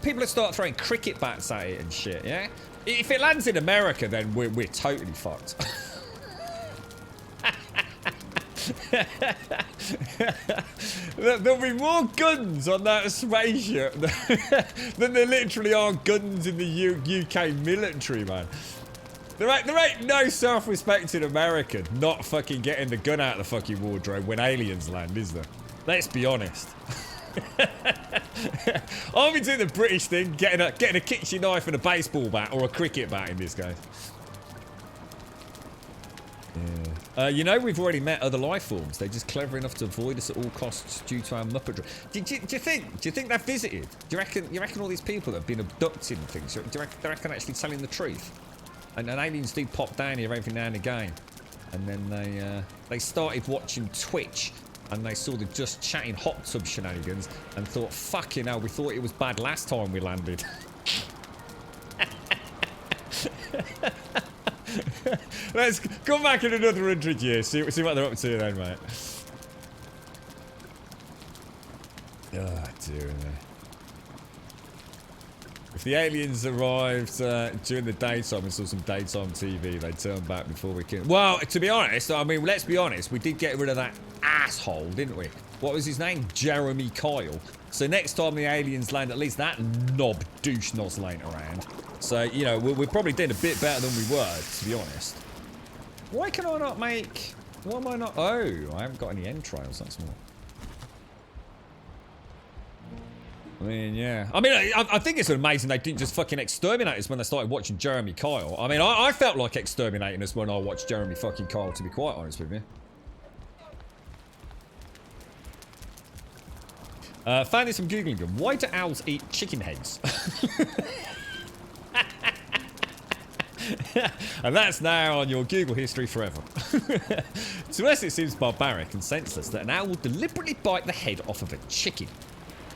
people would start throwing cricket bats at it and shit, yeah? If it lands in America, then we're totally fucked. There'll be more guns on that spaceship than there literally are guns in the UK military, man. There ain't no self-respecting American not fucking getting the gun out of the fucking wardrobe when aliens land, is there? Let's be honest. I'll be doing the British thing, getting a kitchen knife and a baseball bat, or a cricket bat in this case. Yeah. You know, we've already met other life forms. They're just clever enough to avoid us at all costs due to our muppetry. Do you think they've visited? Do you reckon all these people that have been abducted and things? Do you reckon actually telling the truth? And aliens do pop down here every now and again, and then they started watching Twitch. And they saw the Just Chatting hot tub shenanigans and thought, fucking hell, we thought it was bad last time we landed. Let's come back in another 100 years, see what they're up to then, mate. Oh, dear me. If the aliens arrived during the daytime and saw some daytime TV, they'd turn back before we can. Well, to be honest, I mean, let's be honest, we did get rid of that asshole, didn't we? What was his name? Jeremy Kyle. So next time the aliens land, at least that knob douche nozzle ain't around. So, you know, we're probably doing a bit better than we were, to be honest. Why can I not make... Why am I not... Oh, I haven't got any entrails, that's more. I mean, yeah. I mean, I think it's amazing they didn't just fucking exterminate us when they started watching Jeremy Kyle. I mean, I felt like exterminating us when I watched Jeremy fucking Kyle, to be quite honest with you. Found this from Googling them. Why do owls eat chicken heads? And that's now on your Google history forever. To us, it seems barbaric and senseless that an owl would deliberately bite the head off of a chicken.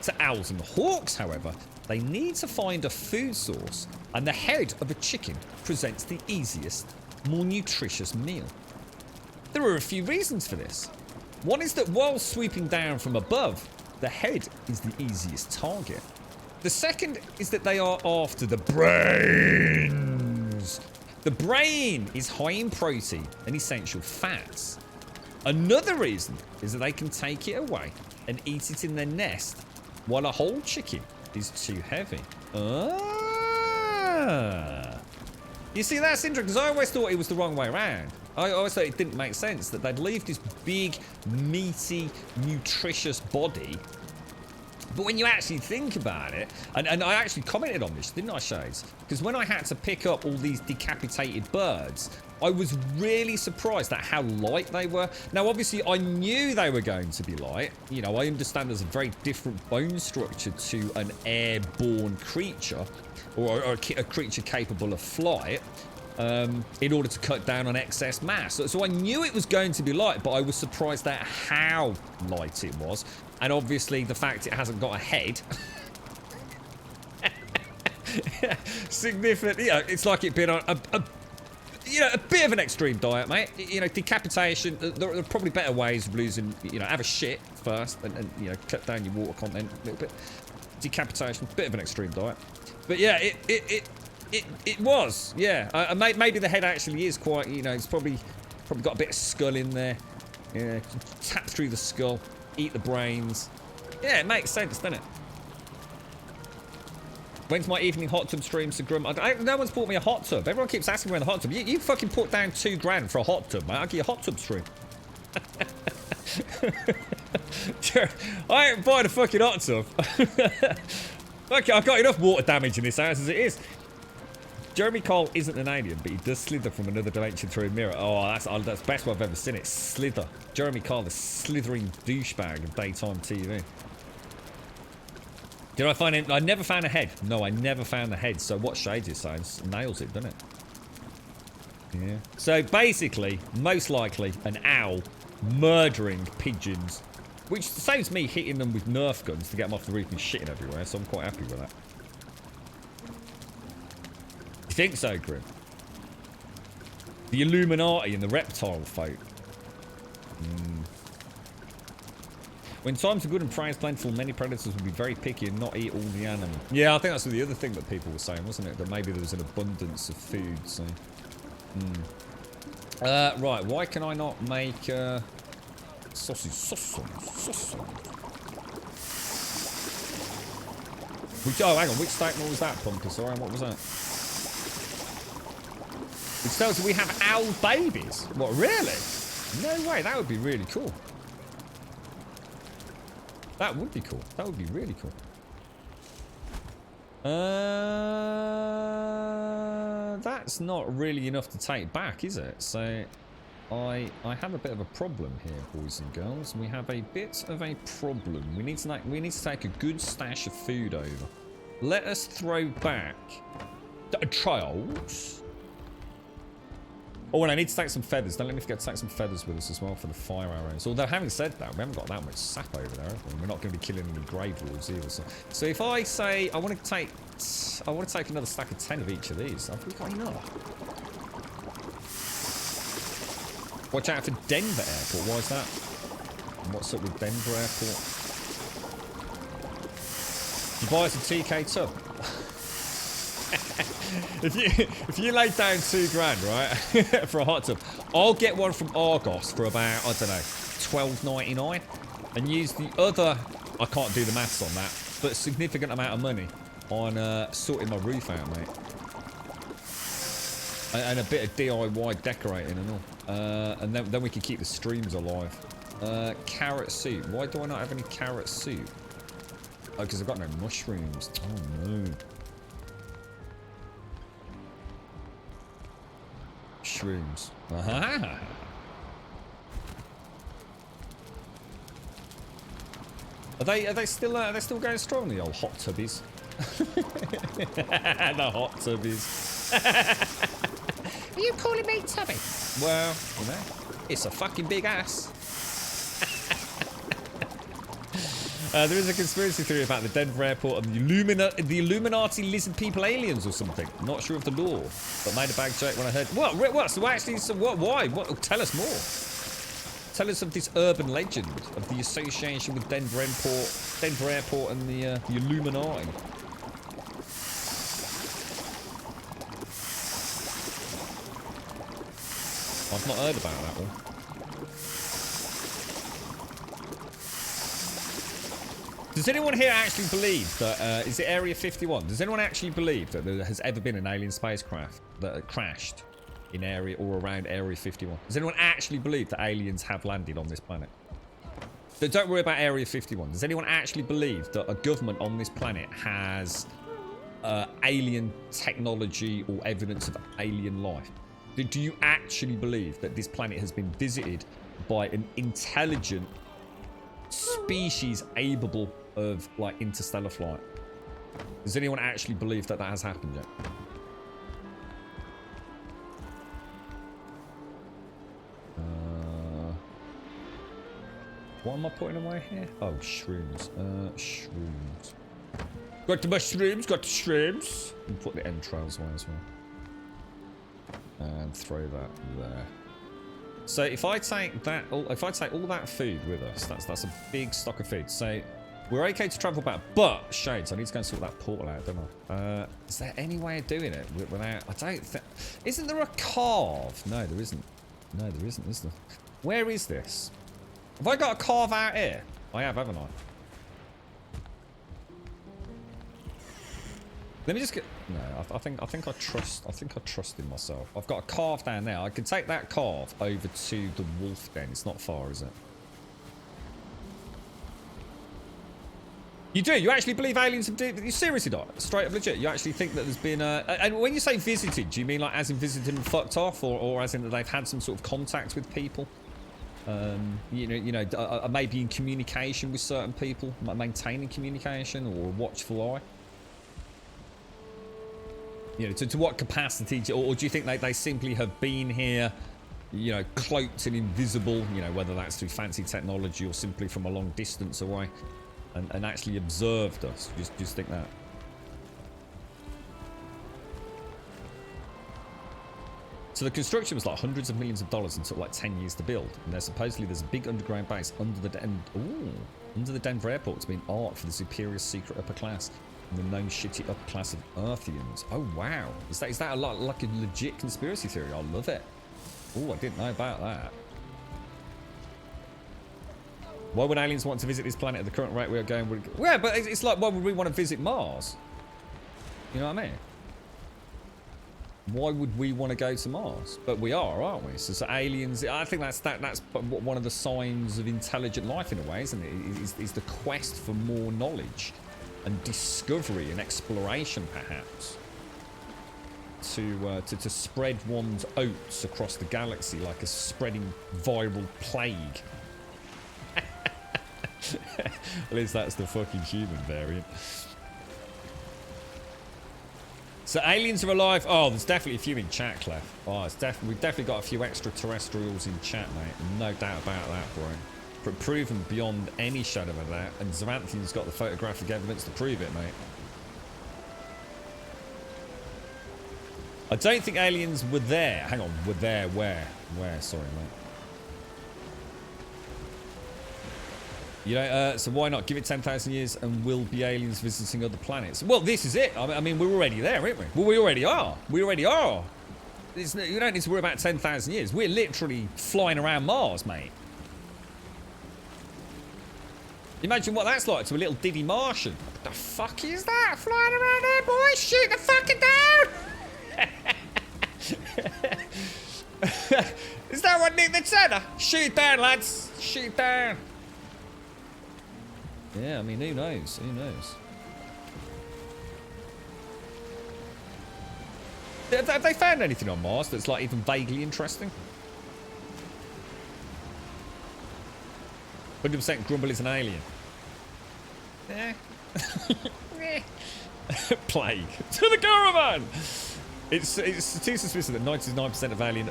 To owls and hawks, however, they need to find a food source, and the head of a chicken presents the easiest, more nutritious meal. There are a few reasons for this. One is that while swooping down from above, the head is the easiest target. The second is that they are after the brains. The brain is high in protein and essential fats. Another reason is that they can take it away and eat it in their nest, while a whole chicken is too heavy. You see, that's interesting, because I always thought it was the wrong way around. I always thought it didn't make sense that they'd leave this big, meaty, nutritious body. But when you actually think about it, and I actually commented on this, didn't I, Shades? Because when I had to pick up all these decapitated birds, I was really surprised at how light they were. Now, obviously, I knew they were going to be light. You know, I understand there's a very different bone structure to an airborne creature, or a creature capable of flight, in order to cut down on excess mass. So I knew it was going to be light, but I was surprised at how light it was. And obviously, the fact it hasn't got a head... significant, you know, it's like it being on you know, a bit of an extreme diet, mate. You know, decapitation. There are probably better ways of losing. You know, have a shit first, and you know, cut down your water content a little bit. Decapitation, bit of an extreme diet. But yeah, it was. Yeah, maybe the head actually is quite. You know, it's probably got a bit of skull in there. Yeah, tap through the skull, eat the brains. Yeah, it makes sense, doesn't it? When's my evening hot tub stream, Sir Grum? No one's bought me a hot tub. Everyone keeps asking me where the hot tub. You fucking put down $2 for a hot tub, mate. I'll give you a hot tub stream. I ain't buying a fucking hot tub. Okay, I've got enough water damage in this house as it is. Jeremy Cole isn't an alien, but he does slither from another dimension through a mirror. Oh, that's the best one I've ever seen. It slither. Jeremy Cole, the slithering douchebag of daytime TV. Did I find it? I never found a head. No, I never found the head. So what Shades is saying nails it, doesn't it? Yeah. So basically, most likely, an owl murdering pigeons, which saves me hitting them with Nerf guns to get them off the roof and shitting everywhere. So I'm quite happy with that. You think so, Grim? The Illuminati and the reptile folk. When times are good and prey is plentiful, many predators will be very picky and not eat all the animal. Yeah, I think that's the other thing that people were saying, wasn't it? That maybe there was an abundance of food, so... right, why can I not make, sausage. Oh, hang on, which statement was that, Punker? Sorry, what was that? It tells us we have owl babies. What, really? No way, that would be really cool. That would be cool. That would be really cool. That's not really enough to take back, is it? So, I have a bit of a problem here, boys and girls. We have a bit of a problem. We need to take a good stash of food over. Let us throw back the trials. Oh, and I need to take some feathers. Don't let me forget to take some feathers with us as well for the fire arrows. Although, having said that, we haven't got that much sap over there, have we? We're not going to be killing any grave wolves either. So if I say I want to take another stack of 10 of each of these, have we got enough? Watch out for Denver Airport. Why is that? And what's up with Denver Airport? You buy us a TK tub. if you lay down $2 right for a hot tub, I'll get one from Argos for about, I don't know, $12.99 and use the other, I can't do the maths on that, but significant amount of money on sorting my roof out, mate, and a bit of DIY decorating and all, and then we can keep the streams alive. Carrot soup. Why do I not have any carrot soup? Oh, because I've got no mushrooms. Oh no. Shrooms. Are they still going strong, the old hot tubbies? The hot tubbies. Are you calling me tubby? Well, you know, it's a fucking big ass. There is a conspiracy theory about the Denver airport and the Illuminati lizard people aliens or something. Not sure of the law, but made a bag joke when I heard. What? So actually, why? What? Tell us more. Tell us of this urban legend of the association with Denver airport and the Illuminati. I've not heard about that one. Does anyone here actually believe that, is it Area 51? Does anyone actually believe that there has ever been an alien spacecraft that crashed in area or around Area 51? Does anyone actually believe that aliens have landed on this planet? But don't worry about Area 51. Does anyone actually believe that a government on this planet has alien technology or evidence of alien life? Do you actually believe that this planet has been visited by an intelligent species capable of like interstellar flight? Does anyone actually believe that that has happened yet? What am I putting away here? Oh, shrooms. Shrooms. Got the mushrooms, got the shrooms. And put the entrails away as well. And throw that there. So if I take that, if I take all that food with us, that's a big stock of food. So we're okay to travel back, but shades, I need to go and sort that portal out, don't I? Is there any way of doing it without? I don't think. Isn't there a carve? No, there isn't. No, there isn't. Is there? Where is this? Have I got a carve out here? I have, haven't I? Let me just get. No, I think I trust in myself. I've got a carve down there. I can take that carve over to the wolf den. It's not far, is it? You do? You actually believe aliens have you seriously not? Straight up legit? You actually think that there's been a... And when you say visited, do you mean like as in visited and fucked off? Or as in that they've had some sort of contact with people? Maybe in communication with certain people? Maintaining communication or a watchful eye? You know, to what capacity? Or do you think they simply have been here, you know, cloaked and invisible, you know, whether that's through fancy technology or simply from a long distance away? And actually observed us. Just think that. So the construction was like hundreds of millions of dollars and took like 10 years to build. And there's a big underground base under the Denver airport. It's been art for the superior secret upper class and the known shitty upper class of Earthians. Oh wow, is that a lot like a legit conspiracy theory? I love it. Oh, I didn't know about that. Why would aliens want to visit this planet at the current rate we are going? Yeah, but it's like, why would we want to visit Mars? You know what I mean? Why would we want to go to Mars? But we are, aren't we? So aliens, I think that's one of the signs of intelligent life in a way, isn't it? Is the quest for more knowledge and discovery and exploration, perhaps. To spread one's oats across the galaxy like a spreading viral plague. At least that's the fucking human variant. So aliens are alive. Oh, there's definitely a few in chat, Clef. Oh, we've definitely got a few extraterrestrials in chat, mate. No doubt about that, bro. Proven beyond any shadow of a doubt. And Zavanthian's got the photographic evidence to prove it, mate. I don't think aliens were there. Hang on, were there where? Where? Sorry, mate. You know, so why not give it 10,000 years and we'll be aliens visiting other planets? Well, this is it. I mean, we're already there, aren't we? Well, we already are. We already are. You don't need to worry about 10,000 years. We're literally flying around Mars, mate. Imagine what that's like to a little Diddy Martian. What the fuck is that? Flying around there, boys? Shoot the fucking down! Is that what Nick the Tenor? Shoot it down, lads. Shoot it down. Yeah, I mean, who knows? Who knows? Have they found anything on Mars that's like even vaguely interesting? 100% Grumble is an alien. Eh. Plague. To the caravan! It's too suspicious that 99% of alien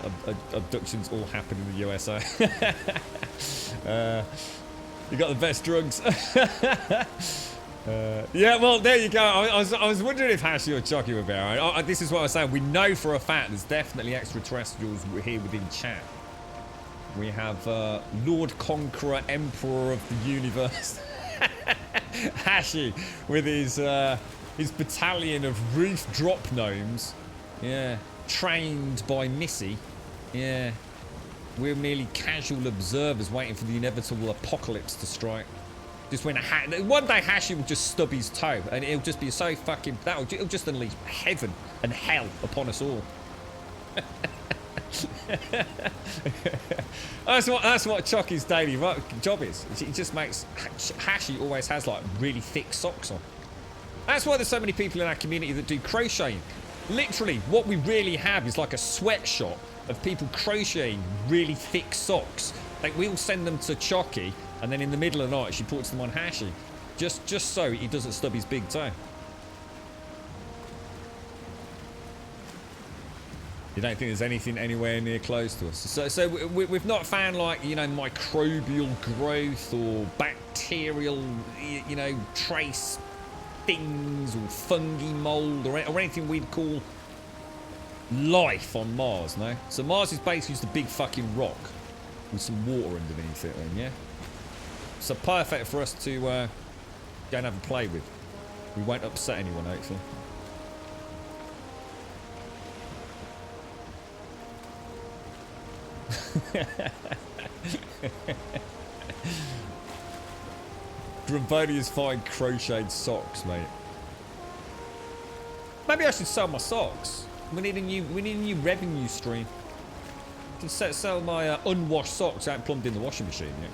abductions all happen in the USA. You got the best drugs. Yeah, well, there you go. I was wondering if Hashi or Chucky were there. This is what I was saying. We know for a fact there's definitely extraterrestrials here within chat. We have Lord Conqueror, Emperor of the Universe. Hashi with his battalion of roof drop gnomes. Yeah. Trained by Missy. Yeah. We're merely casual observers waiting for the inevitable apocalypse to strike. Just when one day Hashi will just stub his toe and it'll just be so fucking... It'll just unleash heaven and hell upon us all. That's what Chucky's daily job is. He just makes... Hashi always has like really thick socks on. That's why there's so many people in our community that do crocheting. Literally, what we really have is like a sweatshop of people crocheting really thick socks. Like, we'll send them to Chucky, and then in the middle of the night, she puts them on Hashi. Just so he doesn't stub his big toe. You don't think there's anything anywhere near close to us? So we've not found, like, you know, microbial growth or bacterial, you know, trace things or fungi mold or anything we'd call life on Mars, no? So Mars is basically just a big fucking rock with some water underneath it then, yeah? So perfect for us to go and have a play with. We won't upset anyone, hopefully. Drambonia's fine crocheted socks, mate. Maybe I should sell my socks. We need a new revenue stream. I can sell my unwashed socks out plumbed in the washing machine, yeah.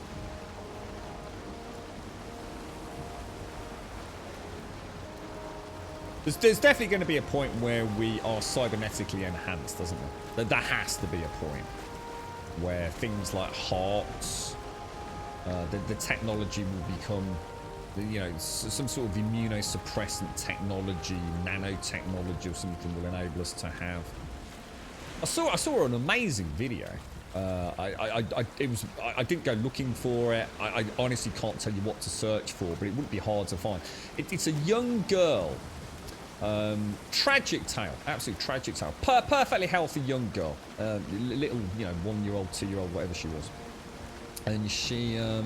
There's definitely going to be a point where we are cybernetically enhanced, doesn't there? There has to be a point where things like hearts, the technology will become, you know, some sort of immunosuppressant technology, nanotechnology or something will enable us to have. I saw an amazing video. I didn't go looking for it. I honestly can't tell you what to search for, but it wouldn't be hard to find. It's a young girl. Tragic tale, absolute tragic tale. Perfectly healthy young girl, little, you know, 1-year-old, 2-year-old, whatever she was, and she, I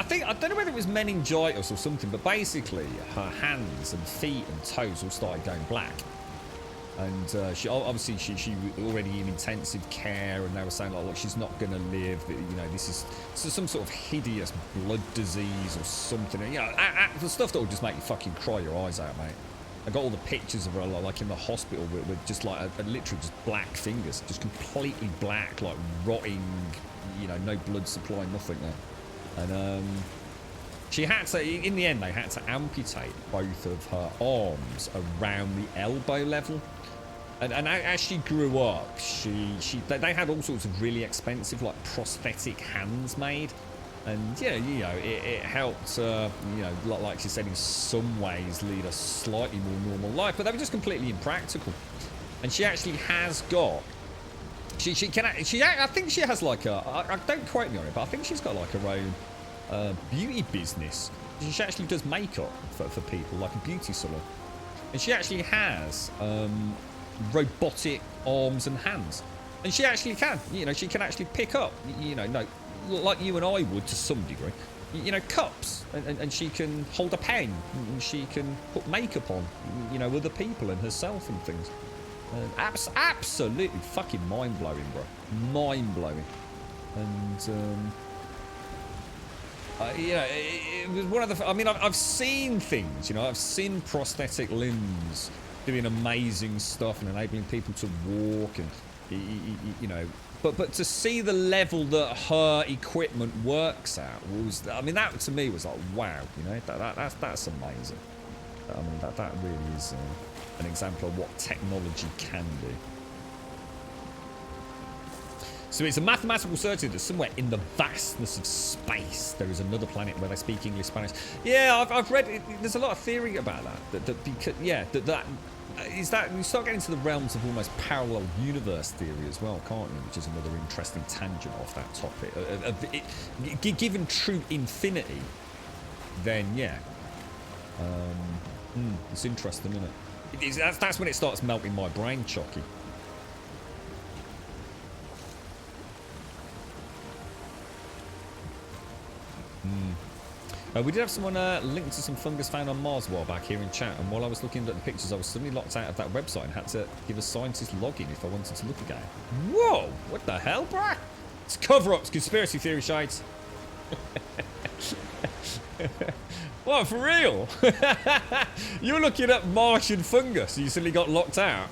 think, I don't know whether it was meningitis or something, but basically her hands and feet and toes all started going black. And she obviously she already in intensive care, and they were saying like, look, she's not gonna live. You know, this is some sort of hideous blood disease or something. You know, the stuff that will just make you fucking cry your eyes out, mate. I got all the pictures of her like in the hospital with just like literally just black fingers, just completely black, like rotting. You know, no blood supply, nothing there. And she had to, in the end, they had to amputate both of her arms around the elbow level. And as she grew up, they had all sorts of really expensive, like, prosthetic hands made. And, yeah, you know, it helped, you know, like she said, in some ways lead a slightly more normal life. But they were just completely impractical. And she actually has got... I think she has, like, don't quote me on it, but I think she's got, like, her own beauty business. She actually does makeup for people, like a beauty salon. And she actually has... robotic arms and hands, and she actually can, you know, she can actually pick up, you know, no, like you and I would to some degree, you know, cups, and she can hold a pen, and she can put makeup on, you know, other people and herself and things. Absolutely fucking mind-blowing, bro, mind-blowing. And you know, it was one of the, I mean, I've seen things, you know, I've seen prosthetic limbs doing amazing stuff and enabling people to walk, and you know, but to see the level that her equipment works at was, I mean, that to me was like, wow, you know, that's amazing. I mean, that really is an example of what technology can do. So it's a mathematical certainty that somewhere in the vastness of space there is another planet where they speak English, Spanish. Yeah, I've read it, there's a lot of theory about that because, yeah, that is that you start getting into the realms of almost parallel universe theory as well, can't you? Which is another interesting tangent off that topic. Given true infinity, then yeah, it's interesting, isn't it? That's when it starts melting my brain, Chocky. We did have someone linked to some fungus found on Mars a while back here in chat, and while I was looking at the pictures, I was suddenly locked out of that website and had to give a scientist login if I wanted to look again. Whoa! What the hell, bruh? It's cover-ups, conspiracy theory shades. What, for real? You were looking up Martian fungus, and you suddenly got locked out.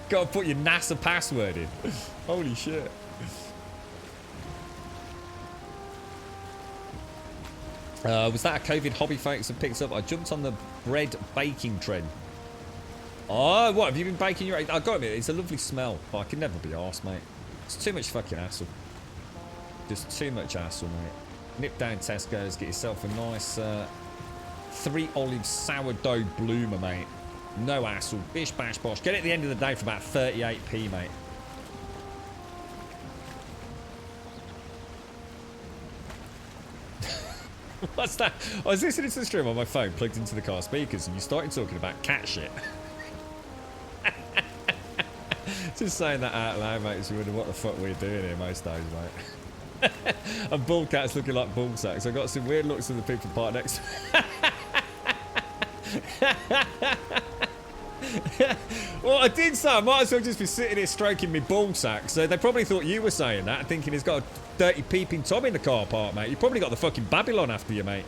Gotta put your NASA password in. Holy shit. Was that a COVID hobby folks have picked up? I jumped on the bread baking trend. Oh, what? Have you been baking your... I got to admit, it's a lovely smell, but I can never be arsed, mate. It's too much fucking hassle. Just too much hassle, mate. Nip down Tesco's, get yourself a nice 3 olive sourdough bloomer, mate. No hassle. Bish, bash, bosh. Get it at the end of the day for about 38p, mate. What's that? I was listening to the stream on my phone, plugged into the car speakers, and you started talking about cat shit. Just saying that out loud makes you wonder what the fuck we're doing here most days, mate. And Bullcat's looking like ball sacks. I got some weird looks from the people part next to Well, I did say I might as well just be sitting here stroking me ball sack. So they probably thought you were saying that, thinking he's got a dirty peeping Tom in the car park, mate. You probably got the fucking Babylon after you, mate.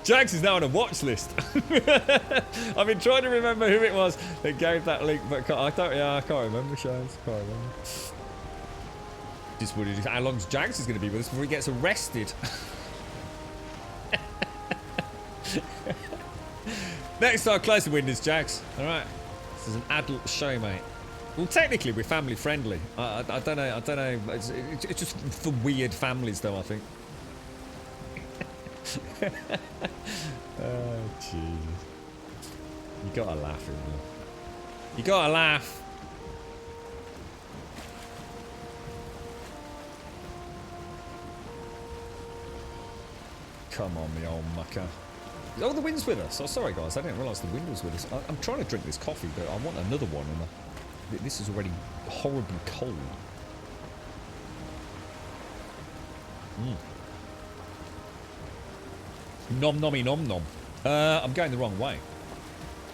Jags is now on a watch list. I've been trying to remember who it was that gave that link, but I can't remember, Shaz. Can't remember. Just wondered how long Jags is going to be with us before he gets arrested. Next time, close the windows, Jags. All right. This is an adult show, mate. Well, technically, we're family friendly. I don't know. It's just for weird families, though, I think. Oh, Jesus. You gotta laugh, isn't you? You gotta laugh. Come on, me old mucker. Oh, the wind's with us. Oh, sorry, guys. I didn't realise the wind was with us. I'm trying to drink this coffee, but I want another one. And this is already horribly cold. Nom nommy nom nom. I'm going the wrong way.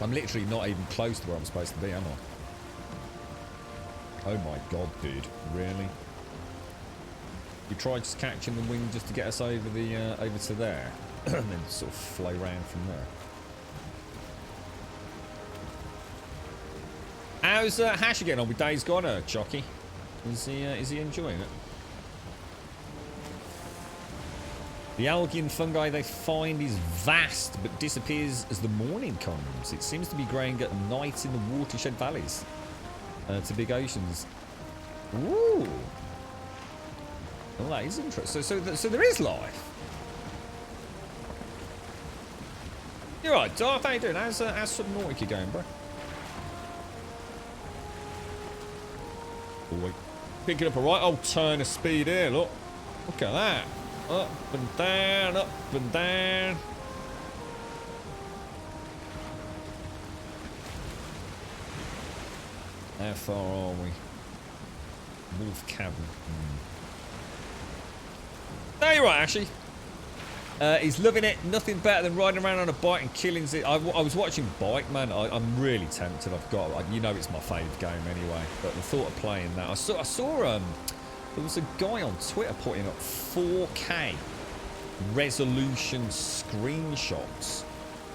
I'm literally not even close to where I'm supposed to be, am I? Oh my god, dude. Really? You tried just catching the wind just to get us over the over to there, and then sort of flow round from there. How's Hash getting on with Days Gone, Chocky? Is he enjoying it? The algae and fungi they find is vast, but disappears as the morning comes. It seems to be growing at night in the watershed valleys to big oceans. Ooh. Well, that is interesting. So there is life. You're right, Darth. How you doing? How's Subnautica going, bro? Boy, picking up a right old turn of speed here. Look at that. Up and down, up and down. How far are we? Wolf Cabin. No, you're right, Ashy. He's loving it. Nothing better than riding around on a bike and killing it. I was watching Bike, man. I'm really tempted. I've got, you know, it's my favourite game anyway. But the thought of playing that, I saw there was a guy on Twitter putting up 4K resolution screenshots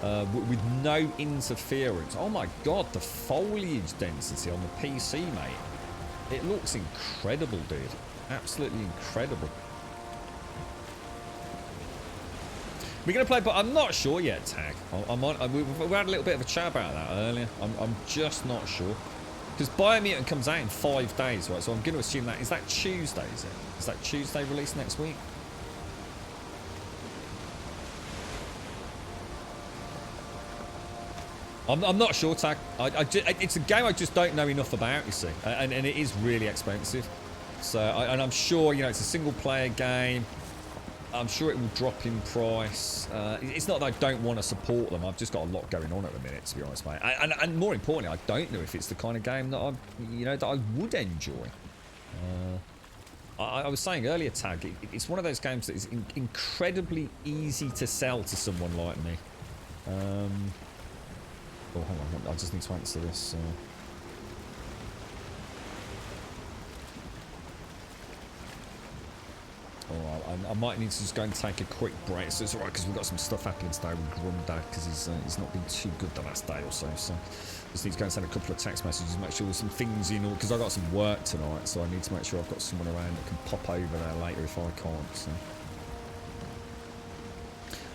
with no interference. Oh my god, the foliage density on the PC, mate. It looks incredible, dude. Absolutely incredible. We're going to play, but I'm not sure yet, Tag. We had a little bit of a chat about that earlier. I'm just not sure. Because Biomutant comes out in 5 days, right? So I'm going to assume that... Is that Tuesday, is it? Is that Tuesday release next week? I'm not sure, Tag. It's a game I just don't know enough about, you see. And it is really expensive. So, and I'm sure, you know, it's a single-player game. I'm sure it will drop in price. It's not that I don't want to support them. I've just got a lot going on at the minute, to be honest, mate. And more importantly, I don't know if it's the kind of game that I would enjoy. I was saying earlier, Tag, it's one of those games that is incredibly easy to sell to someone like me. Oh, hang on. I just need to answer this. Alright, I might need to just go and take a quick break. So it's alright because we've got some stuff happening today with Grumdad because he's not been too good the last day or so. So just need to go and send a couple of text messages and make sure there's some things in, because I've got some work tonight. So I need to make sure I've got someone around that can pop over there later if I can't. So.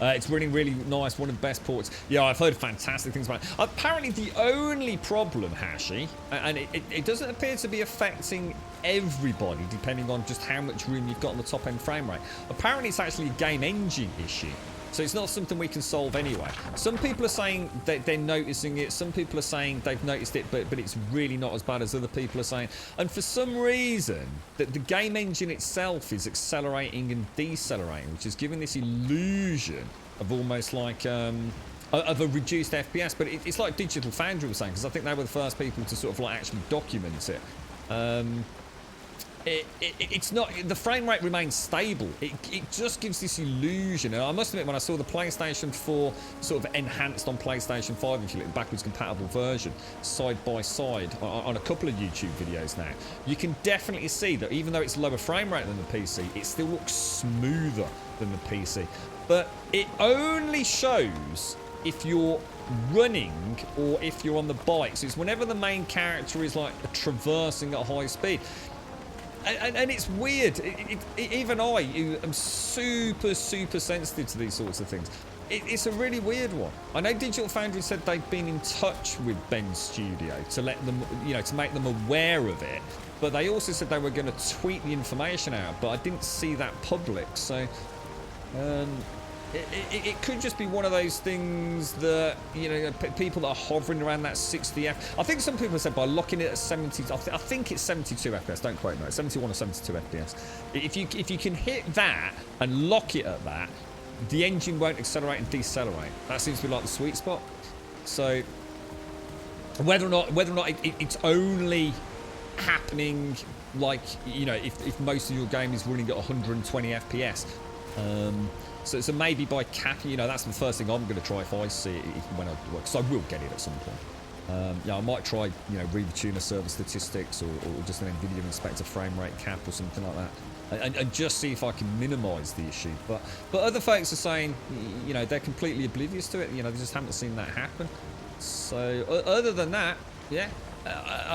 It's running really nice, one of the best ports. Yeah, I've heard fantastic things about it. Apparently the only problem, Hashi, and it doesn't appear to be affecting everybody depending on just how much room you've got on the top end frame rate. Apparently it's actually a game engine issue. So it's not something we can solve anyway. Some people are saying that they're noticing it. Some people are saying they've noticed it, but it's really not as bad as other people are saying. And for some reason, that the game engine itself is accelerating and decelerating, which is giving this illusion of almost like of a reduced FPS. But it's like Digital Foundry was saying, because I think they were the first people to sort of like actually document it. It's not, the frame rate remains stable. It just gives this illusion. And I must admit, when I saw the PlayStation 4 sort of enhanced on PlayStation 5, if you look at the backwards compatible version, side by side on a couple of YouTube videos now, you can definitely see that even though it's lower frame rate than the PC, it still looks smoother than the PC. But it only shows if you're running or if you're on the bike. So it's whenever the main character is like traversing at high speed. And it's weird. Even I, who am super sensitive to these sorts of things, it's a really weird one. I know Digital Foundry said they've been in touch with Ben's studio to let them, to make them aware of it. But they also said they were going to tweet the information out. But I didn't see that public. So it could just be one of those things that, people that are hovering around that 60 F. I think some people have said by locking it at 70, I think it's 72 FPS, don't quote me, 71 or 72 FPS. If you can hit that and lock it at that, the engine won't accelerate and decelerate. That seems to be like the sweet spot. So whether or not it's only happening like, if most of your game is running at 120 FPS, so maybe by capping, that's the first thing I'm going to try if I see it when I work, because I will get it at some point. I might try, Reaver Tuner server statistics or just an NVIDIA Inspector frame rate cap or something like that, and just see if I can minimise the issue. But other folks are saying, they're completely oblivious to it. They just haven't seen that happen. So other than that, yeah.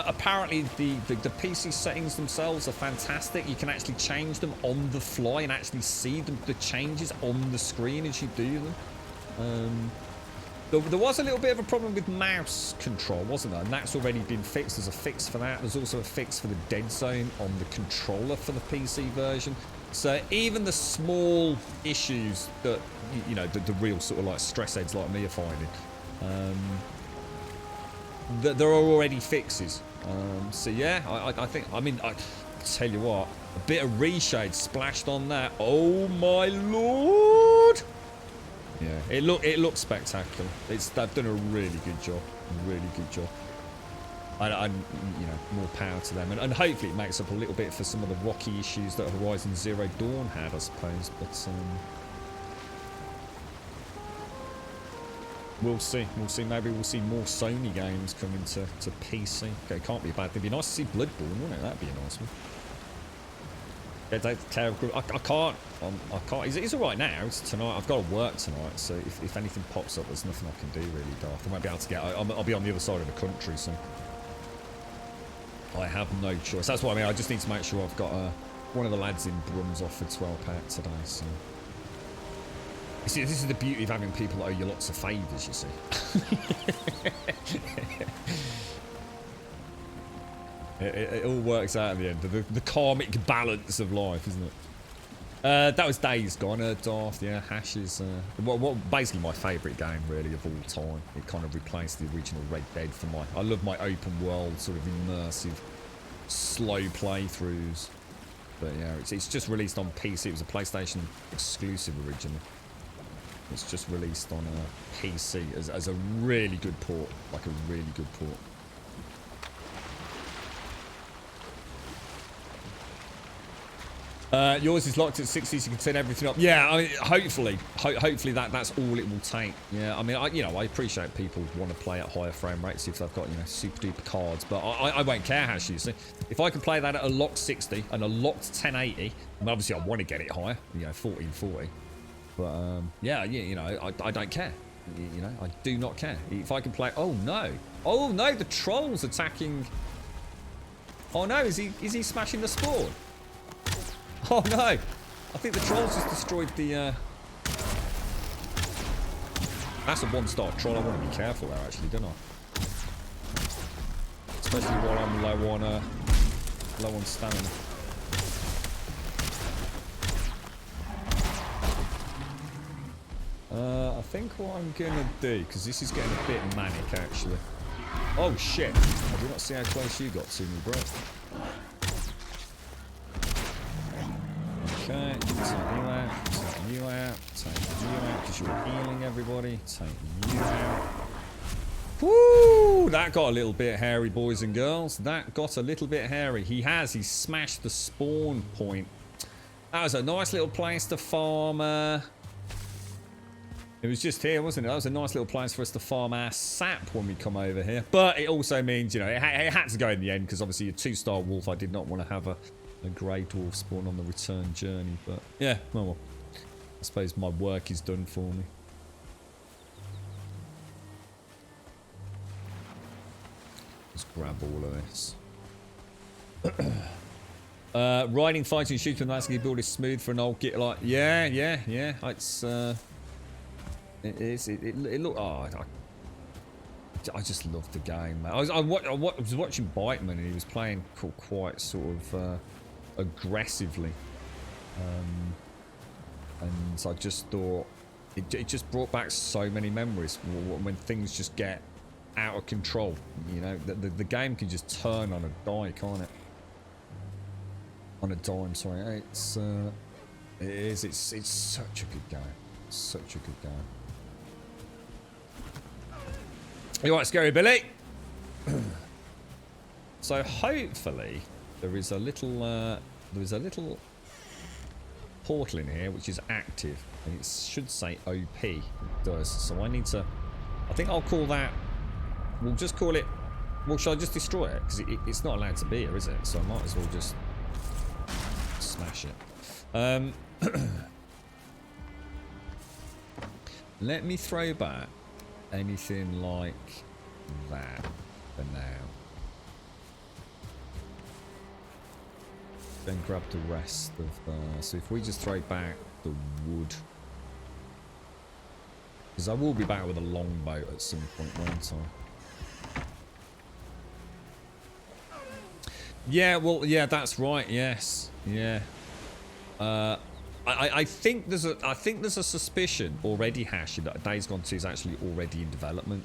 Apparently the PC settings themselves are fantastic. You can actually change them on the fly and actually see the changes on the screen as you do them. There was a little bit of a problem with mouse control, wasn't there? And that's already been fixed. There's a fix for that. There's also a fix for the dead zone on the controller for the PC version. So even the small issues that, the real sort of like stress heads like me are finding, there are already fixes. So yeah, I think, I tell you what, a bit of reshade splashed on that. Oh my lord! Yeah, it looks spectacular. They've done a really good job. Really good job. And more power to them. And hopefully it makes up a little bit for some of the rocky issues that Horizon Zero Dawn had, I suppose. But we'll see. Maybe we'll see more Sony games coming to PC. Okay, it can't be bad. It'd be nice to see Bloodborne, wouldn't it? That'd be a nice one. I can't. It's all right now. It's tonight. I've got to work tonight, so if anything pops up, there's nothing I can do really, Darth. I won't be able to get. I'll be on the other side of the country, so I have no choice. That's what I mean. I just need to make sure I've got one of the lads in Brums off for 12 pack today. So. You see, this is the beauty of having people that owe you lots of favours, you see. it all works out at the end. The karmic balance of life, isn't it? That was Days Gone, Darth. Yeah, Hash is basically my favourite game, really, of all time. It kind of replaced the original Red Dead for my... I love my open world, sort of immersive, slow playthroughs. But yeah, it's just released on PC. It was a PlayStation exclusive originally. It's just released on a PC as a really good port, like a really good port. Yours is locked at 60, so you can turn everything up. Yeah, I mean, hopefully that's all it will take. Yeah, I mean, I appreciate people want to play at higher frame rates if they've got super duper cards, but I won't care how you see. If I can play that at a locked 60 and a locked 1080, and obviously I want to get it higher, 1440. But yeah, I don't care. I do not care. If I can play, oh no, the troll's attacking. Oh no, is he smashing the spawn? Oh no, I think the trolls just destroyed the. That's a one-star troll. I want to be careful there, actually, don't I? Especially while I'm low on stamina. I think what I'm gonna do, because this is getting a bit manic actually. Oh shit! I do not see how close you got to me, bro. Okay, take you out, take you out, Take you out because you're healing everybody. Take you out. Woo! That got a little bit hairy, boys and girls. That got a little bit hairy. He's smashed the spawn point. That was a nice little place to farm. It was just here, wasn't it? That was a nice little place for us to farm our sap when we come over here. But it also means, you know, it had to go in the end because obviously a 2-star wolf, I did not want to have a grey dwarf spawn on the return journey. But yeah, well, I suppose my work is done for me. Let's grab all of this. Riding, fighting, shooting, and landscape build is smooth for an old git like. Yeah. It's it look. Oh, I just love the game, man. I was watching Biteman and he was playing quite sort of aggressively, and I just thought it just brought back so many memories when things just get out of control. You know, the game can just turn on a die, can't it? On a dime, sorry. It's such a good game. Such a good game. You right, Scary Billy? So hopefully there is a little portal in here which is active, and it should say OP. It does. So I need to. I think I'll call that. We'll just call it. Well, shall I just destroy it? Because it's not allowed to be here, is it? So I might as well just smash it. Let me throw back anything like that for now. Then grab the rest of. So if we just throw back the wood, because I will be back with a longbow at some point, won't I? Yeah, well, yeah, that's right. Yes, yeah. I think there's a suspicion already, Hash, that Days Gone 2 is actually already in development.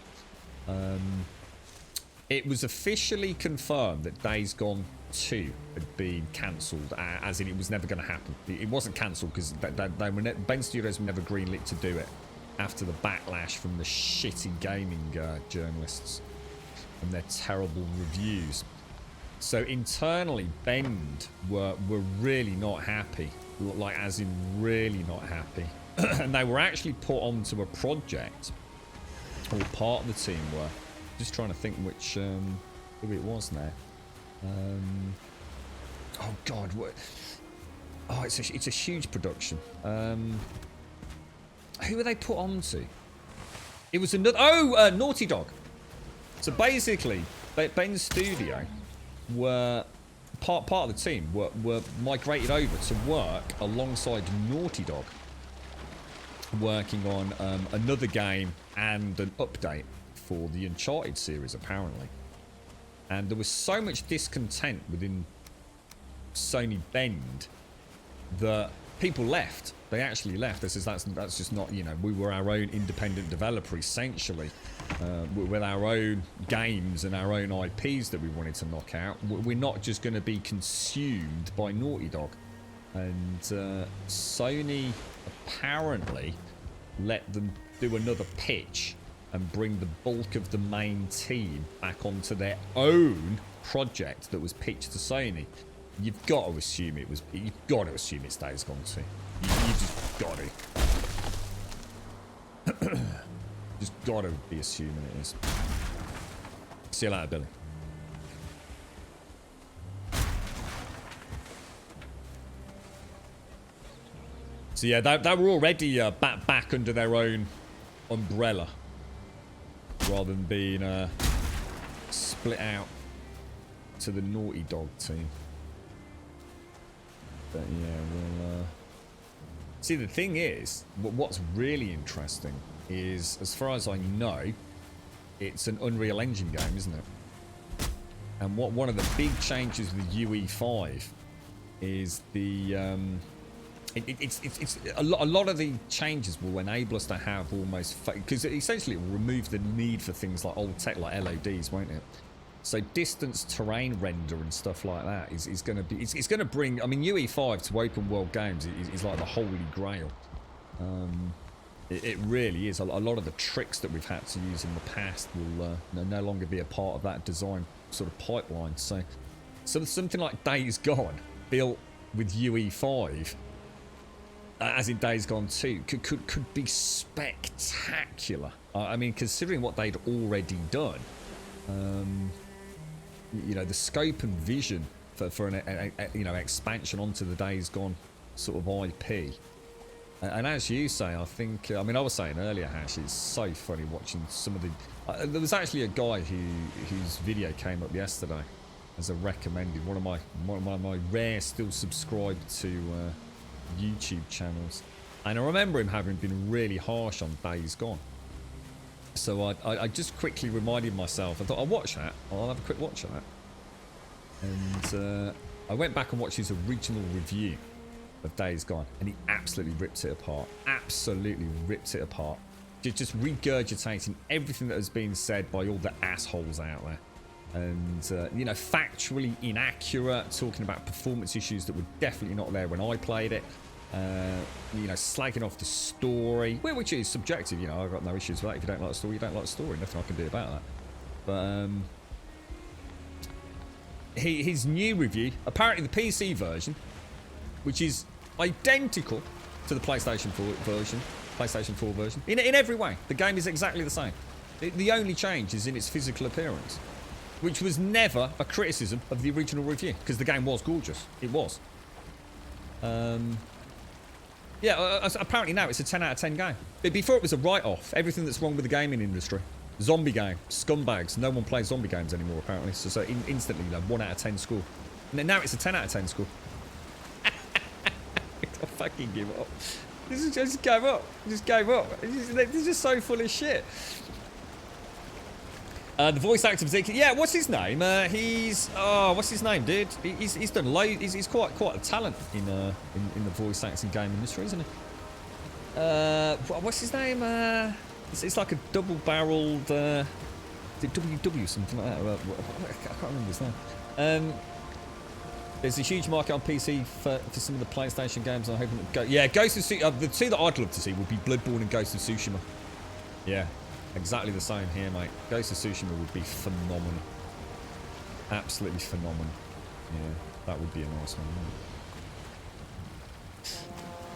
It was officially confirmed that Days Gone 2 had been cancelled, as in it was never going to happen. It wasn't cancelled because Ben Studios were never greenlit to do it after the backlash from the shitty gaming journalists and their terrible reviews. So internally, Bend were really not happy, like as in really not happy, and they were actually put onto a project, or part of the team were. Just trying to think which who it was now. Oh God, what? Oh, it's a huge production. Who were they put onto? It was another. Oh, Naughty Dog. So basically, Ben's studio were part of the team were migrated over to work alongside Naughty Dog, working on another game and an update for the Uncharted series, apparently. And there was so much discontent within Sony Bend that people left. They actually left. They says that's just not, you know, we were our own independent developer essentially, with our own games and our own IPs that we wanted to knock out. We're not just going to be consumed by Naughty Dog. And Sony apparently let them do another pitch and bring the bulk of the main team back onto their own project that was pitched to Sony. You've got to assume it was. You've got to assume it's Days Gone 2. You just got to. Just got to be assuming it is. See you later, Billy. So yeah, they were already back under their own umbrella, rather than being split out to the Naughty Dog team. But yeah, we'll see, the thing is, what's really interesting is, as far as I know, it's an Unreal Engine game, isn't it? And one of the big changes with UE5 is the it's a lot of the changes will enable us to have almost, because essentially it will remove the need for things like old tech like LODs, won't it? So distance terrain render and stuff like that is going to be, it's going to bring, I mean, UE5 to open world games is like the holy grail. It really is. A lot of the tricks that we've had to use in the past will no longer be a part of that design sort of pipeline. So something like Days Gone, built with UE5, as in Days Gone 2, could be spectacular. I mean, considering what they'd already done, you know, the scope and vision for an you know, expansion onto the Days Gone sort of IP. And as you say, I think, I mean, I was saying earlier, Hash, it's so funny watching some of the... there was actually a guy whose video came up yesterday as a recommended, one of my rare still subscribed to YouTube channels. And I remember him having been really harsh on Days Gone. So I just quickly reminded myself, I thought, I'll watch that. I'll have a quick watch of that. And I went back and watched his original review of Days Gone, and he absolutely ripped it apart. Absolutely ripped it apart. Just regurgitating everything that has been said by all the assholes out there. And, you know, factually inaccurate, talking about performance issues that were definitely not there when I played it. You know, slagging off the story, which is subjective. You know, I've got no issues with that. If you don't like the story, you don't like the story. Nothing I can do about that. But, his new review, apparently the PC version, which is identical to the PlayStation 4 version, in every way. The game is exactly the same. The only change is in its physical appearance, which was never a criticism of the original review, because the game was gorgeous. It was. Yeah, apparently now it's a 10 out of 10 game. Before it was a write-off. Everything that's wrong with the gaming industry. Zombie game, scumbags. No one plays zombie games anymore, apparently. So instantly, you know, 1 out of 10 score. And then now it's a 10 out of 10 score. I fucking give up. Just gave up. Just gave up. They're just so full of shit. The voice actor particularly, yeah. What's his name? What's his name, dude? He's done loads. He's quite a talent in the voice acting game industry, isn't he? What's his name? It's like a double-barreled. Is it WW something like that? I can't remember his name. There's a huge market on PC for some of the PlayStation games. I'm hoping that Ghost of Tsushima. The two that I'd love to see would be Bloodborne and Ghost of Tsushima. Yeah. Exactly the same here, mate. Ghost of Tsushima would be phenomenal. Absolutely phenomenal. Yeah, that would be a nice one.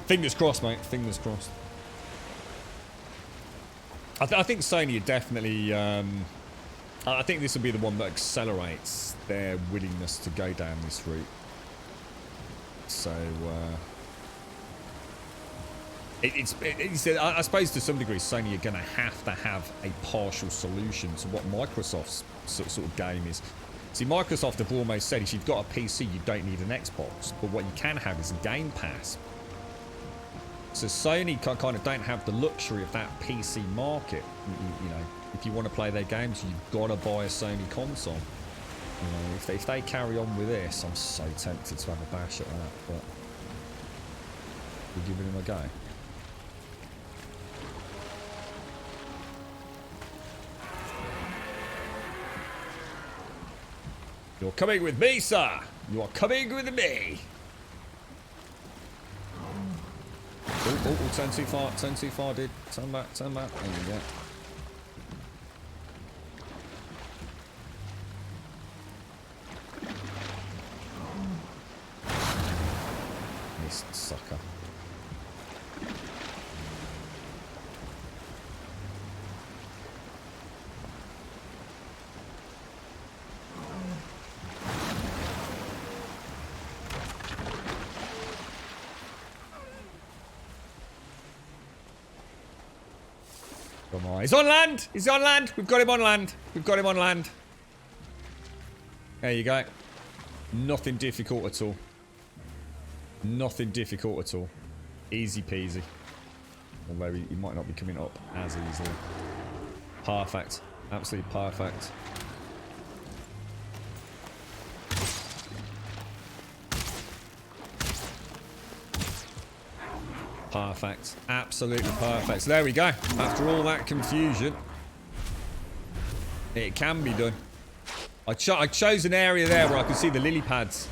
Fingers crossed, mate. Fingers crossed. I think Sony are definitely... I think this will be the one that accelerates their willingness to go down this route. So... I suppose to some degree Sony are going to have a partial solution to what Microsoft's sort of game is. See, Microsoft have almost said if you've got a PC you don't need an Xbox, but what you can have is a Game Pass. So Sony kind of don't have the luxury of that PC market. You know, if you want to play their games, you've got to buy a Sony console. You know, if they carry on with this, I'm so tempted to have a bash at that, but we're giving them a go. You're coming with me, sir. You are coming with me. Oh, turn too far. Turn too far, dude. Turn back, turn back. There you go. This sucker. Come on. He's on land! He's on land! We've got him on land! We've got him on land. There you go. Nothing difficult at all. Nothing difficult at all. Easy peasy. Although he might not be coming up as easily. Perfect. Absolutely perfect. Perfect. Absolutely perfect. So there we go. After all that confusion, it can be done. I chose an area there where I could see the lily pads,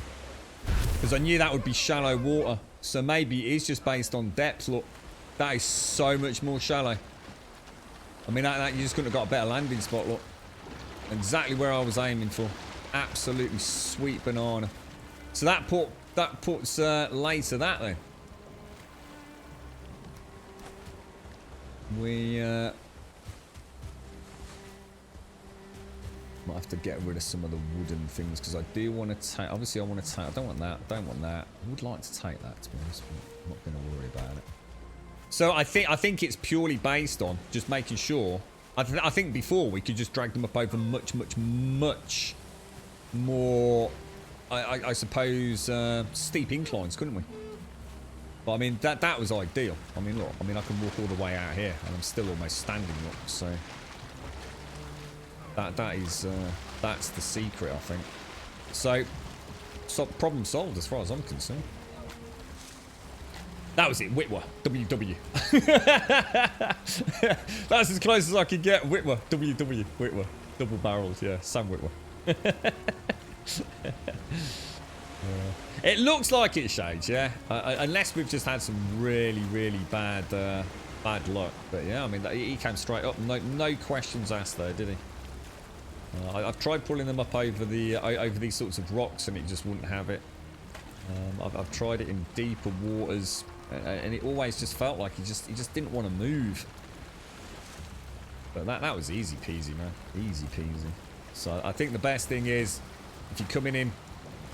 because I knew that would be shallow water. So maybe it is just based on depth. Look, That is so much more shallow. I mean, that you just couldn't have got a better landing spot, look. Exactly where I was aiming for. Absolutely sweet banana. So that puts later that then. We might have to get rid of some of the wooden things because I do want to take. Obviously, I want to take. I don't want that. I don't want that. I would like to take that, to be honest. But I'm not going to worry about it. So I think it's purely based on just making sure. I think before we could just drag them up over much more. I suppose steep inclines, couldn't we? But I mean that was ideal. I mean look. I mean I can walk all the way out here and I'm still almost standing up. So that's the secret, I think. So problem solved as far as I'm concerned. That was it, Whitwer, WW. That's as close as I could get, Whitwer, WW, Whitwer. Double barrels, yeah, Sam Whitwer. It looks like it, Shades, yeah? Unless we've just had some really bad luck. But yeah, I mean, he came straight up, no questions asked there, did he? I've tried pulling them up over these sorts of rocks and it just wouldn't have it. I've tried it in deeper waters. And it always just felt like he just didn't want to move. But that was easy peasy, man. Easy peasy. So I think the best thing is, if you're coming in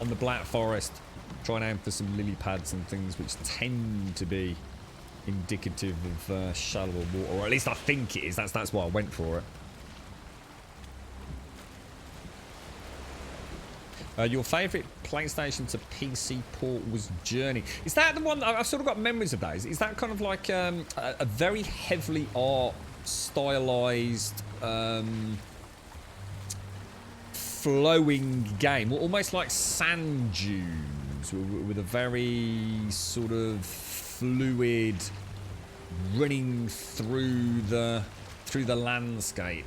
on the Black Forest, try and aim for some lily pads and things which tend to be indicative of shallower water. Or at least I think it is. That's why I went for it. Your favourite PlayStation to PC port was Journey. Is that the one? I've sort of got memories of that. Is that kind of like a very heavily art stylized, flowing game, almost like sand dunes with a very sort of fluid running through the landscape?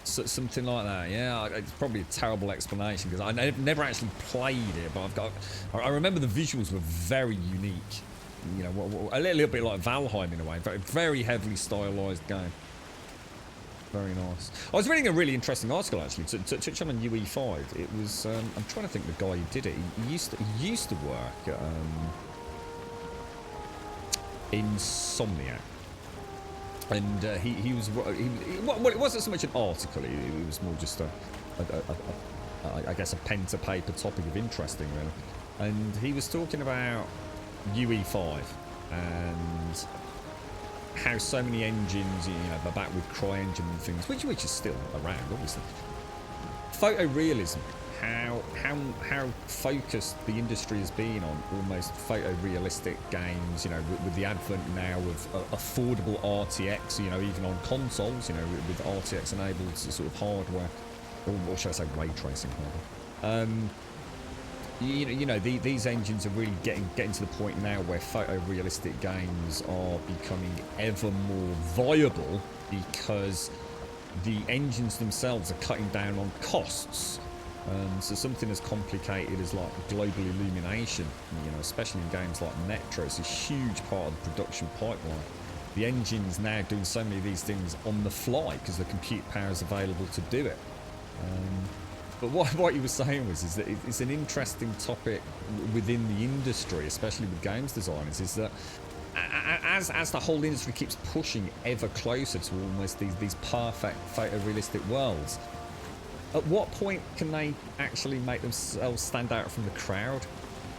So, something like that, yeah. It's probably a terrible explanation because I never actually played it, but I remember the visuals were very unique. You know, a little bit like Valheim in a way. Very heavily stylized game. Very nice. I was reading a really interesting article actually to touch on UE5. It was I'm trying to think the guy who did it. He used to work at Insomniac. And he was well, it wasn't so much an article. It was more just I guess a pen to paper topic of interesting really. And he was talking about UE5 and how so many engines, you know, back with CryEngine and things, which is still around, obviously. Photorealism. How focused the industry has been on almost photorealistic games, you know, with the advent now of affordable RTX, you know, even on consoles, you know, with RTX enabled sort of hardware, or should I say ray tracing hardware. You know, these engines are really getting to the point now where photorealistic games are becoming ever more viable because the engines themselves are cutting down on costs. So something as complicated as like global illumination, you know, especially in games like Metro, it's a huge part of the production pipeline. The engine's now doing so many of these things on the fly because the compute power is available to do it. But what he was saying is that it's an interesting topic within the industry, especially with games designers, is that as the whole industry keeps pushing ever closer to almost these perfect photorealistic worlds, at what point can they actually make themselves stand out from the crowd?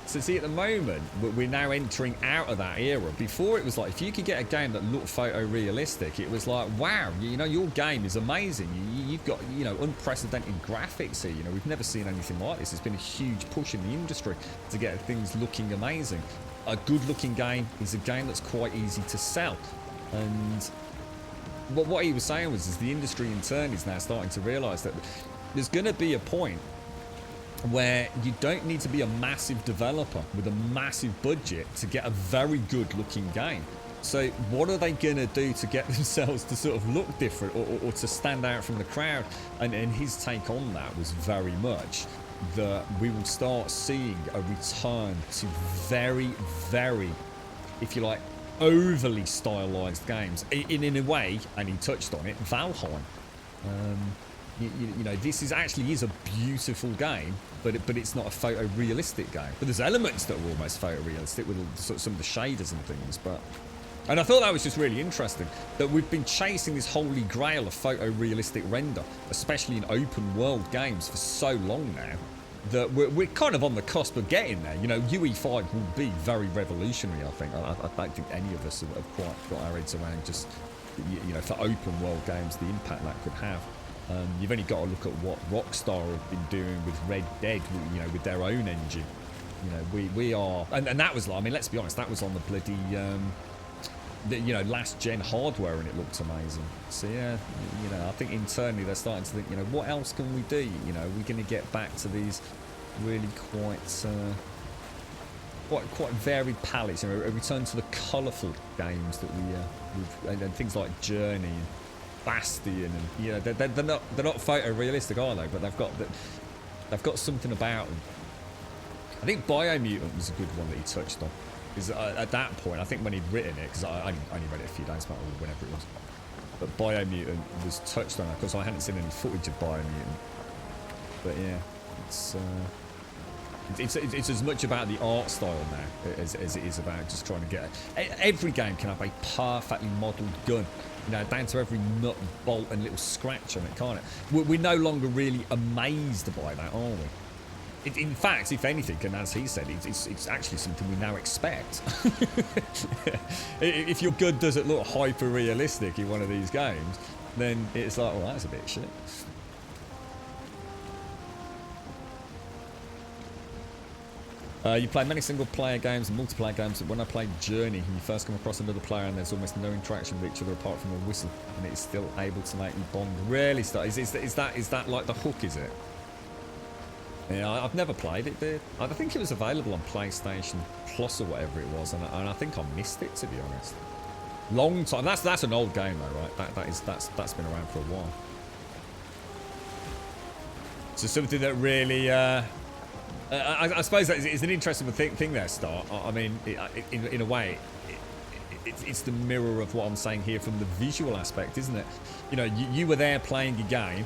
So see, at the moment, we're now entering out of that era. Before, it was like, if you could get a game that looked photorealistic, it was like, wow, you know, your game is amazing. You've got, you know, unprecedented graphics here. You know, we've never seen anything like this. It's been a huge push in the industry to get things looking amazing. A good-looking game is a game that's quite easy to sell. And what he was saying was the industry in turn is now starting to realise that there's going to be a point where you don't need to be a massive developer with a massive budget to get a very good looking game. So what are they going to do to get themselves to sort of look different or to stand out from the crowd? And his take on that was very much that we will start seeing a return to very, very, if you like, overly stylized games. In a way, and he touched on it, Valheim. You know, this is actually a beautiful game, but it's not a photorealistic game. But there's elements that are almost photorealistic with some of the shaders and things. And I thought that was just really interesting, that we've been chasing this holy grail of photorealistic render, especially in open world games, for so long now, that we're kind of on the cusp of getting there. You know, UE5 will be very revolutionary, I think. I don't think any of us have quite got our heads around just, you know, for open world games, the impact that could have. You've only got to look at what Rockstar have been doing with Red Dead, you know, with their own engine. You know, we are, and that was, I mean, let's be honest, that was on the bloody, you know, last gen hardware, and it looked amazing. So yeah, you know, I think internally they're starting to think, you know, what else can we do? You know, we're going to get back to these really quite varied palettes. You know, a return to the colourful games that and things like Journey and Bastion, and you know, they're not photorealistic, are they? But they've got something about them. I think Biomutant was a good one that he touched on. Because at that point, I think when he'd written it, because I only read it a few days back, or whenever it was, but Biomutant was touched on. Of course, I hadn't seen any footage of Biomutant, but yeah, it's as much about the art style now as it is about just trying to get it. Every game can have a perfectly modelled gun, you know, down to every nut, bolt, and little scratch on it, can't it? We're no longer really amazed by that, are we? In fact, if anything, and as he said, it's actually something we now expect. If your gun doesn't look hyper realistic in one of these games, then it's like, well, that's a bit shit. You play many single-player games and multiplayer games. When I played Journey, you first come across another player and there's almost no interaction with each other apart from a whistle, and it's still able to make you bond. Really? Is that like the hook? Is it? Yeah, I've never played it, but I think it was available on PlayStation Plus or whatever it was, and I think I missed it, to be honest. Long time. That's an old game though, right? That's been around for a while. So something that really, I suppose that is an interesting thing there, Star. I mean, in a way, it's the mirror of what I'm saying here from the visual aspect, isn't it? You know, you were there playing a game.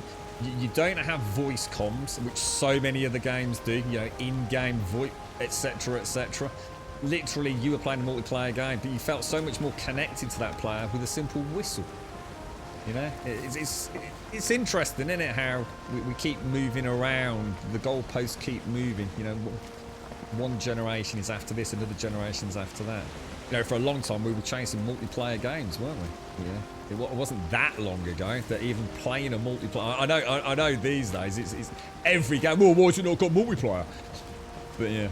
You don't have voice comms, which so many other games do, you know, in-game VoIP, etc, etc. Literally, you were playing a multiplayer game, but you felt so much more connected to that player with a simple whistle. You know, it's interesting, isn't it, how we keep moving around, the goalposts keep moving, you know, one generation is after this, another generation is after that. You know, for a long time we were chasing multiplayer games, weren't we? Yeah. It wasn't that long ago that even playing a multiplayer. I know these days it's every game. Well, why's it not got multiplayer? But yeah.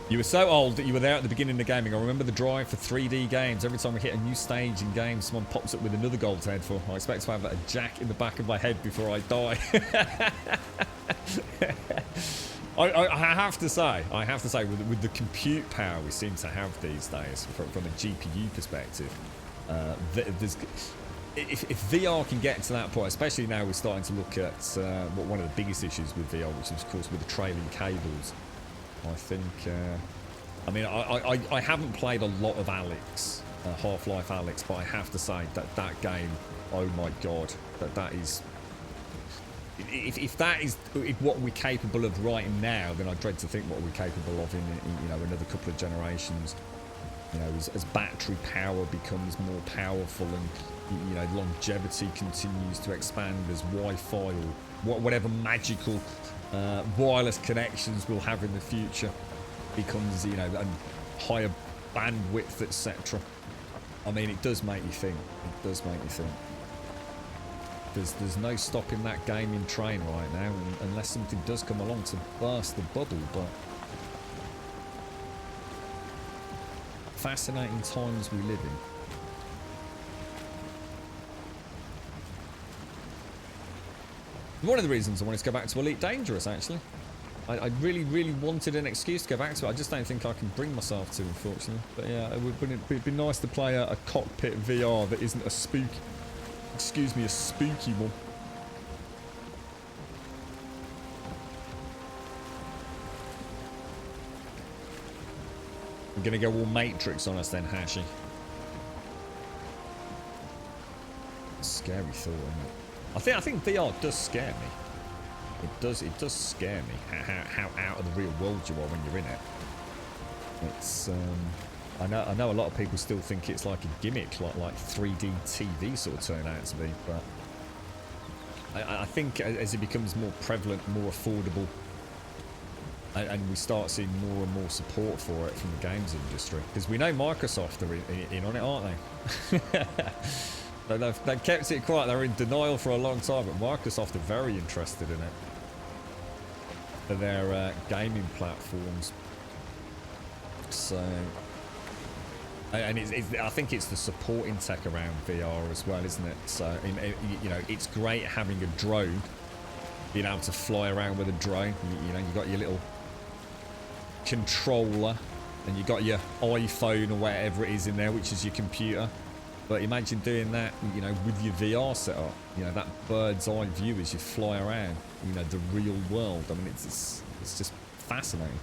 You were so old that you were there at the beginning of the gaming. I remember the drive for 3D games. Every time we hit a new stage in games, someone pops up with another gold to head for. I expect to have a jack in the back of my head before I die. I have to say, with the compute power we seem to have these days from a GPU perspective, if VR can get to that point, especially now we're starting to look at one of the biggest issues with VR, which is of course with the trailing cables. I think, I mean, I haven't played a lot of Alex, Half-Life Alex, but I have to say that game, oh my god, that is. If that is what we're capable of right now, then I dread to think what we're capable of in you know, another couple of generations. You know, as battery power becomes more powerful and, you know, longevity continues to expand, as Wi-Fi or whatever magical wireless connections we'll have in the future becomes, you know, and higher bandwidth, etc. I mean, it does make you think. It does make you think. There's no stopping that gaming train right now, unless something does come along to burst the bubble, but fascinating times we live in. One of the reasons I wanted to go back to Elite Dangerous, actually. I really, really wanted an excuse to go back to it. I just don't think I can bring myself to, unfortunately. But yeah, it'd be nice to play a cockpit VR that isn't a spooky... Excuse me, a spooky one. We're gonna go all Matrix on us then, Hashi. Scary thought, isn't it? I think VR does scare me. It does scare me how out of the real world you are when you're in it. It's I know a lot of people still think it's like a gimmick, like 3D TV sort of turn out to be, but I think as it becomes more prevalent, more affordable, and we start seeing more and more support for it from the games industry, because we know Microsoft are in on it, aren't they? They've kept it quiet. They're in denial for a long time, but Microsoft are very interested in it for their gaming platforms. So, and I think it's the supporting tech around VR as well, isn't it? So, you know, it's great having a drone, being able to fly around with a drone. You know, you got your little controller, and you got your iPhone or whatever it is in there, which is your computer. But imagine doing that, you know, with your VR setup. You know, that bird's eye view as you fly around. You know, the real world. I mean, it's just fascinating.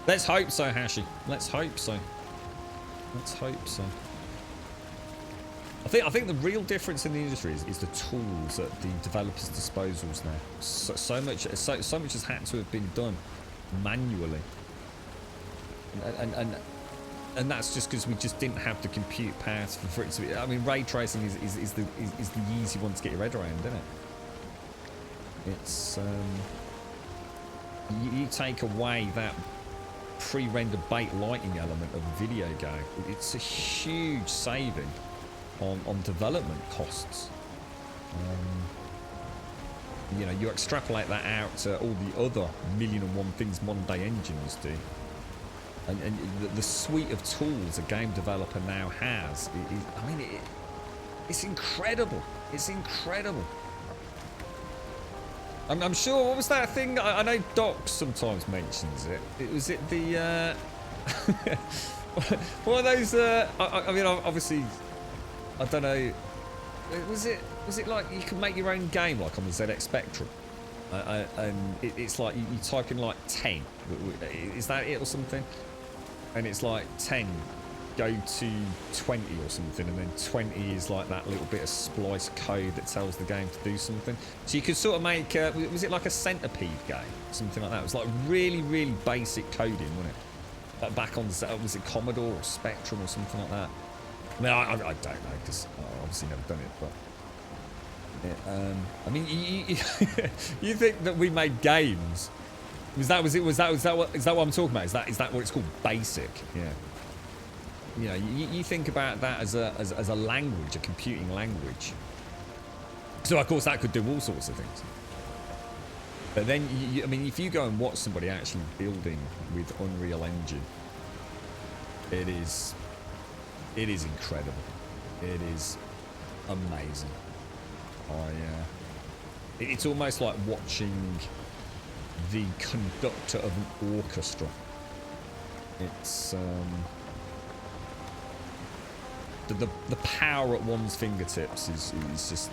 Let's hope so, Hashi. Let's hope so. Let's hope so. I think the real difference in the industry is the tools at the developers' disposals now. So much has had to have been done manually, and that's just because we just didn't have the compute power for it to be. I mean, ray tracing is the easy one to get your head around, isn't it? It's you take away that pre-rendered bait lighting element of a video game, it's a huge saving on development costs. You know, you extrapolate that out to all the other 1,000,001 things modern day engines do, and the suite of tools a game developer now has, I mean, it's incredible. It's incredible. I'm sure, what was that thing? I know Doc sometimes mentions it. Was it the, one of those, I mean, obviously, I don't know, was it like you can make your own game, like on the ZX Spectrum? And it's like, you type in like 10, is that it or something? And it's like 10, go to 20 or something, and then 20 is like that little bit of splice code that tells the game to do something. So you could sort of make, was it like a Centipede game? Something like that. It was like really, really basic coding, wasn't it? Back on, was it Commodore or Spectrum or something like that? I mean, I don't know, because I've obviously never done it, but I mean, you think that we made games? Is that what I'm talking about? Is that what it's called? Basic, yeah. You know, you think about that as a language, a computing language. So of course that could do all sorts of things. But then, I mean, if you go and watch somebody actually building with Unreal Engine, it is incredible. It is amazing. It's almost like watching the conductor of an orchestra. It's the power at one's fingertips is just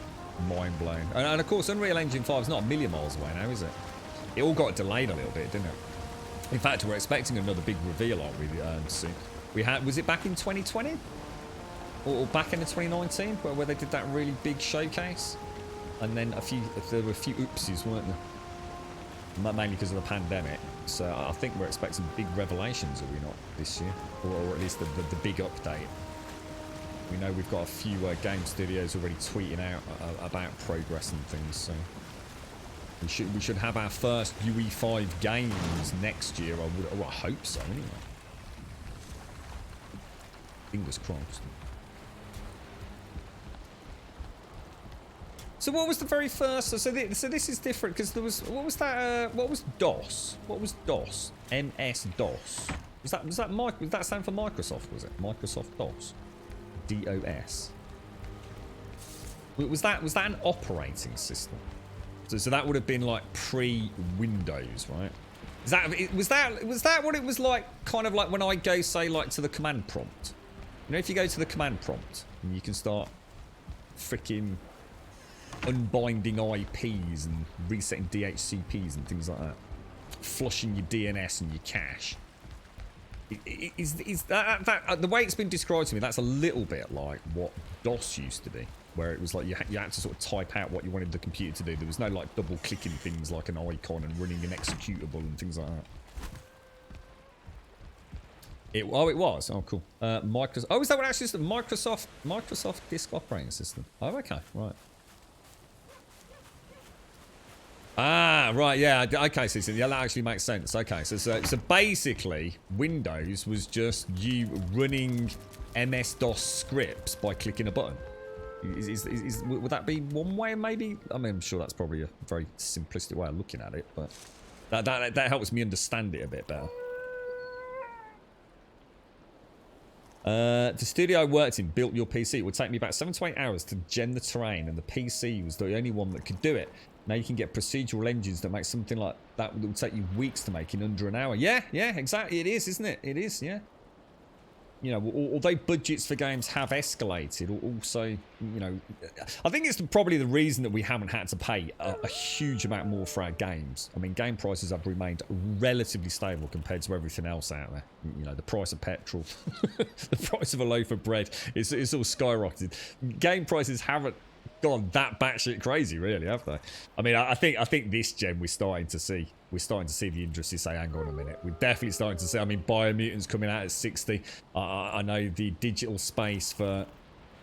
mind-blowing. And of course, Unreal Engine 5 is not a million miles away now, is it? It all got delayed a little bit, didn't it? In fact, we're expecting another big reveal, aren't we, soon? Was it back in 2020? Or back in 2019, where they did that really big showcase? And then there were a few oopsies, weren't there? Mainly because of the pandemic. So I think we're expecting big revelations, are we not, this year? Or at least the big update. We know we've got a few game studios already tweeting out about progress and things, so we should have our first UE5 games next year. I hope so, anyway. Fingers crossed. So what was the very first? So this is different because there was, what was that? What was DOS? What was DOS? MS DOS. Was that Did that stand for Microsoft? Was it Microsoft DOS? DOS. Was that an operating system? So that would have been like pre-Windows, right? Was that what it was like? Kind of like when I go, say, like to the command prompt. You know, if you go to the command prompt and you can start freaking unbinding IPs and resetting DHCPs and things like that. Flushing your DNS and your cache. Is that the way it's been described to me, that's a little bit like what DOS used to be, where it was like you had to sort of type out what you wanted the computer to do. There was no like double clicking things like an icon and running an executable and things like that. It was? Oh, cool. Microsoft. Oh, is that what actually is the Microsoft Disk Operating System? Oh, okay, right. Ah, right, yeah, okay, so yeah, that actually makes sense. Okay, so basically, Windows was just you running MS-DOS scripts by clicking a button. Would that be one way, maybe? I mean, I'm sure that's probably a very simplistic way of looking at it, but that helps me understand it a bit better. The studio I worked in built your PC. It would take me about 7 to 8 hours to gen the terrain, and the PC was the only one that could do it. Now you can get procedural engines that make something like that would take you weeks to make in under an hour. Yeah, exactly. It is, isn't it? It is, yeah. You know, although budgets for games have escalated, also, you know, I think it's probably the reason that we haven't had to pay a huge amount more for our games. I mean, game prices have remained relatively stable compared to everything else out there. You know, the price of petrol, the price of a loaf of bread, it's all skyrocketed. Game prices haven't gone that batshit crazy, really, have they? I mean, I think this gen we're starting to see the industry say, hang on a minute. We're definitely starting to see. I mean, Biomutant's coming out at 60. I know the digital space for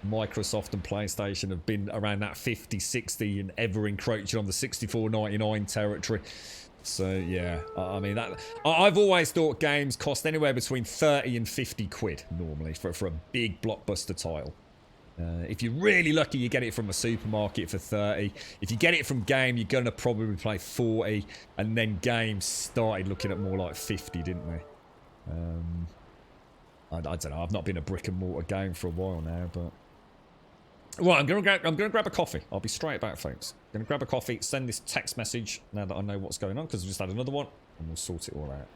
Microsoft and PlayStation have been around that 50, 60, and ever encroaching on the 64.99 territory. So yeah, I mean that. I've always thought games cost anywhere between 30 and 50 quid normally for a big blockbuster title. If you're really lucky, you get it from a supermarket for 30. If you get it from Game, you're going to probably pay 40. And then Game started looking at more like 50, didn't they? I don't know. I've not been a brick and mortar game for a while now, but... Right, I'm gonna grab a coffee. I'll be straight back, folks. I'm gonna grab a coffee, send this text message now that I know what's going on, because I just had another one, and we'll sort it all out.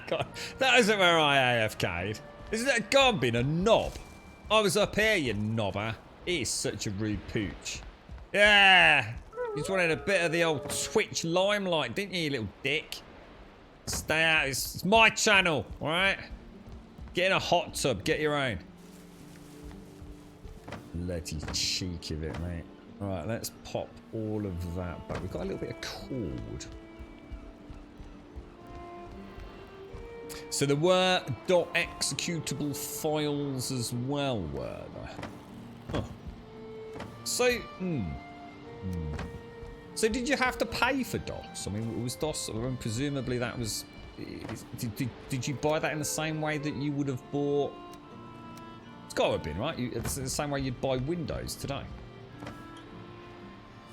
God, that isn't where I AFK'd. Isn't that God being a knob? I was up here, you knobber. He is such a rude pooch. Yeah! You just wanted a bit of the old Twitch limelight, didn't you, you little dick? Stay out. It's my channel, alright? Get in a hot tub. Get your own. Bloody cheek of it, mate. Alright, let's pop all of that back. We've got a little bit of cord. So there were .executable files as well, were there? Huh. So, So did you have to pay for DOS? I mean, was DOS, I mean, presumably that was... Did you buy that in the same way that you would have bought... It's got to have been, right? It's the same way you'd buy Windows today.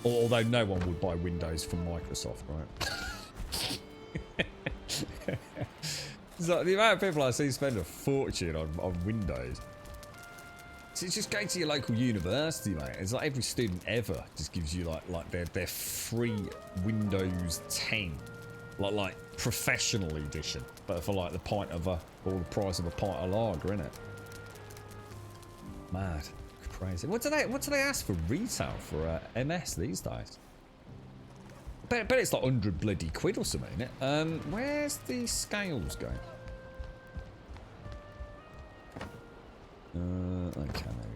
Although no one would buy Windows from Microsoft, right? So the amount of people I see spend a fortune on Windows. So it's just going to your local university, mate. It's like every student ever just gives you like their free Windows 10, like professional edition, but for like the pint of or the price of a pint of lager, innit? Mad, crazy. What do they ask for retail for MS these days? Bet it's like 100 bloody quid or something, isn't it? Where's the scales going? Okay, there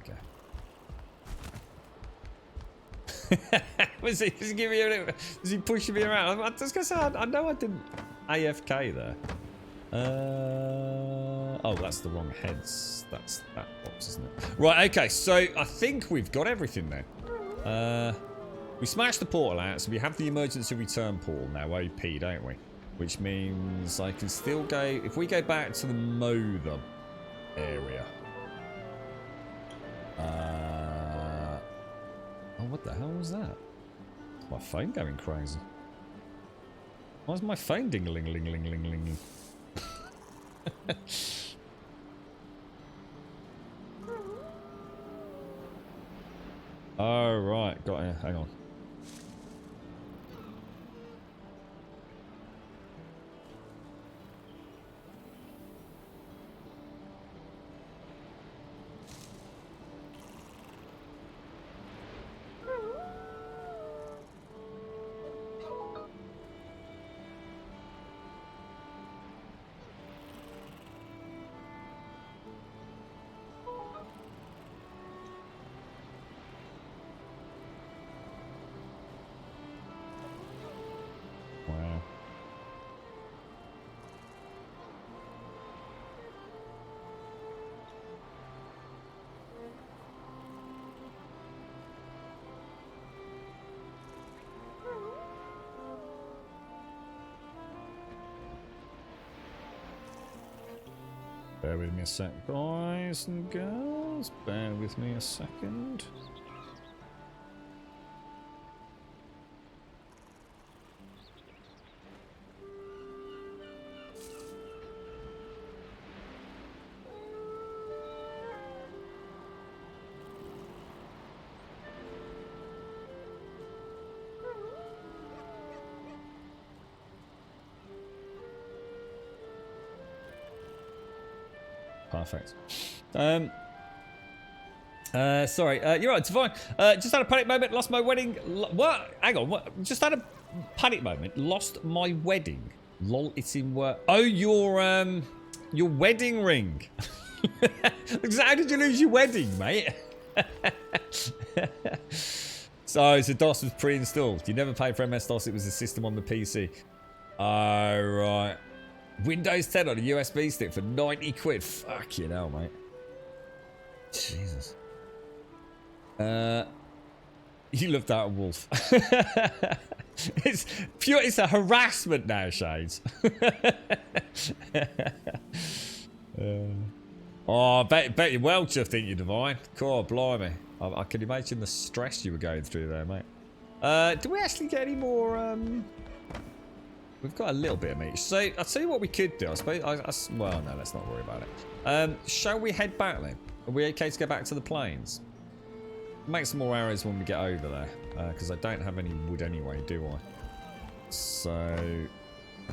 we go. Was he giving me a little, was he pushing me around? I was gonna say, I know I didn't AFK there. Oh, that's the wrong heads. That's that box, isn't it? Right, okay, so I think we've got everything then. We smashed the portal out, so we have the emergency return portal now, OP, don't we? Which means I can still go... If we go back to the Mother area... Oh, what the hell was that? My phone going crazy. Why is my phone ding-a-ling-a-ling-a-ling-a-ling-a-ling? Oh, right. Got it. Hang on. Bear with me a sec, boys and girls. Bear with me a second. Perfect. Sorry. You're right, Divine. Just had a panic moment. Lost my wedding. What? Hang on. What? Just had a panic moment. Lost my wedding. Lol. It's in work. Oh, your wedding ring. How did you lose your wedding, mate? So DOS was pre-installed. You never paid for MS-DOS. It was a system on the PC. Oh, right. Windows 10 on a USB stick for 90 quid. Fuck you hell, mate. Jesus. You love that wolf. It's pure, it's a harassment now, Shades. Oh, I bet you're well chuffed, ain't you, Divine? God, blimey. I can imagine the stress you were going through there, mate. Do we actually get any more, We've got a little bit of meat. So, I'll tell you what we could do. I suppose, well, no, let's not worry about it. Shall we head back then? Are we okay to go back to the plains? Make some more arrows when we get over there. Because I don't have any wood anyway, do I? So,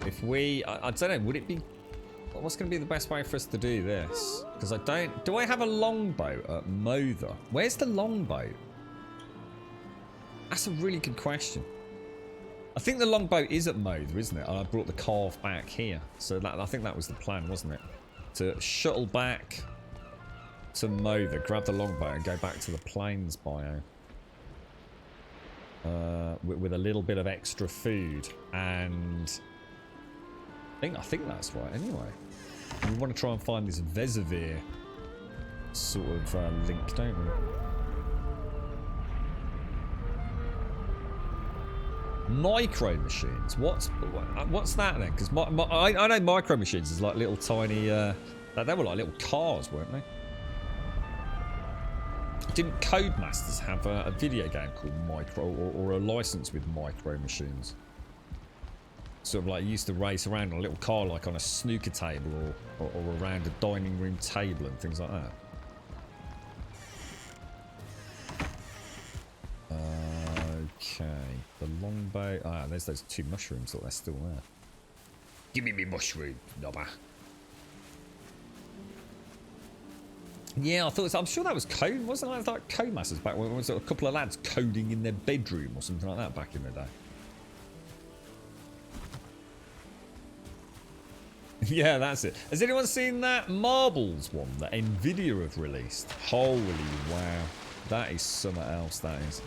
if we... I don't know, would it be What's going to be the best way for us to do this? Because I don't... Do I have a longboat at Mother? Where's the longboat? That's a really good question. I think the longboat is at Mother, isn't it? And I brought the carve back here. So that, I think that was the plan, wasn't it? To shuttle back to Mother, grab the longboat and go back to the plains bio. With a little bit of extra food. And... I think that's right anyway. We want to try and find this Vesivir sort of link, don't we? Micro machines. What's that then? Because I know micro machines is like little tiny. They were like little cars, weren't they? Didn't Codemasters have a video game called Micro or a license with micro machines? Sort of like used to race around on a little car, like on a snooker table or around a dining room table and things like that. Okay, the longbow. Ah, there's those 2 mushrooms. Thought they're still there. Give me mushroom, knobber. Yeah, I thought. I'm sure that was code. Wasn't it like Codemasters back when was a couple of lads coding in their bedroom or something like that back in the day? Yeah, that's it. Has anyone seen that Marbles one that Nvidia have released? Holy wow, that is something else. That is.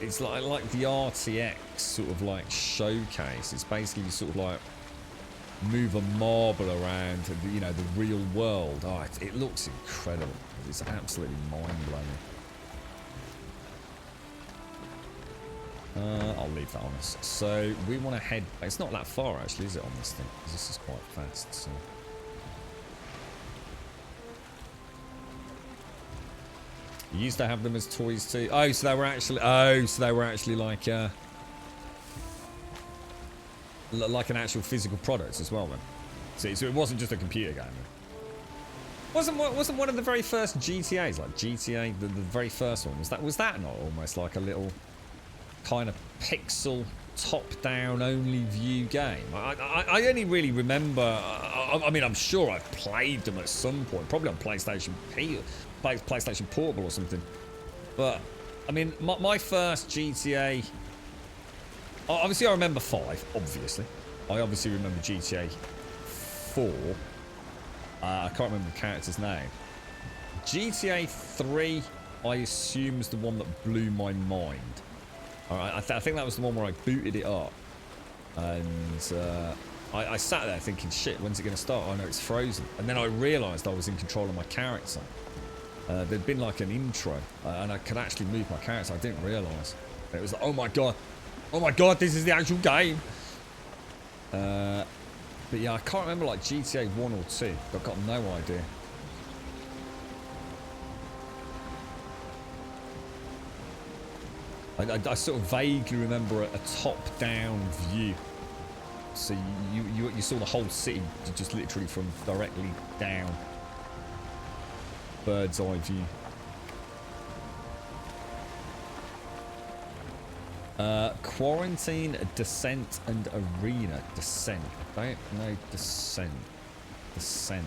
It's like the RTX sort of like showcase. It's basically sort of like move a marble around, you know, the real world. Oh, it looks incredible. It's absolutely mind-blowing. I'll leave that on us. So we want to head... It's not that far actually, is it, on this thing? Because this is quite fast, so... You used to have them as toys too. Oh, so they were actually... Oh, so they were actually like... like an actual physical product as well then. See, so it wasn't just a computer game then. Wasn't one of the very first GTAs, like GTA, the very first one, was that not almost like a little kind of pixel top-down only view game? I only really remember, I mean, I'm sure I've played them at some point, probably on PlayStation Portable or something. But, I mean, my first GTA, obviously I remember 5, obviously. I obviously remember GTA 4. I can't remember the character's name. GTA 3, I assume, is the one that blew my mind. Alright, I think that was the one where I booted it up. And I sat there thinking, shit, when's it going to start? Oh no, it's frozen. And then I realised I was in control of my character. There'd been like an intro, and I could actually move my character. I didn't realise. It was like, oh my god, this is the actual game. But yeah, I can't remember like GTA 1 or 2. I've got no idea. I sort of vaguely remember a top-down view. So you saw the whole city just literally from directly down. Bird's eye view. Quarantine, Descent, and Arena. Descent. Don't know Descent. Descent.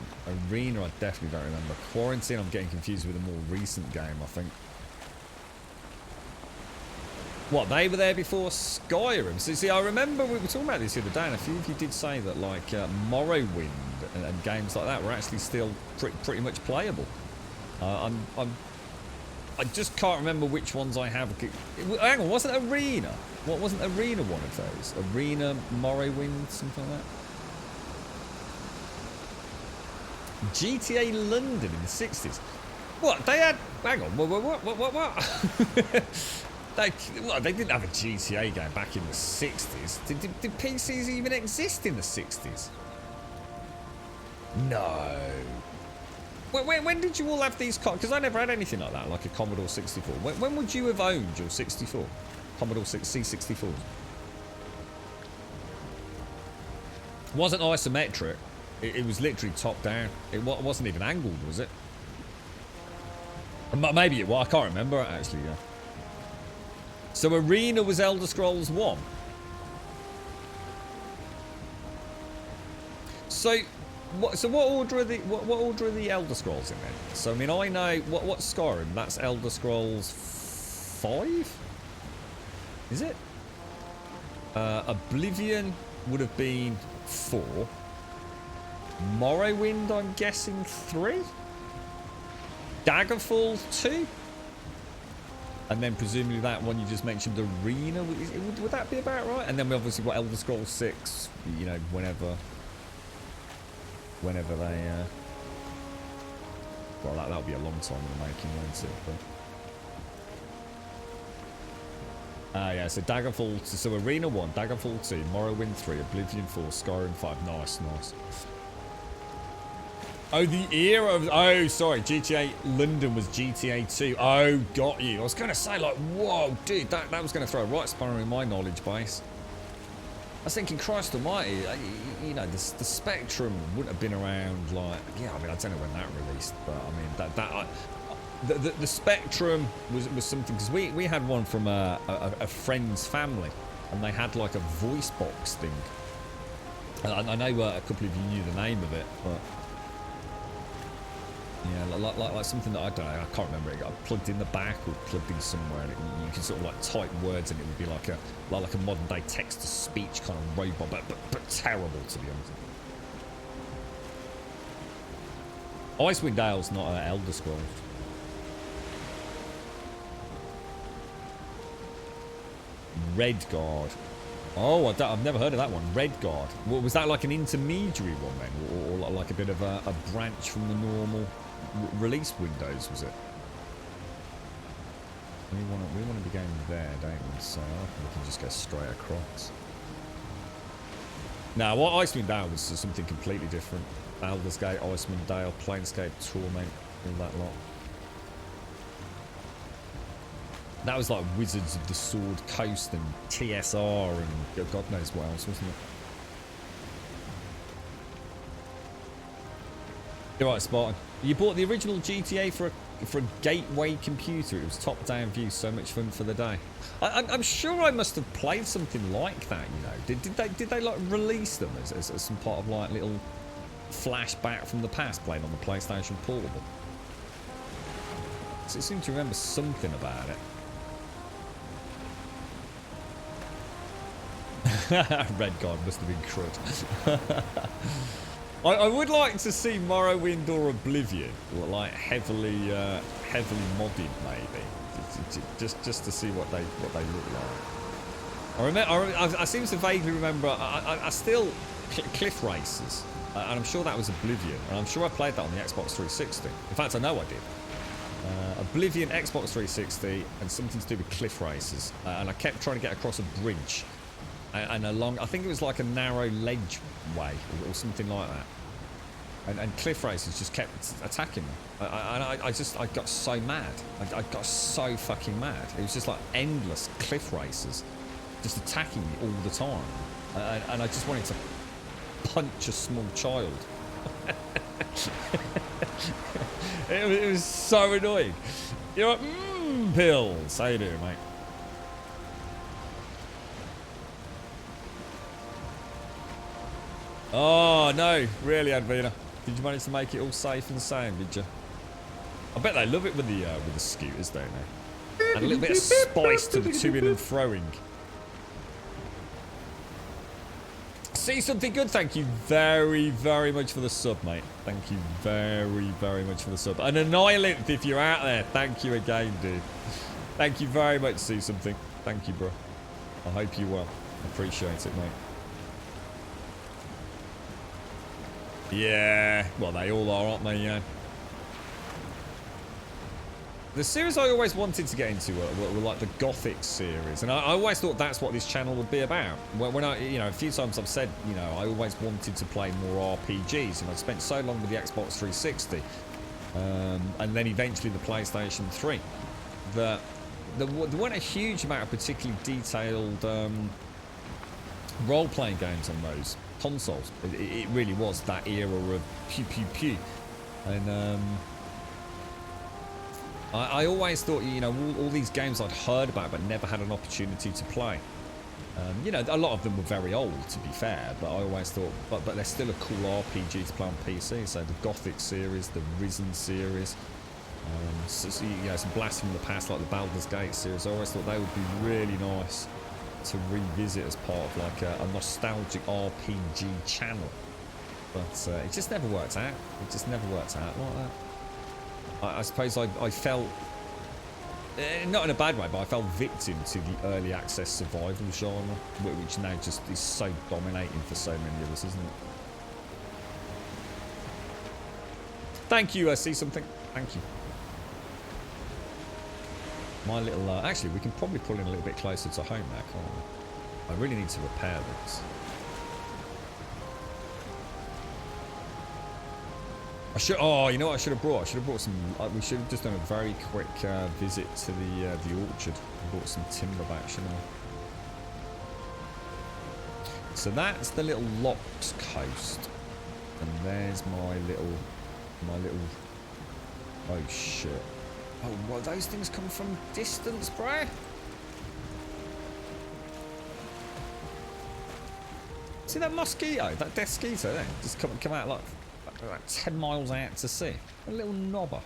Arena, I definitely don't remember. Quarantine, I'm getting confused with a more recent game, I think. What, they were there before Skyrim? So, see, I remember we were talking about this the other day, and a few of you did say that, like, Morrowind and games like that were actually still pretty much playable. I just can't remember which ones I have. Hang on, wasn't Arena? What wasn't Arena one of those? Arena, Morrowind, something like that. GTA London in the 60s. What? They had... Hang on, what? They didn't have a GTA game back in the 60s. Did PCs even exist in the 60s? No. When did you all have these? Because I never had anything like that, like a Commodore 64. When would you have owned your 64? Commodore C64? It wasn't isometric. It was literally top down. It wasn't even angled, was it? Maybe it was. I can't remember actually. Yeah. So Arena was Elder Scrolls 1. So what order are the Elder Scrolls in then? So I mean, I know what's Skyrim. That's Elder Scrolls 5. Is it? Oblivion would have been 4. Morrowind, I'm guessing 3. Daggerfall 2. And then presumably that one you just mentioned, Arena, would that be about right? And then we obviously got Elder Scrolls 6, you know, whenever they, well, that'll be a long time in the making, won't it? But, yeah, so Daggerfall, so Arena 1, Daggerfall 2, Morrowind 3, Oblivion 4, Skyrim 5, nice. Oh, the era of... Oh, sorry. GTA London was GTA 2. Oh, got you. I was going to say, like, whoa, dude, that was going to throw a right spanner in my knowledge base. I was thinking, Christ almighty, you know, the Spectrum wouldn't have been around, like... Yeah, I mean, I don't know when that released, but, I mean, the Spectrum was something... Because we had one from a friend's family, and they had, like, a voice box thing. I know a couple of you knew the name of it, but... Yeah, like something that I don't know, I can't remember. It got plugged in the back or plugged in somewhere, and you can sort of like type words, and it would be like a modern day text to speech kind of robot, but terrible, to be honest. Icewind Dale's not an Elder Scrolls. Redguard. Oh, I've never heard of that one. Redguard. Well, was that like an intermediary one then, or like a bit of a branch from the normal release windows? Was it? We want to be going there, don't we? So I reckon we can just go straight across. Now, what Icewind Dale was something completely different. Baldur's Gate, Icewind Dale, Planescape, Torment, all that lot. That was like Wizards of the Sword Coast and TSR and God knows what else, wasn't it? You're right, Spartan. You bought the original GTA for a gateway computer. It was top-down view, so much fun for the day. I'm sure I must have played something like that. You know, did they like release them as some part of like little flashback from the past, playing on the PlayStation Portable? So I seem to remember something about it. Redguard must have been crud. I would like to see Morrowind or Oblivion, like heavily modded maybe, just to see what they look like. I seem to vaguely remember. I still Cliff Racers, and I'm sure that was Oblivion, and I'm sure I played that on the Xbox 360. In fact, I know I did. Oblivion, Xbox 360, and something to do with Cliff Racers, and I kept trying to get across a bridge. And along, I think it was like a narrow ledge way or something like that. And Cliff Racers just kept attacking me. I got so mad. I got so fucking mad. It was just like endless Cliff Racers just attacking me all the time. And I just wanted to punch a small child. It was so annoying. You're like, pills. How you doing, mate? Oh, no. Really, Advina? Did you manage to make it all safe and sound, did you? I bet they love it with the scooters, don't they? And a little bit of spice to the to-in and throwing. See something good? Thank you very, very much for the sub, mate. Thank you very, very much for the sub. And Annihilant, if you're out there, thank you again, dude. Thank you very much, See Something. Thank you, bro. I hope you well. Appreciate it, mate. Yeah, well, they all are, aren't they? Yeah. The series I always wanted to get into were like the Gothic series, and I always thought that's what this channel would be about. When I, you know, a few times I've said, you know, I always wanted to play more RPGs, and I spent so long with the Xbox 360, and then eventually the PlayStation 3, that there weren't a huge amount of particularly detailed role-playing games on those consoles. It really was that era of pew pew pew, and I always thought, you know, all these games I'd heard about but never had an opportunity to play. You know, a lot of them were very old, to be fair, but I always thought, but they're still a cool RPG to play on PC. So the Gothic series, the Risen series, you know, some blasts from the past like the Baldur's Gate series. I always thought they would be really nice to revisit as part of like a nostalgic RPG channel. But it just never worked out. It just never worked out like that. I suppose I felt, not in a bad way, but I fell victim to the early access survival genre, which now just is so dominating for so many of us, isn't it? Thank you, I see something. Thank you. My little, actually, we can probably pull in a little bit closer to home now, can't we? I really need to repair this. Oh, you know what I should have brought? I should have brought some. We should have just done a very quick visit to the orchard and brought some timber back, shouldn't we? So that's the little Locks coast, and there's my little. Oh shit! Oh, well, those things come from distance, bro. See that mosquito, that desquito there, just come out like 10 miles out to sea. A little knobber.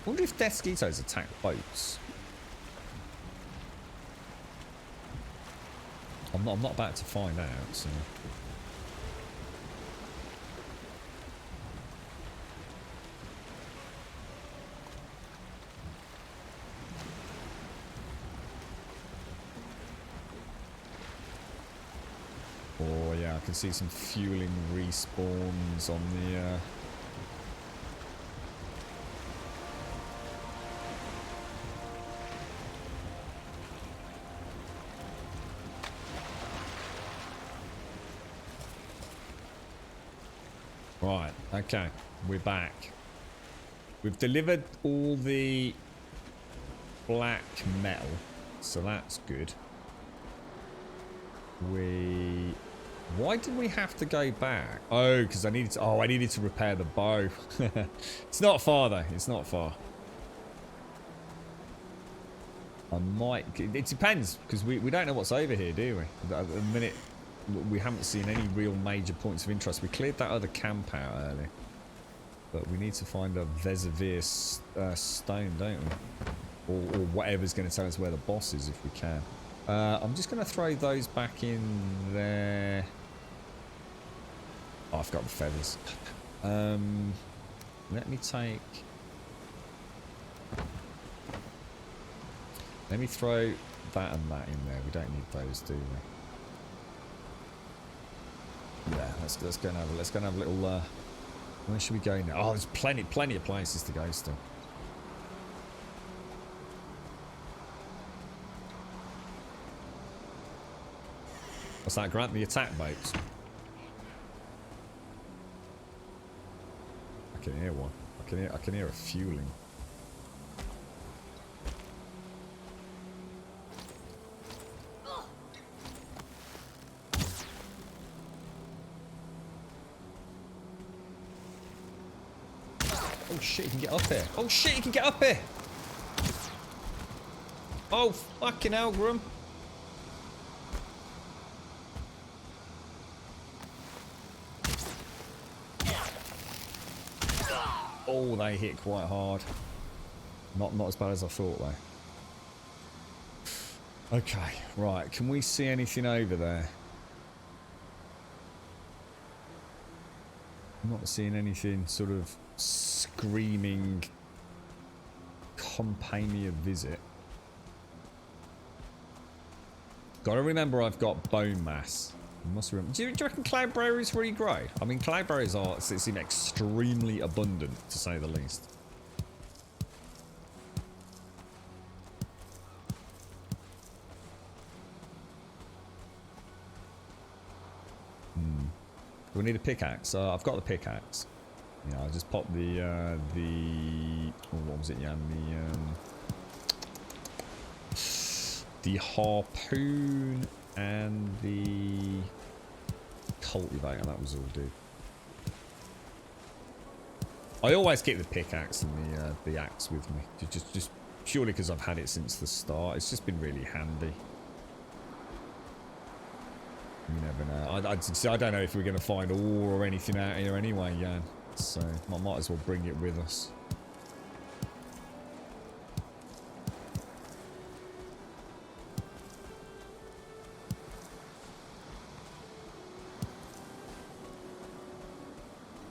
I wonder if desquitos attack boats. I'm not about to find out, so. Oh yeah, I can see some fueling respawns on the Right, okay, we're back. We've delivered all the black metal, so that's good. Why did we have to go back? Oh, because I needed to repair the bow. It's not far though. It's not far. I might. It depends because we don't know what's over here, do we? At the minute, we haven't seen any real major points of interest. We cleared that other camp out earlier, but we need to find a Vesivir stone, don't we? Or whatever's going to tell us where the boss is if we can. I'm just going to throw those back in there. Oh, I've got the feathers. Let me throw that and that in there. We don't need those, do we? Yeah, let's go and have a little. Where should we go now? Oh, there's plenty of places to go still. What's that, Grant? The attack boats. I can hear one. I can hear a fueling. Oh shit, you can get up here. Oh shit, you can get up here. Oh fucking hell, Grum. Oh, they hit quite hard. Not as bad as I thought though. Okay, right. Can we see anything over there? I'm not seeing anything sort of screaming "Come pay me a visit." Gotta remember I've got bone mass. Must remember. Do you reckon cloudberries really grow? I mean, cloudberries seem extremely abundant, to say the least. Do we need a pickaxe? I've got the pickaxe. Yeah, I'll just pop the oh, what was it, Jan? The harpoon and the cultivator, that was all, dude. I always keep the pickaxe and the axe with me, just purely because I've had it since the start. It's just been really handy. You never know. I don't know if we're going to find ore or anything out here anyway, Jan. So, I might as well bring it with us.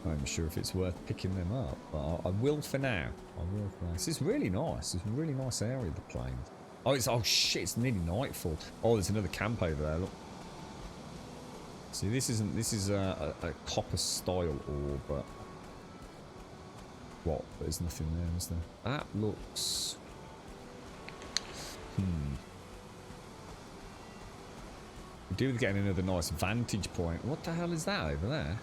I'm sure if it's worth picking them up, but I will for now. I will for now. This is really nice. It's a really nice area, the plains. Oh shit! It's nearly nightfall. Oh, there's another camp over there. Look. See, this is a copper style ore, but what? There's nothing there, is there? That looks. We do getting another nice vantage point. What the hell is that over there?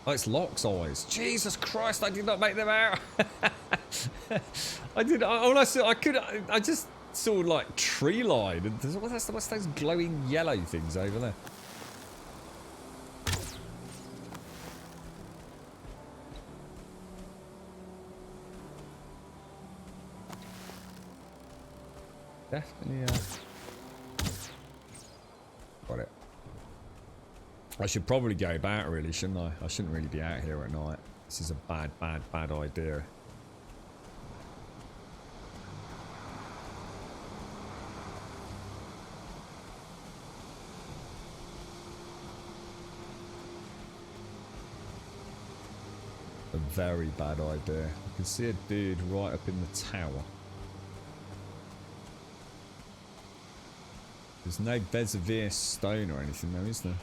Oh, it's Locke's eyes. Jesus Christ, I did not make them out. I just saw like tree line. And what's those glowing yellow things over there? Definitely, got it. I should probably go back, really, shouldn't I? I shouldn't really be out here at night. This is a bad idea. A very bad idea. I can see a dude right up in the tower. There's no Bezavir stone or anything though, is there?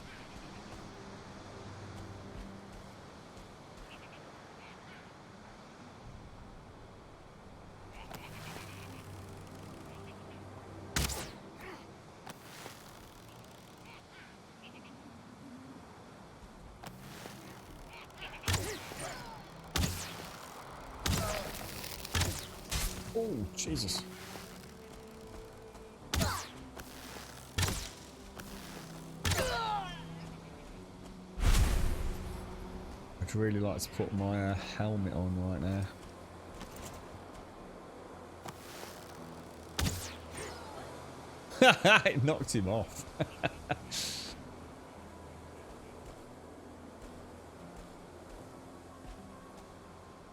Oh, Jesus. I'd really like to put my helmet on right now. It knocked him off.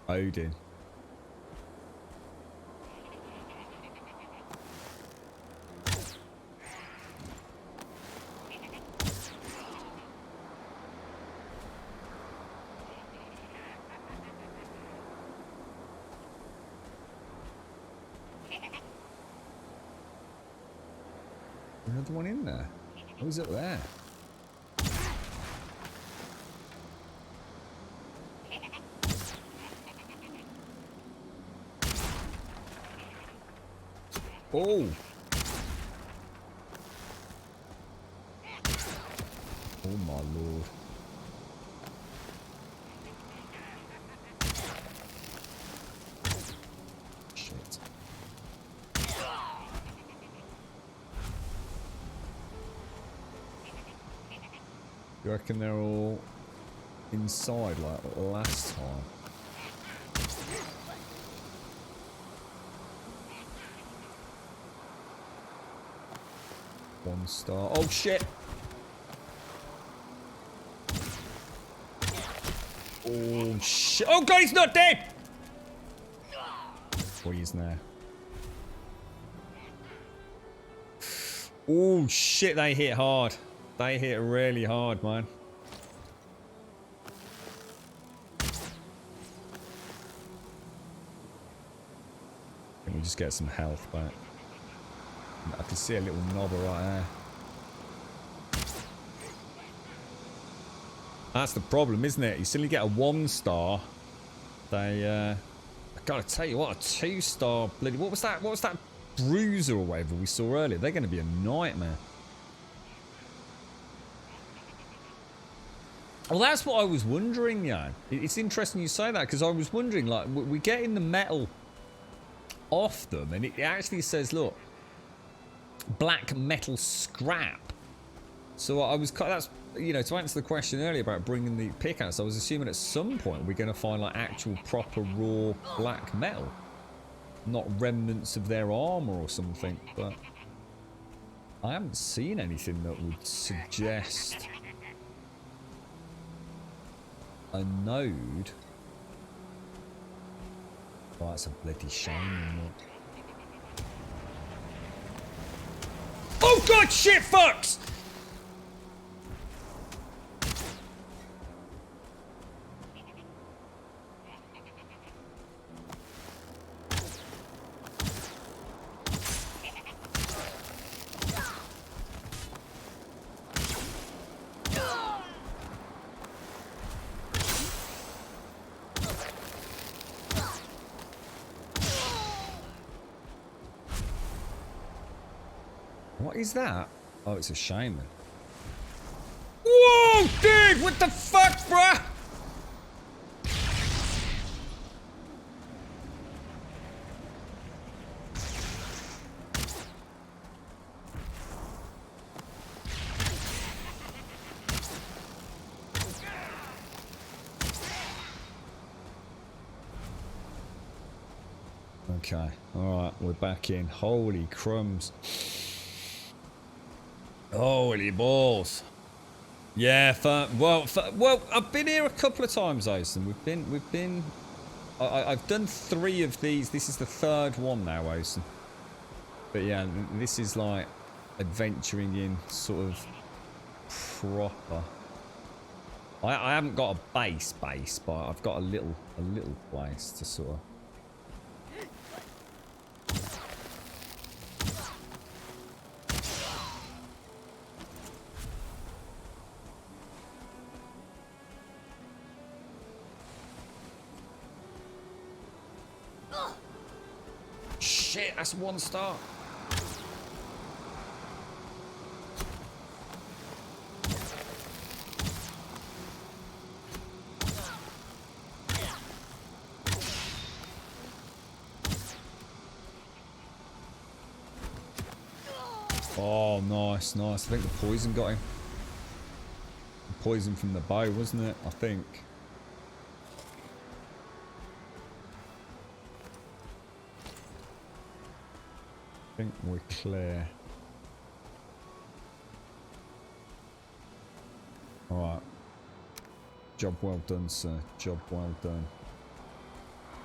Odin. Another one in there. Who's up there? Oh! Oh my lord. Shit. You reckon they're all inside like last time? One star. Oh shit! Oh shit! Oh god, he's not dead! Oh, he's there. Oh shit, they hit hard. They hit really hard, man. Let me just get some health back. I can see a little knobber right there. That's the problem, isn't it? You still get a 1 star. They, I gotta tell you what, a 2-star bloody... What was that? What was that bruiser or whatever we saw earlier? They're going to be a nightmare. Well, that's what I was wondering, yeah. It's interesting you say that, because I was wondering, like, we're getting the metal off them, and it actually says, look, black metal scrap. So I was, that's, you know, to answer the question earlier about bringing the pickaxe, I was assuming at some point we're going to find, like, actual proper raw black metal. Not remnants of their armor or something, but... I haven't seen anything that would suggest a node. Oh, that's a bloody shame, isn't it? Oh god, shit, fucks! What is that? Oh, it's a shaman. Whoa, dude! What the fuck, bruh? Okay, alright, we're back in. Holy crumbs. Holy balls. Yeah, well, I've been here a couple of times, Osen. We've been... I've done 3 of these. This is the 3rd one now, Osen. But yeah, this is like adventuring in sort of proper. I haven't got a base, but I've got a little place to sort of... Shit, that's 1 star. Oh, nice. I think the poison got him. The poison from the bow, wasn't it? I think. I think we're clear. Alright. Job well done, sir. Job well done.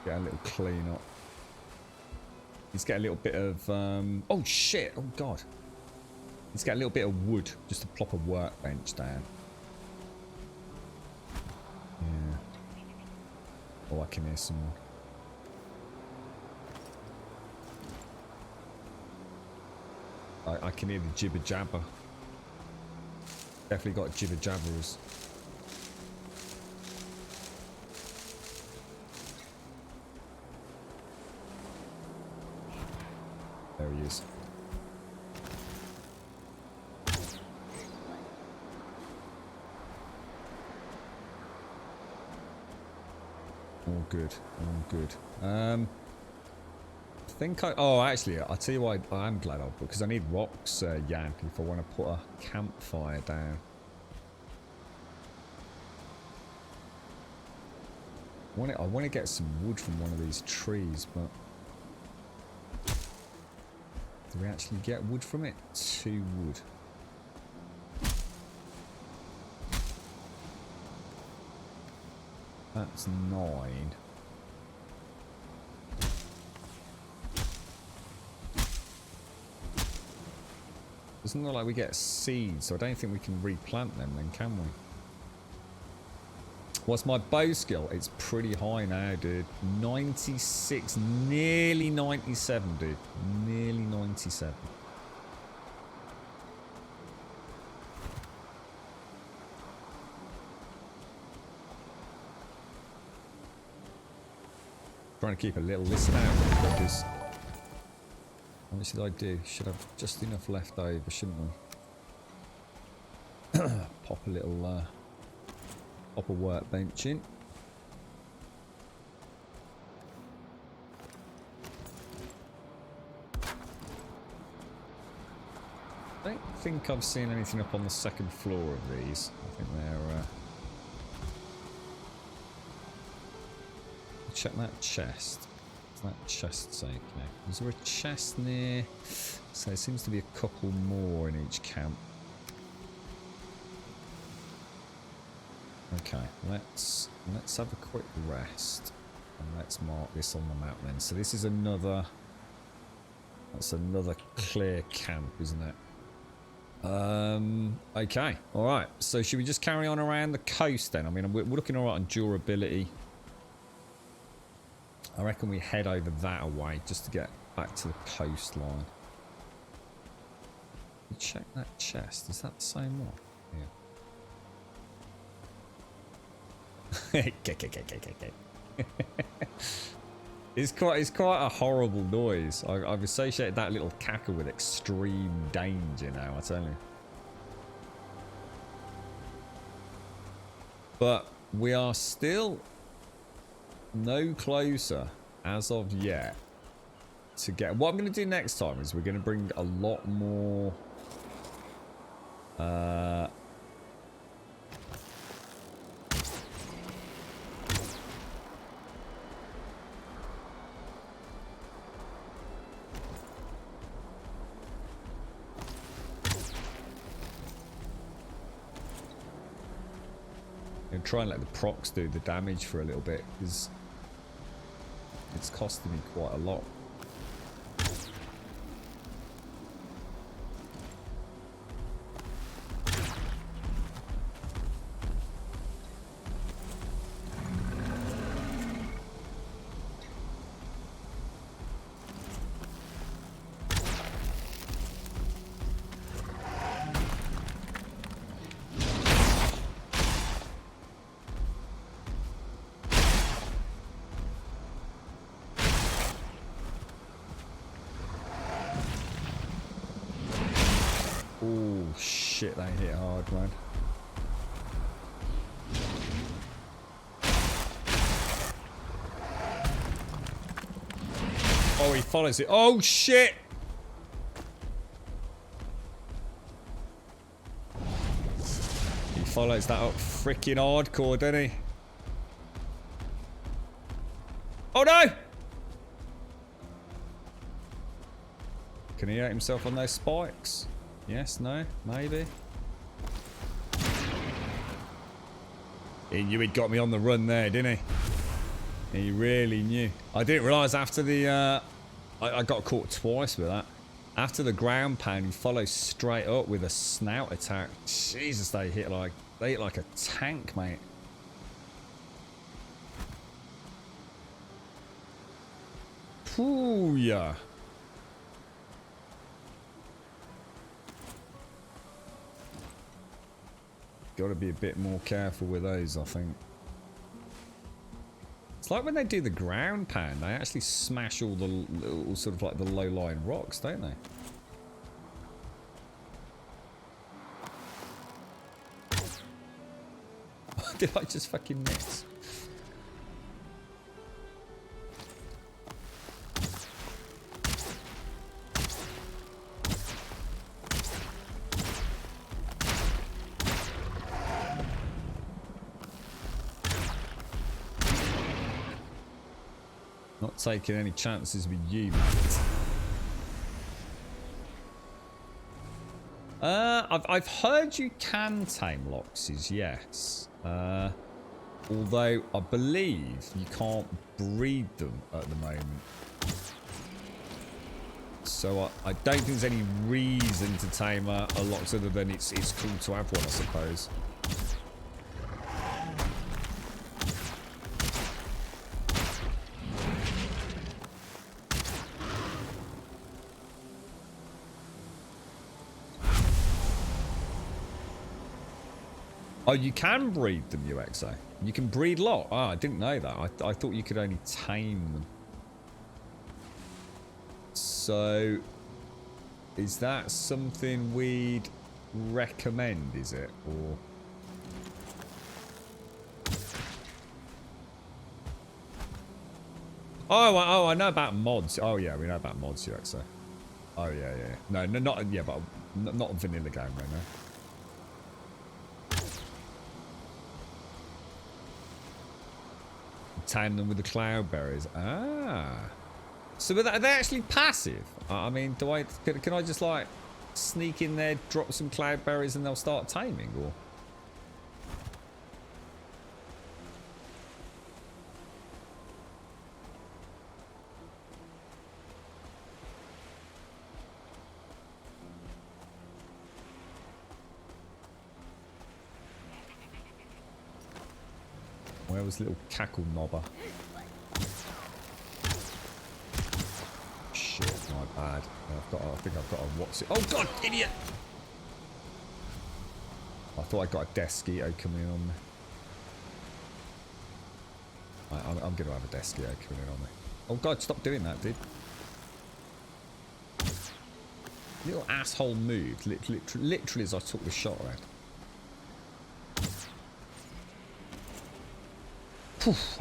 Get a little clean up. Let's get a little bit of... oh, shit! Oh, God. Let's get a little bit of wood. Just to plop a workbench down. Yeah. Oh, I can hear some more. I can hear the jibber jabber. Definitely got jibber jabbers. There he is. All good. All good. I think oh, actually, I'll tell you why I am glad of, because I need rocks, Jan, if I want to put a campfire down. I want to get some wood from one of these trees, but do we actually get wood from it? 2 wood. That's 9. Doesn't look like we get seeds, so I don't think we can replant them then, can we? What's my bow skill? It's pretty high now, dude. 96, nearly 97, dude. Nearly 97. Trying to keep a little list out because how much did I do? Should have just enough left over, shouldn't we? Pop a little pop a workbench in. I don't think I've seen anything up on the 2nd floor of these. I think they're check that chest. What's that chest say? Okay. Is there a chest near? So there seems to be a couple more in each camp. Okay, let's have a quick rest. And let's mark this on the map then. So this is another... That's another clear camp, isn't it? Okay, alright. So should we just carry on around the coast then? I mean, we're looking alright on durability. I reckon we head over that way just to get back to the coastline. Check that chest. Is that the same one? Yeah. It's quite a horrible noise. I've associated that little cackle with extreme danger now, I tell you. But we are still no closer as of yet to get... What I'm going to do next time is we're going to bring a lot more... and try and let the procs do the damage for a little bit, because it's costing me quite a lot. Shit, they hit hard, man. Oh, he follows it. Oh, shit! He follows that up freaking hardcore, doesn't he? Oh, no! Can he hurt himself on those spikes? Yes, no, maybe. He knew he'd got me on the run there, didn't he? He really knew. I didn't realise after the... I got caught twice with that. After the ground pound, he follows straight up with a snout attack. Jesus, they hit like a tank, mate. Ooh, yeah. Got to be a bit more careful with those, I think. It's like when they do the ground pound, they actually smash all the little sort of like the low-lying rocks, don't they? Did I just fucking miss? Not taking any chances with you, mate. I've heard you can tame Loxes, yes. Although I believe you can't breed them at the moment. So I don't think there's any reason to tame a Lox other than it's cool to have one, I suppose. Oh, you can breed them, UXO. You can breed lot. Oh, I didn't know that. I thought you could only tame them. So, is that something we'd recommend, is it? Or... Oh, I know about mods. Oh, yeah, we know about mods, UXO. Oh, yeah. No, not... Yeah, but not a vanilla game right now. Tame them with the cloudberries. Ah. So are they actually passive? I mean, can I just like sneak in there, drop some cloudberries, and they'll start taming, or? Where was little cackle knobber? Shit, my bad. I think I've got a what's it? Oh god, idiot! I thought I got a Desquito coming in on me. I'm gonna have a Desquito coming in on me. Oh god, stop doing that, dude. Little asshole moved, literally as I took the shot around.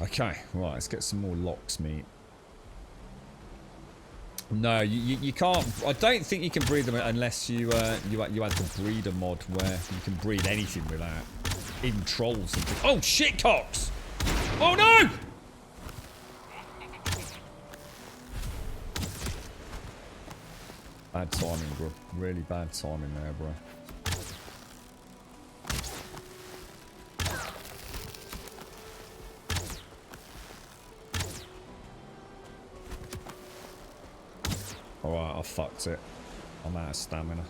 Okay, right, let's get some more locks meat. No, you can't. I don't think you can breed them unless you add the breeder mod where you can breed anything without in trolls and things. Oh shit, cocks! Oh no! Bad timing, bro. Really bad timing there, bro. Alright, I fucked it. I'm out of stamina.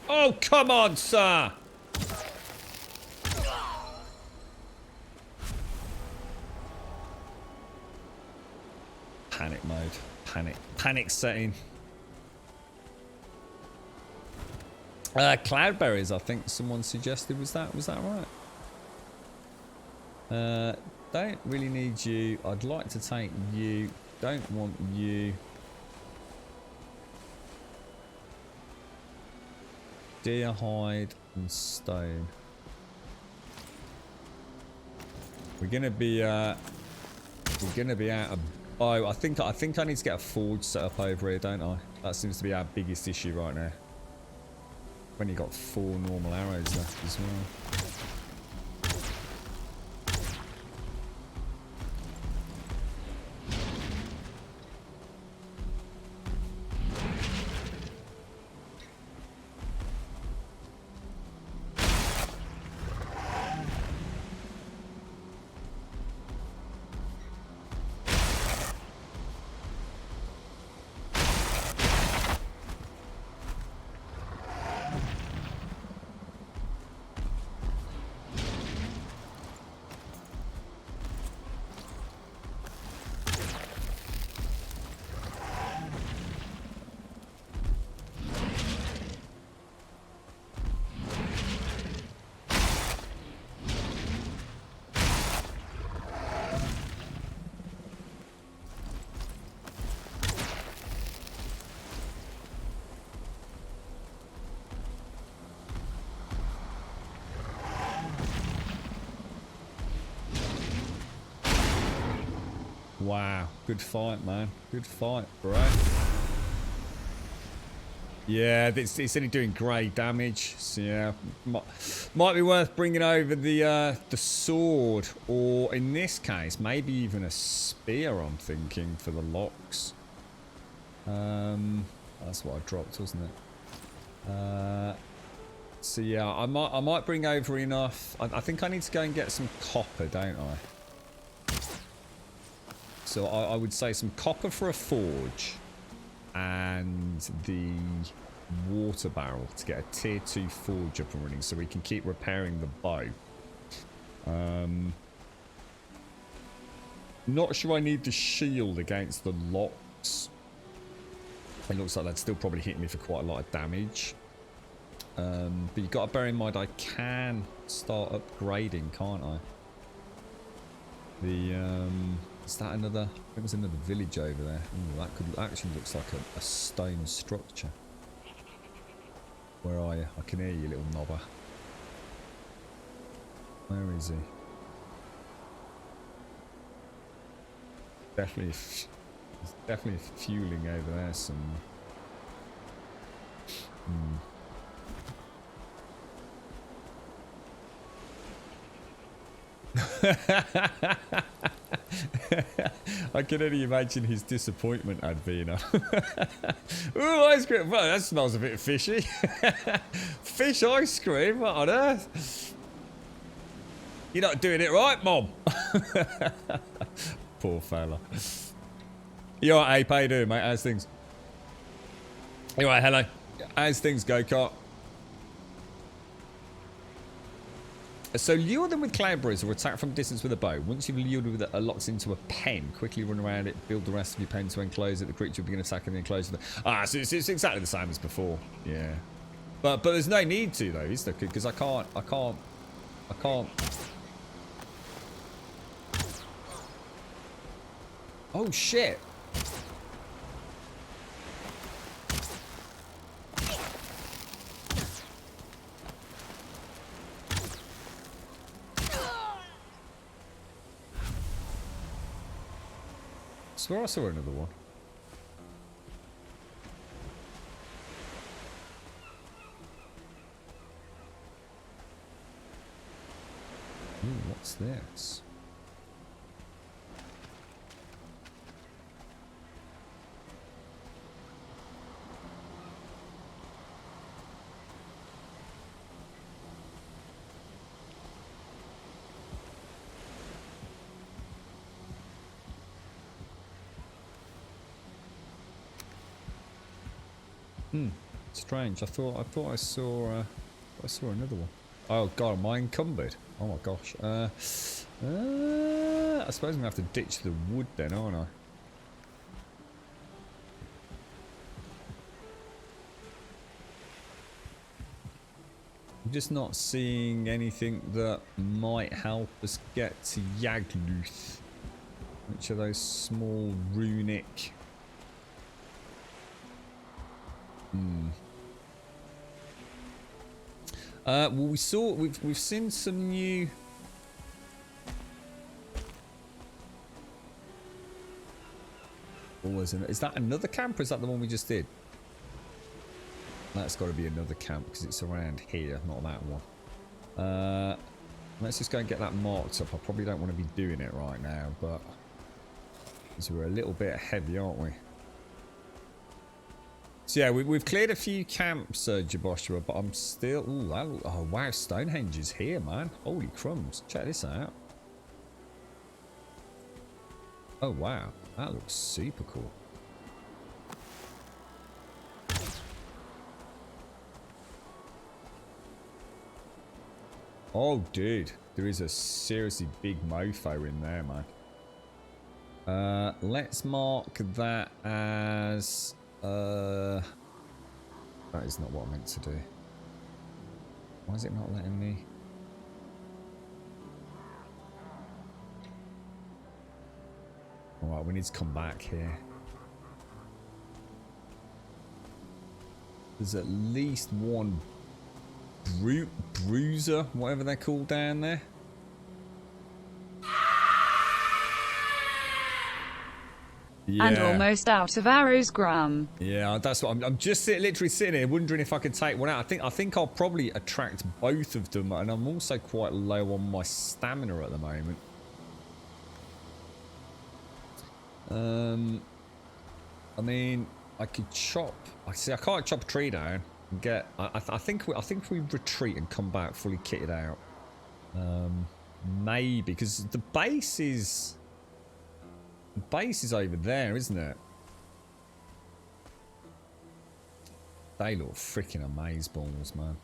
Oh, come on, sir! Panic mode. Panic setting. Cloudberries, I think someone suggested. Was that right? Don't really need you. I'd like to take you. Don't want you. Deer hide and stone. We're gonna be out of. Oh, I think I need to get a forge set up over here, don't I? That seems to be our biggest issue right now. I've only got 4 normal arrows left as well. Wow, good fight, man. Good fight, bro. Yeah, it's only doing grey damage, so yeah, might be worth bringing over the sword, or in this case, maybe even a spear. I'm thinking for the locks. That's what I dropped, wasn't it? So yeah, I might bring over enough. I think I need to go and get some copper, don't I? So I would say some copper for a forge and the water barrel to get a tier 2 forge up and running so we can keep repairing the bow. Not sure I need the shield against the locks. It looks like that's still probably hitting me for quite a lot of damage. But you've got to bear in mind I can start upgrading, can't I? Is that another? I think there's another village over there. Ooh, that could actually looks like a stone structure. Where are you? I can hear you, little knobber. Where is he? He's definitely fueling over there somewhere. I can only imagine his disappointment, Advina. Ooh, ice cream. Well, that smells a bit fishy. Fish ice cream? What on earth? You're not doing it right, Mom. Poor fella. You alright, Ape? How you doing, mate? How's things? You alright, hello? How's things, go-kart? So lure them with cloudberries or attack from distance with a bow. Once you've lured with a locked into a pen, quickly run around it, build the rest of your pen to enclose it. The creature will begin attacking the enclosure. Ah, so it's exactly the same as before. Yeah. But there's no need to though, is there? Because I can't. Oh shit. I swear I saw another one. Ooh, what's this? Strange. I thought I saw another one. Oh god, am I encumbered? Oh my gosh. I suppose I'm gonna have to ditch the wood then, aren't I? I'm just not seeing anything that might help us get to Yagluth. Which are those small runic? Well, we've seen some new. Oh, is that another camp or is that the one we just did? That's got to be another camp because it's around here, not that one. Let's just go and get that marked up. I probably don't want to be doing it right now, but because we're a little bit heavy, aren't we? So yeah, we've cleared a few camps, Jaboshua, but I'm still... Ooh, oh wow, Stonehenge is here, man. Holy crumbs. Check this out. Oh wow, that looks super cool. Oh dude, there is a seriously big mofo in there, man. Let's mark that as... that is not what I meant to do. Why is it not letting me? Alright, we need to come back here. There's at least one bruiser, whatever they're called down there. Yeah. And almost out of arrows, Graham. Yeah, that's what I'm just literally sitting here wondering if I could take one out. I think I'll probably attract both of them, and I'm also quite low on my stamina at the moment. I mean, I could chop. I can't chop a tree down and get. I think we retreat and come back fully kitted out. Maybe because the base is. The base is over there, isn't it? They look freaking amazeballs, man.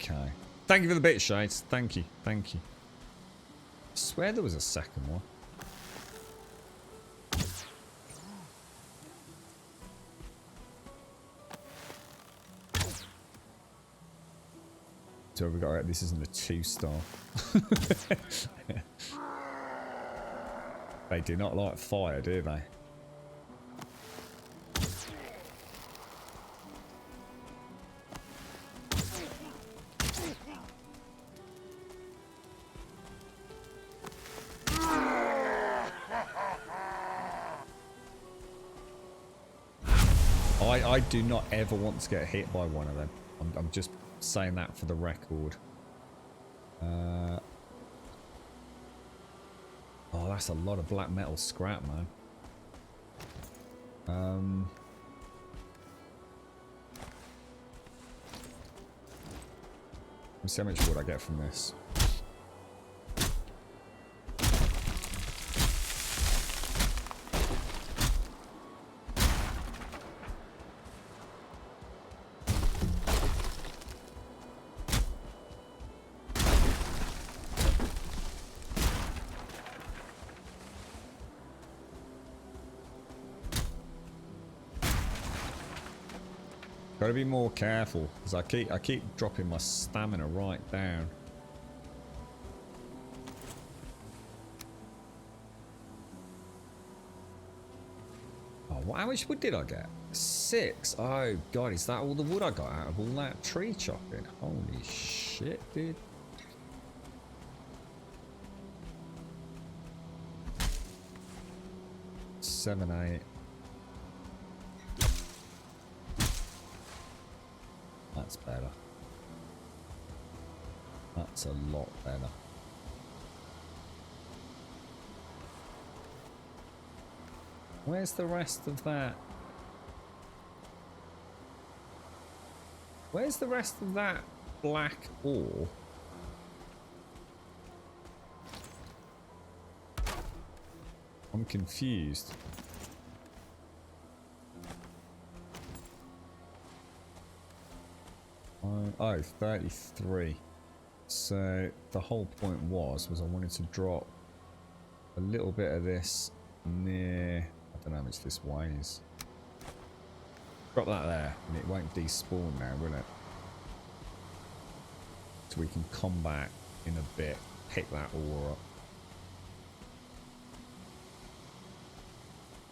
Okay. Thank you for the bit, Shades. Thank you. Thank you. I swear there was a second one. So we got. This isn't a 2-star. They do not like fire, do they? I do not ever want to get hit by one of them. I'm just saying that for the record. Oh, that's a lot of black metal scrap, man. Let's see how much wood I get from this. Gotta be more careful, because I keep dropping my stamina right down. Oh, how much wood did I get? 6. Oh god, is that all the wood I got out of all that tree chopping? Holy shit, dude. Seven, 8. That's better. That's a lot better. Where's the rest of that? Where's the rest of that black ore? I'm confused. Oh, 33. So the whole point was I wanted to drop a little bit of this near, I don't know how much this weighs. Drop that there and it won't despawn now, will it? So we can come back in a bit, pick that ore up.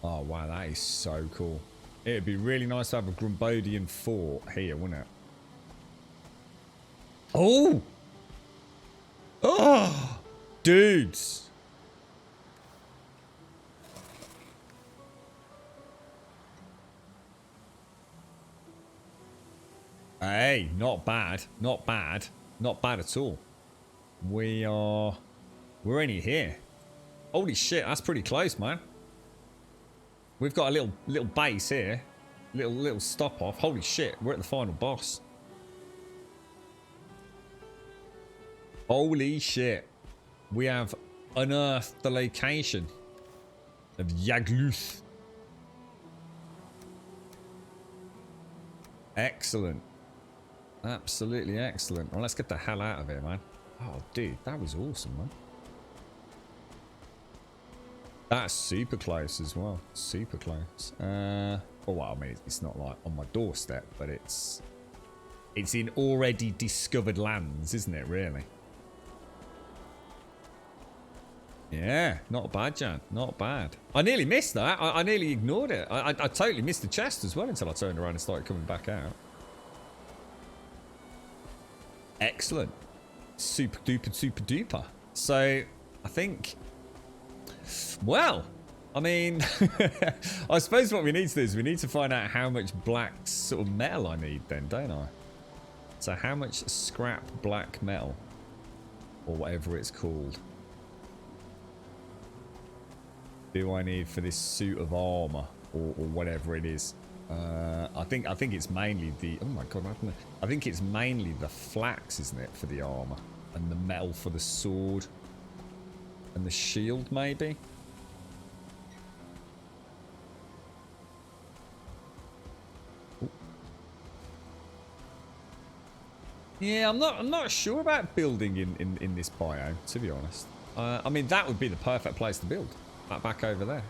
Oh wow, that is so cool. It'd be really nice to have a Grumbodian fort here, wouldn't it? Oh! Oh! Dudes! Hey, not bad. Not bad. Not bad at all. We're only here. Holy shit, that's pretty close, man. We've got a little base here. Little stop off. Holy shit, we're at the final boss. Holy shit. We have unearthed the location of Yagluth. Excellent. Absolutely excellent. Well, let's get the hell out of here, man. Oh, dude, that was awesome, man. That's super close as well. Super close. Oh, well, I mean, it's not like on my doorstep, but it's in already discovered lands, isn't it, really? Yeah, not bad, Jan. Not bad. I nearly missed that. I nearly ignored it. I totally missed the chest as well until I turned around and started coming back out. Excellent. Super duper. So, I think... Well, I mean... I suppose what we need to do is we need to find out how much black sort of metal I need then, don't I? So, how much scrap black metal? Or whatever it's called. Do I need for this suit of armor or whatever it is? I think it's mainly the, oh my god, I think it's mainly the flax, isn't it, for the armor, and the metal for the sword and the shield, maybe. Ooh. Yeah, I'm not sure about building in this biome, to be honest. I mean, that would be the perfect place to build. Back over there.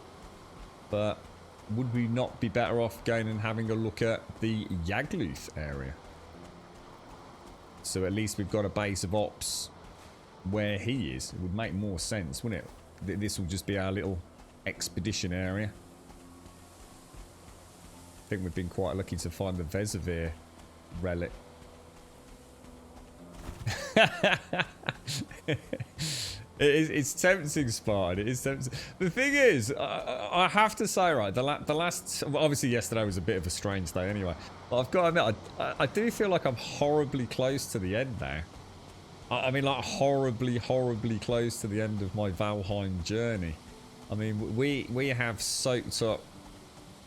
But would we not be better off going and having a look at the Yagluth area? So at least we've got a base of ops where he is. It would make more sense, wouldn't it? This will just be our little expedition area. I think we've been quite lucky to find the Vesivir relic. It's tempting, Spartan. It is tempting. The thing is, I have to say, right, the last... Well, obviously, yesterday was a bit of a strange day anyway. But I've got to admit, I do feel like I'm horribly close to the end now. I mean, like, horribly, horribly close to the end of my Valheim journey. I mean, we have soaked up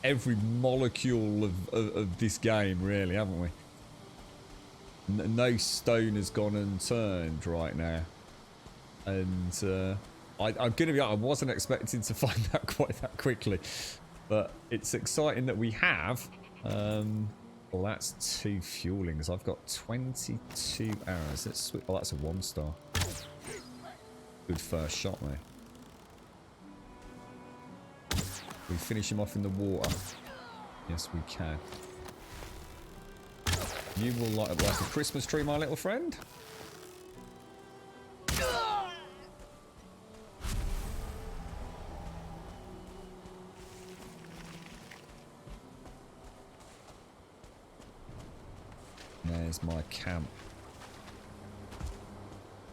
every molecule of this game, really, haven't we? No stone has gone unturned right now. And I'm going to be honest, I wasn't expecting to find that quite that quickly. But it's exciting that we have. Well, that's 2 fuelings. I've got 22 arrows. Let's switch. Oh, that's a 1-star. Good first shot, mate. We finish him off in the water. Yes, we can. You will light up like a Christmas tree, my little friend. There's my camp.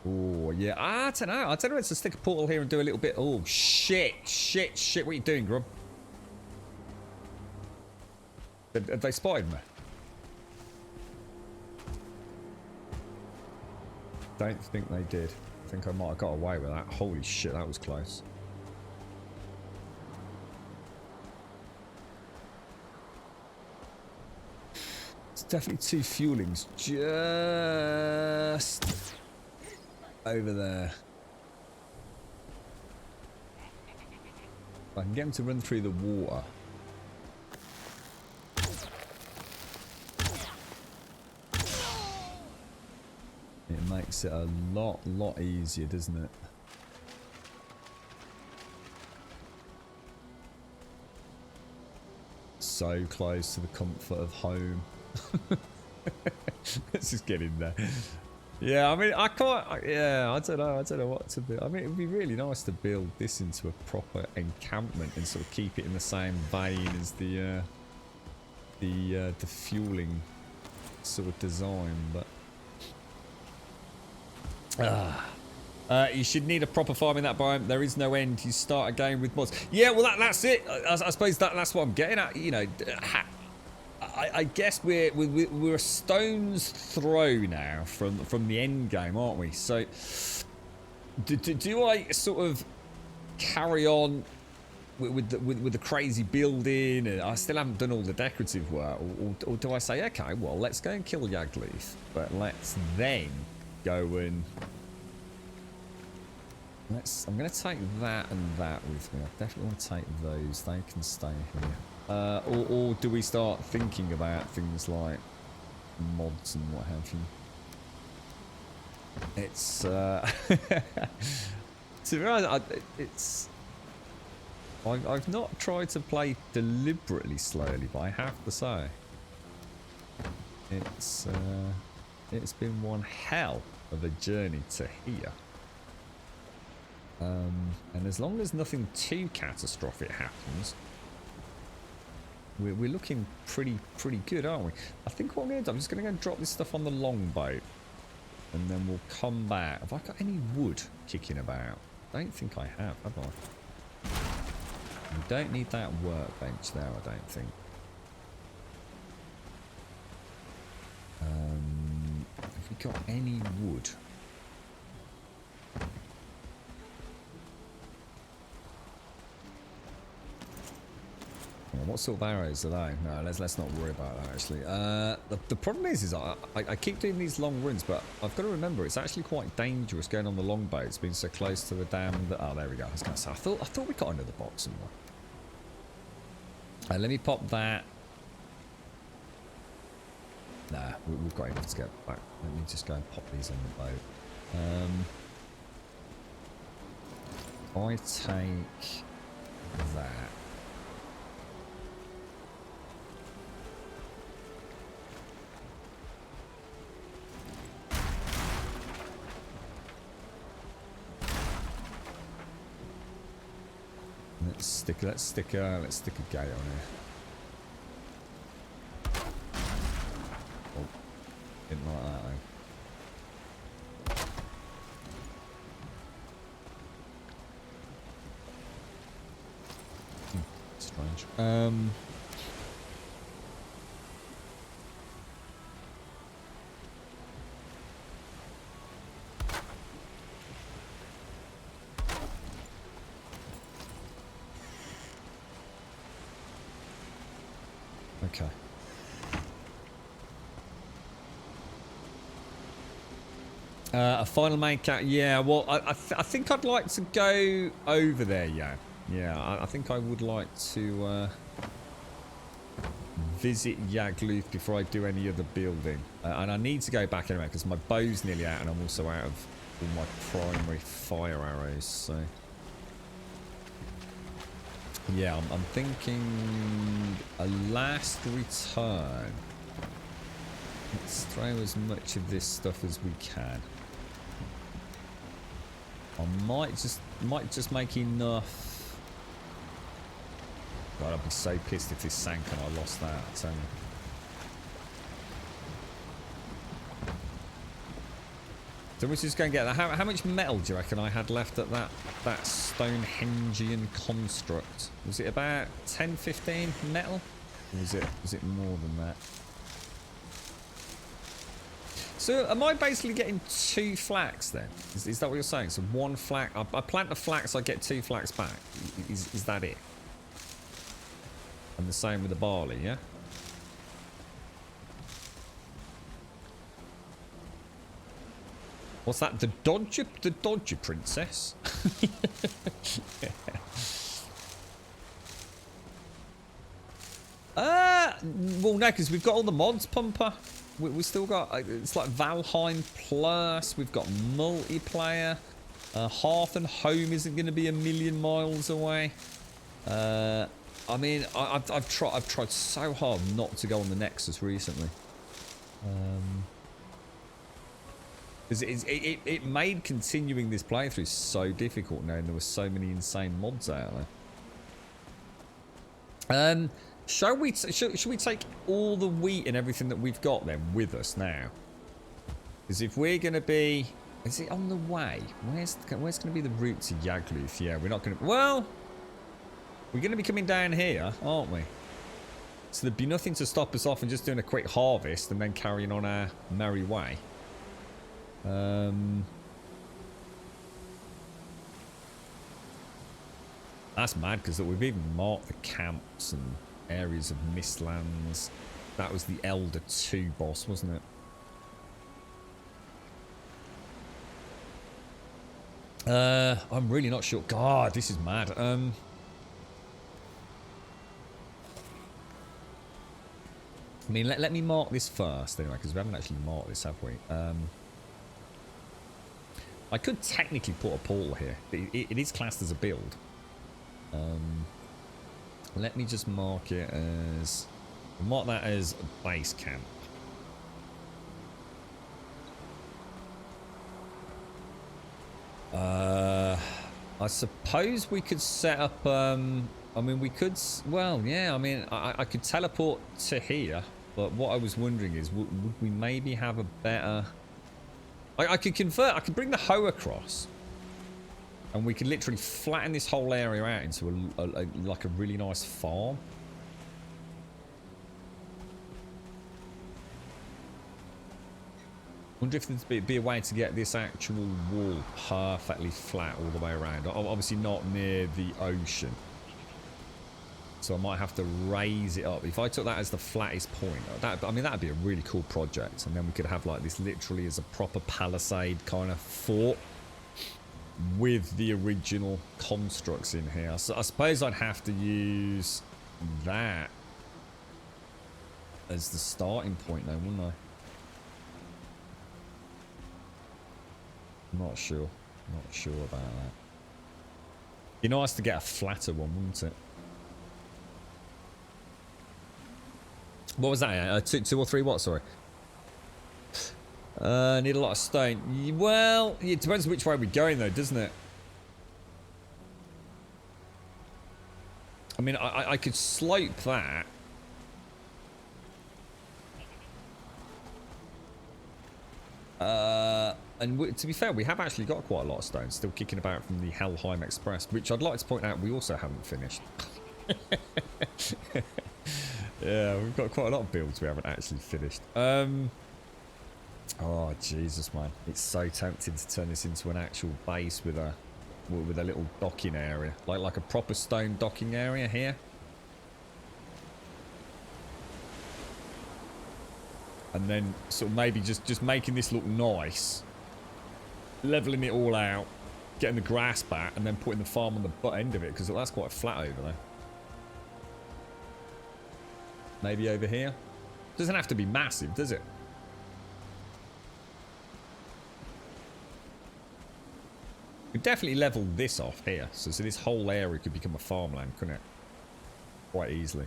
Oh, yeah. I don't know. I don't know. It's to stick a portal here and do a little bit. Oh, shit. Shit. Shit. What are you doing, Grub? Have they spotted me? Don't think they did. I think I might have got away with that. Holy shit, that was close. It's definitely 2 fuelings just over there. If I can get them to run through the water. It makes it a lot easier, doesn't it? So close to the comfort of home. Let's just get in there. Yeah, I mean, I can't. Yeah, I don't know what to do. I mean, it would be really nice to build this into a proper encampment and sort of keep it in the same vein as the fueling sort of design, but. You should need a proper farm in that biome. There is no end. You start a game with mods. Yeah, well, that's it. I suppose that's what I'm getting at. You know, I guess we're a stone's throw now from the end game, aren't we? So, do I sort of carry on with the crazy building? And I still haven't done all the decorative work, or do I say, okay, well, let's go and kill Yagleaf, but let's then go and I'm going to take that and that with me. I definitely want to take those. They can stay here. Or do we start thinking about things like mods and what have you? It's to be honest, I've not tried to play deliberately slowly, but I have to say it's been one hell of a journey to here. And as long as nothing too catastrophic happens, we're looking pretty good, aren't we? I think what I'm going to do, I'm just going to go and drop this stuff on the longboat, and then we'll come back. Have I got any wood kicking about? I don't think I have I? We don't need that workbench there, I don't think. Have we got any wood? What sort of arrows are they? No, let's not worry about that, actually. The problem is I keep doing these long runs, but I've got to remember it's actually quite dangerous going on the longboat. It's been so close to the dam that... Oh, there we go. I was going to say, I thought we got another box somewhere. Let me pop that. Nah, we've got enough to get back. Let me just go and pop these on the boat. I take that. Let's stick a gate on here. Oh, didn't like that, though. Strange. Okay. A final main cat. Yeah, well, I think I'd like to go over there, yeah. Yeah, I think I would like to visit Yagluth before I do any other building. And I need to go back anyway, because my bow's nearly out, and I'm also out of all my primary fire arrows, so... Yeah, I'm thinking a last return. Let's throw as much of this stuff as we can. I might just make enough. God, I'd be so pissed if this sank and I lost that. So. So we're just going to get that. How much metal do you reckon I had left at that Stonehengian construct? Was it about 10, 15 metal? Or was it more than that? So am I basically getting 2 flax then? Is that what you're saying? So 1 flax, I plant the flax, I get 2 flax back. Is that it? And the same with the barley, yeah? What's that? The Dodger princess? Yeah. Well, no, because we've got all the mods, Pumper. We still got, it's like Valheim Plus. We've got multiplayer. Hearth and Home isn't going to be a million miles away. I mean, I've tried so hard not to go on the Nexus recently. Because it made continuing this playthrough so difficult now, and there were so many insane mods out there. Should we take all the wheat and everything that we've got then with us now? Because if we're going to be... Is it on the way? Where's going to be the route to Yagluth? Yeah, we're not going to... Well, we're going to be coming down here, aren't we? So there'd be nothing to stop us off and just doing a quick harvest and then carrying on our merry way. That's mad, because we've even marked the camps and areas of Mistlands. That was the Elder 2 boss, wasn't it? I'm really not sure. God, this is mad. I mean, let me mark this first anyway, because we haven't actually marked this, have we? I could technically put a portal here. It is classed as a build. Let me just mark it as... Mark that as base camp. I suppose we could set up... I mean, we could... Well, yeah, I mean, I could teleport to here. But what I was wondering is, would we maybe have a better... I could convert... I could bring the hoe across. And we could literally flatten this whole area out into like a really nice farm. Wonder if there'd be a way to get this actual wall perfectly flat all the way around. Obviously not near the ocean. So I might have to raise it up. If I took that as the flattest point, I mean, that'd be a really cool project. And then we could have like this literally as a proper palisade kind of fort with the original constructs in here. So I suppose I'd have to use that as the starting point though, wouldn't I? Not sure. Not sure about that. Be nice to get a flatter one, wouldn't it? What was that? Two or three what? Sorry. Need a lot of stone. Well, it depends which way we're going though, doesn't it? I mean, I could slope that. And to be fair, we have actually got quite a lot of stones still kicking about from the Valheim Express, which I'd like to point out we also haven't finished. Yeah, we've got quite a lot of builds we haven't actually finished. Oh, Jesus, man. It's so tempting to turn this into an actual base with a little docking area. Like a proper stone docking area here. And then sort of maybe just making this look nice. Leveling it all out. Getting the grass back. And then putting the farm on the butt end of it. Because that's quite flat over there. Maybe over here. Doesn't have to be massive, does it? Could definitely level this off here. So this whole area could become a farmland, couldn't it? Quite easily.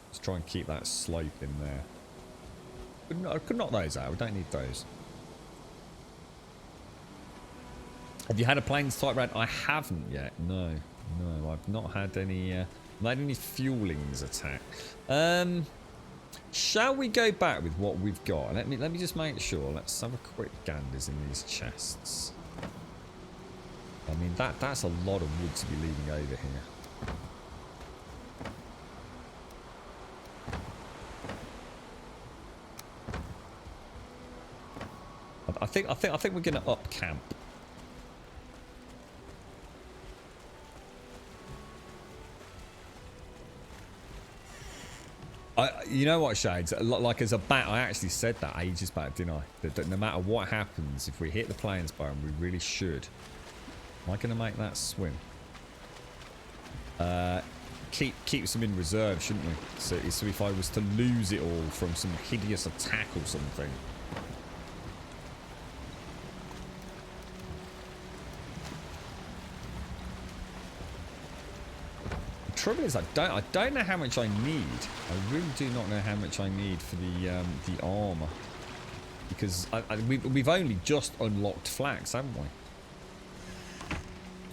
Let's try and keep that slope in there. I could knock those out. We don't need those. Have you had a plains type round? I haven't yet. No, I've not had any. Not any fuelings attack. Shall we go back with what we've got? Let me just make sure. Let's have a quick ganders in these chests. I mean that's a lot of wood to be leaving over here. I think we're gonna up camp. You know what, Shades? Like as a bat, I actually said that ages back, didn't I? That no matter what happens, if we hit the plains biome, we really should. Am I going to make that swim? Keep some in reserve, shouldn't we? So if I was to lose it all from some hideous attack or something. The trouble is, I don't know how much I need. I really do not know how much I need for the armor, because we've only just unlocked flax, haven't we?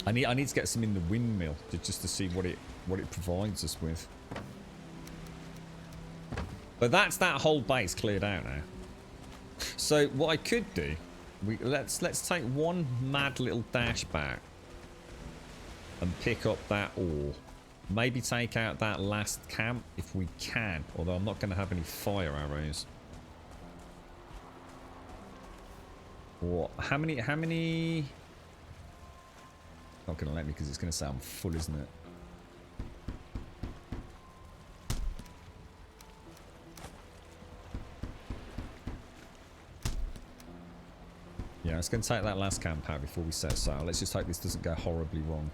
I need to get some in the windmill just to see what it provides us with. But that's that whole base cleared out now. So what I could do, let's take one mad little dash back and pick up that ore. Maybe take out that last camp if we can. Although I'm not going to have any fire arrows. What? How many? Not going to let me because it's going to sound full, isn't it? Yeah, it's going to take that last camp out before we set sail. Let's just hope this doesn't go horribly wrong.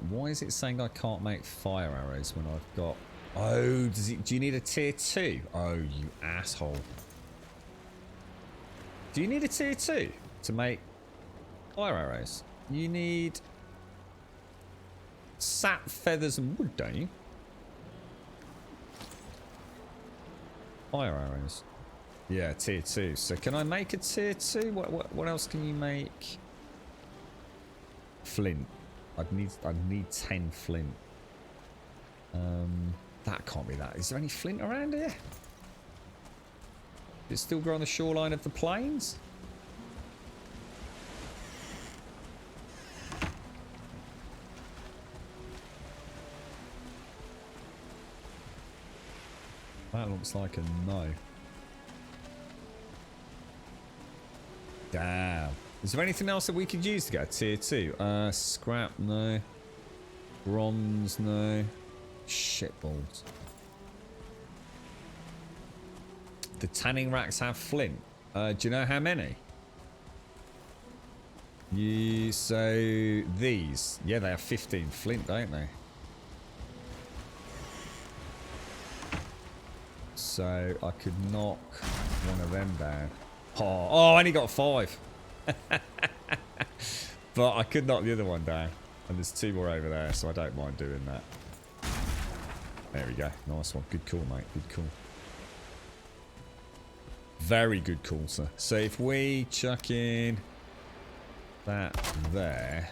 Why is it saying I can't make fire arrows when I've got... Oh, do you need a tier 2? Oh, you asshole. Do you need a tier 2 to make fire arrows? You need sap, feathers and wood, don't you? Fire arrows. Yeah, tier 2. So can I make a tier 2? What else can you make? Flint. I'd need 10 flint. That can't be that. Is there any flint around here? Does it still grow on the shoreline of the plains? That looks like a no. Damn. Is there anything else that we could use to get a tier 2? Scrap, no. Bronze, no. Shitballs. The tanning racks have flint. Do you know how many? So these. Yeah, they have 15 flint, don't they? So I could knock one of them down. Oh, I only got 5. But I could knock the other one down. And there's 2 more over there, so I don't mind doing that. There we go. Nice one. Good call, mate. Good call. Very good call, sir. So if we chuck in that there,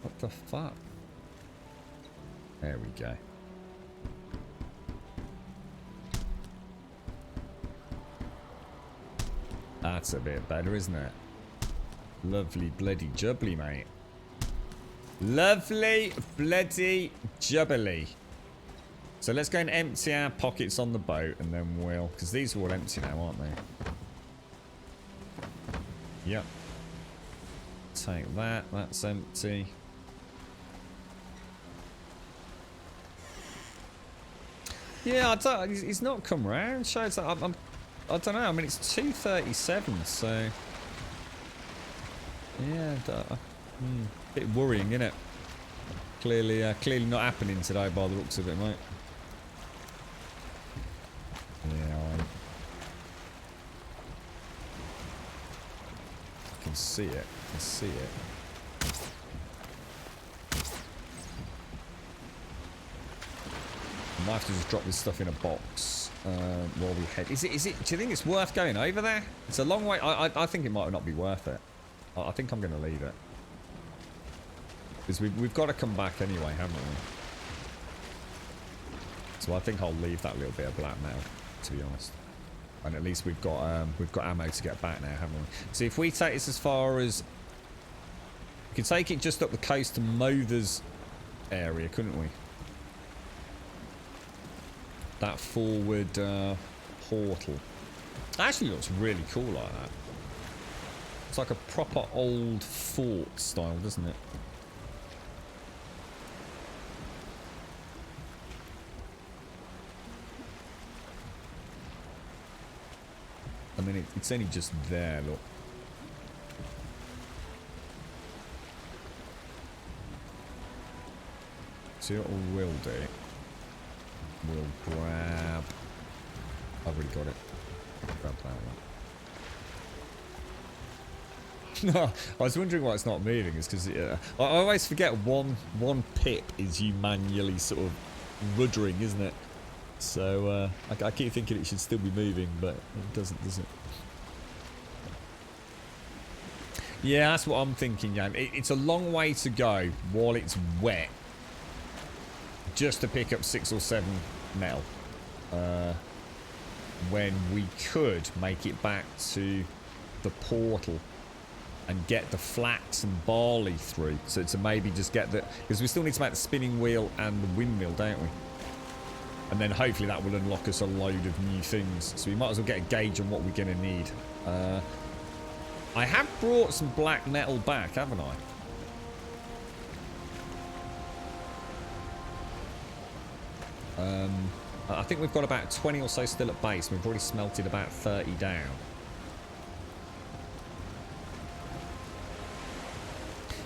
What the fuck? There we go. That's a bit better, isn't it? Lovely bloody jubbly, mate. Lovely bloody jubbly. So let's go and empty our pockets on the boat, and then we'll... Because these are all empty now, aren't they? Yep. Take that. That's empty. Yeah, I don't... He's not come round. Shows that I don't know. I mean, it's 2:37, so... Yeah, bit worrying, isn't it? Clearly not happening today by the looks of it, mate. Yeah, I can see it. I can see it. I might have to just drop this stuff in a box while we head. Is it? Do you think it's worth going over there? It's a long way. I think it might not be worth it. I think I'm going to leave it. Because we've got to come back anyway, haven't we? So I think I'll leave that little bit of black metal, to be honest. And at least we've got ammo to get back now, haven't we? So if we take this as far as... We could take it just up the coast to Mother's area, couldn't we? That forward portal. That actually looks really cool like that. It's like a proper old fort style, doesn't it? I mean, it's only just there, look. See what we'll do? We'll grab... I've already got it. Grab that one. No, I was wondering why it's not moving. It's because I always forget one pip is you manually sort of ruddering, isn't it? So I keep thinking it should still be moving, but it doesn't, does it? Yeah, that's what I'm thinking, yeah. It's a long way to go while it's wet just to pick up 6 or 7 metal. When we could make it back to the portal and get the flax and barley through. So to maybe just get the... Because we still need to make the spinning wheel and the windmill, don't we? And then hopefully that will unlock us a load of new things. So we might as well get a gauge on what we're going to need. I have brought some black metal back, haven't I? I think we've got about 20 or so still at base. We've already smelted about 30 down.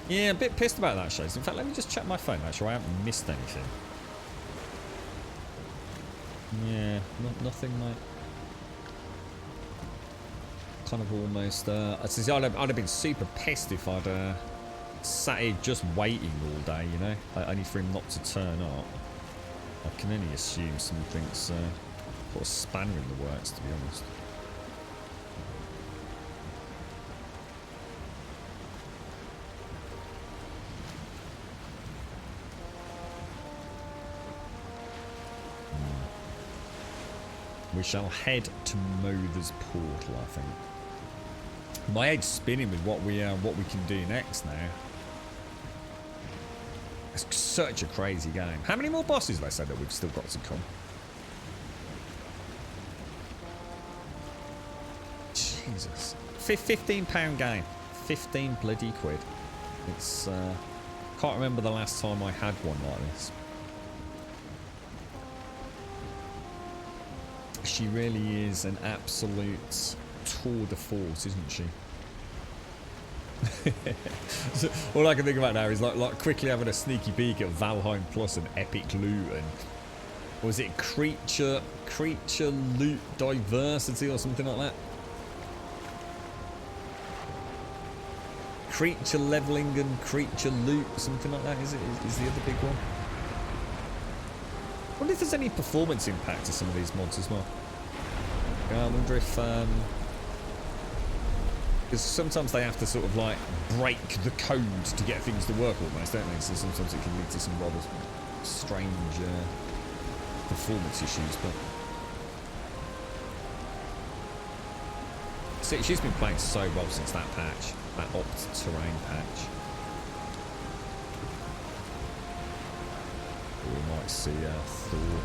Yeah, a bit pissed about that, Shays. In fact, let me just check my phone, make sure I haven't missed anything. Yeah, nothing, mate. Kind of almost... I'd have been super pissed if I'd sat here just waiting all day, you know? Only for him not to turn up. I can only assume something's put a spanner in the works, to be honest. We shall head to Mother's Portal, I think. My head's spinning with what we can do next now. It's such a crazy game. How many more bosses have I said that we've still got to come? Jesus. £15 game. 15 bloody quid. It's can't remember the last time I had one like this. She really is an absolute tour de force, isn't she? So all I can think about now is like quickly having a sneaky peek at Valheim Plus and Epic Loot and was it creature loot diversity or something like that? Creature leveling and creature loot, something like that. Is the other big one? I wonder if there's any performance impact to some of these mods as well. Yeah, I wonder if Because sometimes they have to sort of like break the code to get things to work almost, don't they? So sometimes it can lead to some rather strange performance issues. But see, she's been playing so well since that patch, that opt terrain patch. We might see Thor.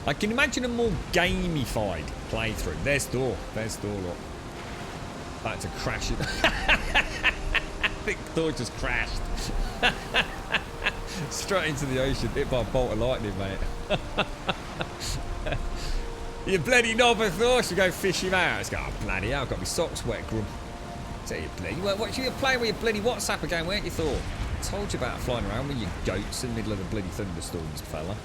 I can imagine a more gamified playthrough. There's Thor. There's Thor. Look. About to crash it. I think Thor just crashed. Straight into the ocean, hit by a bolt of lightning, mate. You bloody knobber, Thor. Should go fish him out. It's got, oh, bloody hell, I've got my socks wet, Grum. Tell you, bloody, what you were playing with your bloody WhatsApp again, weren't you, Thor? I told you about flying around with your goats in the middle of the bloody thunderstorms, fella.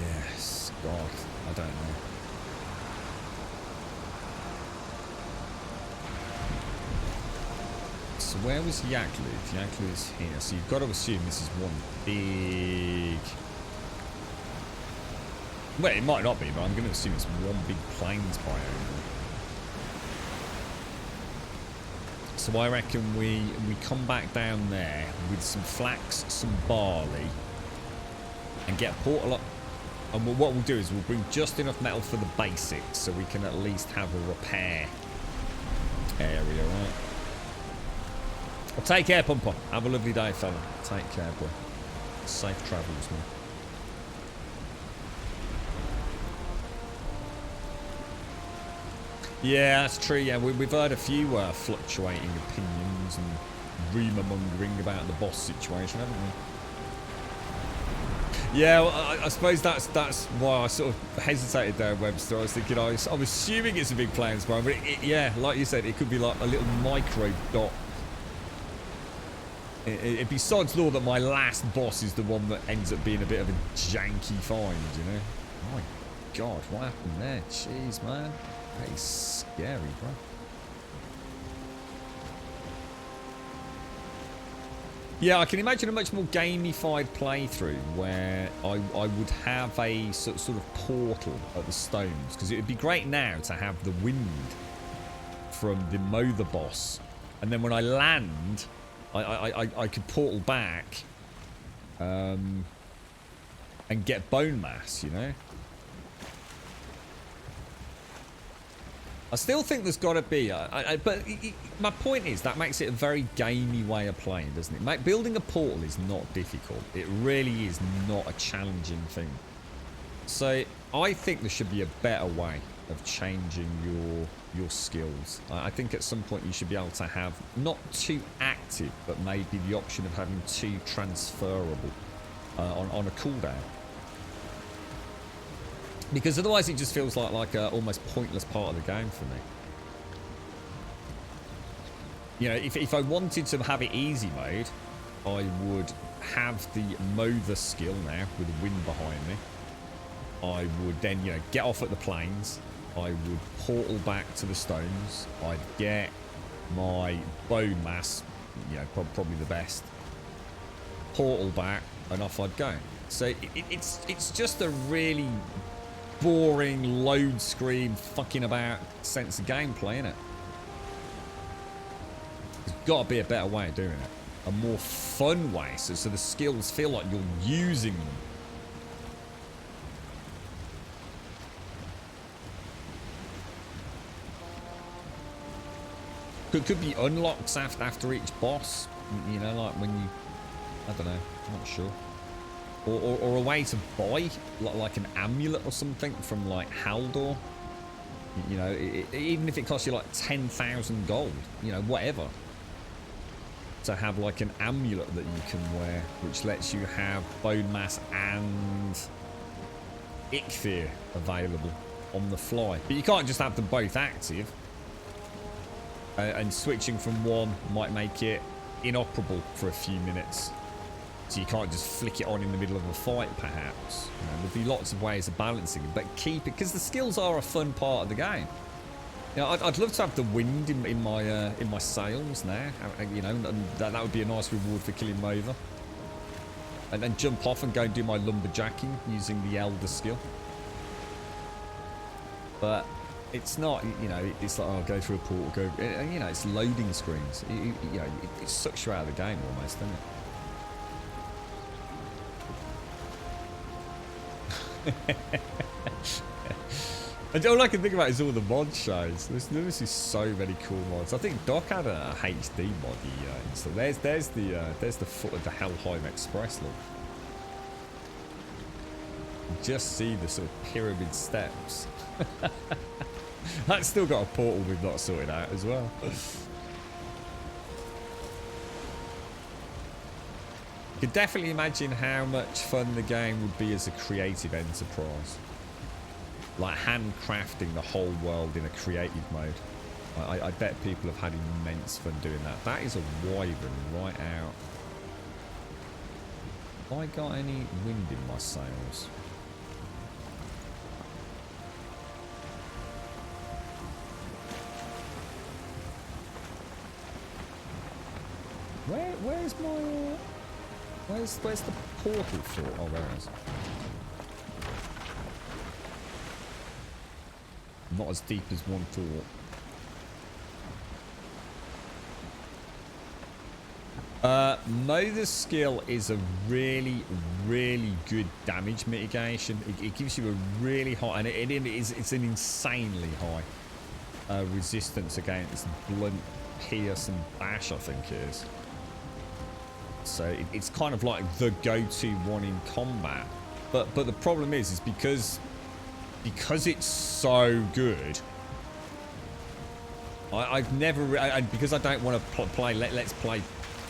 Yes, God, I don't know. So where was Yaklid? Yaklid is here. So you've got to assume this is one big... Well, it might not be, but I'm going to assume it's one big plains biome. So I reckon we come back down there with some flax, some barley, and get a portal up. And what we'll do is we'll bring just enough metal for the basics, so we can at least have a repair area, right? Well, take care, Pumper. Have a lovely day, fella. Take care, boy. Safe travels, man. Yeah, that's true. Yeah, we've heard a few fluctuating opinions and rumour mongering about the boss situation, haven't we? Yeah, well, I suppose that's why I sort of hesitated there, Webster. I was thinking, I'm assuming it's a big plains biome, but yeah, like you said, it could be like a little micro dot. It'd be sod's law that my last boss is the one that ends up being a bit of a janky find, you know? My God, what happened there? Jeez, man. That is scary, bro. Yeah, I can imagine a much more gamified playthrough where I would have a sort of portal at the stones, because it would be great now to have the wind from the Mother boss, and then when I land, I could portal back and get bone mass, you know? I still think there's got to be, but my point is that makes it a very gamey way of playing, doesn't it? Building a portal is not difficult. It really is not a challenging thing. So I think there should be a better way of changing your skills. I think at some point you should be able to have not too active, but maybe the option of having two transferable on a cooldown. Because otherwise it just feels like a almost pointless part of the game for me. You know, if I wanted to have it easy mode, I would have the Mother skill now with the wind behind me. I would then, you know, get off at the plains. I would portal back to the stones. I'd get my bone mass, you know, probably the best. Portal back, and off I'd go. So it's just a really boring load screen fucking about sense of gameplay, innit? There's got to be a better way of doing it, a more fun way, so the skills feel like you're using them. Could be unlocks after each boss, you know, like when you, I don't know, I'm not sure. Or a way to buy, like an amulet or something from, like, Haldor. You know, even if it costs you, like, 10,000 gold. You know, whatever. To have, like, an amulet that you can wear, which lets you have bone mass and Ichthir available on the fly. But you can't just have them both active. And switching from one might make it inoperable for a few minutes. So you can't just flick it on in the middle of a fight, perhaps. You know, there'll be lots of ways of balancing it, but keep it, because the skills are a fun part of the game. Yeah, I'd love to have the wind in my sails now. You know, and that would be a nice reward for killing them over. And then jump off and go and do my lumberjacking using the Elder skill. But it's not, you know, it's like, oh, go through a portal, go, you know, it's loading screens. You know, it sucks you out of the game almost, doesn't it? And all I can think about is all the mod shows. There's just so many cool mods. I think Doc had a HD mod he installed. There's the foot of the Valheim Express look. Just see the sort of pyramid steps. That's still got a portal we've not sorted out as well. You could definitely imagine how much fun the game would be as a creative enterprise. Like handcrafting the whole world in a creative mode. I bet people have had immense fun doing that. That is a wyvern right out. Have I got any wind in my sails? Where's my where's the portal for? Oh, there it is. Not as deep as one thought. Mother's skill is a really, really good damage mitigation. It gives you a really high, and it's an insanely high resistance against blunt, pierce, and bash, I think it is. So it's kind of like the go-to one in combat. But the problem is because it's so good, I've never, because I don't want to play let's play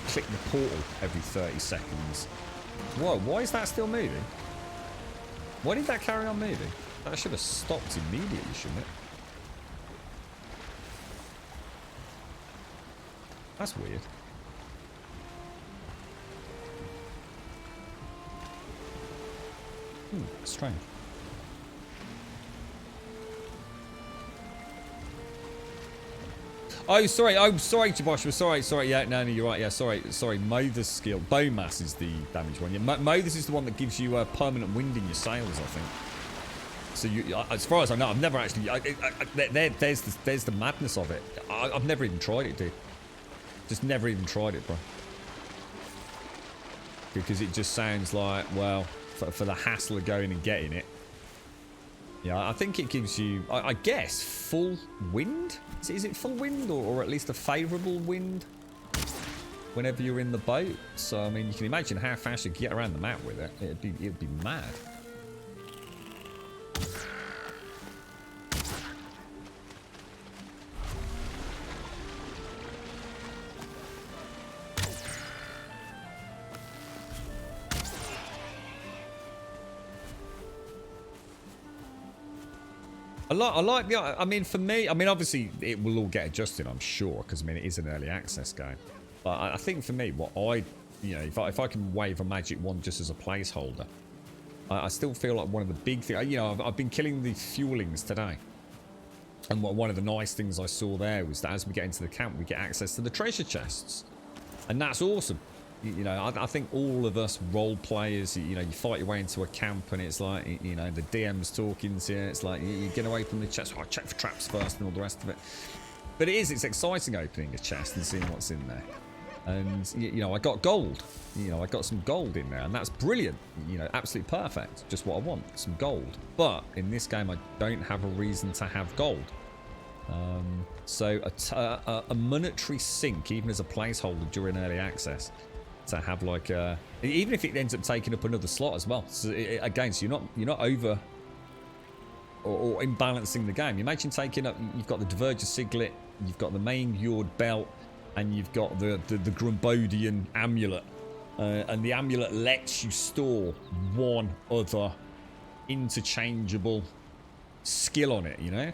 click the portal every 30 seconds. Whoa, why is that still moving? Why did that carry on moving? That should have stopped immediately, shouldn't it? That's weird. Strange. Oh, sorry. Oh, sorry, Joshua. Sorry. Yeah, no, you're right. Yeah, sorry. Mother's skill. Bowmass is the damage one. Yeah, Mother's is the one that gives you permanent wind in your sails, I think. So, you, as far as I know, I've never actually... there's the madness of it. I've never even tried it, dude. Just never even tried it, bro. Because it just sounds like, well, for the hassle of going and getting it. Yeah, I think it gives you, I guess, full wind? Is it full wind or at least a favourable wind whenever you're in the boat? So, I mean, you can imagine how fast you can get around the map with it. It'd be mad. I like the, I mean, for me, I mean, obviously it will all get adjusted, I'm sure, because I mean, it is an early access game. But I think for me, what you know, if I can wave a magic wand just as a placeholder, I still feel like one of the big things, you know, I've been killing the fuelings today. And one of the nice things I saw there was that as we get into the camp, we get access to the treasure chests. And that's awesome. You know, I think all of us role players, you know, you fight your way into a camp and it's like, you know, the DM's talking to you. It's like, you're going to open the chest. Oh, check for traps first and all the rest of it. But it's exciting opening a chest and seeing what's in there. And, you know, I got gold. You know, I got some gold in there and that's brilliant. You know, absolutely perfect. Just what I want, some gold. But in this game, I don't have a reason to have gold. So a monetary sink, even as a placeholder during early access, to have like even if it ends up taking up another slot as well. So again, so you're not over or imbalancing the game. You imagine taking up, you've got the Diverger Siglet, you've got the main Yord belt, and you've got the Grumbodian amulet, and the amulet lets you store one other interchangeable skill on it, you know,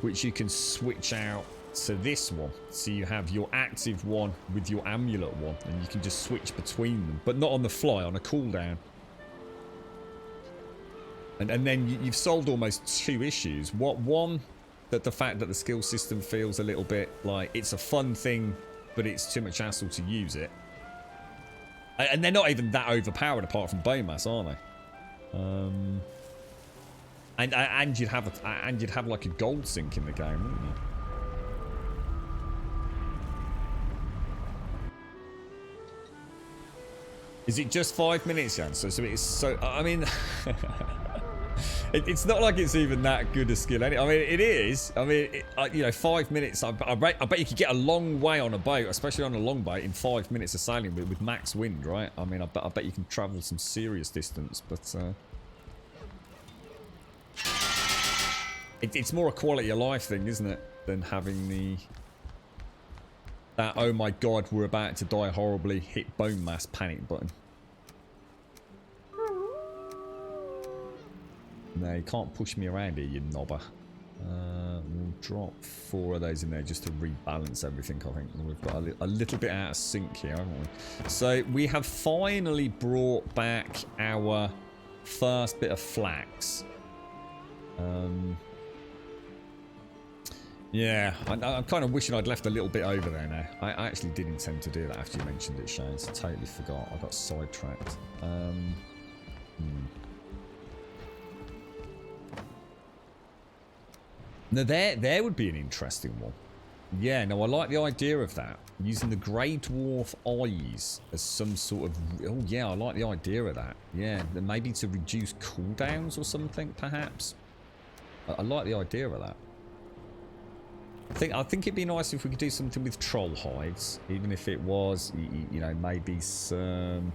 which you can switch out to this one. So you have your active one with your amulet one, and you can just switch between them, but not on the fly, on a cooldown. And then you've solved almost two issues. One, that the fact that the skill system feels a little bit like it's a fun thing, but it's too much hassle to use it. And they're not even that overpowered apart from bone mass, are they? And you'd have like a gold sink in the game, wouldn't you? Is it just 5 minutes, Jan? So it's so. I mean, it's not like it's even that good a skill. I mean, it is. I mean, you know, 5 minutes. I bet you could get a long way on a boat, especially on a long boat, in 5 minutes of sailing with max wind, right? I mean, I bet you can travel some serious distance, but it's more a quality of life thing, isn't it, than having that oh my god, we're about to die horribly, hit bone mass panic button. No, you can't push me around here, you knobber. We'll drop 4 of those in there just to rebalance everything, I think. We've got a little bit out of sync here, haven't we? So we have finally brought back our first bit of flax. Yeah, I'm kind of wishing I'd left a little bit over there now. I actually did intend to do that after you mentioned it, Shane. So totally forgot. I got sidetracked. Now there would be an interesting one. Yeah, no, I like the idea of that. Using the Grey Dwarf eyes as some sort of... Oh yeah, I like the idea of that. Yeah, maybe to reduce cooldowns or something, perhaps. I like the idea of that. I think it'd be nice if we could do something with troll hides, even if it was, you know, maybe some...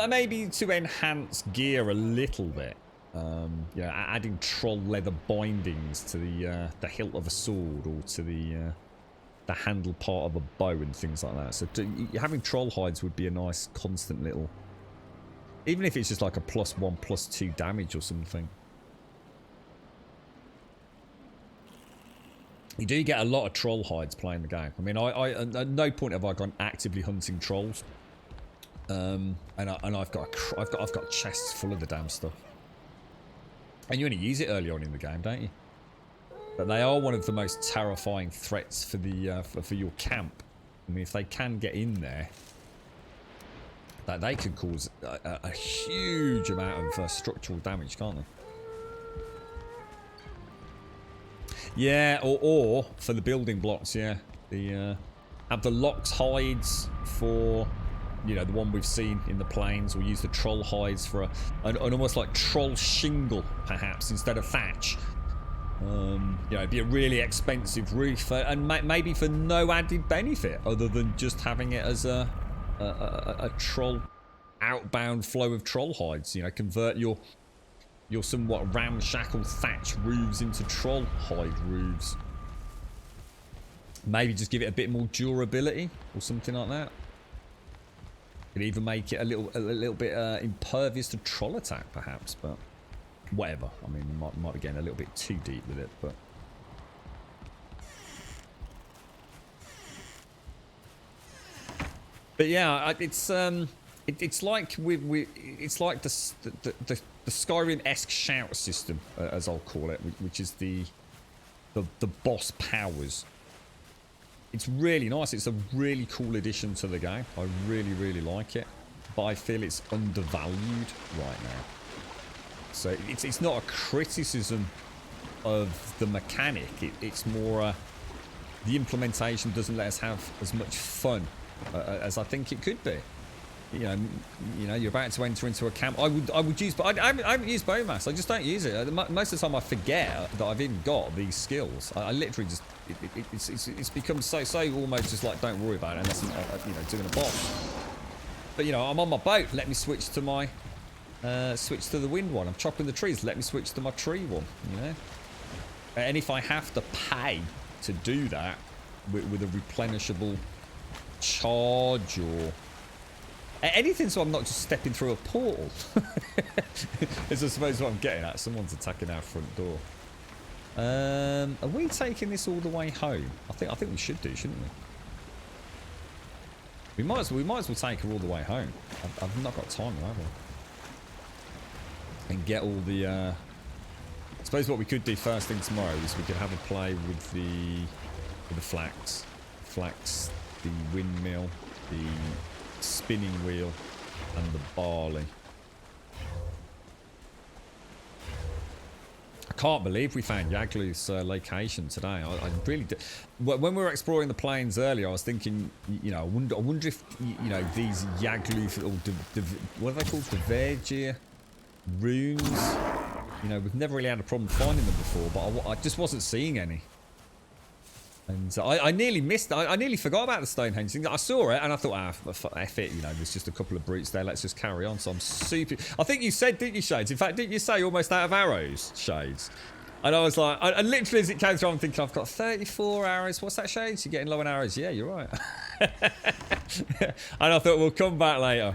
maybe to enhance gear a little bit. You know, adding troll leather bindings to the hilt of a sword or to the handle part of a bow and things like that. So having troll hides would be a nice constant little... Even if it's just like a +1, +2 damage or something. You do get a lot of troll hides playing the game. I mean, I at no point have I gone actively hunting trolls, and I've got chests full of the damn stuff. And you only use it early on in the game, don't you? But they are one of the most terrifying threats for the for your camp. I mean, if they can get in there, that they could cause a huge amount of structural damage, can't they? Yeah, or for the building blocks, yeah. Have the lox hides for, you know, the one we've seen in the plains. We'll use the troll hides for an almost like troll shingle, perhaps, instead of thatch. You know, it'd be a really expensive roof, and maybe for no added benefit other than just having it as a troll outbound flow of troll hides. You know, convert your somewhat ramshackle thatch roofs into troll hide roofs. Maybe just give it a bit more durability or something like that. Could even make it a little bit impervious to troll attack, perhaps. But whatever. I mean, might be getting a little bit too deep with it, but. But yeah, it's like it's like the Skyrim-esque shout system, as I'll call it, which is the boss powers. It's really nice. It's a really cool addition to the game. I really like it, but I feel it's undervalued right now. So it's not a criticism of the mechanic. It's more the implementation doesn't let us have as much fun as I think it could be. You know, you're about to enter into a camp. I would use, but I haven't used bowmass. I just don't use it. Most of the time, I forget that I've even got these skills. I literally just it's become so almost just like don't worry about it unless I'm doing a boss. But you know, I'm on my boat. Let me switch to my switch to the wind one. I'm chopping the trees. Let me switch to my tree one. You know, and if I have to pay to do that with a replenishable charge or anything, so I'm not just stepping through a portal. Is I suppose what I'm getting at. Someone's attacking our front door. Are we taking this all the way home? I think we should do, shouldn't we? We might as well take her all the way home. I've not got time, have I? And get all the suppose what we could do first thing tomorrow is we could have a play with the flax, the windmill, the spinning wheel, and the barley. I can't believe we found Yagluth's location today. I really did. When we were exploring the plains earlier, I was thinking, you know, I wonder if, you know, these Yagluth, or what are they called? The Vergier runes. You know, we've never really had a problem finding them before, but I just wasn't seeing any. And I nearly missed, I nearly forgot about the Stonehenge thing. I saw it and I thought, F it, you know, there's just a couple of brutes there, let's just carry on. So I'm super, I think you said, didn't you, Shades? In fact, didn't you say almost out of arrows, Shades? And I was like, and literally as it came through, I'm thinking, I've got 34 arrows. What's that, Shades? You're getting low on arrows. Yeah, you're right. And I thought, we'll come back later.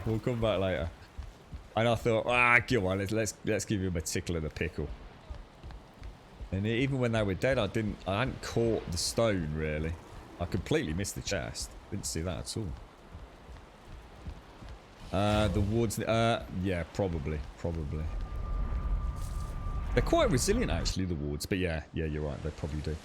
And I thought, come on, let's give him a tickle of the pickle. And even when they were dead, I hadn't caught the stone, really. I completely missed the chest. Didn't see that at all. The woods, yeah, probably. They're quite resilient, actually, the wards. But yeah, you're right, they probably do.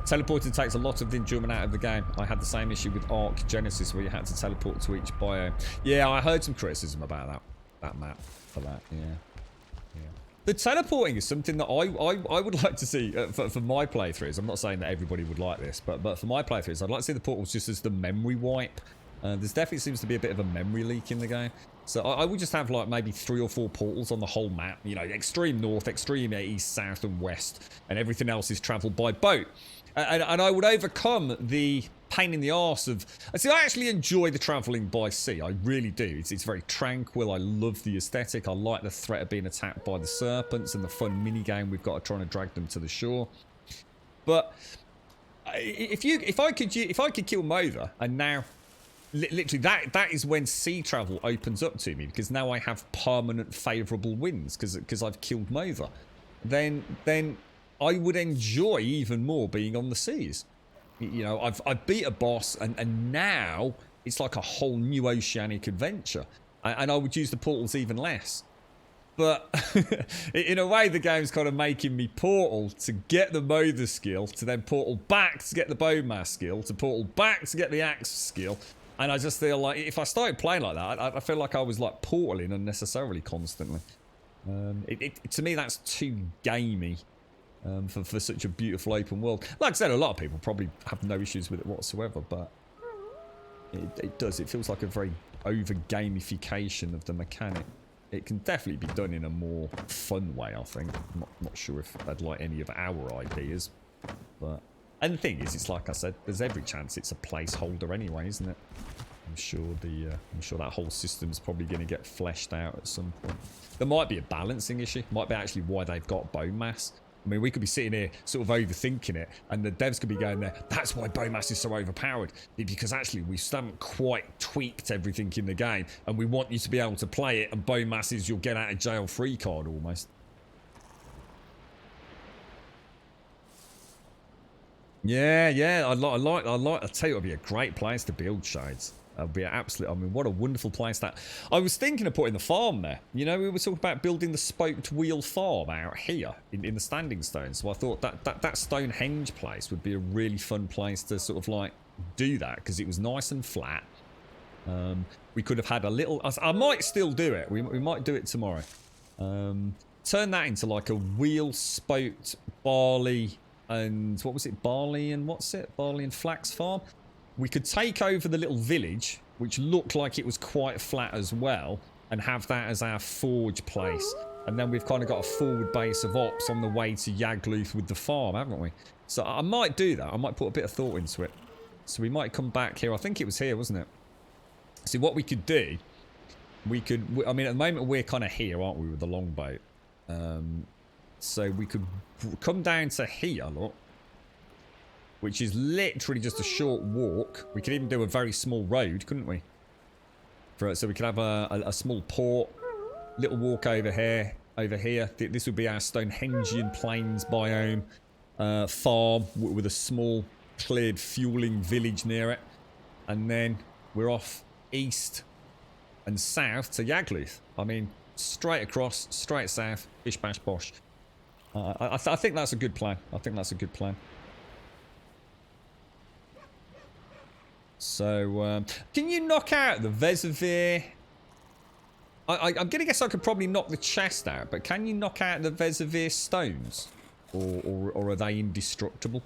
Teleporting takes a lot of the enjoyment out of the game. I had the same issue with Ark Genesis, where you had to teleport to each biome. Yeah, I heard some criticism about that map for that, yeah. The teleporting is something that I would like to see for my playthroughs. I'm not saying that everybody would like this, but for my playthroughs, I'd like to see the portals just as the memory wipe. There's definitely seems to be a bit of a memory leak in the game. So I would just have like maybe 3 or 4 portals on the whole map. You know, extreme north, extreme east, south and west. And everything else is travelled by boat. And I would overcome the pain in the arse of... See, I actually enjoy the travelling by sea. I really do. It's very tranquil. I love the aesthetic. I like the threat of being attacked by the serpents and the fun mini-game we've got to try and drag them to the shore. But if I could kill Mother, and now... Literally, that is when sea travel opens up to me, because now I have permanent favourable winds because I've killed Mother. Then I would enjoy even more being on the seas. You know, I've beat a boss, and now it's like a whole new oceanic adventure. And I would use the portals even less. But in a way, the game's kind of making me portal to get the Mother skill, to then portal back to get the Bowmass skill, to portal back to get the Axe skill. And I just feel like if I started playing like that, I feel like I was like portaling unnecessarily constantly. To me, that's too gamey. For such a beautiful open world. Like I said, a lot of people probably have no issues with it whatsoever, but it does. It feels like a very over-gamification of the mechanic. It can definitely be done in a more fun way, I think. I'm not sure if I'd like any of our ideas, but... And the thing is, it's like I said, there's every chance it's a placeholder anyway, isn't it? I'm sure that whole system's probably going to get fleshed out at some point. There might be a balancing issue. Might be actually why they've got bone mass. I mean, we could be sitting here sort of overthinking it, and the devs could be going there, that's why Bowmass is so overpowered. Because actually, we still haven't quite tweaked everything in the game, and we want you to be able to play it, and Bowmass is your get out of jail free card almost. Yeah, I tell you, it'd be a great place to build, Shades. It'd be absolutely, I mean, what a wonderful place that... I was thinking of putting the farm there. You know, we were talking about building the spoked wheel farm out here in the Standing Stones. So I thought that Stonehenge place would be a really fun place to sort of like do that, because it was nice and flat. We could have had a little... I might still do it. We might do it tomorrow. Turn that into like a wheel spoked barley and... What was it? Barley and what's it? Barley and flax farm. We could take over the little village, which looked like it was quite flat as well, and have that as our forge place. And then we've kind of got a forward base of ops on the way to Yagluth with the farm, haven't we? So I might do that. I might put a bit of thought into it. So we might come back here. I think it was here, wasn't it? See, what we could do, we could... I mean, at the moment, we're kind of here, aren't we, with the longboat? So we could come down to here, look. Which is literally just a short walk. We could even do a very small road, couldn't we? So we could have a small port, little walk over here. This would be our Stonehengian Plains biome farm with a small cleared fueling village near it. And then we're off east and south to Yagluth. I mean, straight across, straight south, bish bash bosh. I think that's a good plan. I think that's a good plan. So, can you knock out the Vesivir? I'm going to guess I could probably knock the chest out, but can you knock out the Vesivir stones? Or are they indestructible?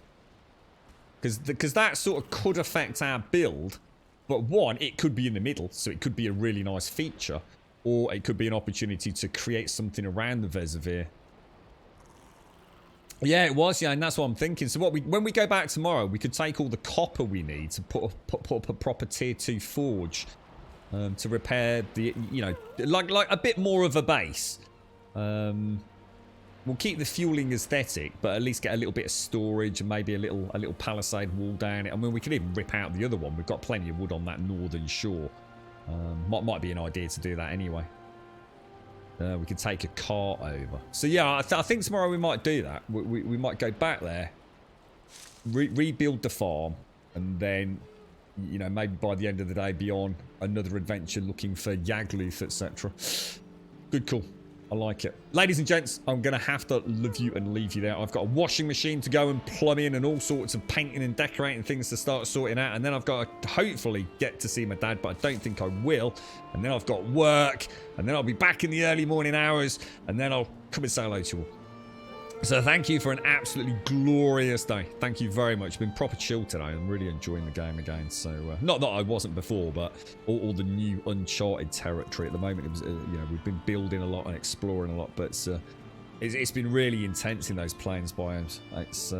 Because that sort of could affect our build. But one, it could be in the middle, so it could be a really nice feature. Or it could be an opportunity to create something around the Vesivir. Yeah, it was, yeah, and that's what I'm thinking. So when we go back tomorrow, we could take all the copper we need to put up a proper tier 2 forge. To repair the, you know, like a bit more of a base. We'll keep the fueling aesthetic, but at least get a little bit of storage and maybe a little palisade wall down it. I mean, we could even rip out the other one. We've got plenty of wood on that northern shore. Might be an idea to do that anyway. We could take a cart over. So yeah, I think tomorrow we might do that. We might go back there, rebuild the farm, and then, you know, maybe by the end of the day be on another adventure looking for Yagluth, etc. Good call. I like it. Ladies and gents, I'm going to have to love you and leave you there. I've got a washing machine to go and plumb in and all sorts of painting and decorating things to start sorting out. And then I've got to hopefully get to see my dad, but I don't think I will. And then I've got work. And then I'll be back in the early morning hours. And then I'll come and say hello to you all. So thank you for an absolutely glorious day. Thank you very much. It's been proper chill today. I'm really enjoying the game again. So not that I wasn't before, but all the new uncharted territory at the moment. It was, you know, we've been building a lot and exploring a lot, but it's been really intense in those plains biomes. It's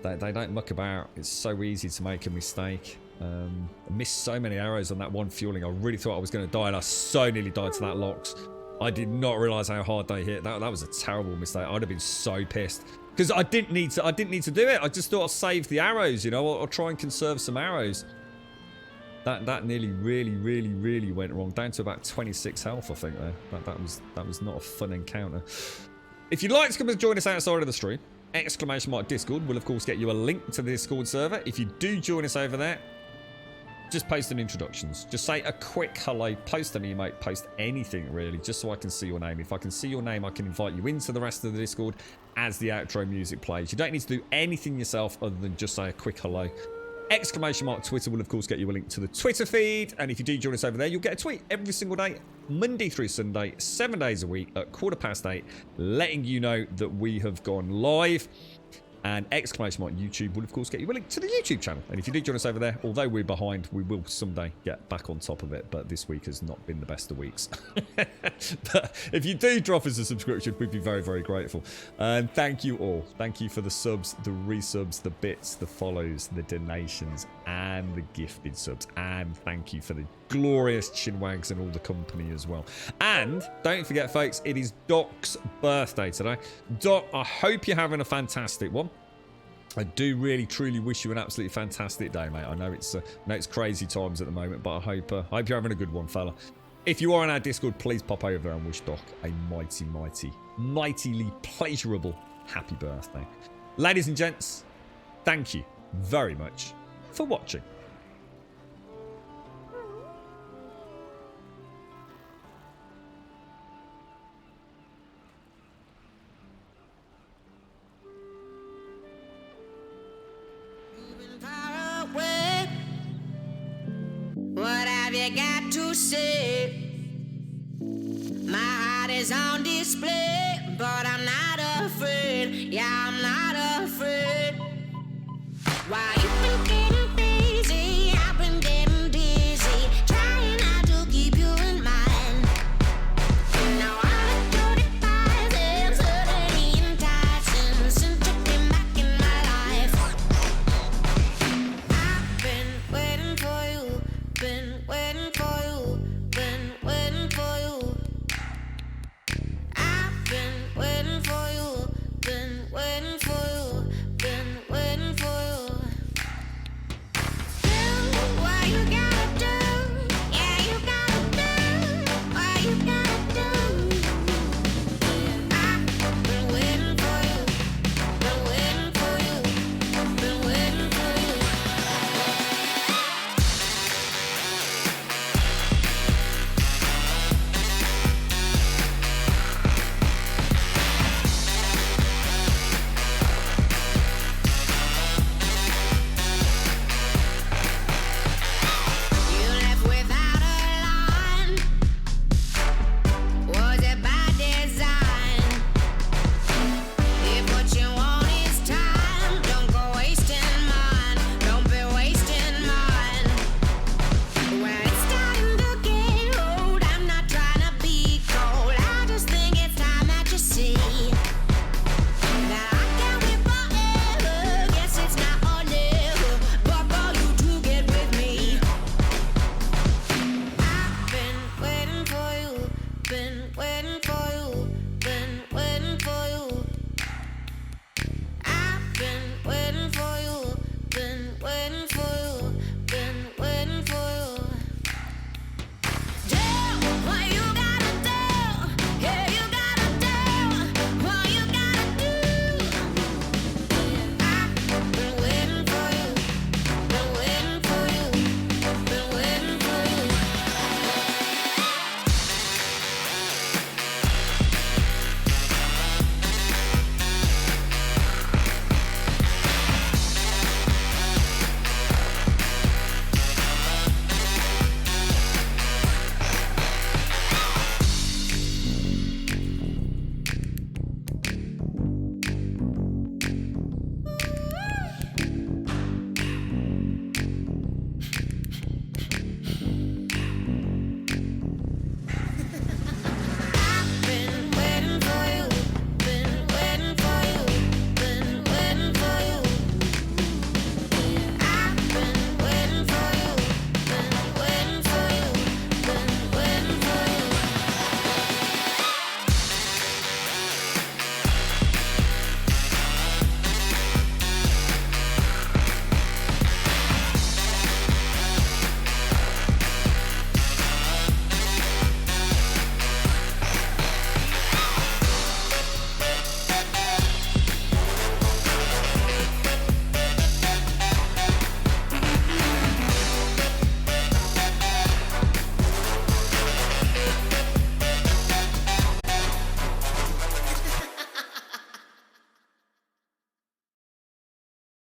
they don't muck about. It's so easy to make a mistake. I missed so many arrows on that one fueling. I really thought I was going to die, and I so nearly died to that Lox. I did not realise how hard they hit. That was a terrible mistake. I'd have been so pissed because I didn't need to do it. I just thought I'd save the arrows, you know. I'll try and conserve some arrows. That nearly really went wrong. Down to about 26 health, I think. There. That was not a fun encounter. If you'd like to come and join us outside of the stream, !Discord will of course get you a link to the Discord server. If you do join us over there, just post an introductions. Just say a quick hello, post an emote, post anything really, just so I can see your name. If I can see your name, I can invite you into the rest of the Discord as the outro music plays. You don't need to do anything yourself other than just say a quick hello. Twitter will of course get you a link to the Twitter feed. And if you do join us over there, you'll get a tweet every single day, Monday through Sunday, 7 days a week at 8:15, letting you know that we have gone live. And YouTube will of course get you a link to the YouTube channel. And if you do join us over there, although we're behind, we will someday get back on top of it. But this week has not been the best of weeks. But if you do drop us a subscription, we'd be very grateful. And thank you all. Thank you for the subs, the resubs, the bits, the follows, the donations, and the gifted subs. And thank you for the glorious chinwags and all the company as well. And don't forget, folks, it is Doc's birthday today. Doc, I hope you're having a fantastic one. I do really truly wish you an absolutely fantastic day, mate. I know it's crazy times at the moment, but I hope you're having a good one, fella. If you are on our Discord, please pop over there and wish Doc a mightily pleasurable happy birthday. Ladies and gents, thank you very much for watching. What have you got to say? My heart is on display, but I'm not afraid. Yeah, I'm not afraid. Why?